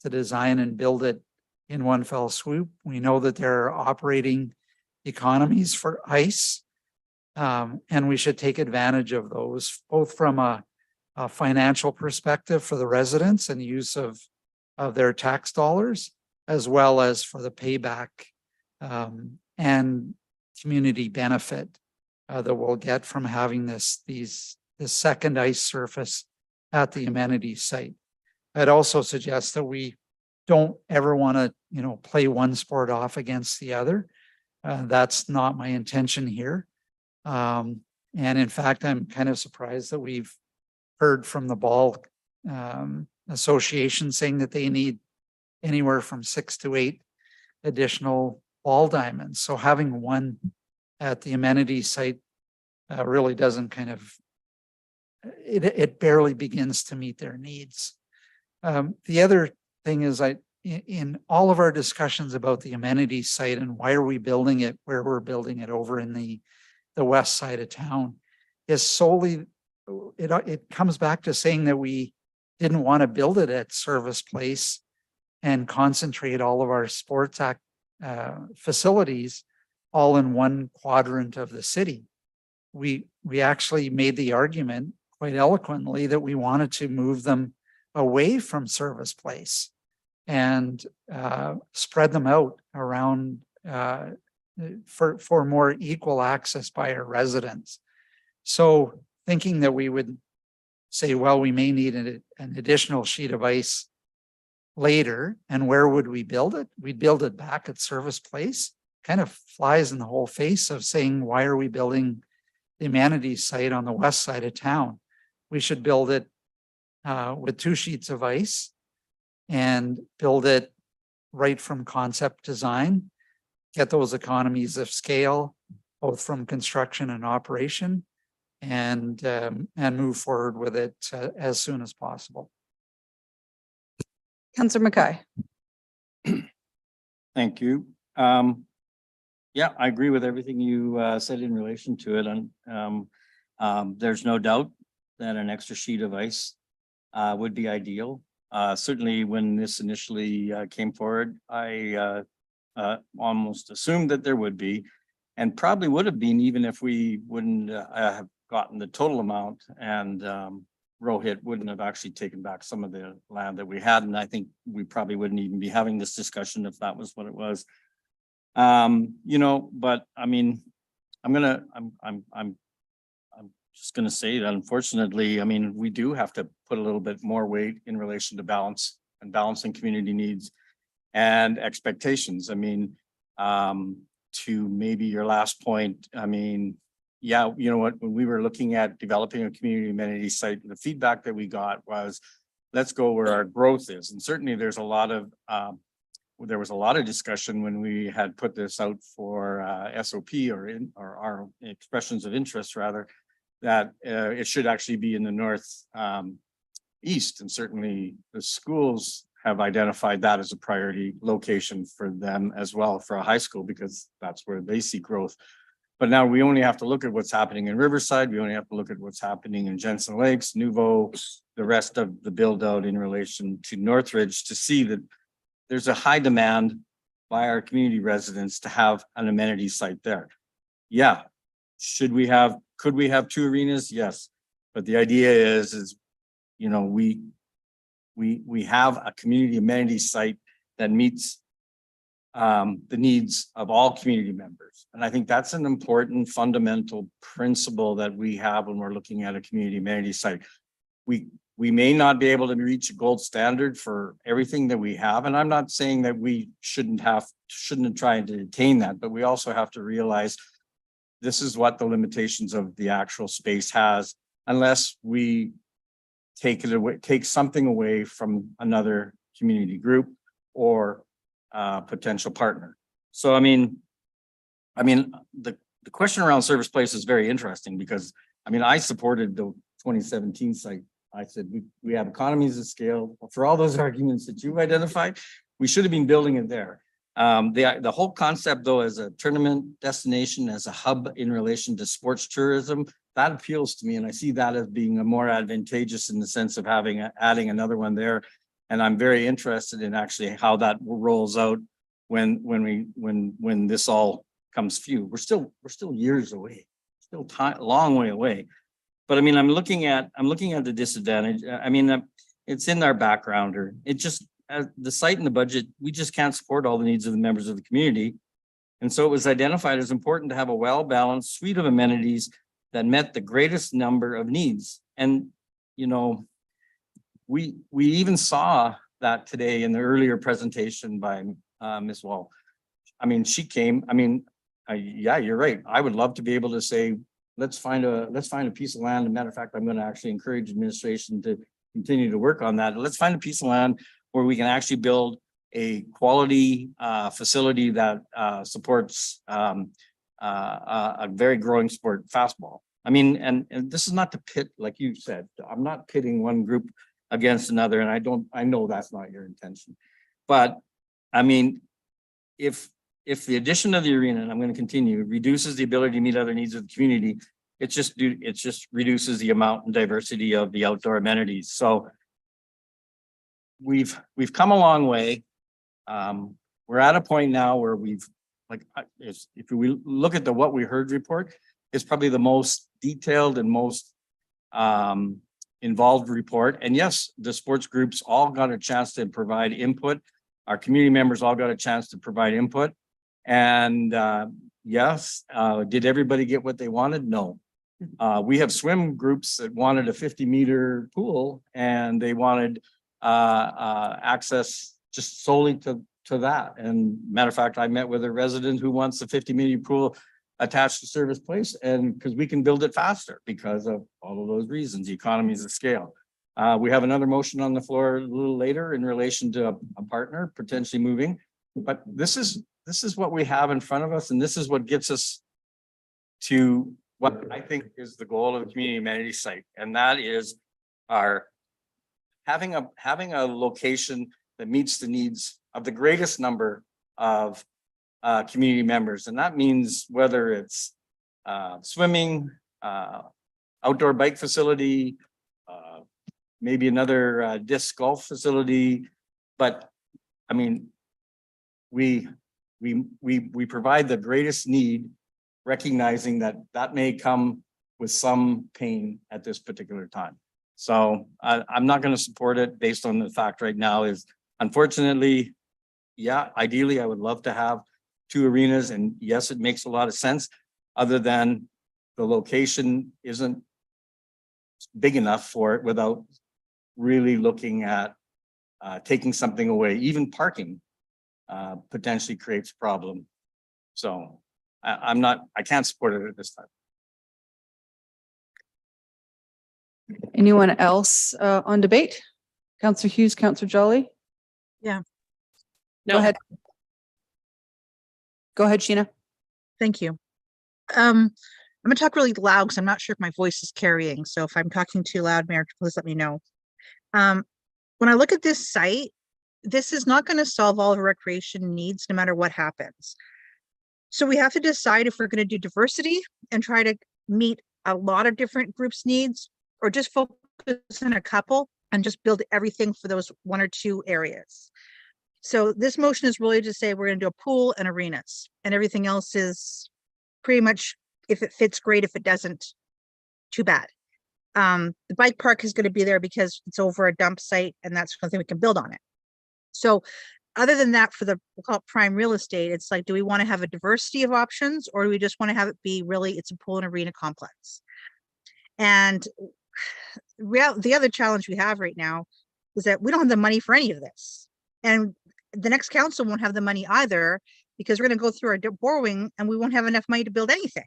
design and build it in one fell swoop. We know that there are operating economies for ice, and we should take advantage of those, both from a financial perspective for the residents and use of their tax dollars, as well as for the payback and community benefit that we'll get from having this second ice surface at the amenity site. I'd also suggest that we don't ever want to, play one sport off against the other. That's not my intention here. And in fact, I'm kind of surprised that we've heard from the ball association saying that they need anywhere from 6 to 8 additional ball diamonds. So having one at the amenity site really doesn't it barely begins to meet their needs. The other thing is in all of our discussions about the amenity site and why are we building it where we're building it over in the west side of town, is solely, it comes back to saying that we didn't want to build it at Service Place and concentrate all of our sports facilities all in one quadrant of the city. We actually made the argument quite eloquently that we wanted to move them away from Service Place and spread them out around for more equal access by our residents. So thinking that we would say, well, we may need an additional sheet of ice later, and where would we build it? We'd build it back at Service Place. Kind of flies in the whole face of saying, why are we building the amenities site on the west side of town? We should build it with 2 sheets of ice and build it right from concept design get those economies of scale, both from construction and operation, and move forward with it as soon as possible. Councillor Mackay. Thank you. Yeah, I agree with everything you said in relation to it. And there's no doubt that an extra sheet of ice would be ideal. Certainly when this initially came forward, I almost assumed that there would be, and probably would have been even if we wouldn't have gotten the total amount, and Rohit wouldn't have actually taken back some of the land that we had. And I think we probably wouldn't even be having this discussion if that was what it was. You know, but I mean, I'm just gonna say that unfortunately, I mean, we do have to put a little bit more weight in relation to balance and balancing community needs and expectations. I mean, to maybe your last point, I mean, yeah, you know what, when we were looking at developing a community amenity site, the feedback that we got was, let's go where our growth is. And certainly there was a lot of discussion when we had put this out for SOP or our expressions of interest rather, that it should actually be in the north east. And certainly the schools have identified that as a priority location for them as well for a high school, because that's where they see growth. But now we only have to look at what's happening in Riverside. We only have to look at what's happening in Jensen Lakes, Nouveau, the rest of the build out in relation to Northridge to see that there's a high demand by our community residents to have an amenity site there. Yeah. Could we have 2 arenas? Yes. But the idea is, you know, we have a community amenity site that meets the needs of all community members. And I think that's an important fundamental principle that we have when we're looking at a community amenity site. We may not be able to reach a gold standard for everything that we have. And I'm not saying that we shouldn't try to attain that, but we also have to realize this is what the limitations of the actual space has, unless we take something away from another community group or potential partner. So, I mean, the question around Service Place is very interesting because, I mean, I supported the 2017 site. I said, we have economies of scale for all those arguments that you've identified. We should have been building it there. The whole concept though, as a tournament destination, as a hub in relation to sports tourism, that appeals to me. And I see that as being a more advantageous in the sense of adding another one there. And I'm very interested in actually how that rolls out when this all comes few. We're still years away, still a long way away. But I mean, I'm looking at the disadvantage. I mean, it's in our background, or it just the site and the budget, we just can't support all the needs of the members of the community. And so it was identified as important to have a well-balanced suite of amenities that met the greatest number of needs. And, you know, we even saw that today in the earlier presentation by Ms. Wall. I mean, she came, I mean, yeah, you're right. I would love to be able to say, let's find a piece of land. As a matter of fact, I'm going to actually encourage administration to continue to work on that. Let's find a piece of land where we can actually build a quality facility that supports a very growing sport, fastball. I mean, and this is not to pit, like you said, I'm not pitting one group against another, and I know that's not your intention. But I mean, if the addition of the arena, and I'm going to continue, reduces the ability to meet other needs of the community, it just reduces the amount and diversity of the outdoor amenities. So we've come a long way. We're at a point now where if we look at the What We Heard report, it's probably the most detailed and most involved report. And yes, the sports groups all got a chance to provide input. Our community members all got a chance to provide input. And yes, did everybody get what they wanted? No. We have swim groups that wanted a 50-meter pool, and they wanted access just solely to that. And matter of fact, I met with a resident who wants a 50-meter pool attached to Service Place, and because we can build it faster because of all of those reasons, the economies of scale. We have another motion on the floor a little later in relation to a partner potentially moving, but this is this is what we have in front of us, and this is what gets us to what I think is the goal of the community amenity site, and that is our having a location that meets the needs of the greatest number of community members. And that means whether it's swimming, outdoor bike facility, maybe another disc golf facility. But I mean, we provide the greatest need, recognizing that that may come with some pain at this particular time. So I'm not going to support it based on the fact right now is, unfortunately, yeah, ideally I would love to have 2 arenas, and yes, it makes a lot of sense, other than the location isn't big enough for it without really looking at taking something away. Even parking potentially creates a problem. So I can't support it at this time. Anyone else on debate? Councillor Hughes, Councillor Jolly? Yeah. Go ahead. Go ahead, Sheena. Thank you. I'm gonna talk really loud because I'm not sure if my voice is carrying. So if I'm talking too loud, Mayor, please let me know. When I look at this site, this is not going to solve all of our recreation needs no matter what happens. So we have to decide if we're going to do diversity and try to meet a lot of different groups' needs, or just focus on a couple and just build everything for those 1 or 2 areas. So this motion is really to say we're going to do a pool and arenas, and everything else is pretty much, if it fits, great. If it doesn't, too bad. The bike park is going to be there because it's over a dump site, and that's something we can build on it. So other than that, for the, we'll call it prime real estate, it's like, do we want to have a diversity of options, or do we just want to have it be really, it's a pool and arena complex? And the other challenge we have right now is that we don't have the money for any of this. And the next council won't have the money either, because we're going to go through our borrowing and we won't have enough money to build anything.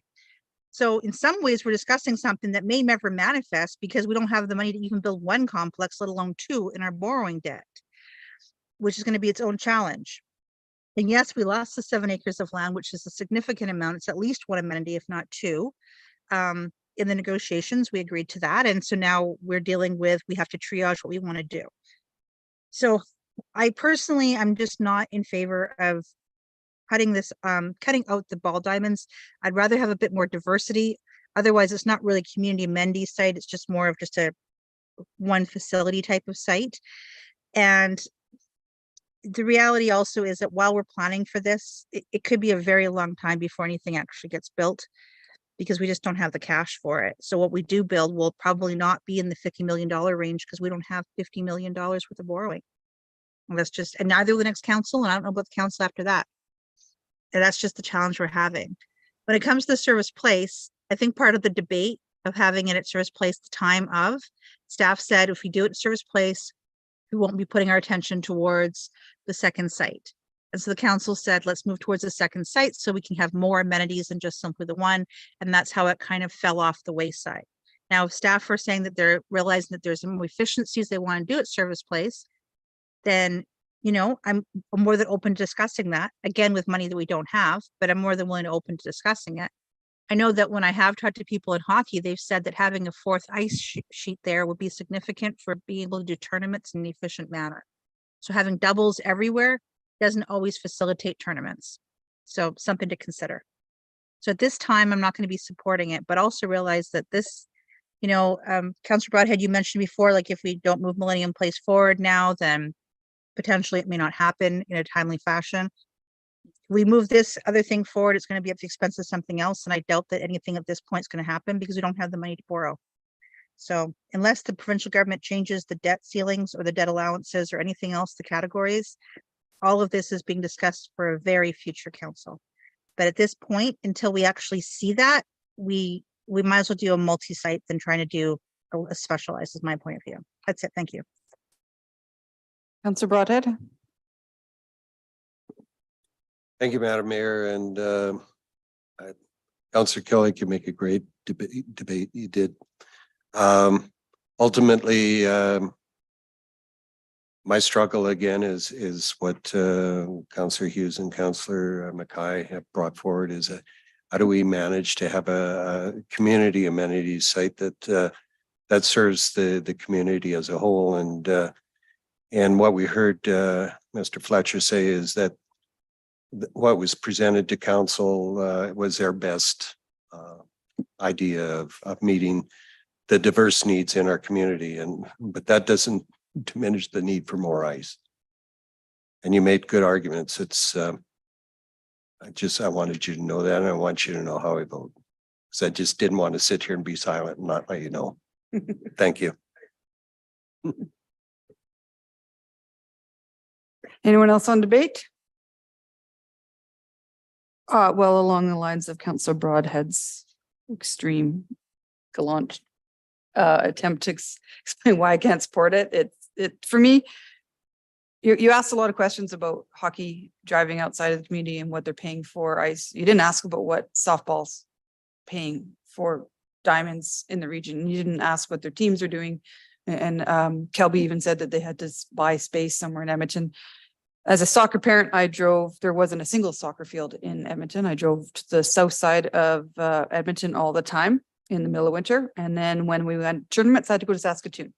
So in some ways, we're discussing something that may never manifest because we don't have the money to even build 1 complex, let alone 2 in our borrowing debt, which is going to be its own challenge. And yes, we lost the 7 acres of land, which is a significant amount. It's at least 1 amenity, if not 2. In the negotiations, we agreed to that. And so now we're dealing with, we have to triage what we want to do. So I personally, I'm just not in favor of cutting this, cutting out the ball diamonds. I'd rather have a bit more diversity. Otherwise, it's not really community amenity site. It's just more of just a 1 facility type of site. And the reality also is that while we're planning for this, it could be a very long time before anything actually gets built, because we just don't have the cash for it. So what we do build will probably not be in the $50 million range, because we don't have $50 million worth of borrowing. And that's just, and neither will the next council, and I don't know about the council after that. And that's just the challenge we're having. When it comes to the Service Place, I think part of the debate of having it at Service Place, the time of, staff said, if we do it at Service Place, we won't be putting our attention towards the second site. And so the council said, let's move towards the second site so we can have more amenities than just simply the 1. And that's how it kind of fell off the wayside. Now, if staff are saying that they're realizing that there's more efficiencies they want to do at Service Place, then, you know, I'm more than open to discussing that, again, with money that we don't have, but I'm more than willing to open to discussing it. I know that when I have talked to people in hockey, they've said that having a 4th ice sheet there would be significant for being able to do tournaments in an efficient manner. So having doubles everywhere doesn't always facilitate tournaments. So something to consider. So at this time, I'm not going to be supporting it, but also realize that this, you know, Councillor Broadhead, you mentioned before, like if we don't move Millennium Place forward now, then potentially it may not happen in a timely fashion. We move this other thing forward, it's going to be at the expense of something else. And I doubt that anything at this point is going to happen because we don't have the money to borrow. So unless the provincial government changes the debt ceilings or the debt allowances or anything else, the categories, all of this is being discussed for a very future council. But at this point, until we actually see that, we might as well do a multi-site than trying to do a specialized, is my point of view. That's it. Thank you. Councillor Broadhead. Thank you, Madam Mayor, and Councillor Kelly, you make a great debate. You did. Ultimately, My struggle again is what Councillor Hughes and Councillor Mackay have brought forward is how do we manage to have a community amenities site that that serves the community as a whole, and what we heard Mr. Fletcher say is that what was presented to council was their best idea of meeting the diverse needs in our community, but that doesn't diminish the need for more ice. And you made good arguments. It's I wanted you to know that, and I want you to know how I vote, because I just didn't want to sit here and be silent and not let you know. Thank you. Anyone else on debate? Well, along the lines of Councillor Broadhead's extreme gallant attempt to explain why I can't support it. For me, you asked a lot of questions about hockey driving outside of the community and what they're paying for ice. You didn't ask about what softball's paying for diamonds in the region. You didn't ask what their teams are doing. And Kelby even said that they had to buy space somewhere in Edmonton. As a soccer parent, there wasn't a single soccer field in Edmonton. I drove to the south side of Edmonton all the time in the middle of winter. And then when we went tournaments, I had to go to Saskatoon.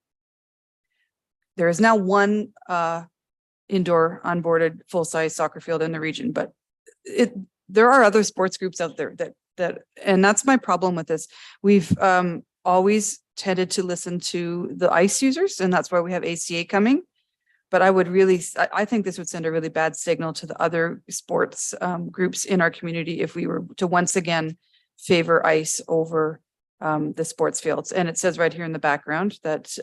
There is now one indoor unboarded full-size soccer field in the region, but there are other sports groups out there and that's my problem with this. We've always tended to listen to the ice users, and that's why we have ACA coming. But I think this would send a really bad signal to the other sports groups in our community if we were to once again favor ice over the sports fields. And it says right here in the background that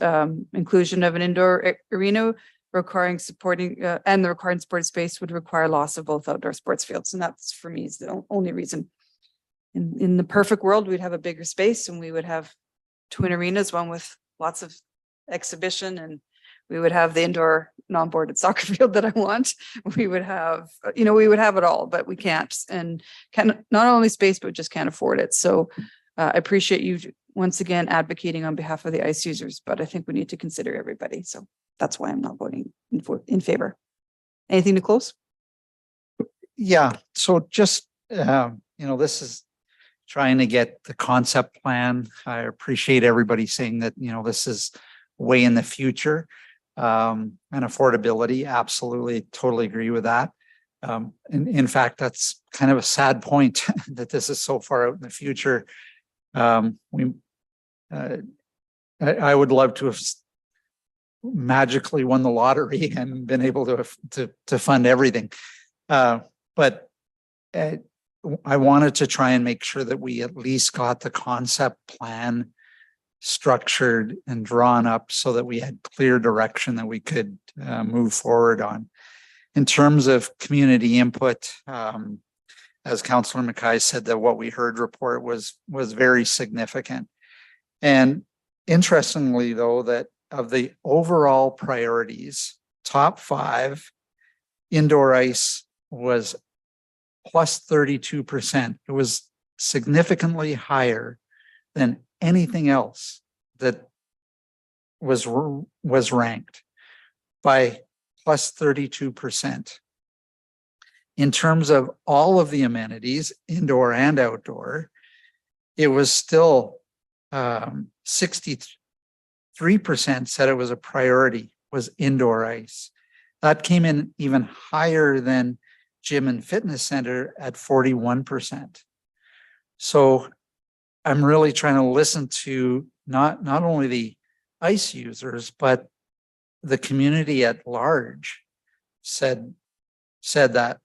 inclusion of an indoor arena requiring supporting and the required sports space would require loss of both outdoor sports fields. And that's, for me, is the only reason. In the perfect world, we'd have a bigger space and we would have twin arenas, one with lots of exhibition, and we would have the indoor non-boarded soccer field that I want. We would have, we would have it all, but we can't, and can not only space, but just can't afford it. So I appreciate you once again advocating on behalf of the ice users, but I think we need to consider everybody. So that's why I'm not voting in favor. Anything to close? Yeah, so just, this is trying to get the concept plan. I appreciate everybody saying that, this is way in the future. And affordability, absolutely, totally agree with that. In fact, that's kind of a sad point that this is so far out in the future. I would love to have magically won the lottery and been able to fund everything. But I wanted to try and make sure that we at least got the concept plan structured and drawn up so that we had clear direction that we could move forward on. In terms of community input, as Councillor Mackay said, that what we heard report was very significant. And interestingly, though, that of the overall priorities, top 5, indoor ice was plus 32%. It was significantly higher than anything else that was ranked by plus 32%. In terms of all of the amenities, indoor and outdoor, it was still 63% said it was a priority, was indoor ice. That came in even higher than gym and fitness center at 41%. So I'm really trying to listen to not only the ice users, but the community at large said that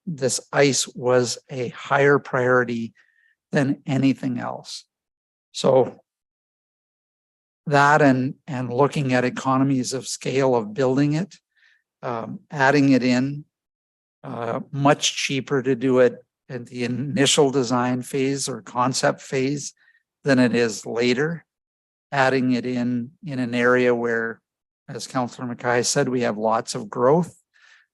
this ice was a higher priority than anything else. So that and looking at economies of scale of building it, adding it in, much cheaper to do it at the initial design phase or concept phase than it is later, adding it in an area where, as Councillor Mackay said, we have lots of growth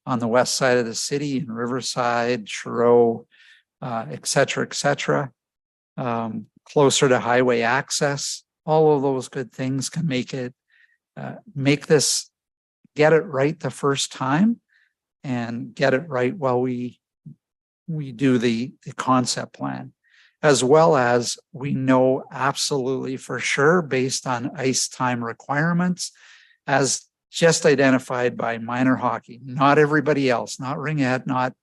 on the west side of the city, in Riverside, Churro, et cetera, closer to highway access. All of those good things can make this get it right the first time and get it right while we do the concept plan, as well as we know absolutely for sure based on ice time requirements as just identified by minor hockey, not everybody else, not ringette,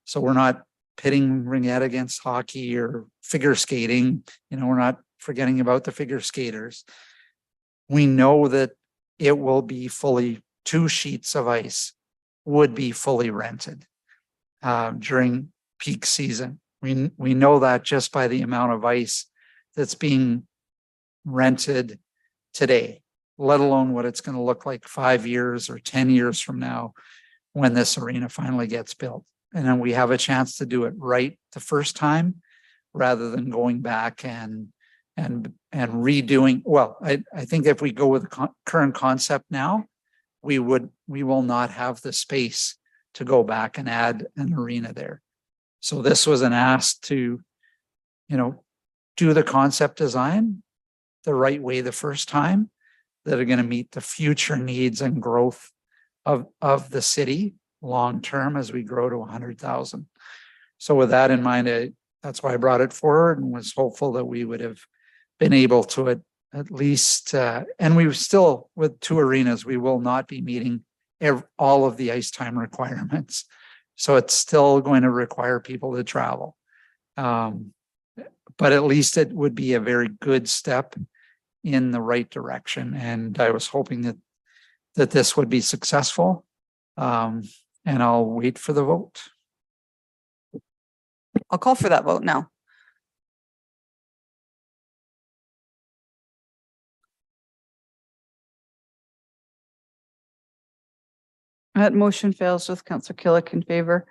so we're not pitting ringette against hockey or figure skating. We're not forgetting about the figure skaters. We know that it will be fully 2 sheets of ice would be fully rented during peak season. We know that just by the amount of ice that's being rented today, let alone what it's going to look like 5 years or 10 years from now when this arena finally gets built. And then we have a chance to do it right the first time rather than going back and redoing. Well, I think if we go with the current concept now, we will not have the space to go back and add an arena there. So this was an ask to, do the concept design the right way the first time that are going to meet the future needs and growth of the city long-term as we grow to 100,000. So with that in mind, that's why I brought it forward and was hopeful that we would have been able to at least, and we still, with 2 arenas, we will not be meeting all of the ice time requirements. So it's still going to require people to travel. But at least it would be a very good step in the right direction. And I was hoping that this would be successful. And I'll wait for the vote. I'll call for that vote now. That motion fails with Councillor Killick in favor.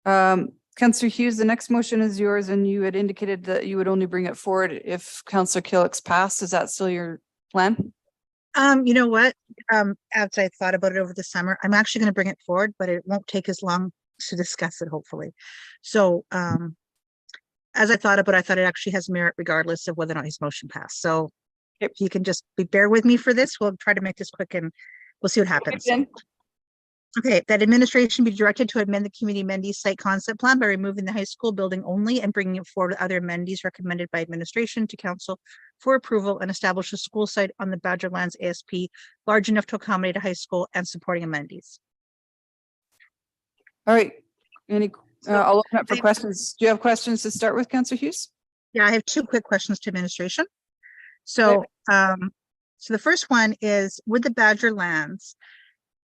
Councillor Hughes, the next motion is yours, and you had indicated that you would only bring it forward if Councillor Killick's passed. Is that still your plan? You know what? After I thought about it over the summer, I'm actually going to bring it forward, but it won't take as long to discuss it, hopefully. So, as I thought about it, I thought it actually has merit regardless of whether or not his motion passed. So if you can just bear with me for this, we'll try to make this quick and we'll see what happens. Okay, that administration be directed to amend the community amenities site concept plan by removing the high school building only and bringing it forward with other amenities recommended by administration to council for approval, and establish a school site on the Badgerlands ASP large enough to accommodate a high school and supporting amenities. All right. I'll open up for questions. Do you have questions to start with, Councillor Hughes? Yeah, I have 2 quick questions to administration. So, so the first one is with the Badgerlands.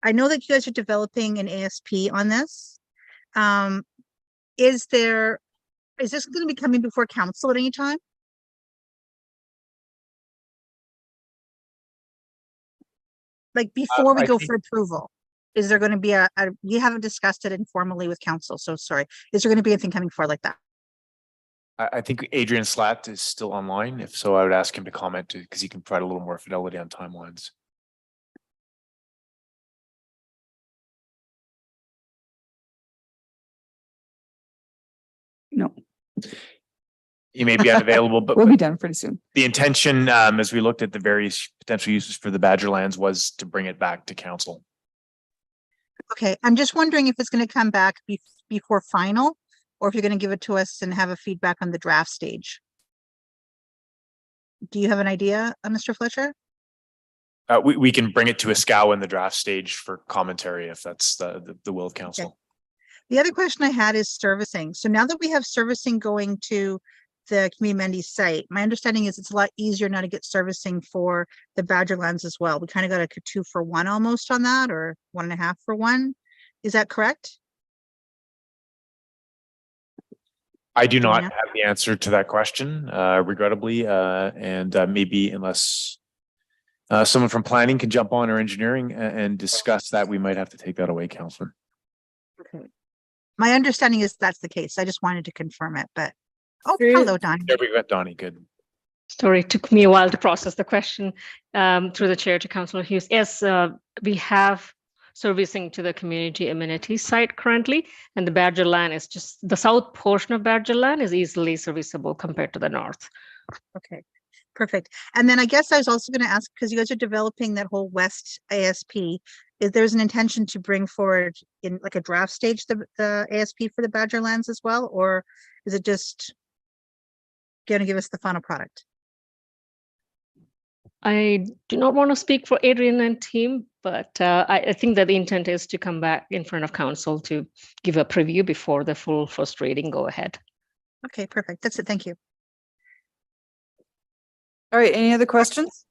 I know that you guys are developing an ASP on this. Is this going to be coming before council at any time? Like before we go for approval, is there going to be you haven't discussed it informally with council, so sorry. Is there going to be anything coming forward like that? I think Adrian Slatt is still online. If so, I would ask him to comment because he can provide a little more fidelity on timelines. No. He may be unavailable, but we'll be done pretty soon. The intention, as we looked at the various potential uses for the Badgerlands, was to bring it back to council. Okay, I'm just wondering if it's going to come back before final, or if you're going to give it to us and have a feedback on the draft stage. Do you have an idea, Mr. Fletcher? We can bring it to a SCOW in the draft stage for commentary if that's the will of council. Okay. The other question I had is servicing. So now that we have servicing going to the community amenities site, my understanding is it's a lot easier now to get servicing for the Badgerlands as well. We kind of got a 2 for 1 almost on that, or 1.5 for 1. Is that correct? I do not have the answer to that question, regrettably, and maybe unless someone from planning can jump on, or engineering and discuss that, we might have to take that away, Councillor. Okay. My understanding is that's the case. I just wanted to confirm it, but hello, Donnie. There we go, Donnie. Good. Sorry, it took me a while to process the question through the chair to Councillor Hughes. Yes, we have servicing to the community amenity site currently, and the Badgerland is just the south portion of Badgerland is easily serviceable compared to the north. Okay. Perfect. And then I guess I was also going to ask, because you guys are developing that whole West ASP, if there's an intention to bring forward in like a draft stage, the ASP for the Badgerlands as well, or is it just going to give us the final product? I do not want to speak for Adrian and team, but I think that the intent is to come back in front of council to give a preview before the full first reading go ahead. Okay, perfect. That's it. Thank you. All right, any other questions?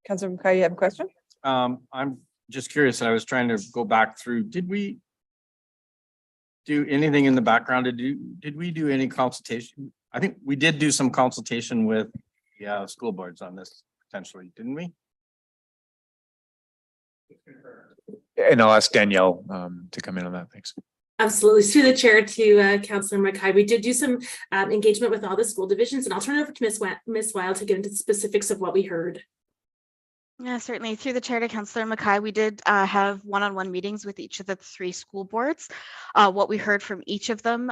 Councilor McKay, you have a question? I'm just curious. I was trying to go back through. Did we do anything in the background? Did we do any consultation? I think we did do some consultation with the school boards on this potentially, didn't we? And I'll ask Danielle to come in on that. Thanks. Absolutely. Through the chair to Councillor McKay, we did do some engagement with all the school divisions, and I'll turn it over to Ms. Weil to get into the specifics of what we heard. Yeah, certainly. Through the chair to Councillor McKay, we did have one-on-one meetings with each of the 3 school boards. What we heard from each of them,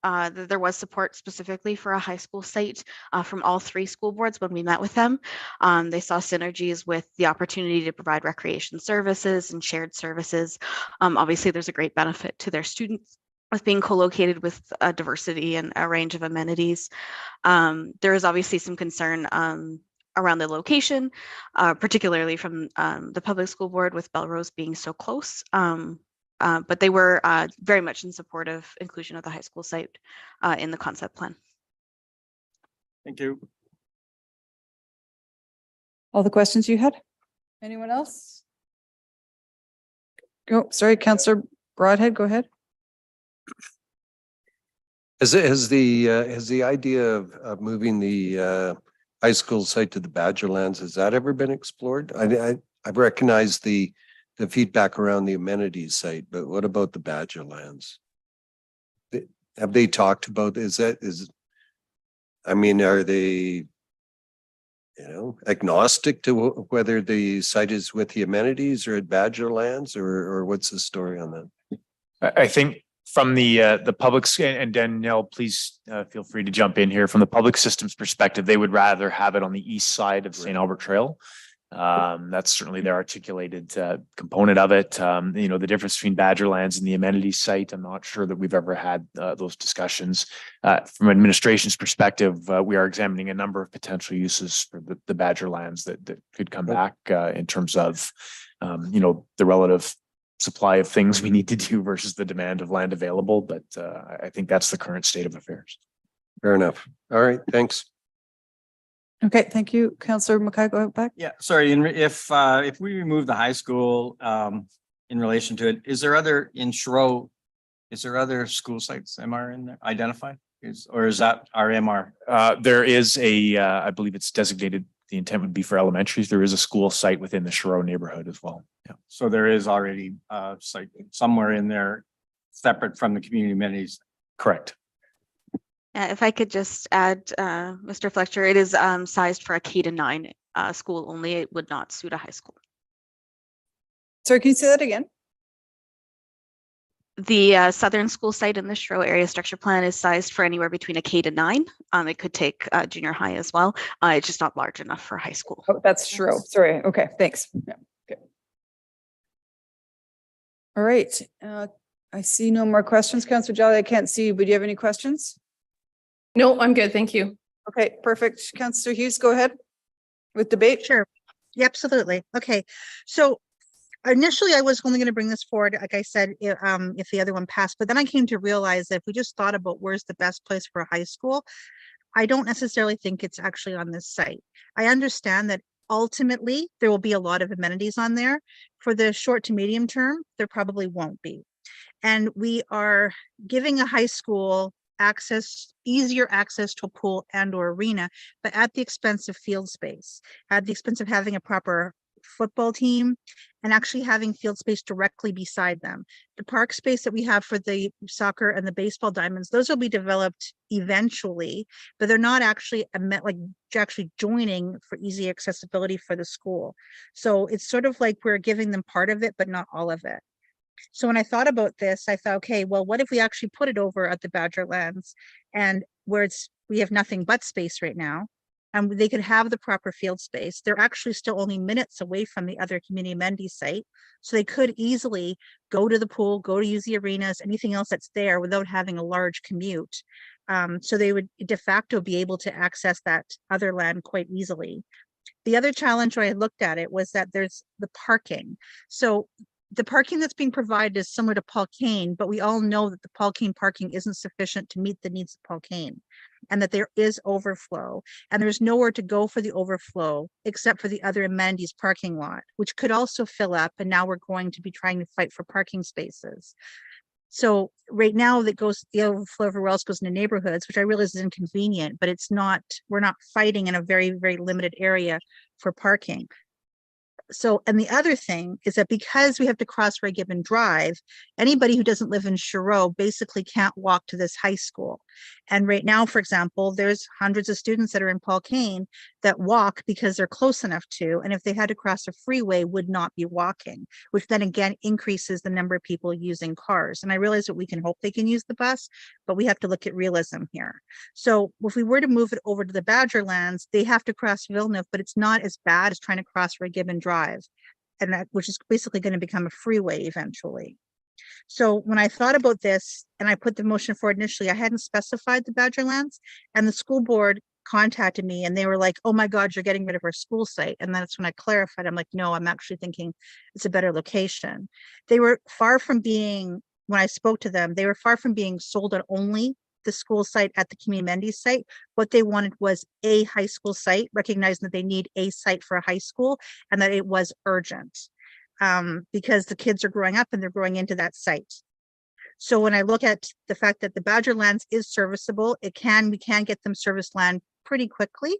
there was support specifically for a high school site from all 3 school boards when we met with them. They saw synergies with the opportunity to provide recreation services and shared services. Obviously, there's a great benefit to their students with being co-located with a diversity and a range of amenities. There is obviously some concern around the location, particularly from the public school board with Belrose being so close. But they were very much in support of inclusion of the high school site in the concept plan. Thank you. All the questions you had? Anyone else? Oh, sorry, Councillor Broadhead, go ahead. Has the idea of moving the high school site to the Badgerlands, has that ever been explored? I've recognized the feedback around the amenities site, but what about the Badgerlands? Have they talked about, I mean, are they, agnostic to whether the site is with the amenities or at Badgerlands, or what's the story on that? I think from the public, and Danielle, please feel free to jump in here. From the public systems perspective, they would rather have it on the east side of St. Albert Trail. That's certainly their articulated component of it. The difference between Badgerlands and the amenities site, I'm not sure that we've ever had those discussions. From administration's perspective, we are examining a number of potential uses for the Badgerlands that could come back in terms of, the relative supply of things we need to do versus the demand of land available. But I think that's the current state of affairs. Fair enough. All right, thanks. Okay, thank you. Councillor McKay, go back. Yeah, sorry. If we remove the high school in relation to it, is there other school sites MR in there identified? Or is that our MR? There is I believe it's designated, the intent would be for elementaries. There is a school site within the Shiro neighborhood as well. Yeah. So there is already a site somewhere in there separate from the community amenities. Correct. If I could just add, Mr. Fletcher, it is sized for a K-9 school only. It would not suit a high school. Sorry, can you say that again? The southern school site in the Shiro area structure plan is sized for anywhere between a K-9. It could take junior high as well. It's just not large enough for high school. Oh, that's Shiro. Sorry. Okay, thanks. Yeah, good. All right. I see no more questions. Councillor Jolly, I can't see you, but do you have any questions? No, I'm good. Thank you. Okay, perfect. Councillor Hughes, go ahead with debate. Sure. Yeah, absolutely. Okay. So initially I was only going to bring this forward, like I said, if the other one passed, but then I came to realize that if we just thought about where's the best place for a high school, I don't necessarily think it's actually on this site. I understand that ultimately there will be a lot of amenities on there. For the short to medium term, there probably won't be. And we are giving a high school easier access to a pool and or arena, but at the expense of field space, at the expense of having a proper football team and actually having field space directly beside them. The park space that we have for the soccer and the baseball diamonds, those will be developed eventually, but they're not actually actually joining for easy accessibility for the school. So it's sort of like we're giving them part of it, but not all of it. So when I thought about this, I thought, okay, well, what if we actually put it over at the Badgerlands and where we have nothing but space right now, and they could have the proper field space. They're actually still only minutes away from the other community amenity site. So they could easily go to the pool, go to use the arenas, anything else that's there without having a large commute. So they would de facto be able to access that other land quite easily. The other challenge when I looked at it was that there's the parking. So the parking that's being provided is similar to Paul Kane, but we all know that the Paul Kane parking isn't sufficient to meet the needs of Paul Kane, and that there is overflow, and there's nowhere to go for the overflow except for the other amenities parking lot, which could also fill up. And now we're going to be trying to fight for parking spaces. So right now the overflow everywhere else goes into neighborhoods, which I realize is inconvenient, but it's not, we're not fighting in a very, very limited area for parking. So, and the other thing is that because we have to cross Ray Gibbon Drive, anybody who doesn't live in Sherreau basically can't walk to this high school. And right now, for example, there's hundreds of students that are in Paul Kane that walk because they're close enough to, and if they had to cross a freeway, would not be walking, which then again increases the number of people using cars. And I realize that we can hope they can use the bus, but we have to look at realism here. So if we were to move it over to the Badgerlands, they have to cross Villeneuve, but it's not as bad as trying to cross Ray Gibbon Drive, and that, which is basically going to become a freeway eventually. So when I thought about this and I put the motion forward initially, I hadn't specified the Badgerlands, and the school board contacted me and they were like, oh my God, you're getting rid of our school site. And that's when I clarified, I'm like, no, I'm actually thinking it's a better location. They were far from being, when I spoke to them, they were far from being sold on only the school site at the community amenities site. What they wanted was a high school site, recognizing that they need a site for a high school and that it was urgent. Because the kids are growing up and they're growing into that site. So when I look at the fact that the Badgerlands is serviceable, we can get them service land pretty quickly,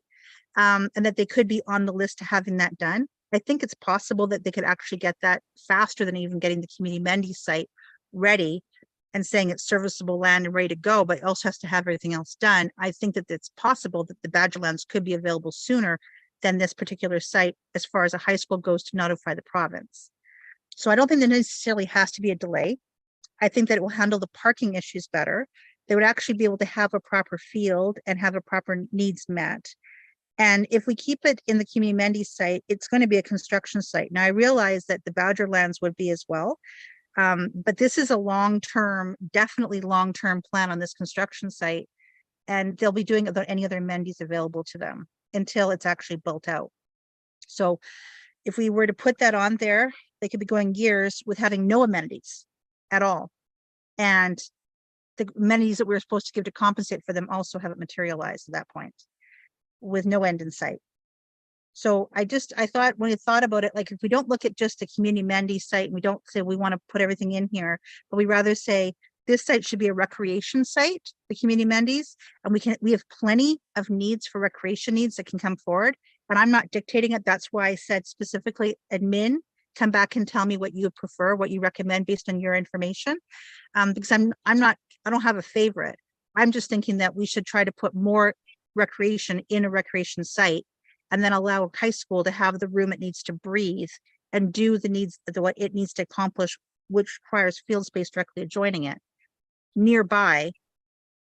and that they could be on the list to having that done. I think it's possible that they could actually get that faster than even getting the community amenities site ready and saying it's serviceable land and ready to go, but it also has to have everything else done. I think that it's possible that the Badgerlands could be available sooner than this particular site as far as a high school goes to notify the province. So I don't think there necessarily has to be a delay. I think that it will handle the parking issues better. They would actually be able to have a proper field and have a proper needs met. And if we keep it in the community amenities site, it's going to be a construction site. Now I realize that the Badgerlands would be as well, but this is a long-term, definitely long-term plan on this construction site, and they'll be doing any other amenities available to them until it's actually built out. So if we were to put that on there, they could be going years with having no amenities at all. And the amenities that we were supposed to give to compensate for them also haven't materialized at that point with no end in sight. So I thought when we thought about it, like if we don't look at just the community amenities site and we don't say we want to put everything in here, but we rather say this site should be a recreation site, the community amenities, and we have plenty of needs for recreation needs that can come forward. And I'm not dictating it. That's why I said specifically admin, come back and tell me what you prefer, what you recommend based on your information. Because I don't have a favorite. I'm just thinking that we should try to put more recreation in a recreation site and then allow high school to have the room it needs to breathe and do what it needs to accomplish, which requires field space directly adjoining it nearby,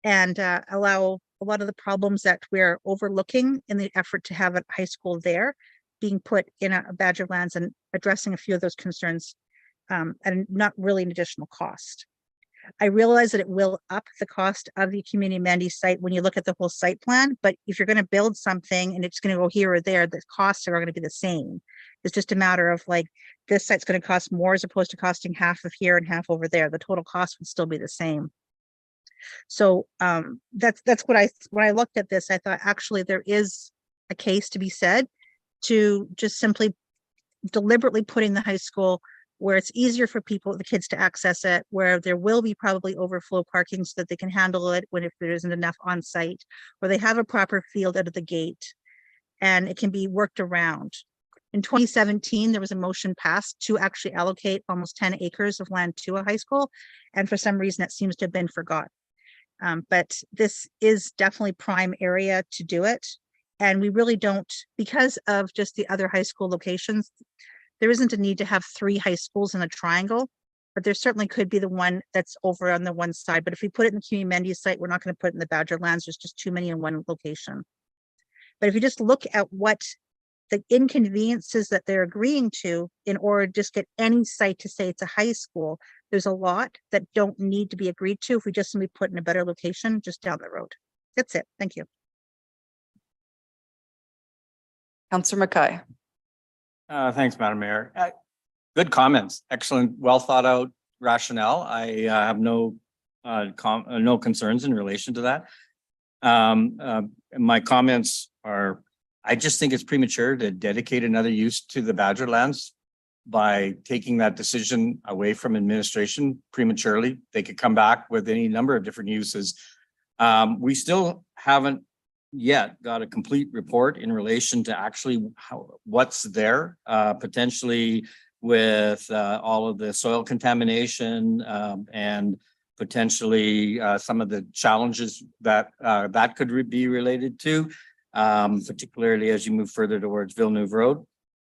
and allow a lot of the problems that we're overlooking in the effort to have a high school there being put in a Badgerlands and addressing a few of those concerns, and not really an additional cost. I realize that it will up the cost of the community amenities site when you look at the whole site plan, but if you're going to build something and it's going to go here or there, the costs are going to be the same. It's just a matter of like, this site's going to cost more as opposed to costing half of here and half over there. The total cost would still be the same. So that's what when I looked at this, I thought actually there is a case to be said to just simply deliberately putting the high school where it's easier for the kids to access it, where there will be probably overflow parking so that they can handle it if there isn't enough on site, where they have a proper field out of the gate and it can be worked around. In 2017, there was a motion passed to actually allocate almost 10 acres of land to a high school. And for some reason, it seems to have been forgotten. But this is definitely prime area to do it. And we really don't, because of just the other high school locations, there isn't a need to have 3 high schools in a triangle. but there certainly could be the one that's over on the one side. But if we put it in the community amenities site, we're not going to put it in the Badgerlands. There's just too many in one location. But if you just look at what the inconveniences that they're agreeing to in order to just get any site to say it's a high school, there's a lot that don't need to be agreed to if we just simply put in a better location just down the road. That's it. Thank you. Councillor Mackay. Thanks, Madam Mayor. Good comments. Excellent, well thought out rationale. I have no concerns in relation to that. My comments are, I just think it's premature to dedicate another use to the Badgerlands by taking that decision away from administration prematurely. They could come back with any number of different uses. We still haven't yet got a complete report in relation to actually what's there, potentially with all of the soil contamination and potentially some of the challenges that that could be related to, particularly as you move further towards Villeneuve Road.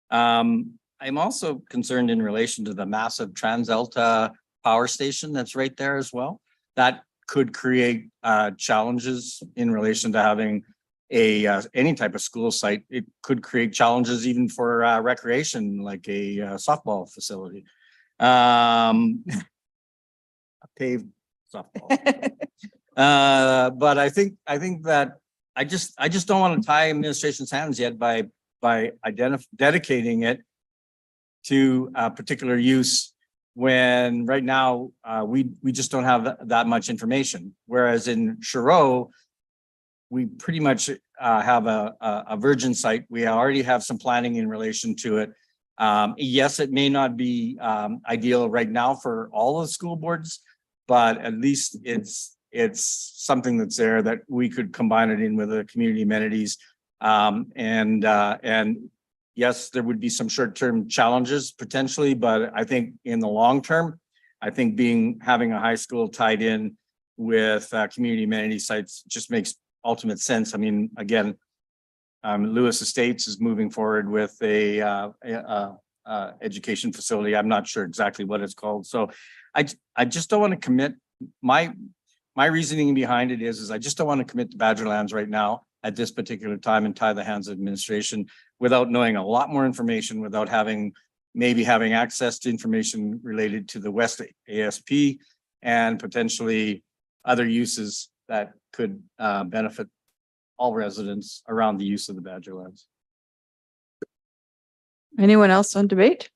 I'm also concerned in relation to the massive TransAlta power station that's right there as well. That could create challenges in relation to having any type of school site. It could create challenges even for recreation, like a softball facility, a paved softball. But I think that I just don't want to tie administration's hands yet by dedicating it to a particular use when right now we just don't have that much information. Whereas in Choureau, we pretty much have a virgin site. We already have some planning in relation to it. Yes, it may not be ideal right now for all of the school boards, but at least it's something that's there that we could combine it in with the community amenities. And yes, there would be some short-term challenges potentially, but I think in the long term, I think having a high school tied in with community amenity sites just makes ultimate sense. I mean, again, Lewis Estates is moving forward with a education facility. I'm not sure exactly what it's called. So I just don't want to commit. My reasoning behind it is I just don't want to commit to Badgerlands right now at this particular time and tie the hands of administration without knowing a lot more information, without maybe having access to information related to the West ASP and potentially other uses that could benefit all residents around the use of the Badgerlands. Anyone else on debate?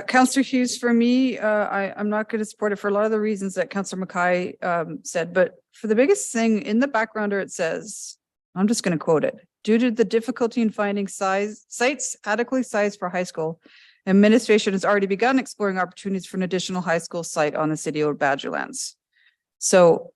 Councillor Hughes, for me, I'm not going to support it for a lot of the reasons that Councillor Mackay said, but for the biggest thing in the backgrounder, it says, I'm just going to quote it, due to the difficulty in finding sites adequately sized for high school, administration has already begun exploring opportunities for an additional high school site on the city of Badgerlands. So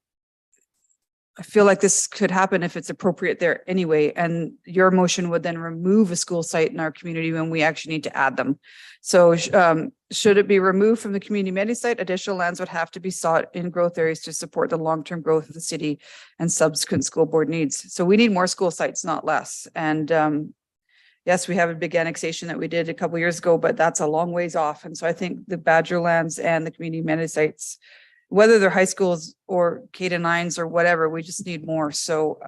I feel like this could happen if it's appropriate there anyway, and your motion would then remove a school site in our community when we actually need to add them. So should it be removed from the community amenity site, additional lands would have to be sought in growth areas to support the long-term growth of the city and subsequent school board needs. So we need more school sites, not less. And yes, we have a big annexation that we did a couple of years ago, but that's a long ways off. And so I think the Badgerlands and the community amenity sites, whether they're high schools or K-9s or whatever, we just need more. So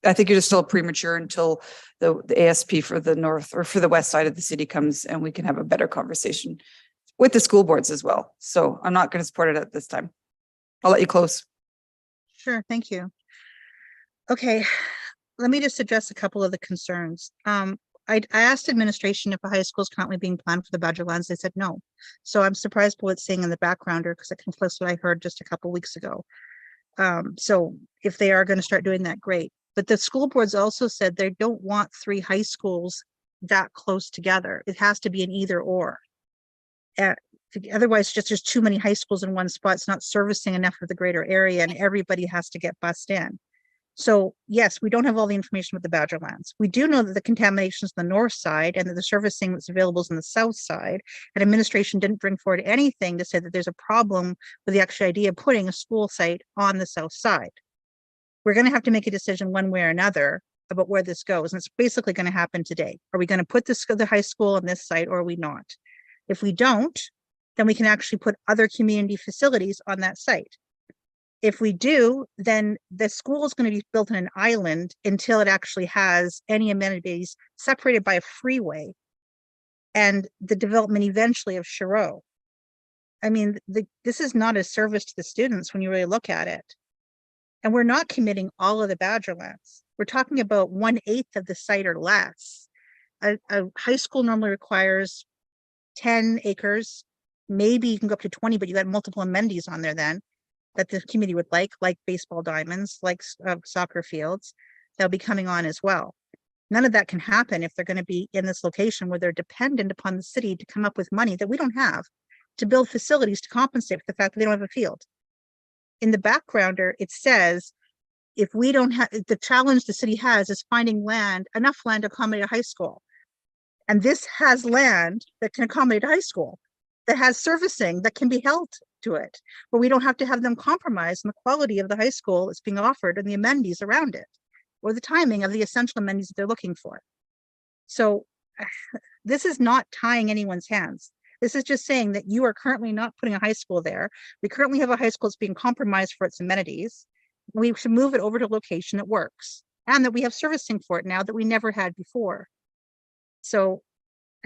I think you're still premature until the ASP for the north or for the west side of the city comes and we can have a better conversation with the school boards as well. So I'm not going to support it at this time. I'll let you close. Sure, thank you. Okay, let me just address a couple of the concerns. I asked administration if a high school is currently being planned for the Badgerlands. They said no. So I'm surprised by what's saying in the backgrounder because it conflicts what I heard just a couple of weeks ago. So if they are going to start doing that, great. But the school boards also said they don't want 3 high schools that close together. It has to be an either or. Otherwise, just there's too many high schools in one spot. It's not servicing enough of the greater area and everybody has to get bussed in. So yes, we don't have all the information with the Badgerlands. We do know that the contamination is on the north side and that the servicing that's available is on the south side. And administration didn't bring forward anything to say that there's a problem with the actual idea of putting a school site on the south side. We're going to have to make a decision one way or another. about where this goes. And it's basically going to happen today. Are we going to put the high school on this site or are we not? If we don't, then we can actually put other community facilities on that site. If we do, then the school is going to be built on an island until it actually has any amenities separated by a freeway and the development eventually of Chiro. I mean, this is not a service to the students when you really look at it. And we're not committing all of the Badgerlands. We're talking about 1/8 of the site or less. A high school normally requires 10 acres. Maybe you can go up to 20, but you got multiple amenities on there then that the community would like baseball diamonds, like soccer fields. They'll be coming on as well. None of that can happen if they're going to be in this location where they're dependent upon the city to come up with money that we don't have to build facilities to compensate for the fact that they don't have a field. In the backgrounder, it says, if we don't have, the challenge the city has is finding land, enough land to accommodate a high school. And this has land that can accommodate a high school, that has servicing that can be held to it, where we don't have to have them compromise on the quality of the high school that's being offered and the amenities around it, or the timing of the essential amenities that they're looking for. So this is not tying anyone's hands. This is just saying that you are currently not putting a high school there. We currently have a high school that's being compromised for its amenities. We should move it over to a location that works and that we have servicing for it now that we never had before. So,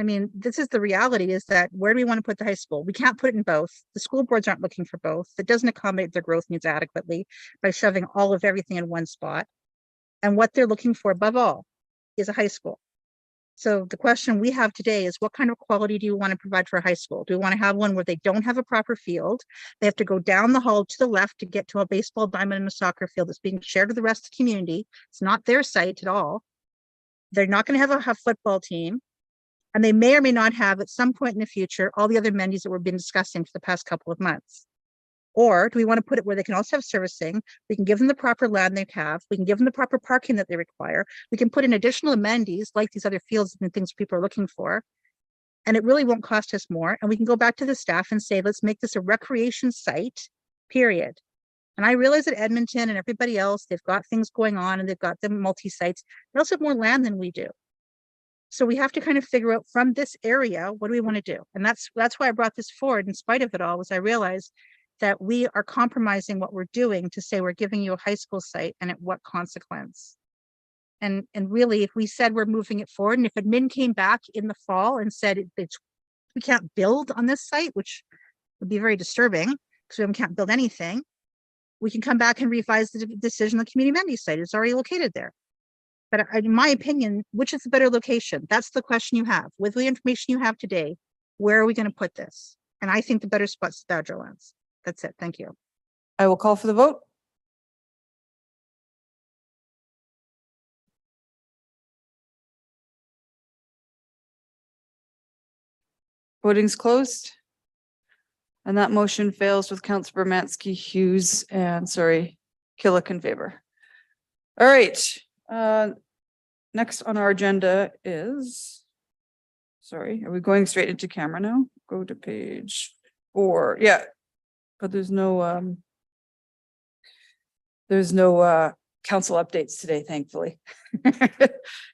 I mean, this is the reality, is that where do we want to put the high school? We can't put it in both. The school boards aren't looking for both. That doesn't accommodate their growth needs adequately by shoving all of everything in one spot. And what they're looking for above all is a high school. So the question we have today is, what kind of quality do you want to provide for a high school? Do we want to have one where they don't have a proper field? They have to go down the hall to the left to get to a baseball diamond and a soccer field that's being shared with the rest of the community. It's not their site at all. They're not going to have a football team. And they may or may not have, at some point in the future, all the other amenities that we've been discussing for the past couple of months. Or do we want to put it where they can also have servicing? We can give them the proper land they have. We can give them the proper parking that they require. We can put in additional amenities like these other fields and things people are looking for. And it really won't cost us more. And we can go back to the staff and say, let's make this a recreation site, period. And I realize that Edmonton and everybody else, they've got things going on and they've got the multi-sites. They also have more land than we do. So we have to kind of figure out from this area, what do we want to do? And that's why I brought this forward in spite of it all, was I realized that we are compromising what we're doing to say we're giving you a high school site, and at what consequence. And really, if we said we're moving it forward, and if admin came back in the fall and said we can't build on this site, which would be very disturbing because we can't build anything, we can come back and revise the decision on the community amenities site. It's already located there. But in my opinion, which is the better location? That's the question you have. With the information you have today, where are we going to put this? And I think the better spot's Badgerlands. That's it. Thank you. I will call for the vote. Voting's closed. And that motion fails with Councillor Bermansky, Hughes, and Killick in favor. All right. Next on our agenda is, are we going straight into camera now? Go to page 4. Yeah. But there's no council updates today, thankfully.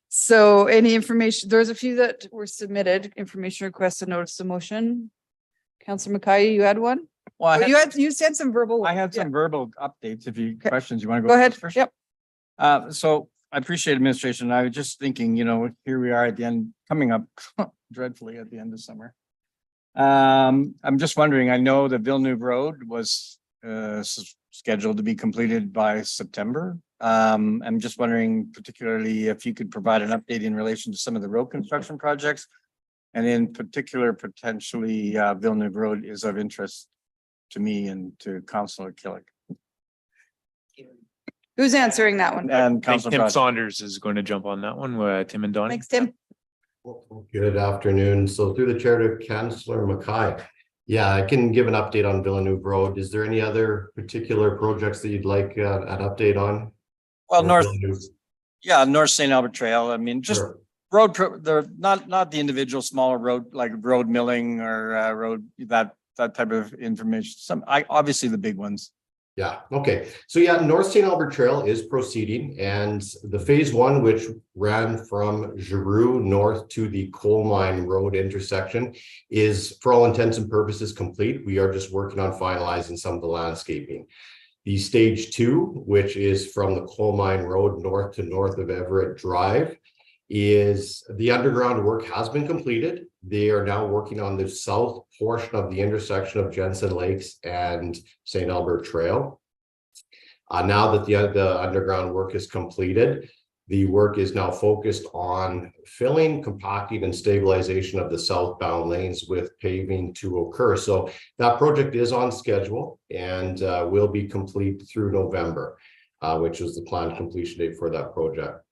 So any information, there's a few that were submitted, information requests and notice of motion. Councillor Mackay, you had one? Well, You sent some verbal. I had some verbal updates. If you questions, you want to Go ahead. first? Yep. So I appreciate administration. I was just thinking, here we are at the end, coming up dreadfully at the end of summer. I'm just wondering, I know the Villeneuve Road was scheduled to be completed by September. I'm just wondering particularly if you could provide an update in relation to some of the road construction projects. And in particular, potentially Villeneuve Road is of interest to me and to Councillor Killick. Who's answering that one? And I think Councillor Tim Broad. Saunders is going to jump on that one, Tim and Donnie. Thanks, Tim. Good afternoon. So through the chair to Councillor Mackay. Yeah, I can give an update on Villeneuve Road. Is there any other particular projects that you'd like an update on? Well, Or North St. Albert Trail. I mean, just Sure. they're not the individual smaller road, like road milling or road, that type of information. Obviously the big ones. Yeah, okay. So yeah, North St. Albert Trail is proceeding, and the phase one, which ran from Giroux north to the Coal Mine Road intersection, is for all intents and purposes complete. We are just working on finalizing some of the landscaping. The stage two, which is from the Coal Mine Road north of Everett Drive, is the underground work has been completed. They are now working on the south portion of the intersection of Jensen Lakes and St. Albert Trail. Now that the underground work is completed, the work is now focused on filling, compacting, and stabilization of the southbound lanes with paving to occur. So that project is on schedule and will be complete through November, which is the planned completion date for that project.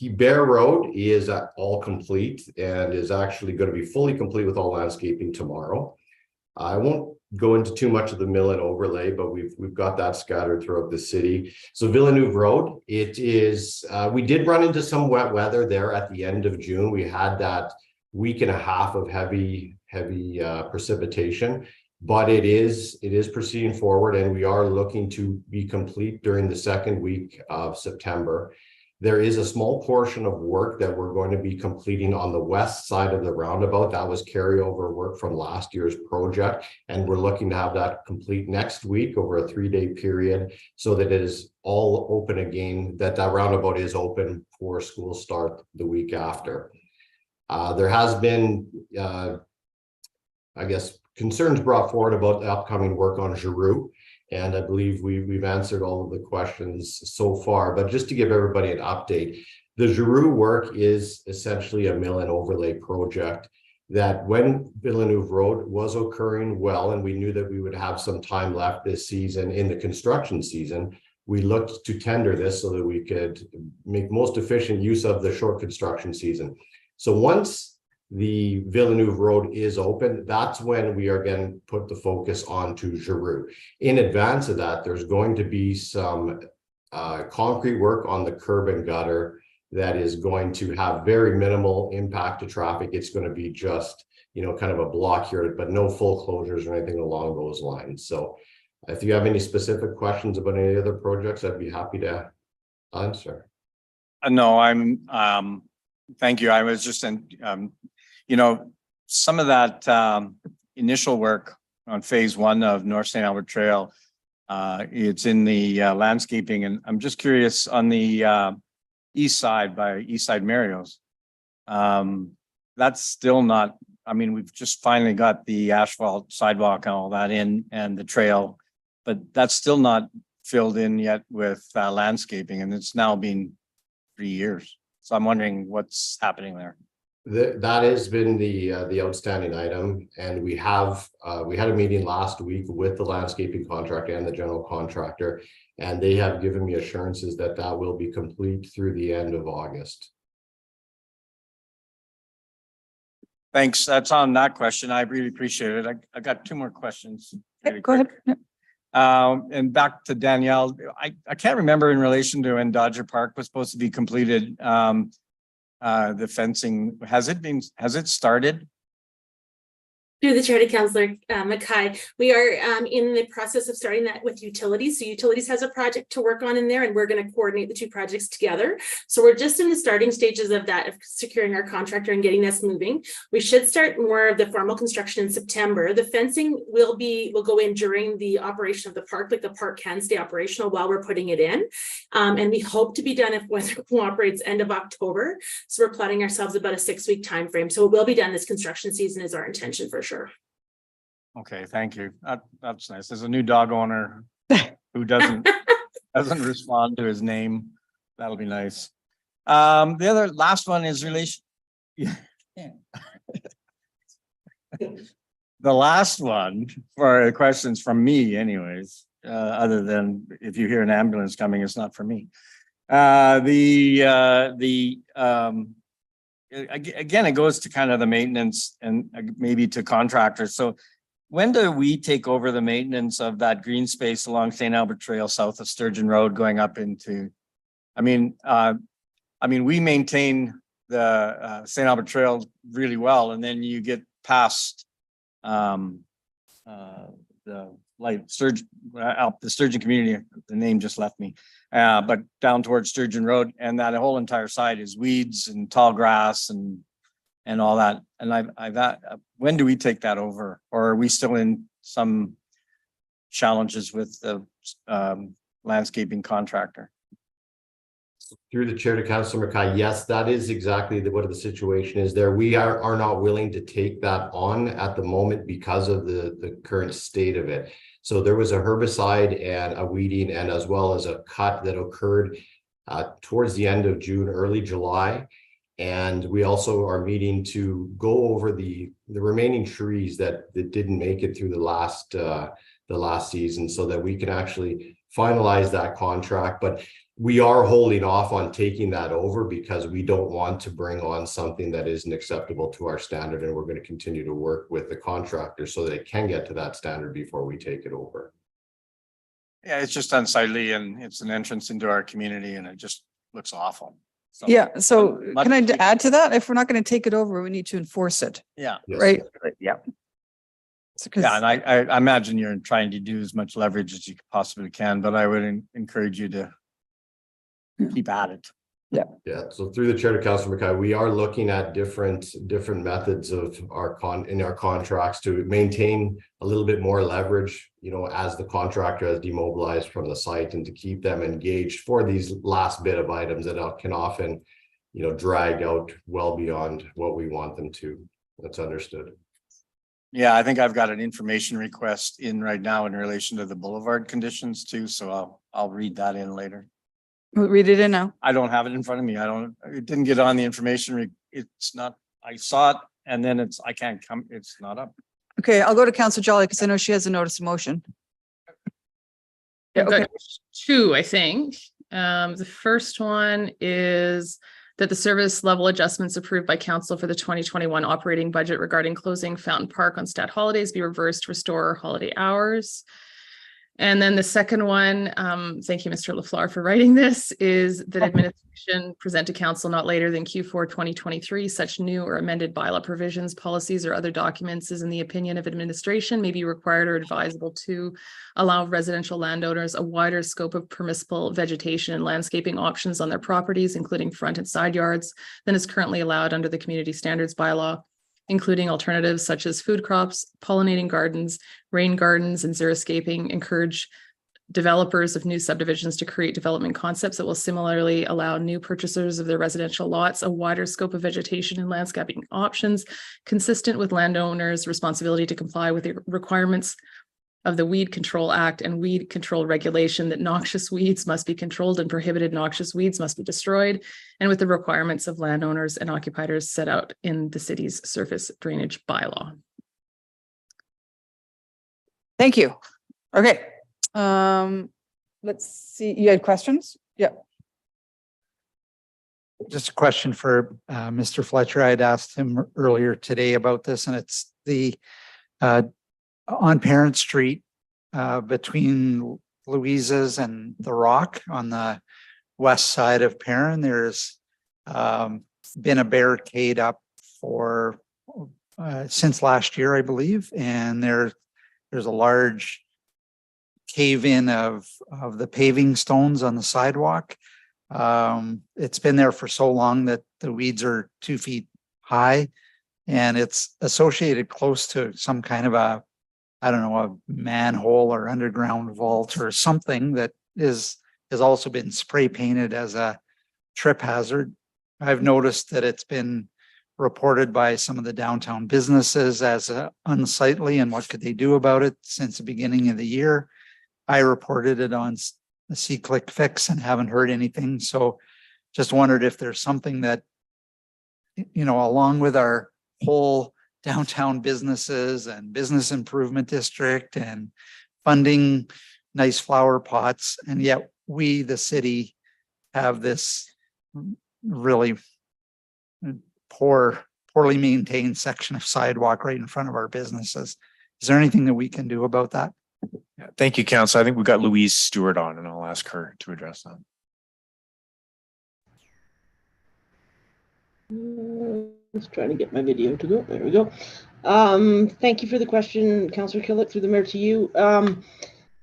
Bear Road is all complete and is actually going to be fully complete with all landscaping tomorrow. I won't go into too much of the mill and overlay, but we've got that scattered throughout the city. So Villeneuve Road, it is, we did run into some wet weather there at the end of June. We had that week and a half of heavy precipitation, but it is proceeding forward, and we are looking to be complete during the second week of September. There is a small portion of work that we're going to be completing on the west side of the roundabout. That was carryover work from last year's project, and we're looking to have that complete next week over a 3-day period, so that it is all open again, that roundabout is open for school start the week after. There has been, I guess, concerns brought forward about the upcoming work on Giroux, and I believe we've answered all of the questions so far. But just to give everybody an update, the Giroux work is essentially a mill and overlay project that, when Villeneuve Road was occurring well, and we knew that we would have some time left this season in the construction season, we looked to tender this so that we could make most efficient use of the short construction season. So once the Villeneuve Road is open, that's when we are going to put the focus onto Giroux. In advance of that, there's going to be some concrete work on the curb and gutter that is going to have very minimal impact to traffic. It's going to be just, kind of a block here, but no full closures or anything along those lines. So if you have any specific questions about any other projects, I'd be happy to answer. No, thank you. I was just some of that initial work on phase one of North St. Albert Trail, it's in the landscaping, and I'm just curious on the east side by Eastside Mario's. That's still not, we've just finally got the asphalt sidewalk and all that in, and the trail, but that's still not filled in yet with landscaping, and it's now been 3 years. So I'm wondering what's happening there. That has been the outstanding item, and we had a meeting last week with the landscaping contractor and the general contractor, and they have given me assurances that will be complete through the end of August. Thanks. That's on that question. I really appreciate it. I got 2 more questions. Go ahead. Yep. And back to Danielle, I can't remember in relation to when Dodger Park was supposed to be completed. The fencing, has it started? Through the chair to Councillor Mackay, we are in the process of starting that with utilities. So utilities has a project to work on in there, and we're going to coordinate the 2 projects together. So we're just in the starting stages of that, of securing our contractor and getting us moving. We should start more of the formal construction in September. The fencing will go in during the operation of the park, like the park can stay operational while we're putting it in. And we hope to be done, if weather cooperates, end of October. So we're plotting ourselves about a 6-week time frame. So it will be done this construction season is our intention for sure. Okay, thank you. That's nice. There's a new dog owner who doesn't respond to his name. That'll be nice. The other last one is relation. The last one for questions from me anyways, other than if you hear an ambulance coming, it's not for me. Again, it goes to kind of the maintenance and maybe to contractors. So when do we take over the maintenance of that green space along St. Albert Trail south of Sturgeon Road going up into, we maintain the St. Albert Trail really well, and then you get past the like Sturgeon, out the Sturgeon community, the name just left me. But down towards Sturgeon Road, and that whole entire side is weeds and tall grass and all that. And when do we take that over? Or are we still in some challenges with the landscaping contractor? Through the chair to Councillor Mackay, yes, that is exactly what the situation is there. We are not willing to take that on at the moment because of the current state of it. So there was a herbicide and a weeding and as well as a cut that occurred towards the end of June, early July. And we also are meeting to go over the remaining trees that didn't make it through the last season so that we can actually finalize that contract. But we are holding off on taking that over because we don't want to bring on something that isn't acceptable to our standard, and we're going to continue to work with the contractor so that it can get to that standard before we take it over. Yeah, it's just unsightly and it's an entrance into our community and it just looks awful. So, Yeah, so much- can I add to that? If we're not going to take it over, we need to enforce it, Yeah. Yes. right? Yeah. So, 'cause- Yeah, and I imagine you're trying to do as much leverage as you possibly can, but I would encourage you to keep at it. Yeah, so through the chair to Councillor Mackay, we are looking at different methods of our contracts to maintain a little bit more leverage, you know, as the contractor has demobilized from the site, and to keep them engaged for these last bit of items that can often, you know, drag out well beyond what we want them to. That's understood. Yeah, I think I've got an information request in right now in relation to the boulevard conditions too, so I'll read that in later. We'll read it in now. I don't have it in front of me. It didn't get on the information. It's not, I saw it and then I can't come, it's not up. Okay, I'll go to Councillor Jolly because I know she has a notice of motion. Yeah, I've got okay. two, I think. The first one is that the service level adjustments approved by council for the 2021 operating budget regarding closing Fountain Park on stat holidays be reversed to restore holiday hours. And then the second one, thank you, Mr. LaFleur, for writing this, is that administration present to council not later than Q4 2023 such new or amended bylaw provisions, policies, or other documents as in the opinion of administration may be required or advisable to allow residential landowners a wider scope of permissible vegetation and landscaping options on their properties, including front and side yards, than is currently allowed under the community standards bylaw, including alternatives such as food crops, pollinating gardens, rain gardens, and xeriscaping. Encourage developers of new subdivisions to create development concepts that will similarly allow new purchasers of their residential lots a wider scope of vegetation and landscaping options consistent with landowners' responsibility to comply with the requirements of the Weed Control Act and weed control regulation that noxious weeds must be controlled and prohibited noxious weeds must be destroyed, and with the requirements of landowners and occupiers set out in the city's surface drainage bylaw. Thank you. Okay. Let's see, you had questions? Yeah. Just a question for Mr. Fletcher. I had asked him earlier today about this, and it's the on Parent Street between Louisa's and the Rock on the west side of Perrin. There's been a barricade up for since last year, I believe, and there's a large cave in of the paving stones on the sidewalk. It's been there for so long that the weeds are 2 feet high, and it's associated close to some kind of a manhole or underground vault or something that has also been spray painted as a trip hazard. I've noticed that it's been reported by some of the downtown businesses as unsightly, and what could they do about it since the beginning of the year. I reported it on the C-Click Fix and haven't heard anything. So just wondered if there's something that, you know, along with our whole downtown businesses and business improvement district and funding nice flower pots, and yet we, the city, have this really poorly maintained section of sidewalk right in front of our businesses. Is there anything that we can do about that? Yeah, thank you, Council. I think we've got Louise Stewart on, and I'll ask her to address that. Let's try to get my video to go. There we go. Thank you for the question, Councillor Killick, through the mayor to you.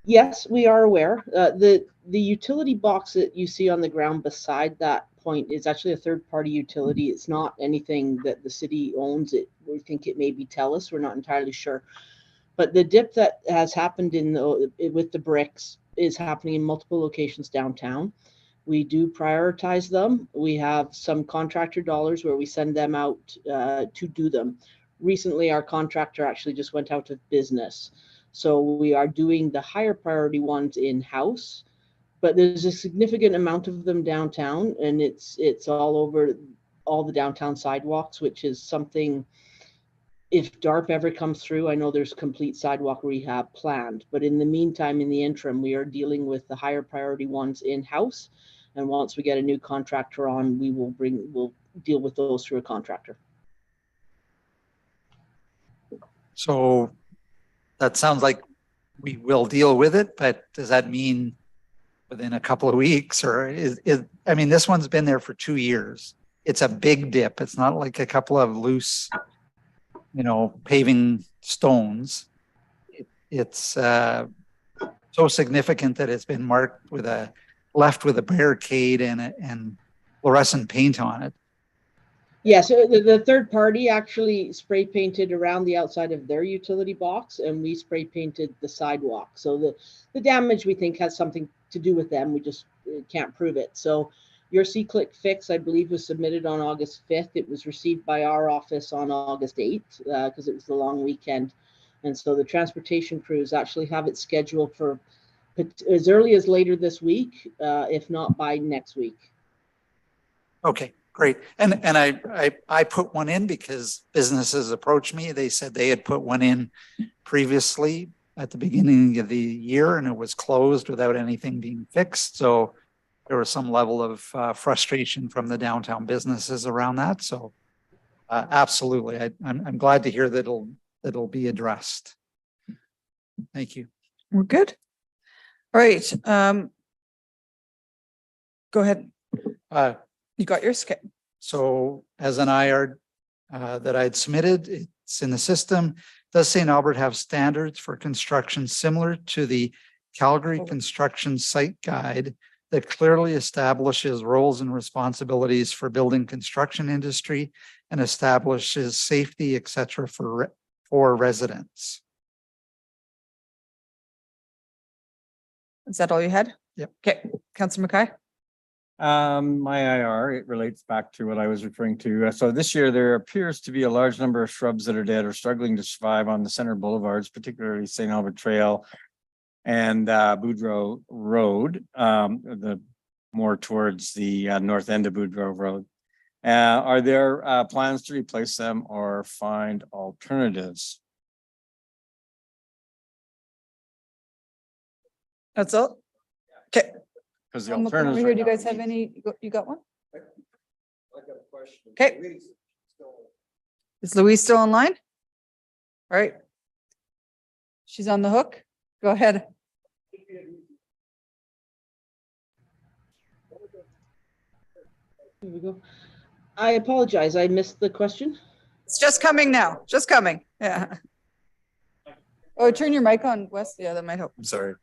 Yes, we are aware. The utility box that you see on the ground beside that point is actually a third-party utility. It's not anything that the city owns. We think it may be TELUS. We're not entirely sure. But the dip that has happened with the bricks is happening in multiple locations downtown. We do prioritize them. We have some contractor dollars where we send them out to do them. Recently, our contractor actually just went out of business. So we are doing the higher priority ones in-house, but there's a significant amount of them downtown, and it's all over all the downtown sidewalks, which is something, if DARP ever comes through, I know there's complete sidewalk rehab planned, but in the meantime, in the interim, we are dealing with the higher priority ones in-house. And once we get a new contractor on, we'll deal with those through a contractor. So that sounds like we will deal with it, but does that mean within a couple of weeks, or I mean, this one's been there for 2 years. It's a big dip. It's not like a couple of loose, paving stones. It's so significant that it's been left with a barricade and fluorescent paint on it. Yeah, so the third party actually spray painted around the outside of their utility box, and we spray painted the sidewalk. So the damage, we think, has something to do with them. We just can't prove it. So your C-Click fix, I believe, was submitted on August 5th. It was received by our office on August 8th because it was the long weekend. And so the transportation crews actually have it scheduled for as early as later this week, if not by next week. Okay. Great. And I put one in because businesses approached me. They said they had put one in previously at the beginning of the year and it was closed without anything being fixed. So there was some level of frustration from the downtown businesses around that. So absolutely. I'm glad to hear that it'll be addressed. Thank you. We're good. All right. Go ahead. You got your skip. So as an IR that I'd submitted, it's in the system. Does St. Albert have standards for construction similar to the Calgary Construction Site Guide that clearly establishes roles and responsibilities for building construction industry and establishes safety, et cetera, for residents? Is that all you had? Yep. Okay, Councillor Mackay. My IR, it relates back to what I was referring to. So this year, there appears to be a large number of shrubs that are dead or struggling to survive on the center boulevards, particularly St. Albert Trail and Boudreaux Road, the more towards the north end of Boudreaux Road. Are there plans to replace them or find alternatives? That's all? Okay. Because the Over alternatives. here, right do you now- guys have any, you got one? I got a question. Okay. Is Louise still online? All right. She's on the hook. Go ahead. Here we go. I apologize. I missed the question. It's just coming now. Just coming. Yeah. Oh, turn your mic on, Wes. Yeah, that might help. I'm sorry.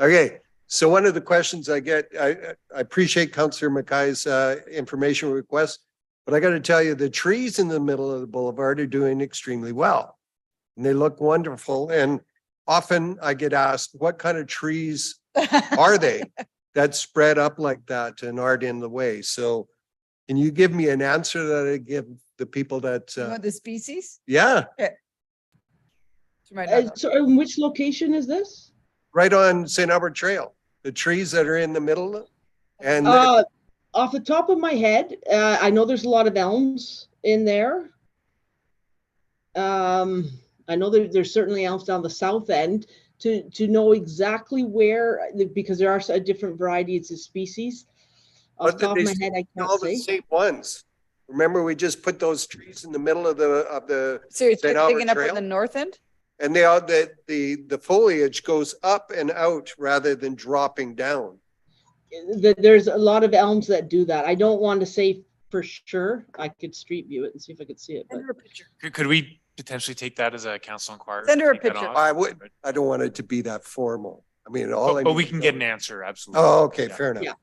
Okay, so one of the questions I get, I appreciate Councillor Mackay's information request, but I got to tell you, the trees in the middle of the boulevard are doing extremely well. And they look wonderful. And often I get asked, what kind of trees are they that spread up like that and aren't in the way? So can you give me an answer that I give the people that, You want the species? yeah, Okay. You might not know. So in which location is this? right on St. Albert Trail, the trees that are in the middle and Off the top of my head, I know there's a lot of elms in there. I know there's certainly elms down the south end. To know exactly where, because there are different varieties of species. Off the top of my head, I all can't the say. same ones. Remember, we just put those trees in the middle of the So you're St. Albert picking up on Trail? the north end? And they all the foliage goes up and out rather than dropping down. There's a lot of elms that do that. I don't want to say for sure. I could street view it and see if I could see it. But Could we potentially take that as a council inquiry. Send her a take that picture. off. I would, I don't want it to be that formal. I mean, all. I But we need to can get know- an answer, absolutely. Oh, okay, Yeah. fair enough. Yeah.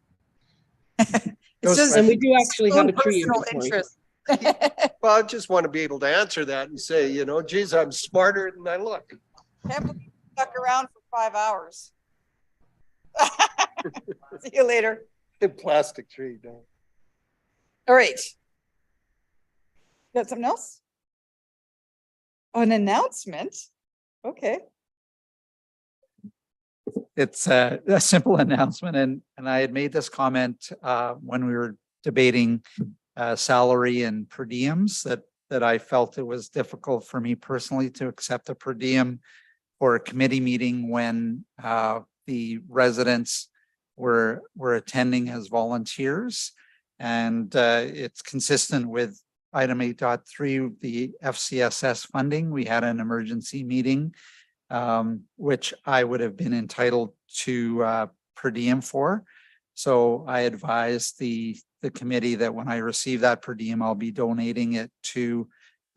It's just And we do actually have a own tree personal inventory. interest. Well, I just want to be able to answer that and say, you know, geez, I'm smarter than I look. Can't believe you stuck around for 5 hours. See you later. Plastic tree, no. All right. Got something else? An announcement? Okay. It's a simple announcement, and I had made this comment when we were debating salary and per diems, that I felt it was difficult for me personally to accept a per diem for a committee meeting when the residents were attending as volunteers. And it's consistent with item 8.3, the FCSS funding. We had an emergency meeting, which I would have been entitled to per diem for. So I advised the committee that when I receive that per diem, I'll be donating it to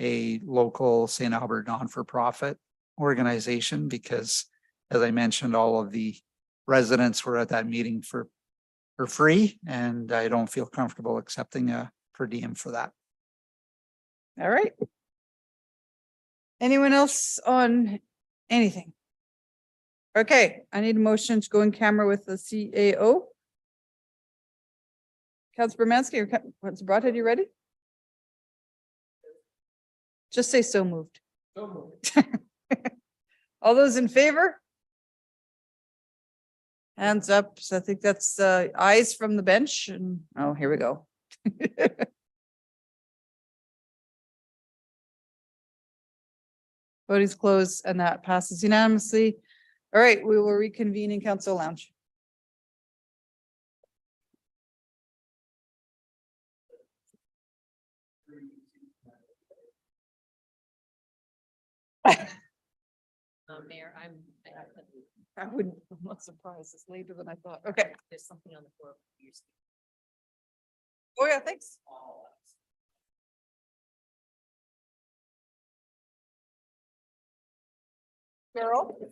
a local St. Albert non-for-profit organization, because as I mentioned, all of the residents were at that meeting for free, and I don't feel comfortable accepting a per diem for that. All right. Anyone else on anything? Okay, I need a motion to go in camera with the CAO. Councilor Bermansky or Councilor Broadhead, you ready? Just say so moved. So moved. All those in favor? Hands up. So I think that's eyes from the bench. And oh, here we go. Vote is closed and that passes unanimously. All right, we will reconvene in council lounge. Mayor, I wouldn't, I'm not surprised. It's later than I thought. Okay. there's something on the floor. Oh, yeah, thanks. Carol?